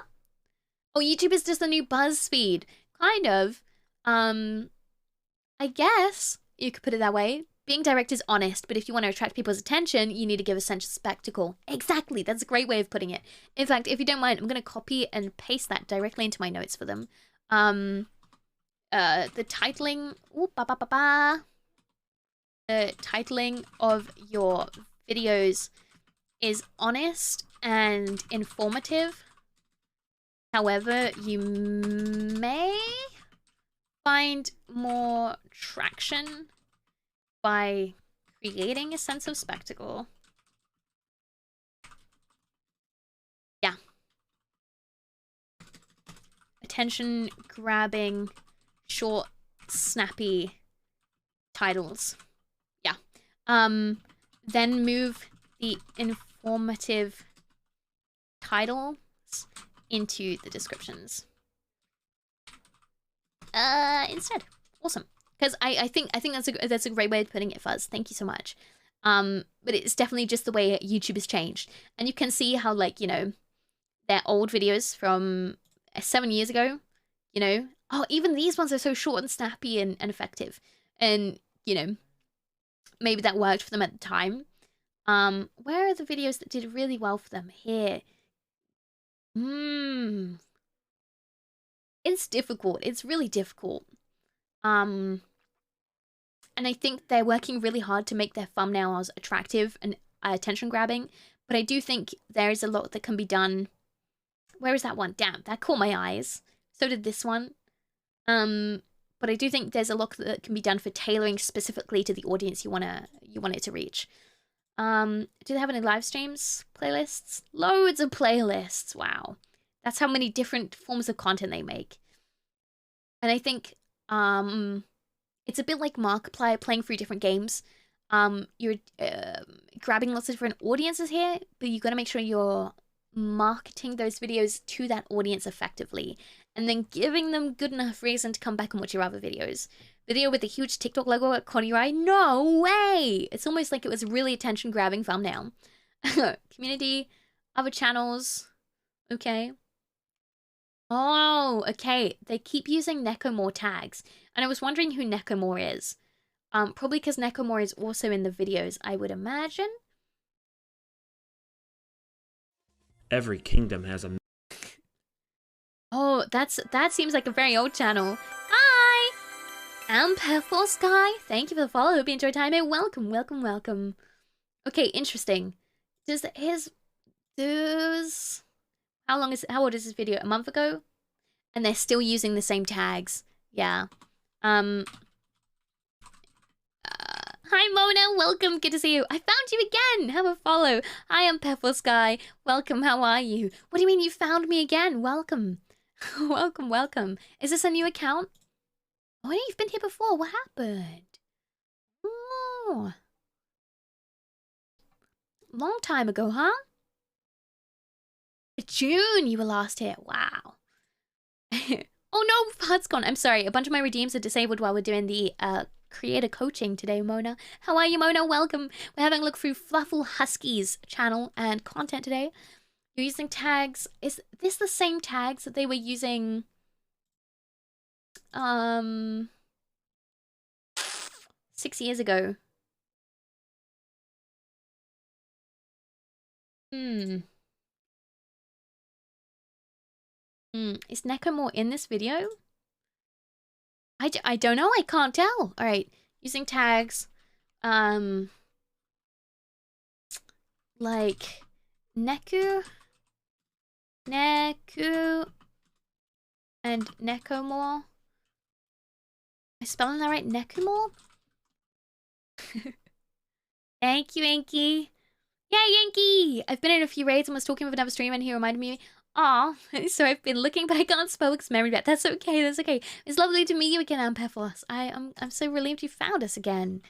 Oh, YouTube is just the new BuzzFeed. Kind of. I guess you could put it that way. Being direct is honest, but if you want to attract people's attention, you need to give a sense of spectacle. Exactly, that's a great way of putting it. In fact, if you don't mind, I'm going to copy and paste that directly into my notes for them. The titling... The titling of your videos is honest and informative. However, you may find more traction by creating a sense of spectacle. Yeah. Attention grabbing, short, snappy titles. Yeah. Then move the informative titles into the descriptions. Instead. Awesome. Because I think that's a great way of putting it, Fuzz. Thank you so much. But it's definitely just the way YouTube has changed. And you can see how, like, you know, their old videos from 7 years ago, you know, oh, even these ones are so short and snappy and effective. And, you know, maybe that worked for them at the time. Where are the videos that did really well for them? Here. It's difficult. It's really difficult. And I think they're working really hard to make their thumbnails attractive and attention grabbing. But I do think there is a lot that can be done. Where is that one? Damn, that caught my eyes. So did this one. But I do think there's a lot that can be done for tailoring specifically to the audience you want it to reach. Do they have any live streams? Playlists? Loads of playlists. Wow. That's how many different forms of content they make. And I think it's a bit like Markiplier playing through different games. You're grabbing lots of different audiences here, but you got to make sure you're marketing those videos to that audience effectively, and then giving them good enough reason to come back and watch your other videos. Video with a huge TikTok logo at corner of your eye? No way! It's almost like it was really attention-grabbing thumbnail. Community, other channels, okay. Oh, okay. They keep using Necomore tags. And I was wondering who Necomore is. Probably because Necomore is also in the videos, I would imagine. Every kingdom has a... Oh, that seems like a very old channel. Hi! I'm thepetrichoral. Thank you for the follow. Hope you enjoyed time here. Welcome, welcome, welcome. Okay, interesting. How old is this video? A month ago? And they're still using the same tags. Yeah. Hi Mona, welcome. Good to see you. I found you again. Have a follow. Hi, I'm thepetrichoral. Welcome. How are you? What do you mean you found me again? Welcome. Welcome, welcome. Is this a new account? Oh, you've been here before. What happened? Oh. Long time ago, huh? June you were last here. Wow. Oh no, HUD's gone. I'm sorry. A bunch of my redeems are disabled while we're doing the creator coaching today, Mona. How are you, Mona? Welcome. We're having a look through FluffleHusky's channel and content today. You're using tags. Is this the same tags that they were using 6 years ago? Is Necomore in this video? I don't know. I can't tell. All right. Using tags. Like Neku, and Necomore. Am I spelling that right? Necomore? Thank you, Yankee. Yay, Yankee! I've been in a few raids and was talking with another streamer and he reminded me. Aw, so I've been looking, but I can't spell because memory bad. That's okay, that's okay. It's lovely to meet you again, Ampephos. I'm so relieved you found us again.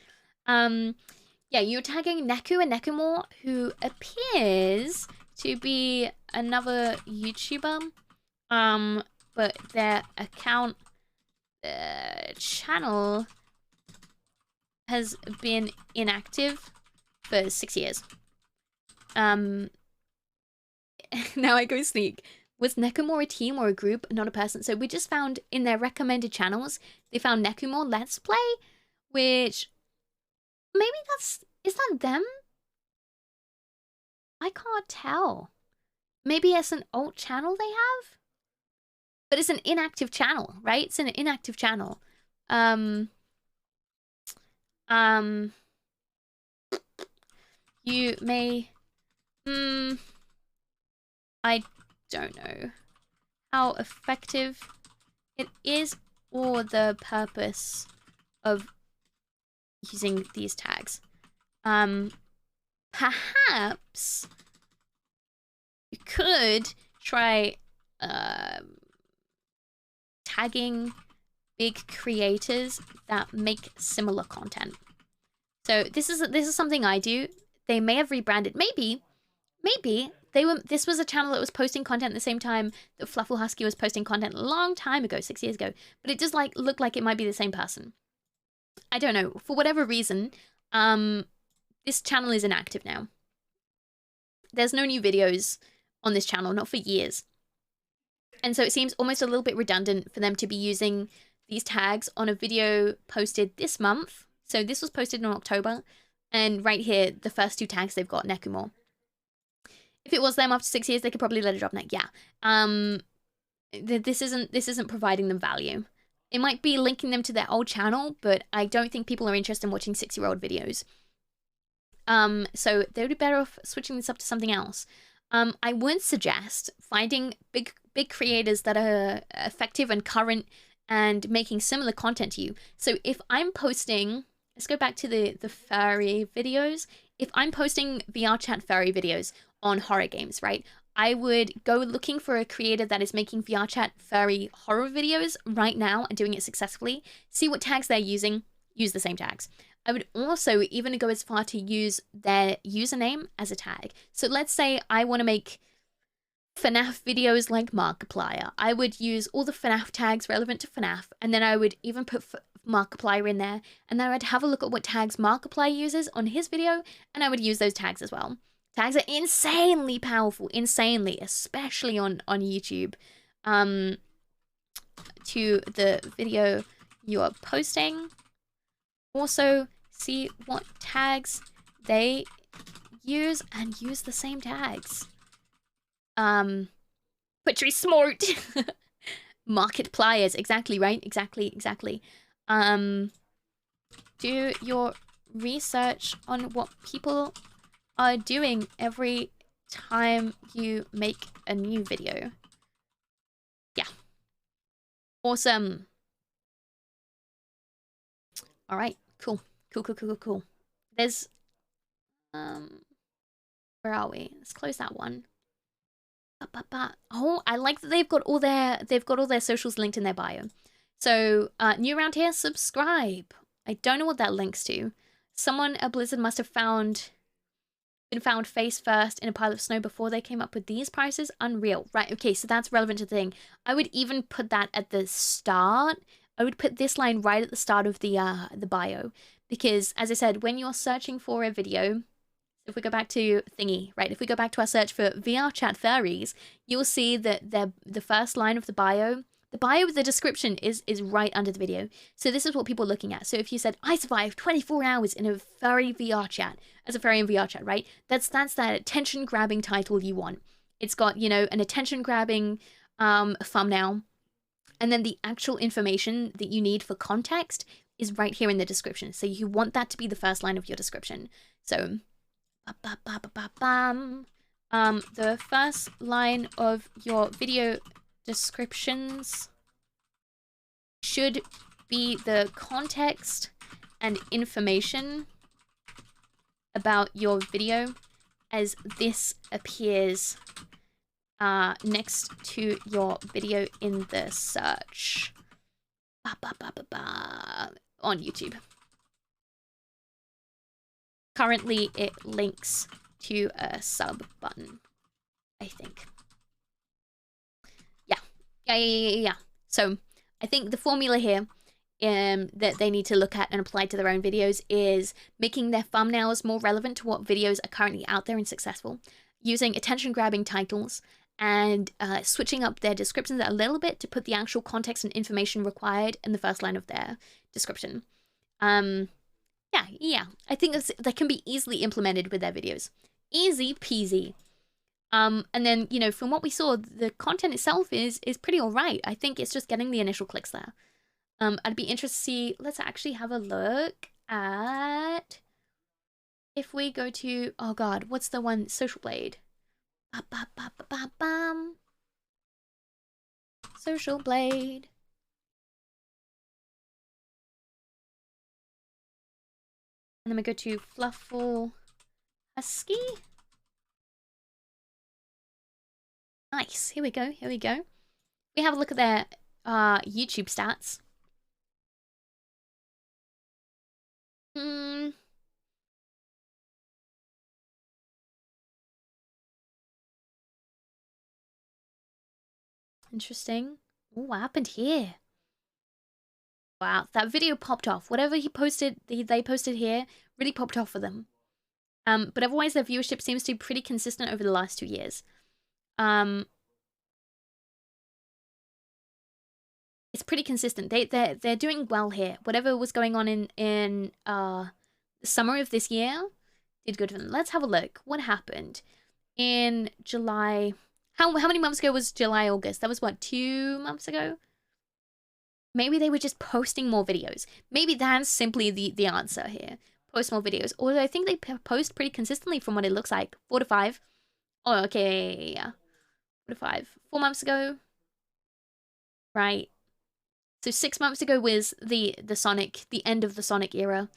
Yeah, you're tagging Neku and Nekumore, who appears to be another YouTuber. But their account channel has been inactive for 6 years. Now I go sneak. Was Nekumore a team or a group, not a person? So we just found in their recommended channels, they found Nekumore Let's Play, which maybe is that them? I can't tell. Maybe it's an alt channel they have? But it's an inactive channel, right? It's an inactive channel. You may... I don't know how effective it is or the purpose of using these tags. Perhaps you could try tagging big creators that make similar content. So this is something I do. They may have rebranded. Maybe this was a channel that was posting content at the same time that FluffleHusky was posting content a long time ago, 6 years ago. But it does like look like it might be the same person. I don't know. For whatever reason, this channel is inactive now. There's no new videos on this channel, not for years. And so it seems almost a little bit redundant for them to be using these tags on a video posted this month. So this was posted in October. And right here, the first two tags they've got, Nekumore. If it was them after 6 years, they could probably let it drop next. Yeah. This isn't providing them value. It might be linking them to their old channel, but I don't think people are interested in watching 6-year-old videos. So they would be better off switching this up to something else. I would suggest finding big creators that are effective and current and making similar content to you. So if I'm posting, let's go back to the furry videos. If I'm posting VR chat furry videos on horror games, right? I would go looking for a creator that is making VR chat furry horror videos right now and doing it successfully. See what tags they're using. Use the same tags. I would also even go as far to use their username as a tag. So let's say I want to make FNAF videos like Markiplier. I would use all the FNAF tags relevant to FNAF, and then I would even put Markiplier in there, and then I would have a look at what tags Markiplier uses on his video, and I would use those tags as well. Tags are insanely powerful, insanely, especially on YouTube, to the video you're posting. Also, see what tags they use and use the same tags. Petri smart. Markipliers, exactly, right? Exactly. Do your research on what people are doing every time you make a new video. Yeah. Awesome. All right, cool. There's, where are we? Let's close that one. Oh, I like that they've got all their socials linked in their bio. So, new around here, subscribe. I don't know what that links to. Someone at Blizzard must have been found face first in a pile of snow before they came up with these prices. Unreal. Right, okay, so that's relevant to the thing. I would even put that at the start. I would put this line right at the start of the bio. Because, as I said, when you're searching for a video, if we go back to thingy, right? If we go back to our search for VR chat furries, you'll see that the first line of the bio with the description is right under the video. So this is what people are looking at. So if you said, I survived 24 hours in a furry VR chat, as a furry in VR chat, right? That's that attention-grabbing title you want. It's got, you know, an attention-grabbing thumbnail, and then the actual information that you need for context is right here in the description. So you want that to be the first line of your description. So, the first line of your video descriptions should be the context and information about your video as this appears next to your video in the search on YouTube. currently it links to a sub button, I think. Yeah. So I think the formula here that they need to look at and apply to their own videos is making their thumbnails more relevant to what videos are currently out there and successful, using attention-grabbing titles, and switching up their descriptions a little bit to put the actual context and information required in the first line of their description. Yeah. I think that can be easily implemented with their videos. Easy peasy. And then, you know, from what we saw, the content itself is pretty alright. I think it's just getting the initial clicks there. I'd be interested to see, let's actually have a look at, if we go to, oh god, what's the one, Social Blade. Social Blade. And then we go to FluffleHusky. Nice. Here we go. We have a look at their YouTube stats. Interesting. Ooh, what happened here? Wow, that video popped off. Whatever they posted here really popped off for them. But otherwise their viewership seems to be pretty consistent over the last 2 years. It's pretty consistent. They're doing well here. Whatever was going on in the summer of this year did good for them. Let's have a look. What happened in July? How many months ago was July, August? That was what, 2 months ago? Maybe they were just posting more videos. Maybe that's simply the answer here. Post more videos. Although I think they post pretty consistently from what it looks like. 4 to 5. Oh, okay, yeah. 4 to 5. 4 months ago. Right. So 6 months ago was the end of the Sonic era.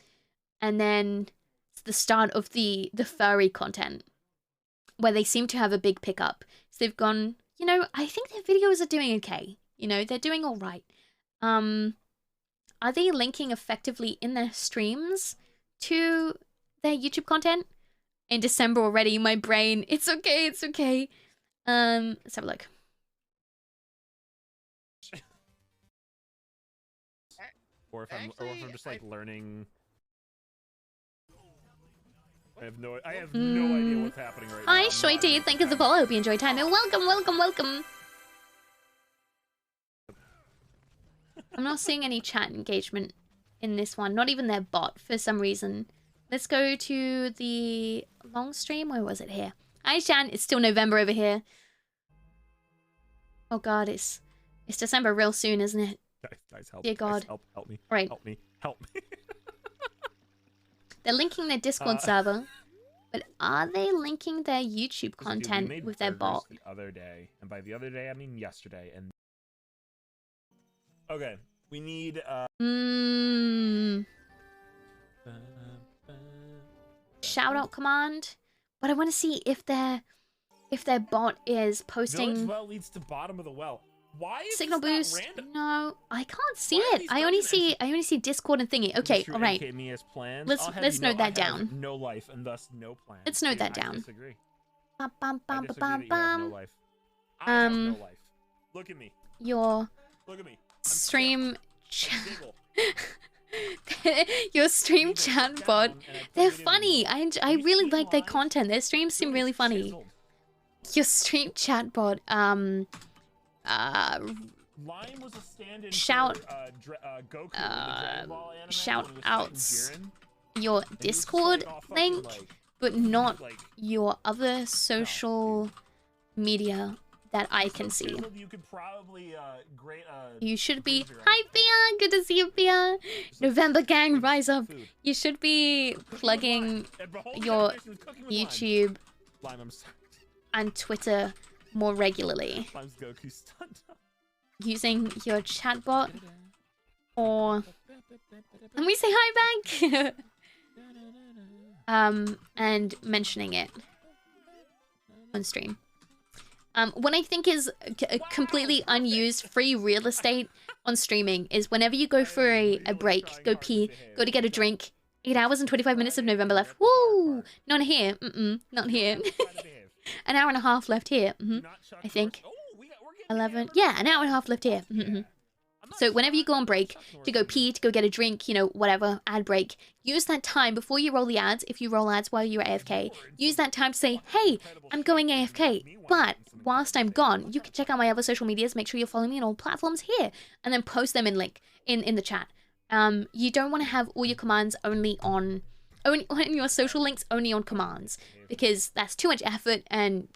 And then it's the start of the furry content, where they seem to have a big pickup. So they've gone, you know, I think their videos are doing okay. You know, they're doing all right. Are they linking effectively in their streams to their YouTube content? In December already, my brain, it's okay. Let's have a look. Or if I'm just like learning. I have no idea what's happening right now. Hi, Shoity, thank you for the follow. Hope you enjoyed time. Welcome. I'm not seeing any chat engagement in this one. Not even their bot for some reason. Let's go to the long stream. Where was it here? Hi, Shan. It's still November over here. Oh god, it's December real soon, isn't it? Guys, help. Dear God. Guys, help me. Right. Help me. They're linking their Discord server, but are they linking their YouTube content with their bot? The other day, and by the other day I mean yesterday. And okay, we need shout out command, but I want to see if their bot is posting. Village well leads to bottom of the well. Why is signal this boost? not random? No, I can't see it. I only see Discord and thingy. Okay, all right. Let's note that down. No life and thus no plan. Let's note that down. I disagree. Bum, bum, bum, I disagree bum, that you have no bum. life. I have no life. Look at me. Your Look at me. stream your stream chat bot. They're funny. I really like their content. Their streams seem really funny. Your stream chat bot. Shout outs your Discord link, but not your other social media that I can see. You should be. Hi, Bia. Good to see you, Bia. November gang, rise up. You should be plugging your YouTube and Twitter more regularly. Using your chatbot, or let me say hi back. And mentioning it on stream. What I think is completely unused free real estate on streaming is whenever you go for a break, go pee, go to get a drink, 8 hours and 25 minutes of November left. Woo! Not here. Not here. An hour and a half left here. I think. 11. Yeah, an hour and a half left here. So whenever you go on break, to go pee, to go get a drink, you know, whatever, ad break, use that time before you roll the ads, if you roll ads while you're AFK, use that time to say, hey, I'm going AFK, but whilst I'm gone, you can check out my other social medias, make sure you're following me on all platforms here, and then post them in the chat. You don't want to have all your commands only on your social links only on commands, because that's too much effort, and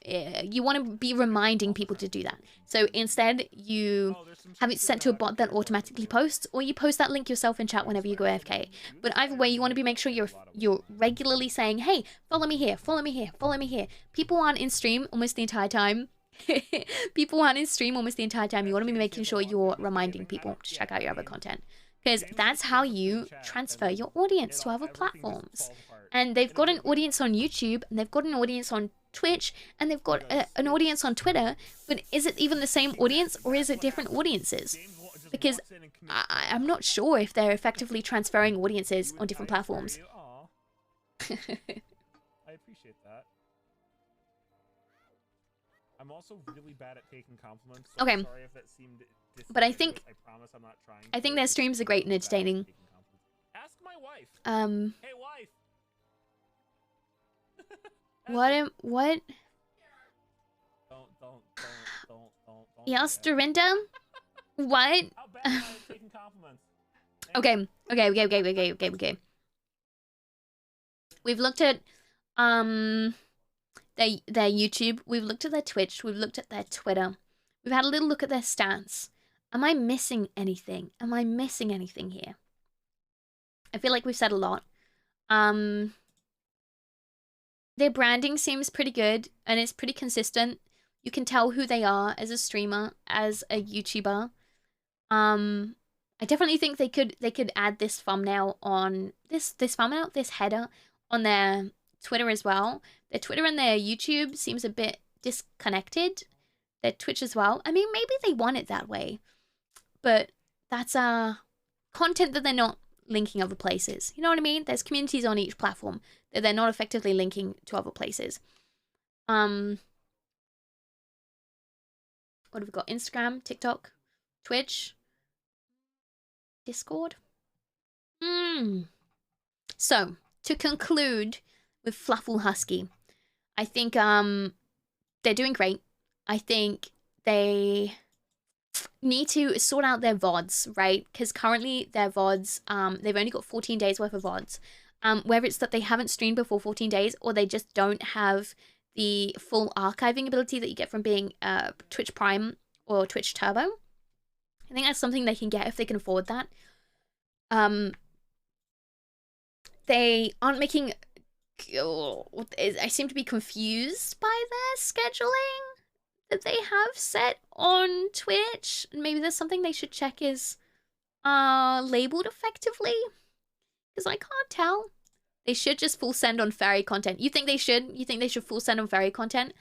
you want to be reminding people to do that. So instead, you have it set to a bot that automatically posts, or you post that link yourself in chat whenever you go AFK. But either way, you want to make sure you're regularly saying, hey, follow me here, follow me here, follow me here. People aren't in stream almost the entire time. People aren't in stream almost the entire time. You want to be making sure you're reminding people to check out your other content, because that's how you transfer your audience to other platforms. And they've got an audience on YouTube, and they've got an audience on Twitch, and they've got an audience on Twitter, but is it even the same audience, or is it different audiences? Because I'm not sure if they're effectively transferring audiences on different platforms. I appreciate that. I'm also really bad at taking compliments. So Okay. I'm sorry if that seemed But I think promise I'm not trying. I think their streams are great and entertaining. Ask my wife. Hey wife. What? Don't. Yes, Dorinda? What? How bad am I at taking compliments? Okay. We've looked at their YouTube, we've looked at their Twitch, we've looked at their Twitter. We've had a little look at their stats. Am I missing anything? Am I missing anything here? I feel like we've said a lot. Their branding seems pretty good, and it's pretty consistent. You can tell who they are as a streamer, as a YouTuber. I definitely think they could add this thumbnail on this header on their Twitter as well. Their Twitter and their YouTube seems a bit disconnected. Their Twitch as well. I mean, maybe they want it that way, but that's content that they're not linking other places. You know what I mean? There's communities on each platform that they're not effectively linking to other places. What have we got? Instagram, TikTok, Twitch, Discord. So, to conclude with FluffleHusky, I think they're doing great. I think they need to sort out their VODs, right? Because currently their VODs, they've only got 14 days worth of VODs. Whether it's that they haven't streamed before 14 days, or they just don't have the full archiving ability that you get from being Twitch Prime or Twitch Turbo. I think that's something they can get if they can afford that. They aren't making... I seem to be confused by their scheduling that they have set on Twitch. Maybe there's something they should check is labeled effectively, because I can't tell. They should just full send on fairy content. You think they should? You think they should full send on fairy content?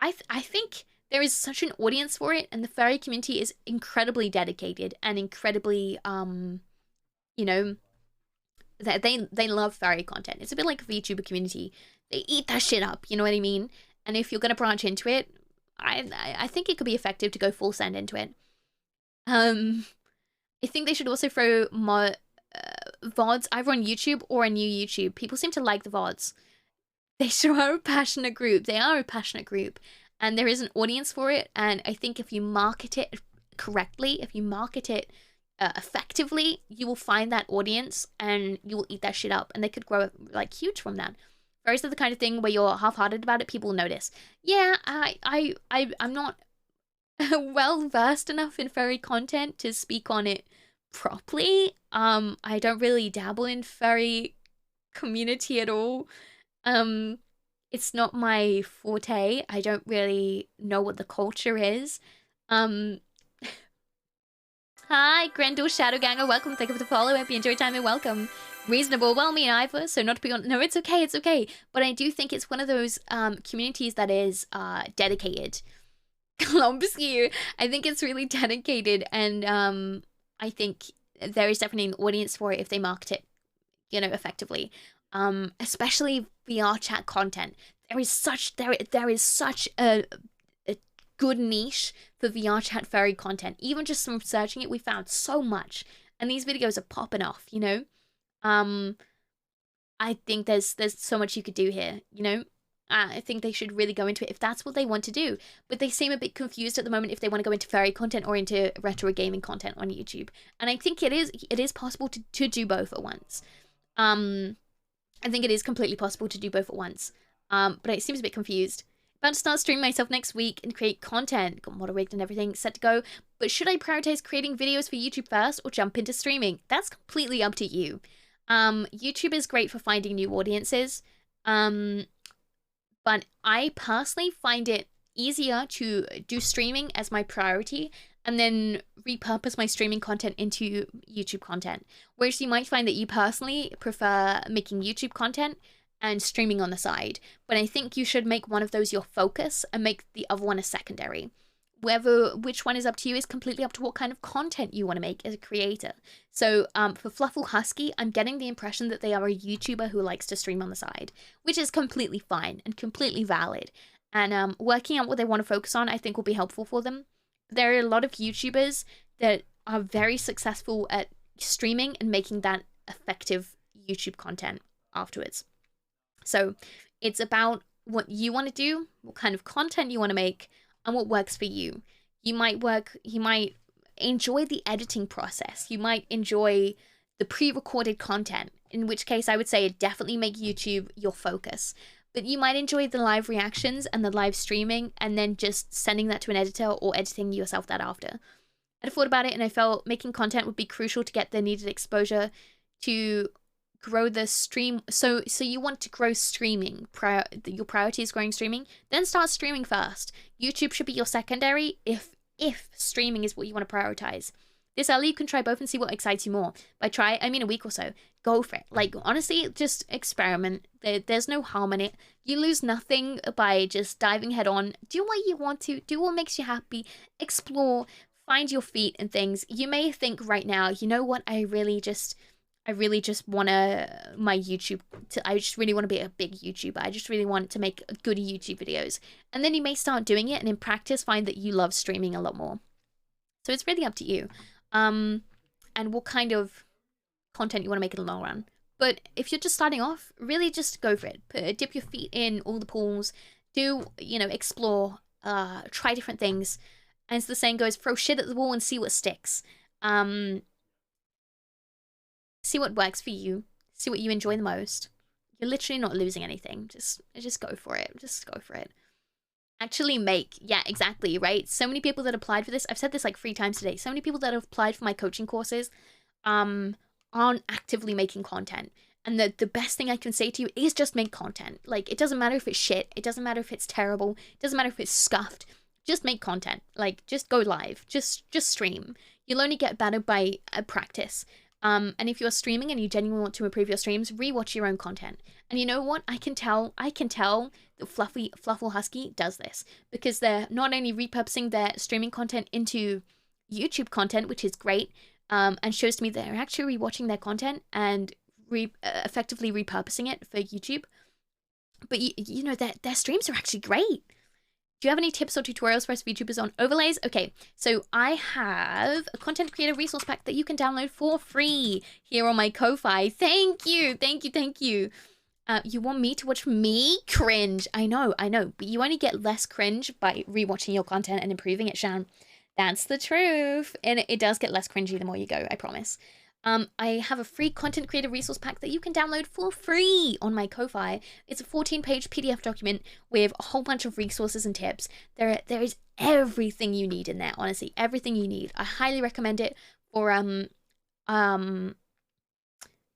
I think there is such an audience for it, and the fairy community is incredibly dedicated and incredibly you know, they love fairy content. It's a bit like a VTuber community. They eat that shit up, you know what I mean? And if you're gonna branch into it, I think it could be effective to go full send into it. I think they should also throw more VODs either on YouTube or a new YouTube. People seem to like the VODs. They sure are a passionate group. They are a passionate group, and there is an audience for it. And I think if you market it correctly, if you market it effectively, you will find that audience and you will eat that shit up, and they could grow like huge from that. Fairies are the kind of thing where you're half-hearted about it, people will notice. Yeah, I'm not well versed enough in furry content to speak on it properly. I don't really dabble in furry community at all. It's not my forte. I don't really know what the culture is. Hi, Grendel Shadowganger, welcome, thank you for the follow, hope you enjoy time and welcome. Reasonable, well, me and Ivor, so not to be on, no, it's okay, but I do think it's one of those communities that is dedicated. Clumpsky, I think it's really dedicated, and I think there is definitely an audience for it if they market it effectively. Especially VR chat content. There is such a good niche for VR chat furry content. Even just from searching it, we found so much, and these videos are popping off. I think there's so much you could do here. I think they should really go into it if that's what they want to do. But they seem a bit confused at the moment if they want to go into furry content or into retro gaming content on YouTube. And I think it is possible to do both at once. I think it is completely possible to do both at once. But it seems a bit confused. About to start streaming myself next week and create content. Got model rigged and everything set to go. But should I prioritize creating videos for YouTube first or jump into streaming? That's completely up to you. YouTube is great for finding new audiences. But I personally find it easier to do streaming as my priority and then repurpose my streaming content into YouTube content. Whereas you might find that you personally prefer making YouTube content and streaming on the side. But I think you should make one of those your focus and make the other one a secondary. Which one is up to you is completely up to what kind of content you want to make as a creator. So for FluffleHusky, I'm getting the impression that they are a YouTuber who likes to stream on the side, which is completely fine and completely valid. And working out what they want to focus on, I think will be helpful for them. There are a lot of YouTubers that are very successful at streaming and making that effective YouTube content afterwards. So it's about what you want to do, what kind of content you want to make, and what works for you. You might enjoy the editing process. You might enjoy the pre-recorded content, in which case I would say definitely make YouTube your focus. But you might enjoy the live reactions and the live streaming and then just sending that to an editor or editing yourself that after. I thought about it and I felt making content would be crucial to get the needed exposure to grow the stream. So you want to grow streaming. Your priority is growing streaming. Then start streaming first. YouTube should be your secondary if streaming is what you want to prioritize. This early, you can try both and see what excites you more. By try, I mean a week or so. Go for it. Like, honestly, just experiment. There's no harm in it. You lose nothing by just diving head on. Do what you want to. Do what makes you happy. Explore. Find your feet and things. You may think right now, you know what, I really just want my YouTube I just really want to be a big YouTuber. I just really want to make good YouTube videos. And then you may start doing it and in practice find that you love streaming a lot more. So it's really up to you. And what kind of content you want to make in the long run. But if you're just starting off, really just go for it. Dip your feet in all the pools. Explore. Try different things. And as the saying goes, throw shit at the wall and see what sticks. See what works for you. See what you enjoy the most. You're literally not losing anything. Just go for it. Just go for it. Actually make. Yeah, exactly, right? So many people that applied for this. I've said this like 3 times today. So many people that have applied for my coaching courses aren't actively making content. And the best thing I can say to you is just make content. Like, it doesn't matter if it's shit. It doesn't matter if it's terrible. It doesn't matter if it's scuffed. Just make content. Like, just go live. Just stream. You'll only get better by practice. And if you're streaming and you genuinely want to improve your streams, rewatch your own content. And you know what? I can tell that FluffleHusky does this because they're not only repurposing their streaming content into YouTube content, which is great, and shows to me they're actually rewatching their content and effectively repurposing it for YouTube. But you know that their streams are actually great. Do you have any tips or tutorials for us VTubers on overlays? Okay, so I have a content creator resource pack that you can download for free here on my Ko-Fi. Thank you. You want me to watch me cringe? I know, but you only get less cringe by rewatching your content and improving it, Shan. That's the truth. And it does get less cringy the more you go, I promise. I have a free content creator resource pack that you can download for free on my Ko-Fi. It's a 14-page PDF document with a whole bunch of resources and tips. There is everything you need in there, honestly, everything you need. I highly recommend it for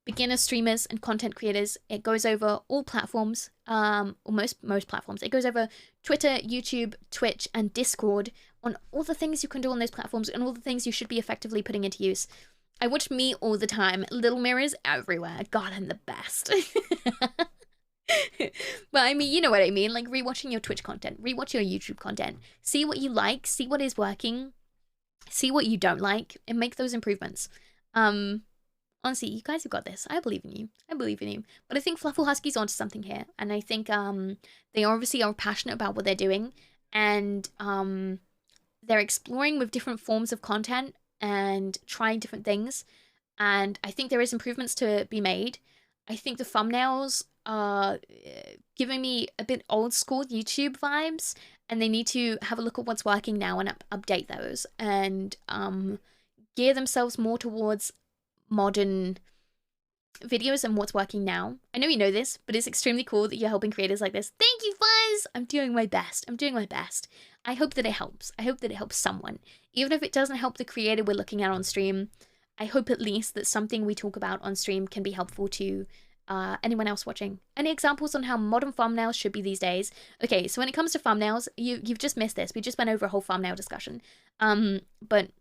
beginner streamers and content creators. It goes over all platforms, or most platforms. It goes over Twitter, YouTube, Twitch, and Discord on all the things you can do on those platforms and all the things you should be effectively putting into use. I watch me all the time. Little mirrors everywhere. God, I'm the best. But I mean, you know what I mean. Like rewatching your Twitch content, rewatch your YouTube content. See what you like, see what is working, see what you don't like, and make those improvements. Honestly, you guys have got this. I believe in you. I believe in you. But I think FluffleHusky's onto something here. And I think they obviously are passionate about what they're doing. And they're exploring with different forms of content and trying different things. And I think there is improvements to be made. I think the thumbnails are giving me a bit old school YouTube vibes. And they need to have a look at what's working now and update those. And gear themselves more towards modern videos and what's working now. I know you know this, but it's extremely cool that you're helping creators like this. Thank you, Fuzz! I'm doing my best. I'm doing my best. I hope that it helps. I hope that it helps someone. Even if it doesn't help the creator we're looking at on stream, I hope at least that something we talk about on stream can be helpful to anyone else watching. Any examples on how modern thumbnails should be these days? Okay, so when it comes to thumbnails, you've just missed this. We just went over a whole thumbnail discussion. But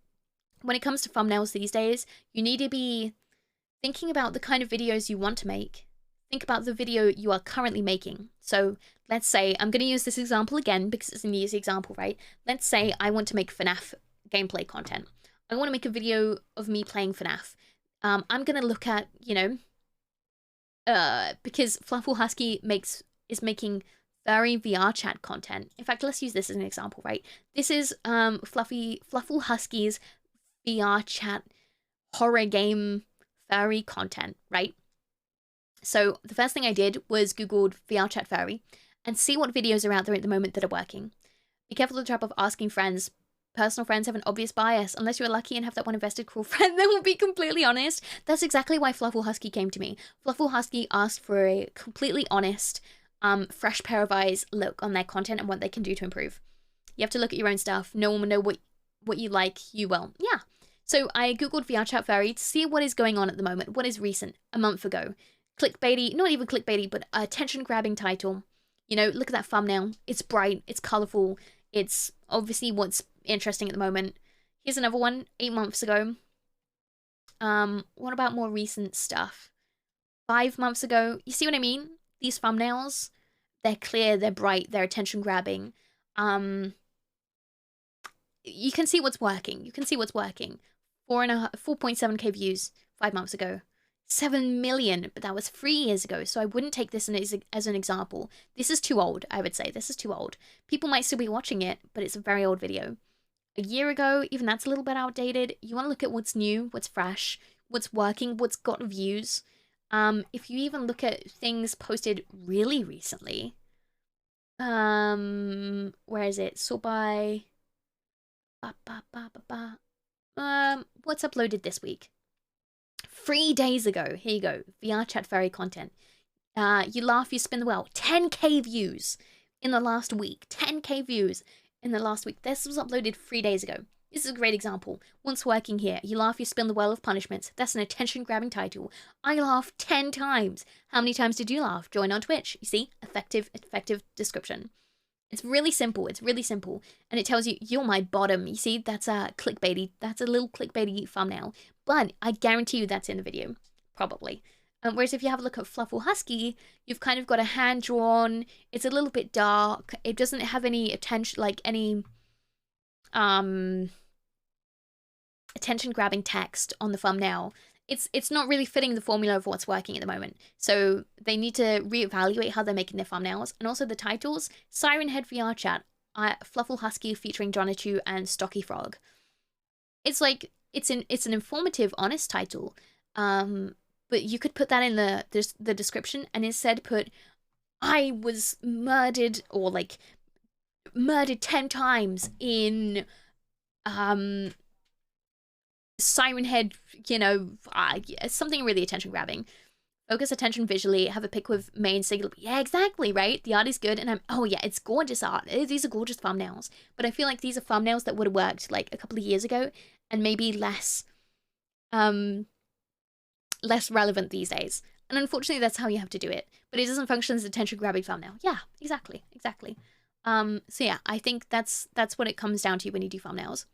when it comes to thumbnails these days, you need to be thinking about the kind of videos you want to make. Think about the video you are currently making. So let's say, I'm going to use this example again because it's an easy example, right? Let's say I want to make FNAF gameplay content. I want to make a video of me playing FNAF. I'm going to look at, you know, because FluffleHusky is making furry VR chat content. In fact, let's use this as an example, right? This is FluffleHusky's VR chat horror game furry content, right? So the first thing I did was Googled VR chat furry and see what videos are out there at the moment that are working. Be careful of the trap of asking friends. Personal friends have an obvious bias. Unless you're lucky and have that one invested cruel friend that will be completely honest. That's exactly why FluffleHusky came to me. FluffleHusky asked for a completely honest, fresh pair of eyes look on their content and what they can do to improve. You have to look at your own stuff. No one will know what you like, you will. Yeah. So I Googled VR chat furry to see what is going on at the moment. What is recent? A month ago. Clickbaity, not even clickbaity, but attention-grabbing title. You know, look at that thumbnail. It's bright. It's colorful. It's obviously what's interesting at the moment. Here's another one, 8 months ago. What about more recent stuff? 5 months ago. You see what I mean? These thumbnails, they're clear, they're bright, they're attention-grabbing. You can see what's working. You can see what's working. 4.7k views 5 months ago. 7 million, but that was 3 years ago, so I wouldn't take this as an example. This is too old, I would say. This is too old. People might still be watching it, but it's a very old video. A year ago, even that's a little bit outdated. You want to look at what's new, what's fresh, what's working, what's got views. If you even look at things posted really recently, where is it? Sort by... what's uploaded this week? 3 days ago. Here you go. VR chat furry content. You laugh, you spin the well. 10k views in the last week. 10k views in the last week. This was uploaded 3 days ago. This is a great example. What's working here? You laugh, you spin the well of punishments. That's an attention-grabbing title. I laughed 10 times. How many times did you laugh? Join on Twitch. You see? Effective description. It's really simple. It's really simple. And it tells you, you're my bottom. You see, that's a clickbaity. That's a little clickbaity thumbnail. But I guarantee you that's in the video. Probably. Whereas if you have a look at FluffleHusky, you've kind of got a hand drawn. It's a little bit dark. It doesn't have any attention, like any attention-grabbing text on the thumbnail. It's not really fitting the formula of what's working at the moment. So they need to reevaluate how they're making their thumbnails. And also the titles, Siren Head VR Chat, FluffleHusky featuring Jonichu and Stocky Frog. It's like, it's an informative, honest title. But you could put that in the description and instead put, I was murdered, or like, murdered 10 times in, Siren Head, you know, something really attention-grabbing. Focus attention visually, have a pic with main singular. Yeah, exactly, right? The art is good, and oh yeah, it's gorgeous art. These are gorgeous thumbnails. But I feel like these are thumbnails that would have worked, like, a couple of years ago, and maybe less relevant these days. And unfortunately, that's how you have to do it. But it doesn't function as an attention-grabbing thumbnail. Yeah, exactly. So yeah, I think that's what it comes down to when you do thumbnails.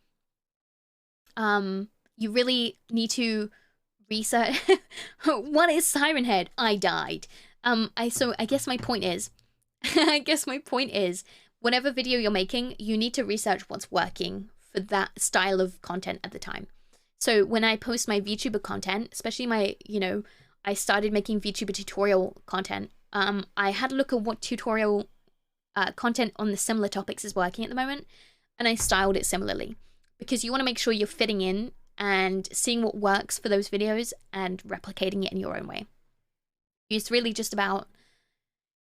You really need to research. What is Siren Head? I died. So I guess my point is, whatever video you're making, you need to research what's working for that style of content at the time. So when I post my VTuber content, especially my, I started making VTuber tutorial content. I had a look at what tutorial content on the similar topics is working at the moment, and I styled it similarly, because you want to make sure you're fitting in and seeing what works for those videos and replicating it in your own way. It's really just about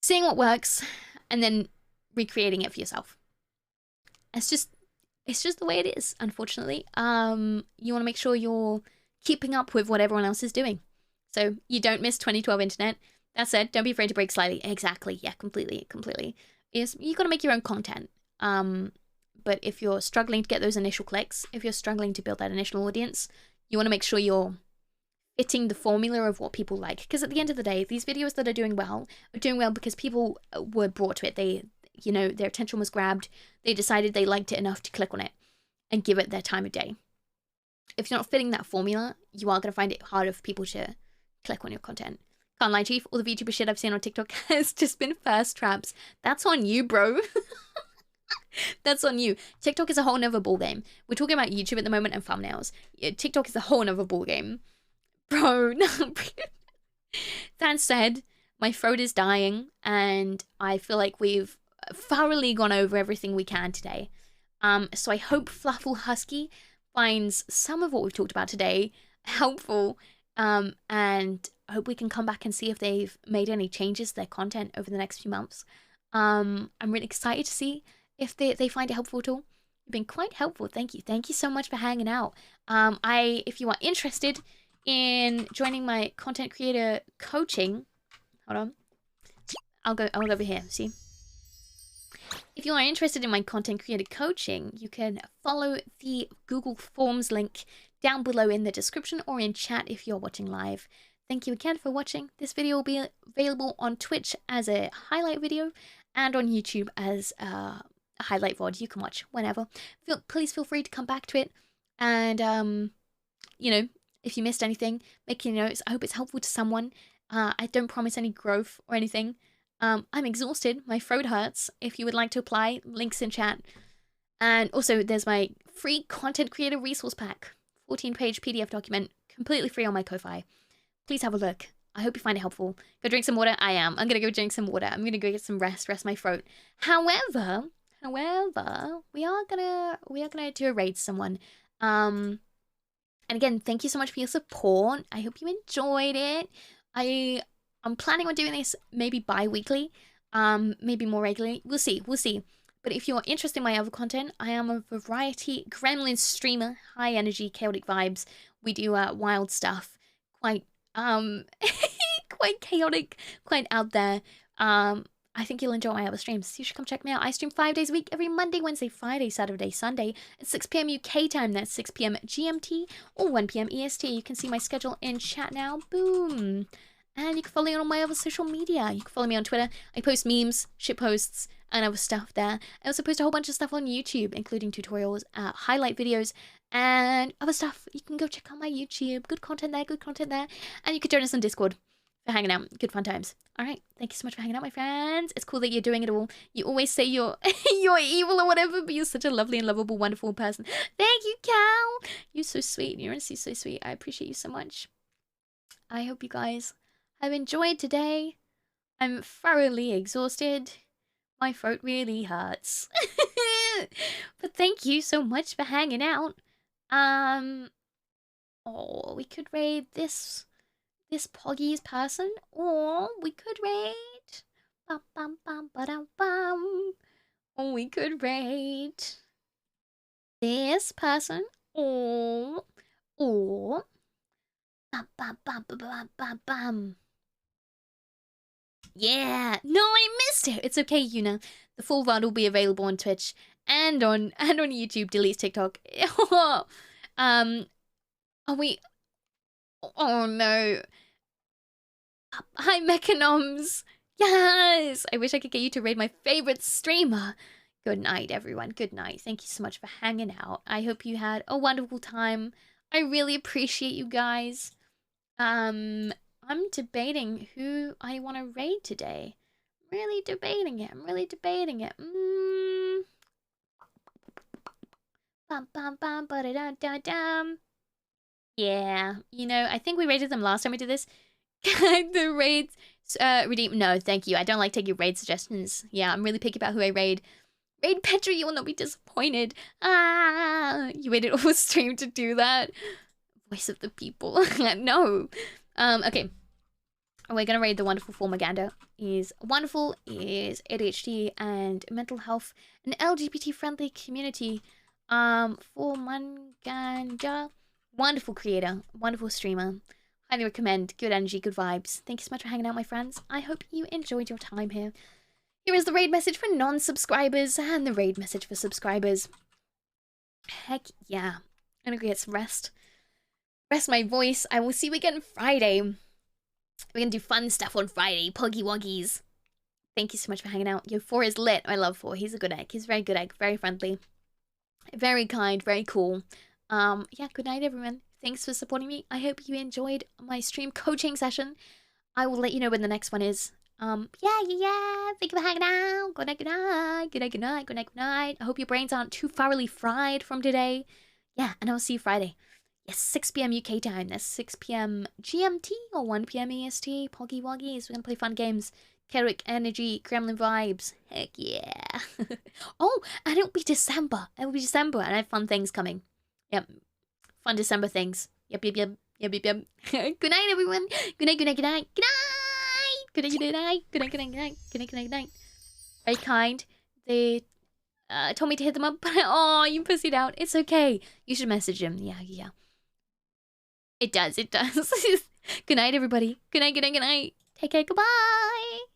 seeing what works and then recreating it for yourself. It's just the way it is, unfortunately. You want to make sure you're keeping up with what everyone else is doing, so you don't miss 2012 internet. That said, don't be afraid to break slightly. Exactly, yeah, completely. You got to make your own content. But if you're struggling to get those initial clicks, if you're struggling to build that initial audience, you want to make sure you're fitting the formula of what people like. Because at the end of the day, these videos that are doing well because people were brought to it. Their attention was grabbed. They decided they liked it enough to click on it and give it their time of day. If you're not fitting that formula, you are going to find it harder for people to click on your content. Can't lie, Chief. All the VTuber shit I've seen on TikTok has just been first traps. That's on you, bro. That's on you. TikTok is a whole nother ballgame. We're talking about YouTube at the moment and thumbnails. TikTok is a whole nother ballgame. Bro, no. That said, my throat is dying, and I feel like we've thoroughly gone over everything we can today. So I hope FluffleHusky finds some of what we've talked about today helpful, and I hope we can come back and see if they've made any changes to their content over the next few months. I'm really excited to see if they find it helpful at all. You've been quite helpful. Thank you. Thank you so much for hanging out. If you are interested in joining my content creator coaching, hold on. I'll go over here, see? If you are interested in my content creator coaching, you can follow the Google Forms link down below in the description or in chat if you're watching live. Thank you again for watching. This video will be available on Twitch as a highlight video and on YouTube as a highlight VOD. You can watch whenever. Please feel free to come back to it. And, if you missed anything, make your notes. I hope it's helpful to someone. I don't promise any growth or anything. I'm exhausted. My throat hurts. If you would like to apply, links in chat. And also, there's my free content creator resource pack. 14-page PDF document, completely free on my Ko-Fi. Please have a look. I hope you find it helpful. Go drink some water. I'm gonna go drink some water. I'm gonna go get some rest my throat. However, we are gonna do a raid someone. And again, thank you so much for your support. I hope you enjoyed it. I'm planning on doing this maybe bi-weekly, maybe more regularly. We'll see. But if you're interested in my other content, I am a variety gremlin streamer, high energy, chaotic vibes. We do wild stuff, quite quite chaotic, quite out there. I think you'll enjoy my other streams. You should come check me out. I stream 5 days a week, every Monday, Wednesday, Friday, Saturday, Sunday at 6 p.m. UK time. That's 6 p.m. GMT or 1 p.m. EST. You can see my schedule in chat now. Boom. And you can follow me on my other social media. You can follow me on Twitter. I post memes, shit posts, and other stuff there. I also post a whole bunch of stuff on YouTube, including tutorials, highlight videos, and other stuff. You can go check out my YouTube. Good content there. And you can join us on Discord for hanging out. Good fun times. All right. Thank you so much for hanging out, my friends. It's cool that you're doing it all. You always say you're you're evil or whatever, but you're such a lovely and lovable, wonderful person. Thank you, Cal. You're so sweet. You're honestly so sweet. I appreciate you so much. I hope you guys have enjoyed today. I'm thoroughly exhausted. My throat really hurts. But thank you so much for hanging out. We could raid this Poggy's person, or we could raid we could raid this person, or yeah, no, I missed it. It's okay, Yuna. The full VOD will be available on Twitch and on YouTube. Delete TikTok. Are we? Oh no. Hi, Mechanoms. Yes, I wish I could get you to raid my favorite streamer. Good night, everyone. Good night. Thank you so much for hanging out. I hope you had a wonderful time. I really appreciate you guys. I'm debating who I want to raid today. I'm really debating it. Bum bum bum ba da da da dum. Yeah, you know, I think we rated them last time we did this. The raids, redeem. No, thank you. I don't like taking raid suggestions. Yeah, I'm really picky about who I raid. Raid Petri, you will not be disappointed. Ah, you waited all stream to do that. Voice of the people. No. Okay. We're gonna raid the wonderful Formaganda. He's wonderful, is ADHD and mental health, an LGBT-friendly community. Formaganda, wonderful creator, wonderful streamer. Highly recommend. Good energy, good vibes. Thank you so much for hanging out, my friends. I hope you enjoyed your time here. Here is the raid message for non-subscribers and the raid message for subscribers. Heck yeah. I'm gonna go get some rest. Rest my voice. I will see you again Friday. We're gonna do fun stuff on Friday. Poggy Woggies. Thank you so much for hanging out. Yo, 4 is lit. I love 4. He's a good egg. He's a very good egg. Very friendly. Very kind. Very cool. Yeah, good night, everyone. Thanks for supporting me. I hope you enjoyed my stream coaching session. I will let you know when the next one is. Yeah. Thank you for hanging out. Good night, good night. Good night, good night. Good night, good night. I hope your brains aren't too thoroughly fried from today. Yeah, and I'll see you Friday. Yes, 6 p.m. UK time. That's 6 p.m. GMT or 1 p.m. EST. Poggy Woggies. We're gonna play fun games. Kerrick Energy, Gremlin Vibes. Heck yeah. Oh, and it'll be December. It'll be December, and I have fun things coming. Yep. Fun December things. Yep. Good night, everyone. Good night, good night, good night. Good night. Good night, good night. Good night, good night, good night. Good night, good night, good night. Very kind. They told me to hit them up, but oh, you pussied out. It's okay. You should message him. Yeah. It does. Good night, everybody. Good night, good night, good night. Take care. Goodbye.